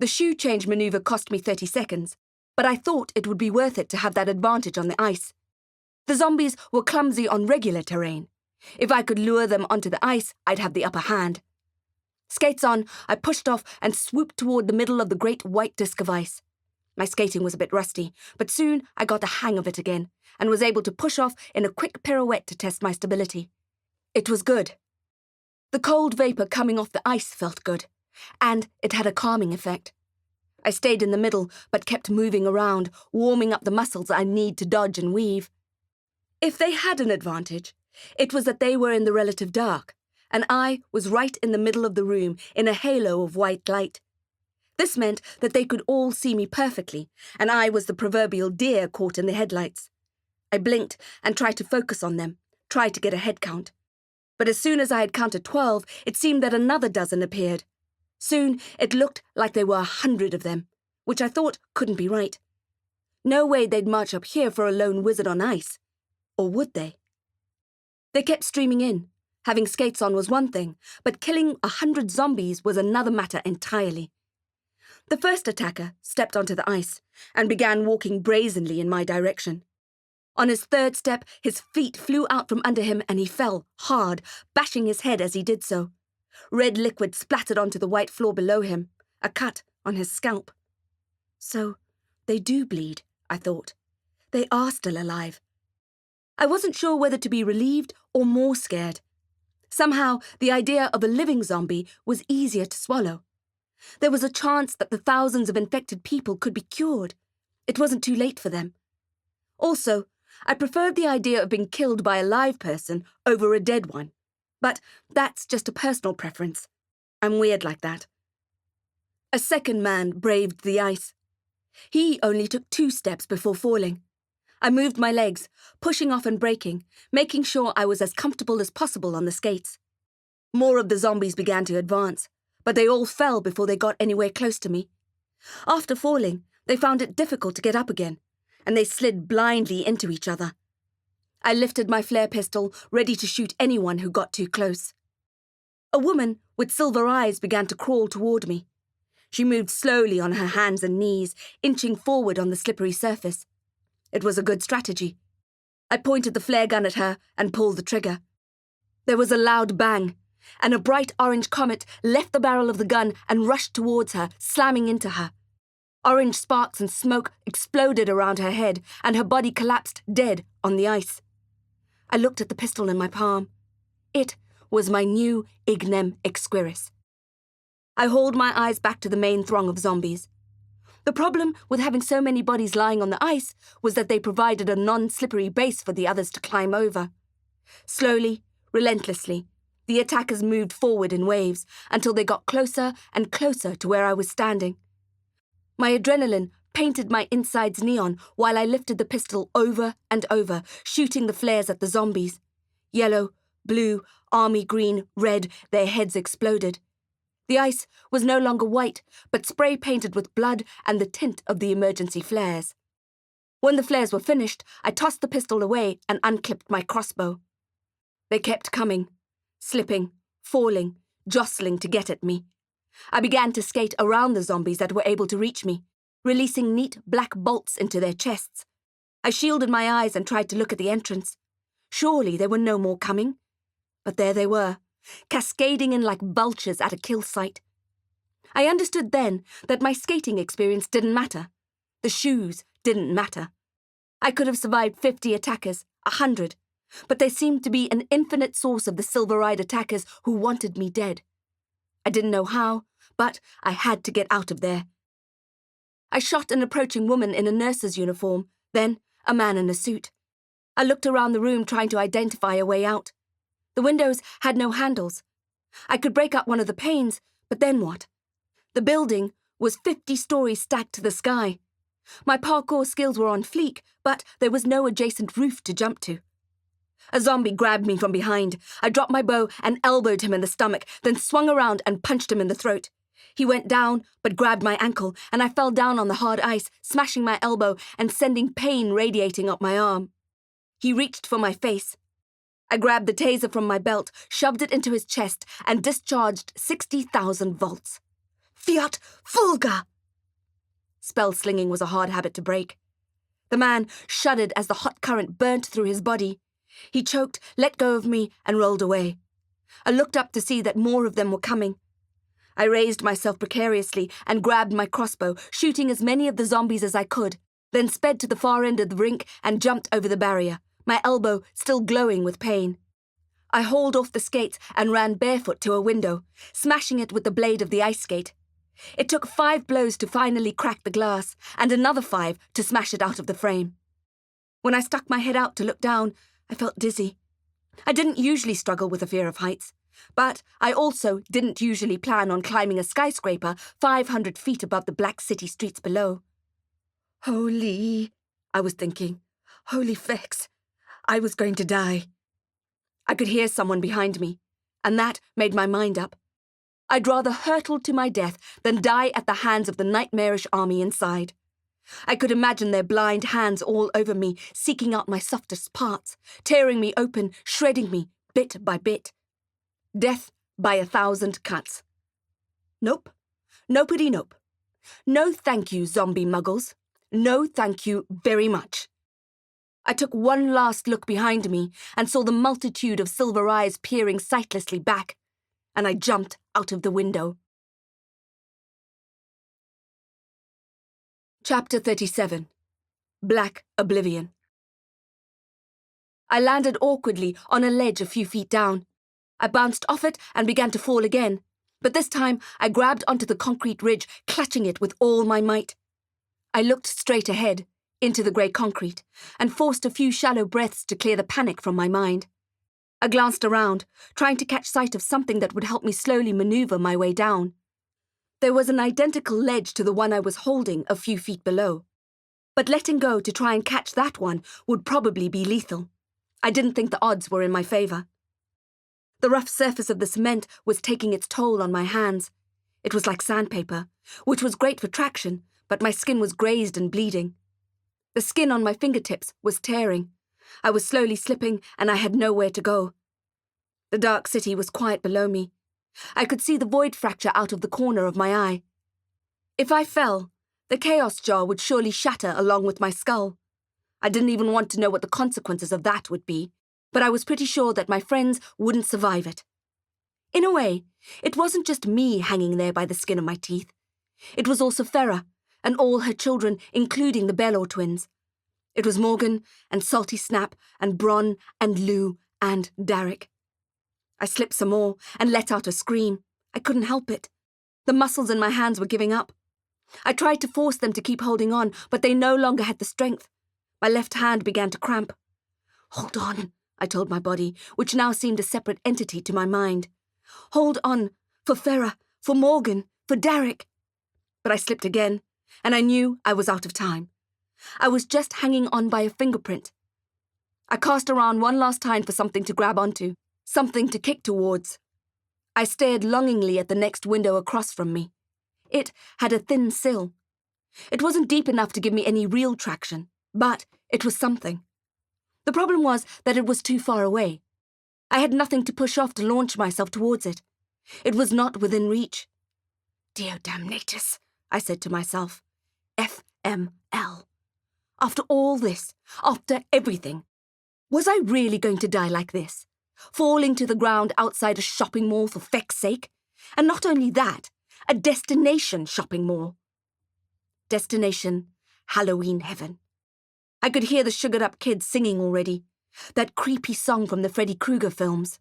The shoe change maneuver cost me 30 seconds, but I thought it would be worth it to have that advantage on the ice. The zombies were clumsy on regular terrain. If I could lure them onto the ice, I'd have the upper hand. Skates on, I pushed off and swooped toward the middle of the great white disc of ice. My skating was a bit rusty, but soon I got the hang of it again and was able to push off in a quick pirouette to test my stability. It was good. The cold vapor coming off the ice felt good, and it had a calming effect. I stayed in the middle, but kept moving around, warming up the muscles I need to dodge and weave. If they had an advantage, it was that they were in the relative dark, and I was right in the middle of the room in a halo of white light. This meant that they could all see me perfectly, and I was the proverbial deer caught in the headlights. I blinked and tried to focus on them, tried to get a head count. But as soon as I had counted 12, it seemed that another dozen appeared. Soon it looked like there were 100 of them, which I thought couldn't be right. No way they'd march up here for a lone wizard on ice. Or would they? They kept streaming in. Having skates on was one thing, but killing 100 zombies was another matter entirely. The first attacker stepped onto the ice and began walking brazenly in my direction. On his third step, his feet flew out from under him and he fell, hard, bashing his head as he did so. Red liquid splattered onto the white floor below him, a cut on his scalp. So, they do bleed, I thought. They are still alive. I wasn't sure whether to be relieved or more scared. Somehow, the idea of a living zombie was easier to swallow. There was a chance that the thousands of infected people could be cured. It wasn't too late for them. Also, I preferred the idea of being killed by a live person over a dead one. But that's just a personal preference. I'm weird like that. A second man braved the ice. He only took 2 steps before falling. I moved my legs, pushing off and braking, making sure I was as comfortable as possible on the skates. More of the zombies began to advance, but they all fell before they got anywhere close to me. After falling, they found it difficult to get up again, and they slid blindly into each other. I lifted my flare pistol, ready to shoot anyone who got too close. A woman with silver eyes began to crawl toward me. She moved slowly on her hands and knees, inching forward on the slippery surface. It was a good strategy. I pointed the flare gun at her and pulled the trigger. There was a loud bang, and a bright orange comet left the barrel of the gun and rushed towards her, slamming into her. Orange sparks and smoke exploded around her head, and her body collapsed dead on the ice. I looked at the pistol in my palm. It was my new Ignem Exquiris. I hauled my eyes back to the main throng of zombies. The problem with having so many bodies lying on the ice was that they provided a non-slippery base for the others to climb over. Slowly, relentlessly, The attackers moved forward in waves until they got closer and closer to where I was standing. My adrenaline painted my insides neon while I lifted the pistol over and over, shooting the flares at the zombies. Yellow, blue, army green, red, their heads exploded. The ice was no longer white, but spray-painted with blood and the tint of the emergency flares. When the flares were finished, I tossed the pistol away and unclipped my crossbow. They kept coming, slipping, falling, jostling to get at me. I began to skate around the zombies that were able to reach me, releasing neat black bolts into their chests. I shielded my eyes and tried to look at the entrance. Surely there were no more coming. But there they were, cascading in like vultures at a kill site. I understood then that my skating experience didn't matter. The shoes didn't matter. I could have survived 50 attackers, 100, but there seemed to be an infinite source of the silver-eyed attackers who wanted me dead. I didn't know how, but I had to get out of there. I shot an approaching woman in a nurse's uniform, then a man in a suit. I looked around the room trying to identify a way out. The windows had no handles. I could break up one of the panes, but then what? The building was 50 stories stacked to the sky. My parkour skills were on fleek, but there was no adjacent roof to jump to. A zombie grabbed me from behind. I dropped my bow and elbowed him in the stomach, then swung around and punched him in the throat. He went down, but grabbed my ankle, and I fell down on the hard ice, smashing my elbow and sending pain radiating up my arm. He reached for my face. I grabbed the taser from my belt, shoved it into his chest, and discharged 60,000 volts. Fiat Fulga! Spell slinging was a hard habit to break. The man shuddered as the hot current burnt through his body. He choked, let go of me, and rolled away. I looked up to see that more of them were coming. I raised myself precariously and grabbed my crossbow, shooting as many of the zombies as I could, then sped to the far end of the rink and jumped over the barrier, my elbow still glowing with pain. I hauled off the skates and ran barefoot to a window, smashing it with the blade of the ice skate. It took 5 blows to finally crack the glass, and another 5 to smash it out of the frame. When I stuck my head out to look down, I felt dizzy. I didn't usually struggle with a fear of heights, but I also didn't usually plan on climbing a skyscraper 500 feet above the black city streets below. Holy, I was thinking. Holy fex, I was going to die. I could hear someone behind me, and that made my mind up. I'd rather hurtle to my death than die at the hands of the nightmarish army inside. I could imagine their blind hands all over me, seeking out my softest parts, tearing me open, shredding me, bit by bit. Death by 1,000 cuts. Nope. Nopedy nope. No thank you, zombie muggles. No thank you very much. I took one last look behind me and saw the multitude of silver eyes peering sightlessly back, and I jumped out of the window. Chapter 37. Black Oblivion. I landed awkwardly on a ledge a few feet down. I bounced off it and began to fall again, but this time I grabbed onto the concrete ridge, clutching it with all my might. I looked straight ahead, into the grey concrete, and forced a few shallow breaths to clear the panic from my mind. I glanced around, trying to catch sight of something that would help me slowly maneuver my way down. There was an identical ledge to the one I was holding a few feet below, but letting go to try and catch that one would probably be lethal. I didn't think the odds were in my favour. The rough surface of the cement was taking its toll on my hands. It was like sandpaper, which was great for traction, but my skin was grazed and bleeding. The skin on my fingertips was tearing. I was slowly slipping, and I had nowhere to go. The dark city was quiet below me. I could see the void fracture out of the corner of my eye. If I fell, the chaos jar would surely shatter along with my skull. I didn't even want to know what the consequences of that would be, but I was pretty sure that my friends wouldn't survive it. In a way, it wasn't just me hanging there by the skin of my teeth. It was also Ferret, and all her children, including the Bellor twins. It was Morgan, and Salty Snap, and Bron, and Lou, and Derek. I slipped some more, and let out a scream. I couldn't help it. The muscles in my hands were giving up. I tried to force them to keep holding on, but they no longer had the strength. My left hand began to cramp. "Hold on," I told my body, which now seemed a separate entity to my mind. Hold on, for Ferret, for Morgan, for Derek. But I slipped again, and I knew I was out of time. I was just hanging on by a fingerprint. I cast around one last time for something to grab onto, something to kick towards. I stared longingly at the next window across from me. It had a thin sill. It wasn't deep enough to give me any real traction, but it was something. The problem was that it was too far away. I had nothing to push off to launch myself towards it. It was not within reach. Dio damnatus, I said to myself. FML. After all this, after everything, was I really going to die like this? Falling to the ground outside a shopping mall for feck's sake? And not only that, a destination shopping mall. Destination Halloween Heaven. I could hear the sugared-up kids singing already, that creepy song from the Freddy Krueger films.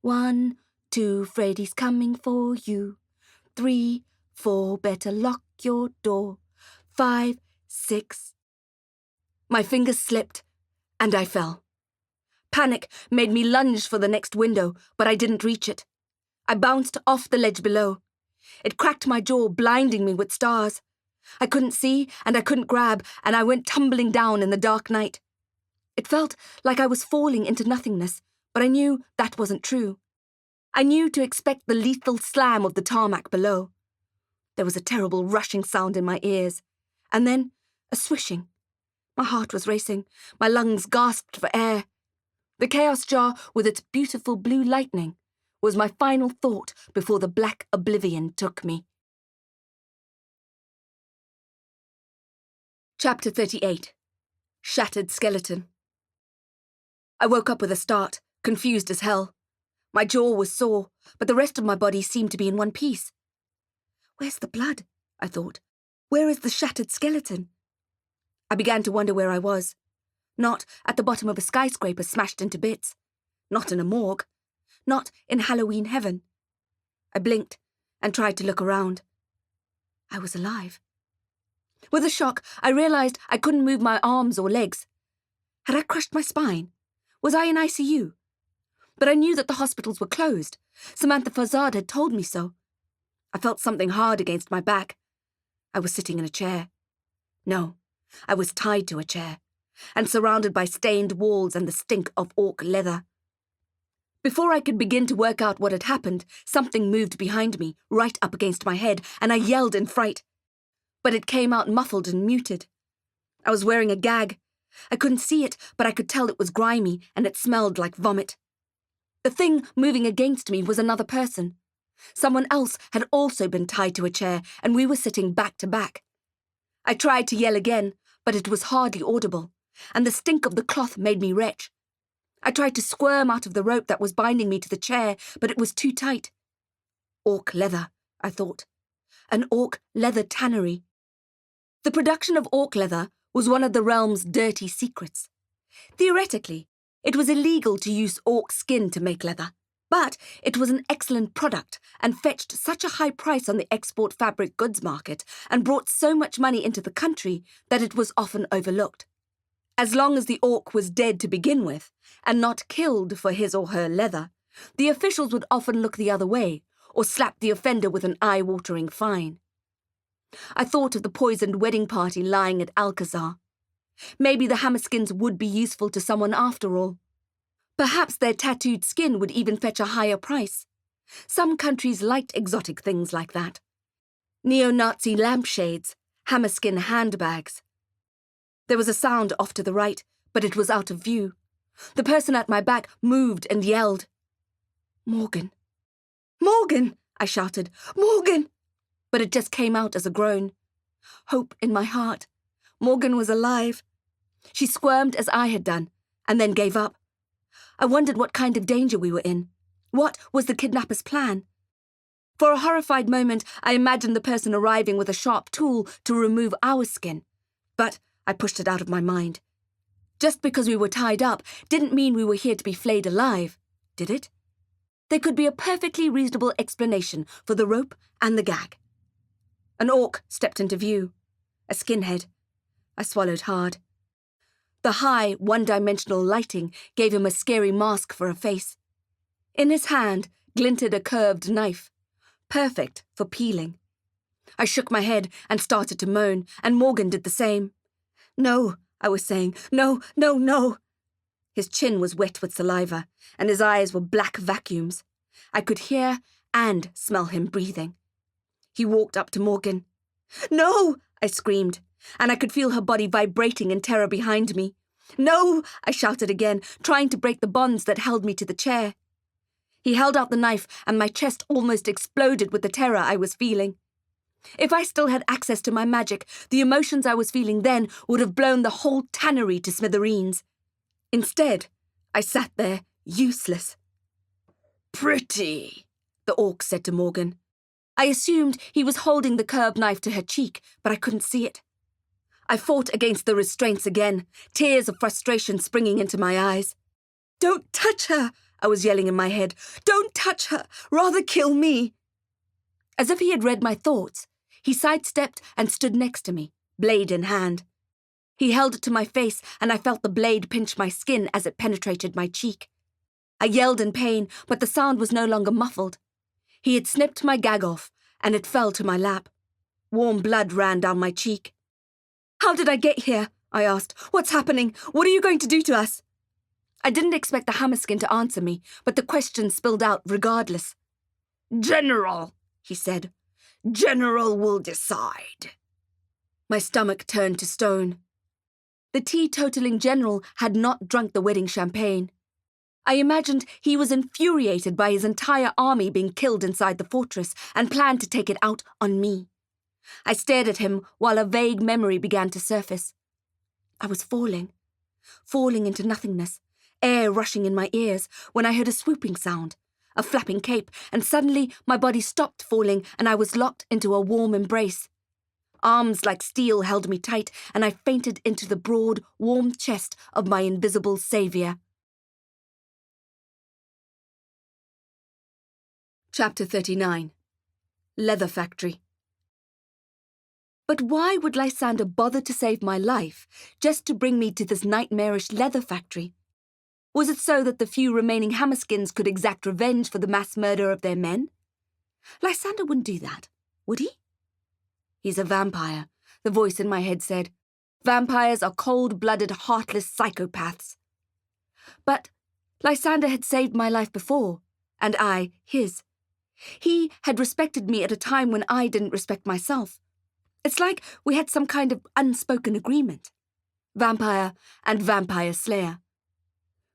1, 2, Freddy's coming for you. 3, 4, better lock your door. 5, 6. My fingers slipped, and I fell. Panic made me lunge for the next window, but I didn't reach it. I bounced off the ledge below. It cracked my jaw, blinding me with stars. I couldn't see, and I couldn't grab, and I went tumbling down in the dark night. It felt like I was falling into nothingness, but I knew that wasn't true. I knew to expect the lethal slam of the tarmac below. There was a terrible rushing sound in my ears, and then a swishing. My heart was racing. My lungs gasped for air. The chaos jar, with its beautiful blue lightning, was my final thought before the black oblivion took me. Chapter 38. Shattered Skeleton. I woke up with a start, confused as hell. My jaw was sore, but the rest of my body seemed to be in one piece. Where's the blood? I thought. Where is the shattered skeleton? I began to wonder where I was. Not at the bottom of a skyscraper smashed into bits. Not in a morgue. Not in Halloween Heaven. I blinked and tried to look around. I was alive. With a shock, I realized I couldn't move my arms or legs. Had I crushed my spine? Was I in ICU? But I knew that the hospitals were closed. Samantha Fazard had told me so. I felt something hard against my back. I was sitting in a chair. No, I was tied to a chair, and surrounded by stained walls and the stink of orc leather. Before I could begin to work out what had happened, something moved behind me, right up against my head, and I yelled in fright. But it came out muffled and muted. I was wearing a gag. I couldn't see it, but I could tell it was grimy, and it smelled like vomit. The thing moving against me was another person. Someone else had also been tied to a chair, and we were sitting back to back. I tried to yell again, but it was hardly audible, and the stink of the cloth made me retch. I tried to squirm out of the rope that was binding me to the chair, but it was too tight. Orc leather, I thought. An orc leather tannery. The production of orc leather was one of the realm's dirty secrets. Theoretically, it was illegal to use orc skin to make leather, but it was an excellent product and fetched such a high price on the export fabric goods market and brought so much money into the country that it was often overlooked. As long as the orc was dead to begin with, and not killed for his or her leather, the officials would often look the other way, or slap the offender with an eye-watering fine. I thought of the poisoned wedding party lying at Alcazar. Maybe the hammerskins would be useful to someone after all. Perhaps their tattooed skin would even fetch a higher price. Some countries liked exotic things like that. Neo-Nazi lampshades, hammerskin handbags. There was a sound off to the right, but it was out of view. The person at my back moved and yelled. Morgan. Morgan! I shouted. Morgan! But it just came out as a groan. Hope in my heart. Morgan was alive. She squirmed as I had done, and then gave up. I wondered what kind of danger we were in. What was the kidnapper's plan? For a horrified moment, I imagined the person arriving with a sharp tool to remove our skin. But I pushed it out of my mind. Just because we were tied up didn't mean we were here to be flayed alive, did it? There could be a perfectly reasonable explanation for the rope and the gag. An orc stepped into view. A skinhead. I swallowed hard. The high, one-dimensional lighting gave him a scary mask for a face. In his hand glinted a curved knife, perfect for peeling. I shook my head and started to moan, and Morgan did the same. "No," I was saying. "No, no, no." His chin was wet with saliva, and his eyes were black vacuums. I could hear and smell him breathing. He walked up to Morgan. "No!" I screamed, and I could feel her body vibrating in terror behind me. "No!" I shouted again, trying to break the bonds that held me to the chair. He held out the knife, and my chest almost exploded with the terror I was feeling. If I still had access to my magic, the emotions I was feeling then would have blown the whole tannery to smithereens. Instead, I sat there, useless. "Pretty," the orc said to Morgan. I assumed he was holding the curved knife to her cheek, but I couldn't see it. I fought against the restraints again, tears of frustration springing into my eyes. "Don't touch her," I was yelling in my head. "Don't touch her! Rather kill me!" As if he had read my thoughts, he sidestepped and stood next to me, blade in hand. He held it to my face, and I felt the blade pinch my skin as it penetrated my cheek. I yelled in pain, but the sound was no longer muffled. He had snipped my gag off, and it fell to my lap. Warm blood ran down my cheek. "How did I get here?" I asked. "What's happening? What are you going to do to us?" I didn't expect the hammerskin to answer me, but the question spilled out regardless. "General," he said. "General will decide." My stomach turned to stone. The teetotaling general had not drunk the wedding champagne. I imagined he was infuriated by his entire army being killed inside the fortress and planned to take it out on me. I stared at him while a vague memory began to surface. I was falling into nothingness, air rushing in my ears, when I heard a swooping sound, a flapping cape, and suddenly my body stopped falling and I was locked into a warm embrace. Arms like steel held me tight, and I fainted into the broad, warm chest of my invisible saviour. Chapter 39. Leather Factory. But why would Lysander bother to save my life just to bring me to this nightmarish leather factory? Was it so that the few remaining hammerskins could exact revenge for the mass murder of their men? Lysander wouldn't do that, would he? "He's a vampire," the voice in my head said. "Vampires are cold-blooded, heartless psychopaths." But Lysander had saved my life before, and I his. He had respected me at a time when I didn't respect myself. It's like we had some kind of unspoken agreement. Vampire and vampire slayer.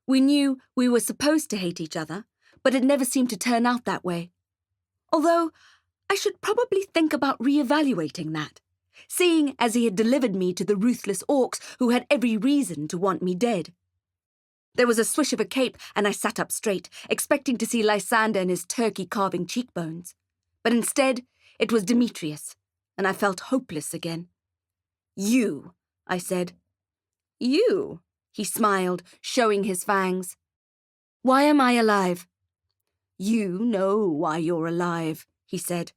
We knew we were supposed to hate each other, but it never seemed to turn out that way. Although, I should probably think about re-evaluating that, seeing as he had delivered me to the ruthless orcs who had every reason to want me dead. There was a swish of a cape, and I sat up straight, expecting to see Lysander and his turkey-carving cheekbones. But instead, it was Demetrius, and I felt hopeless again. "You," I said. "You," he smiled, showing his fangs. "Why am I alive?" "You know why you're alive," he said.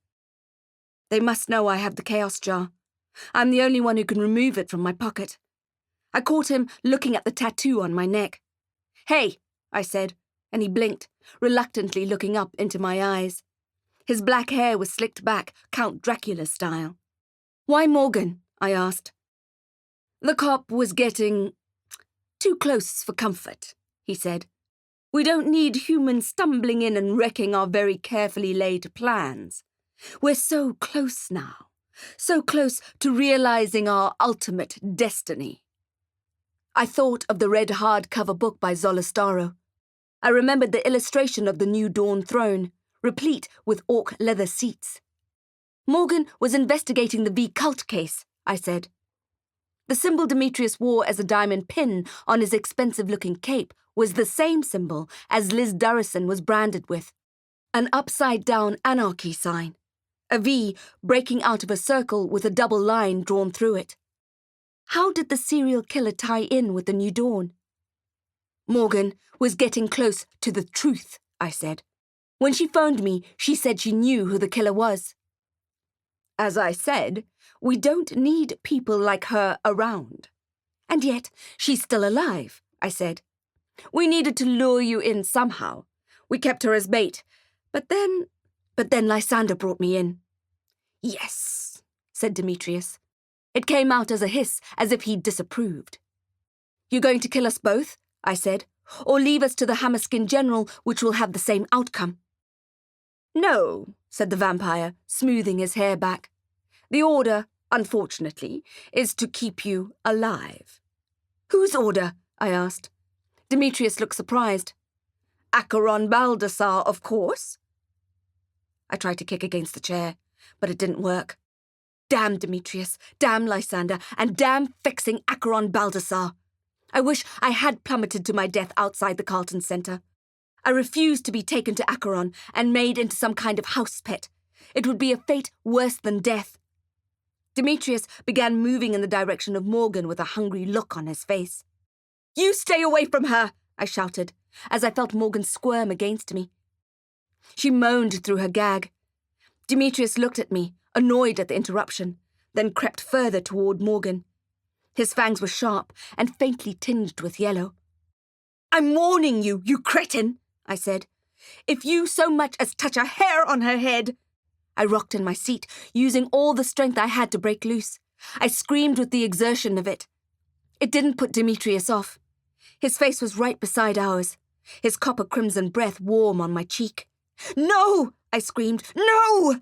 "They must know I have the chaos jar. I'm the only one who can remove it from my pocket." I caught him looking at the tattoo on my neck. "Hey," I said, and he blinked, reluctantly looking up into my eyes. His black hair was slicked back, Count Dracula style. "Why Morgan?" I asked. "The cop was getting too close for comfort," he said. "We don't need humans stumbling in and wrecking our very carefully laid plans. We're so close now, so close to realizing our ultimate destiny." I thought of the red hardcover book by Zolostaro. I remembered the illustration of the New Dawn throne, replete with orc leather seats. "Morgan was investigating the V-Cult case," I said. The symbol Demetrius wore as a diamond pin on his expensive-looking cape was the same symbol as Liz Durrison was branded with, an upside-down anarchy sign, a V breaking out of a circle with a double line drawn through it. How did the serial killer tie in with the New Dawn? "Morgan was getting close to the truth," I said. "When she phoned me, she said she knew who the killer was." "As I said, we don't need people like her around." And yet, she's still alive, I said. We needed to lure you in somehow. We kept her as bait. But then Lysander brought me in. Yes, said Demetrius. It came out as a hiss, as if he'd disapproved. You going to kill us both? I said. Or leave us to the Hammerskin General, which will have the same outcome? No, said the vampire, smoothing his hair back. The order, unfortunately, is to keep you alive. Whose order? I asked. Demetrius looked surprised. Acheron Baldassar, of course. I tried to kick against the chair, but it didn't work. Damn Demetrius, damn Lysander, and damn fixing Acheron Baldassar. I wish I had plummeted to my death outside the Carlton Centre. I refused to be taken to Acheron and made into some kind of house pet. It would be a fate worse than death. Demetrius began moving in the direction of Morgan with a hungry look on his face. You stay away from her, I shouted, as I felt Morgan squirm against me. She moaned through her gag. Demetrius looked at me, annoyed at the interruption, then crept further toward Morgan. His fangs were sharp and faintly tinged with yellow. I'm warning you, you cretin, I said. If you so much as touch a hair on her head. I rocked in my seat, using all the strength I had to break loose. I screamed with the exertion of it. It didn't put Demetrius off. His face was right beside ours, his copper-crimson breath warm on my cheek. No! I screamed. No!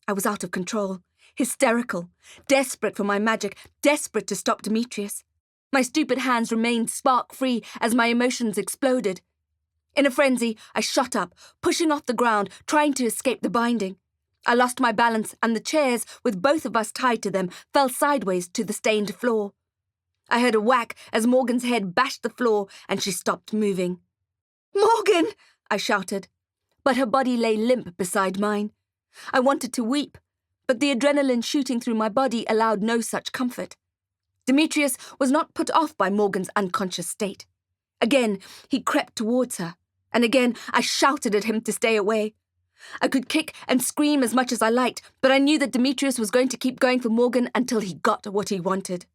I was out of control, hysterical, desperate for my magic, desperate to stop Demetrius. My stupid hands remained spark-free as my emotions exploded. In a frenzy, I shot up, pushing off the ground, trying to escape the binding. I lost my balance, and the chairs, with both of us tied to them, fell sideways to the stained floor. I heard a whack as Morgan's head bashed the floor, and she stopped moving. Morgan! I shouted, but her body lay limp beside mine. I wanted to weep, but the adrenaline shooting through my body allowed no such comfort. Demetrius was not put off by Morgan's unconscious state. Again, he crept towards her, and again I shouted at him to stay away. I could kick and scream as much as I liked, but I knew that Demetrius was going to keep going for Morgan until he got what he wanted.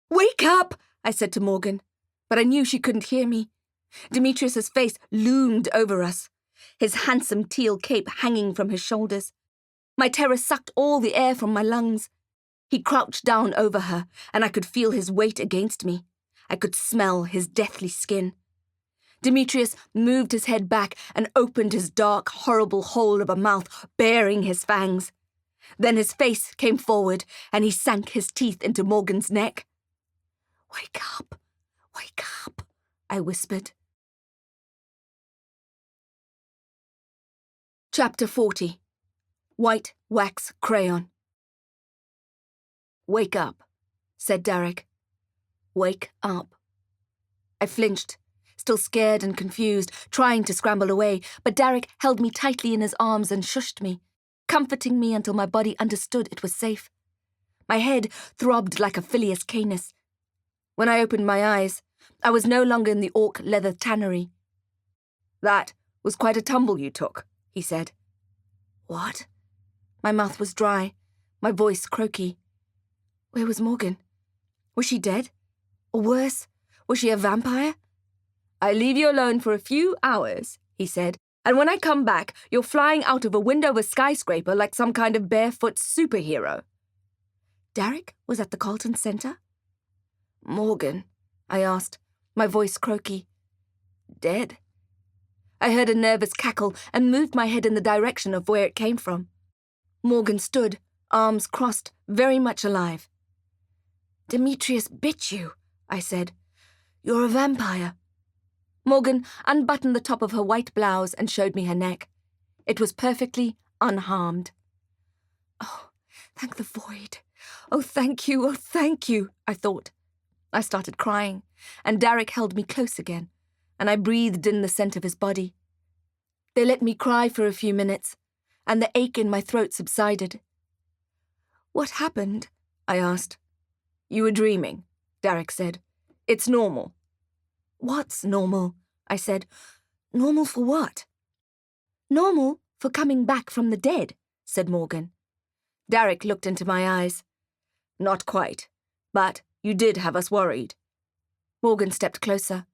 Wake up, I said to Morgan, but I knew she couldn't hear me. Demetrius's face loomed over us, his handsome teal cape hanging from his shoulders. My terror sucked all the air from my lungs. He crouched down over her, and I could feel his weight against me. I could smell his deathly skin. Demetrius moved his head back and opened his dark, horrible hole of a mouth, baring his fangs. Then his face came forward, and he sank his teeth into Morgan's neck. Wake up, I whispered. Chapter 40. White Wax Crayon. Wake up, said Derek. Wake up. I flinched, still scared and confused, trying to scramble away, but Derek held me tightly in his arms and shushed me, comforting me until my body understood it was safe. My head throbbed like a Phileas Canis. When I opened my eyes, I was no longer in the orc leather tannery. That was quite a tumble you took, he said. What? My mouth was dry, my voice croaky. Where was Morgan? Was she dead? Or worse, was she a vampire? I leave you alone for a few hours, he said, and when I come back, you're flying out of a window of a skyscraper like some kind of barefoot superhero. Derek was at the Carlton Centre? Morgan, I asked, my voice croaky. Dead? I heard a nervous cackle and moved my head in the direction of where it came from. Morgan stood, arms crossed, very much alive. Demetrius bit you, I said. You're a vampire. Morgan unbuttoned the top of her white blouse and showed me her neck. It was perfectly unharmed. Oh, thank the void. Oh, thank you, I thought. I started crying, and Derek held me close again, and I breathed in the scent of his body. They let me cry for a few minutes, and the ache in my throat subsided. What happened? I asked. You were dreaming, Derek said. It's normal. What's normal? I said. Normal for what? Normal for coming back from the dead, said Morgan. Derek looked into my eyes. Not quite, but You did have us worried. Morgan stepped closer.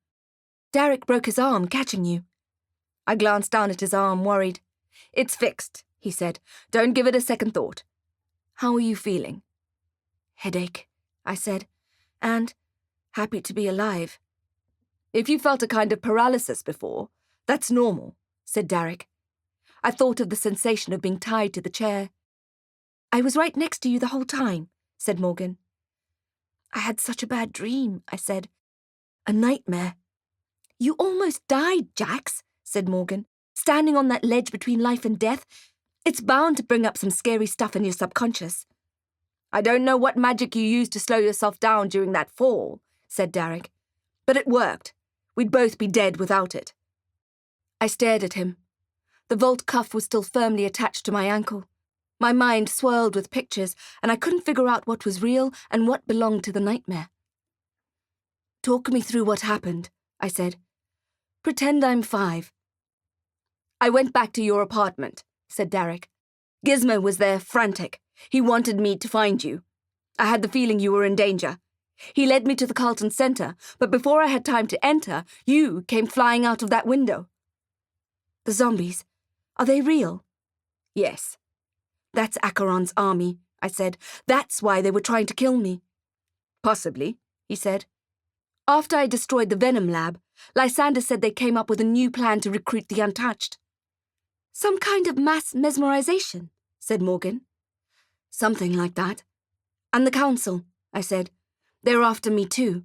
Derek broke his arm catching you. I glanced down at his arm, worried. It's fixed, he said. Don't give it a second thought. How are you feeling? Headache, I said, and happy to be alive. If you felt a kind of paralysis before, that's normal, said Derek. I thought of the sensation of being tied to the chair. I was right next to you the whole time, said Morgan. I had such a bad dream, I said. A nightmare. You almost died, Jax, said Morgan, standing on that ledge between life and death. It's bound to bring up some scary stuff in your subconscious. I don't know what magic you used to slow yourself down during that fall, said Derek, but it worked. We'd both be dead without it. I stared at him. The vault cuff was still firmly attached to my ankle. My mind swirled with pictures, and I couldn't figure out what was real and what belonged to the nightmare. Talk me through what happened, I said. Pretend I'm 5. I went back to your apartment, said Derek. Gizmo was there, frantic. He wanted me to find you. I had the feeling you were in danger. He led me to the Carlton Centre, but before I had time to enter, you came flying out of that window. The zombies, are they real? Yes. That's Acheron's army, I said. That's why they were trying to kill me. Possibly, he said. After I destroyed the Venom lab, Lysander said they came up with a new plan to recruit the Untouched. Some kind of mass mesmerization, said Morgan. Something like that. And the Council, I said. They're after me too.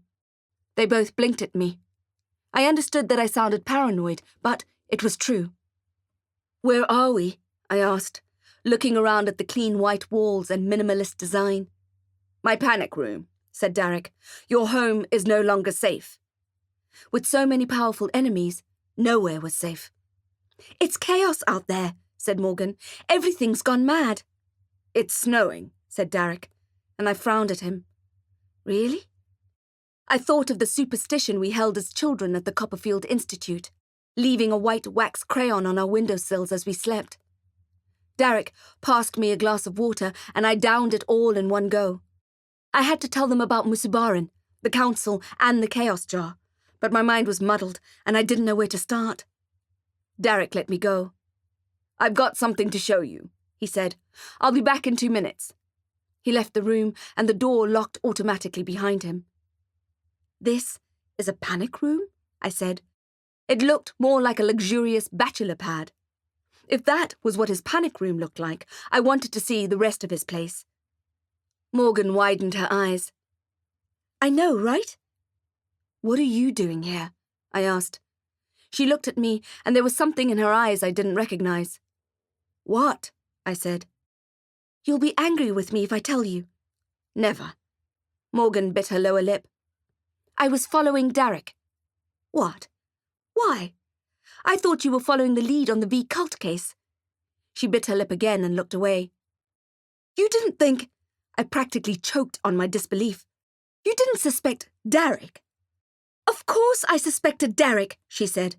They both blinked at me. I understood that I sounded paranoid, but it was true. Where are we? I asked, looking around at the clean white walls and minimalist design. My panic room, said Derek. Your home is no longer safe. With so many powerful enemies, nowhere was safe. It's chaos out there, said Morgan. Everything's gone mad. It's snowing, said Derek, and I frowned at him. Really? I thought of the superstition we held as children at the Copperfield Institute, leaving a white wax crayon on our windowsills as we slept. Derek passed me a glass of water, and I downed it all in one go. I had to tell them about Musubarin, the Council, and the Chaos Jar, but my mind was muddled, and I didn't know where to start. Derek let me go. I've got something to show you, he said. I'll be back in 2 minutes. He left the room, and the door locked automatically behind him. This is a panic room? I said. It looked more like a luxurious bachelor pad. If that was what his panic room looked like, I wanted to see the rest of his place. Morgan widened her eyes. I know, right? What are you doing here? I asked. She looked at me, and there was something in her eyes I didn't recognize. What? I said. You'll be angry with me if I tell you. Never. Morgan bit her lower lip. I was following Derek. What? Why? I thought you were following the lead on the V cult case. She bit her lip again and looked away. You didn't think... I practically choked on my disbelief. You didn't suspect Derek? Of course I suspected Derek, she said.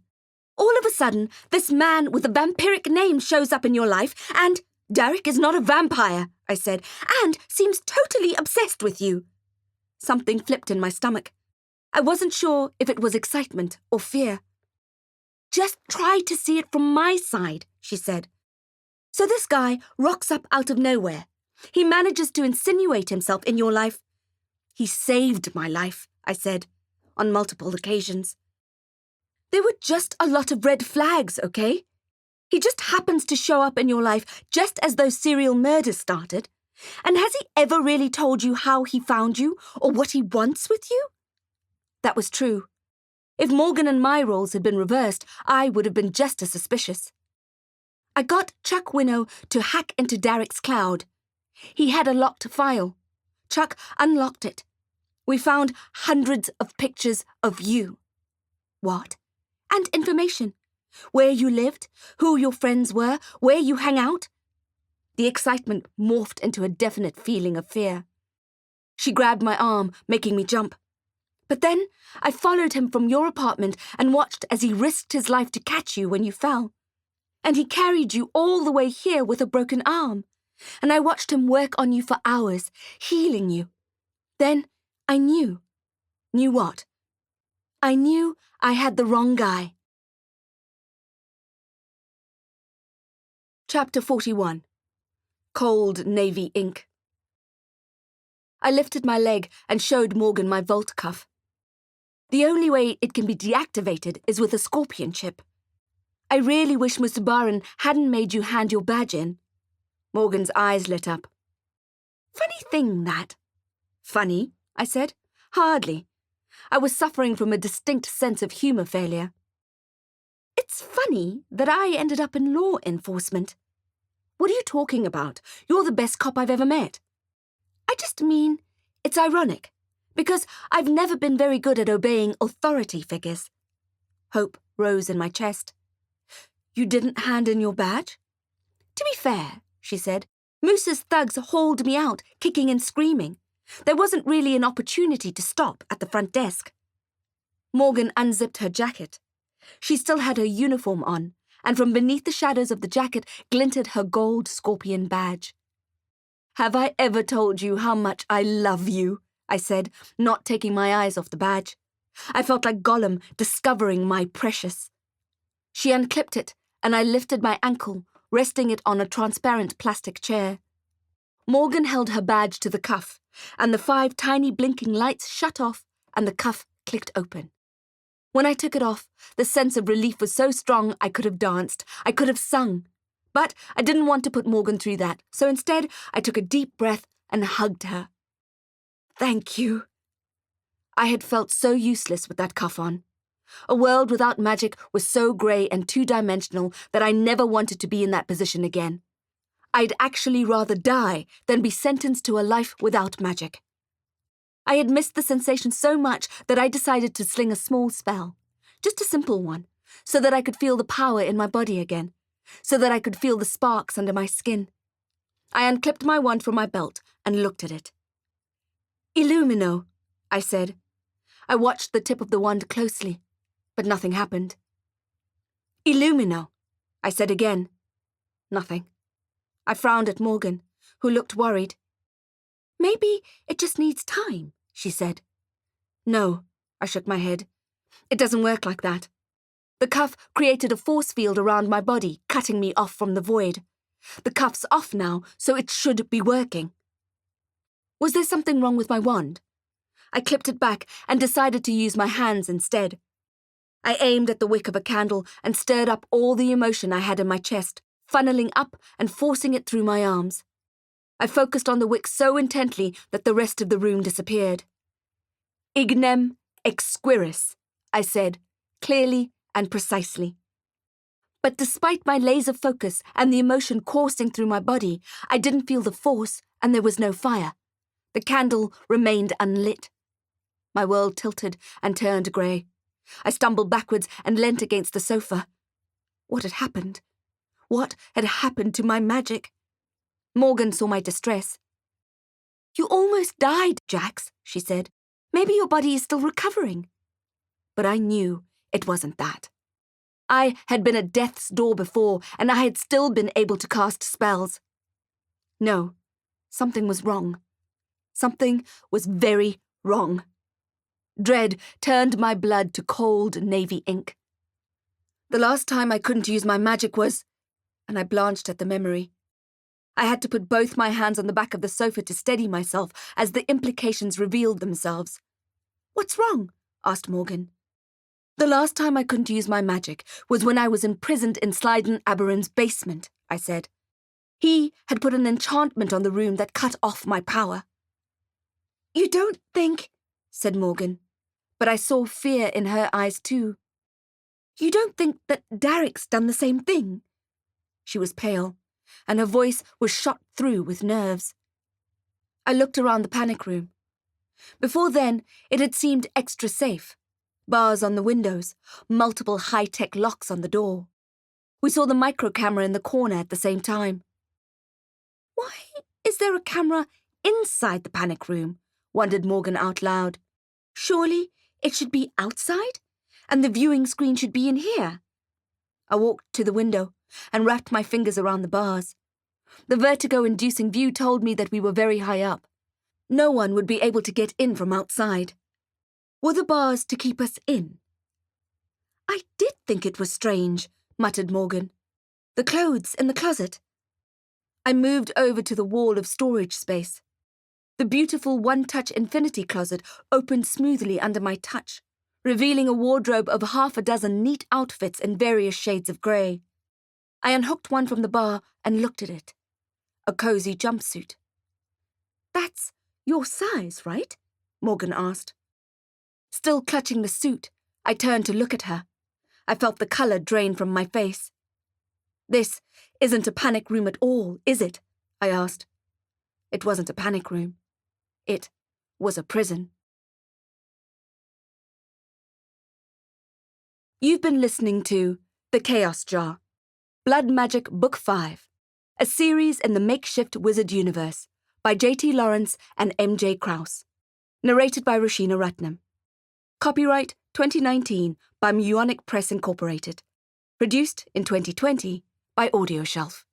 All of a sudden, this man with a vampiric name shows up in your life, and Derek is not a vampire, I said, and seems totally obsessed with you. Something flipped in my stomach. I wasn't sure if it was excitement or fear. Just try to see it from my side, she said. So this guy rocks up out of nowhere. He manages to insinuate himself in your life. He saved my life, I said, on multiple occasions. There were just a lot of red flags, okay? He just happens to show up in your life just as those serial murders started. And has he ever really told you how he found you or what he wants with you? That was true. If Morgan and my roles had been reversed, I would have been just as suspicious. I got Chuck Winnow to hack into Derek's cloud. He had a locked file. Chuck unlocked it. We found hundreds of pictures of you. What? And information. Where you lived, who your friends were, where you hang out. The excitement morphed into a definite feeling of fear. She grabbed my arm, making me jump. But then I followed him from your apartment and watched as he risked his life to catch you when you fell. And he carried you all the way here with a broken arm. And I watched him work on you for hours, healing you. Then I knew. Knew what? I knew I had the wrong guy. Chapter 41. Cold Navy Ink. I lifted my leg and showed Morgan my vault cuff. The only way it can be deactivated is with a scorpion chip. I really wish Mr. Barron hadn't made you hand your badge in. Morgan's eyes lit up. Funny thing, that. Funny, I said. Hardly. I was suffering from a distinct sense of humour failure. It's funny that I ended up in law enforcement. What are you talking about? You're the best cop I've ever met. I just mean, it's ironic, because I've never been very good at obeying authority figures. Hope rose in my chest. You didn't hand in your badge? To be fair, she said, Moose's thugs hauled me out, kicking and screaming. There wasn't really an opportunity to stop at the front desk. Morgan unzipped her jacket. She still had her uniform on, and from beneath the shadows of the jacket glinted her gold scorpion badge. Have I ever told you how much I love you? I said, not taking my eyes off the badge. I felt like Gollum discovering my precious. She unclipped it, and I lifted my ankle, resting it on a transparent plastic chair. Morgan held her badge to the cuff, and the 5 tiny blinking lights shut off, and the cuff clicked open. When I took it off, the sense of relief was so strong I could have danced, I could have sung. But I didn't want to put Morgan through that, so instead I took a deep breath and hugged her. Thank you. I had felt so useless with that cuff on. A world without magic was so grey and two-dimensional that I never wanted to be in that position again. I'd actually rather die than be sentenced to a life without magic. I had missed the sensation so much that I decided to sling a small spell, just a simple one, so that I could feel the power in my body again, so that I could feel the sparks under my skin. I unclipped my wand from my belt and looked at it. Illumino, I said. I watched the tip of the wand closely, but nothing happened. Illumino, I said again. Nothing. I frowned at Morgan, who looked worried. Maybe it just needs time, she said. No, I shook my head. It doesn't work like that. The cuff created a force field around my body, cutting me off from the void. The cuff's off now, so it should be working. Was there something wrong with my wand? I clipped it back and decided to use my hands instead. I aimed at the wick of a candle and stirred up all the emotion I had in my chest, funneling up and forcing it through my arms. I focused on the wick so intently that the rest of the room disappeared. Ignem exquiris, I said, clearly and precisely. But despite my laser focus and the emotion coursing through my body, I didn't feel the force and there was no fire. The candle remained unlit. My world tilted and turned grey. I stumbled backwards and leant against the sofa. What had happened? What had happened to my magic? Morgan saw my distress. You almost died, Jax, she said. Maybe your body is still recovering. But I knew it wasn't that. I had been at death's door before, and I had still been able to cast spells. No, something was wrong. Something was very wrong. Dread turned my blood to cold navy ink. The last time I couldn't use my magic was... and I blanched at the memory. I had to put both my hands on the back of the sofa to steady myself as the implications revealed themselves. What's wrong? Asked Morgan. The last time I couldn't use my magic was when I was imprisoned in Slyden Aberon's basement, I said. He had put an enchantment on the room that cut off my power. You don't think, said Morgan, but I saw fear in her eyes too. You don't think that Darrick's done the same thing? She was pale, and her voice was shot through with nerves. I looked around the panic room. Before then, it had seemed extra safe. Bars on the windows, multiple high-tech locks on the door. We saw the micro-camera in the corner at the same time. Why is there a camera inside the panic room? Wondered Morgan out loud. Surely it should be outside, and the viewing screen should be in here. I walked to the window and wrapped my fingers around the bars. The vertigo-inducing view told me that we were very high up. No one would be able to get in from outside. Were the bars to keep us in? I did think it was strange, muttered Morgan. The clothes in the closet. I moved over to the wall of storage space. The beautiful one-touch infinity closet opened smoothly under my touch, revealing a wardrobe of 6 neat outfits in various shades of grey. I unhooked one from the bar and looked at it. A cozy jumpsuit. That's your size, right? Morgan asked. Still clutching the suit, I turned to look at her. I felt the colour drain from my face. This isn't a panic room at all, is it? I asked. It wasn't a panic room. It was a prison. You've been listening to The Chaos Jar, Blood Magic Book 5, a series in the makeshift wizard universe by J.T. Lawrence and M.J. Krauss. Narrated by Roshina Ratnam. Copyright 2019 by Muonic Press Incorporated. Produced in 2020 by Audioshelf.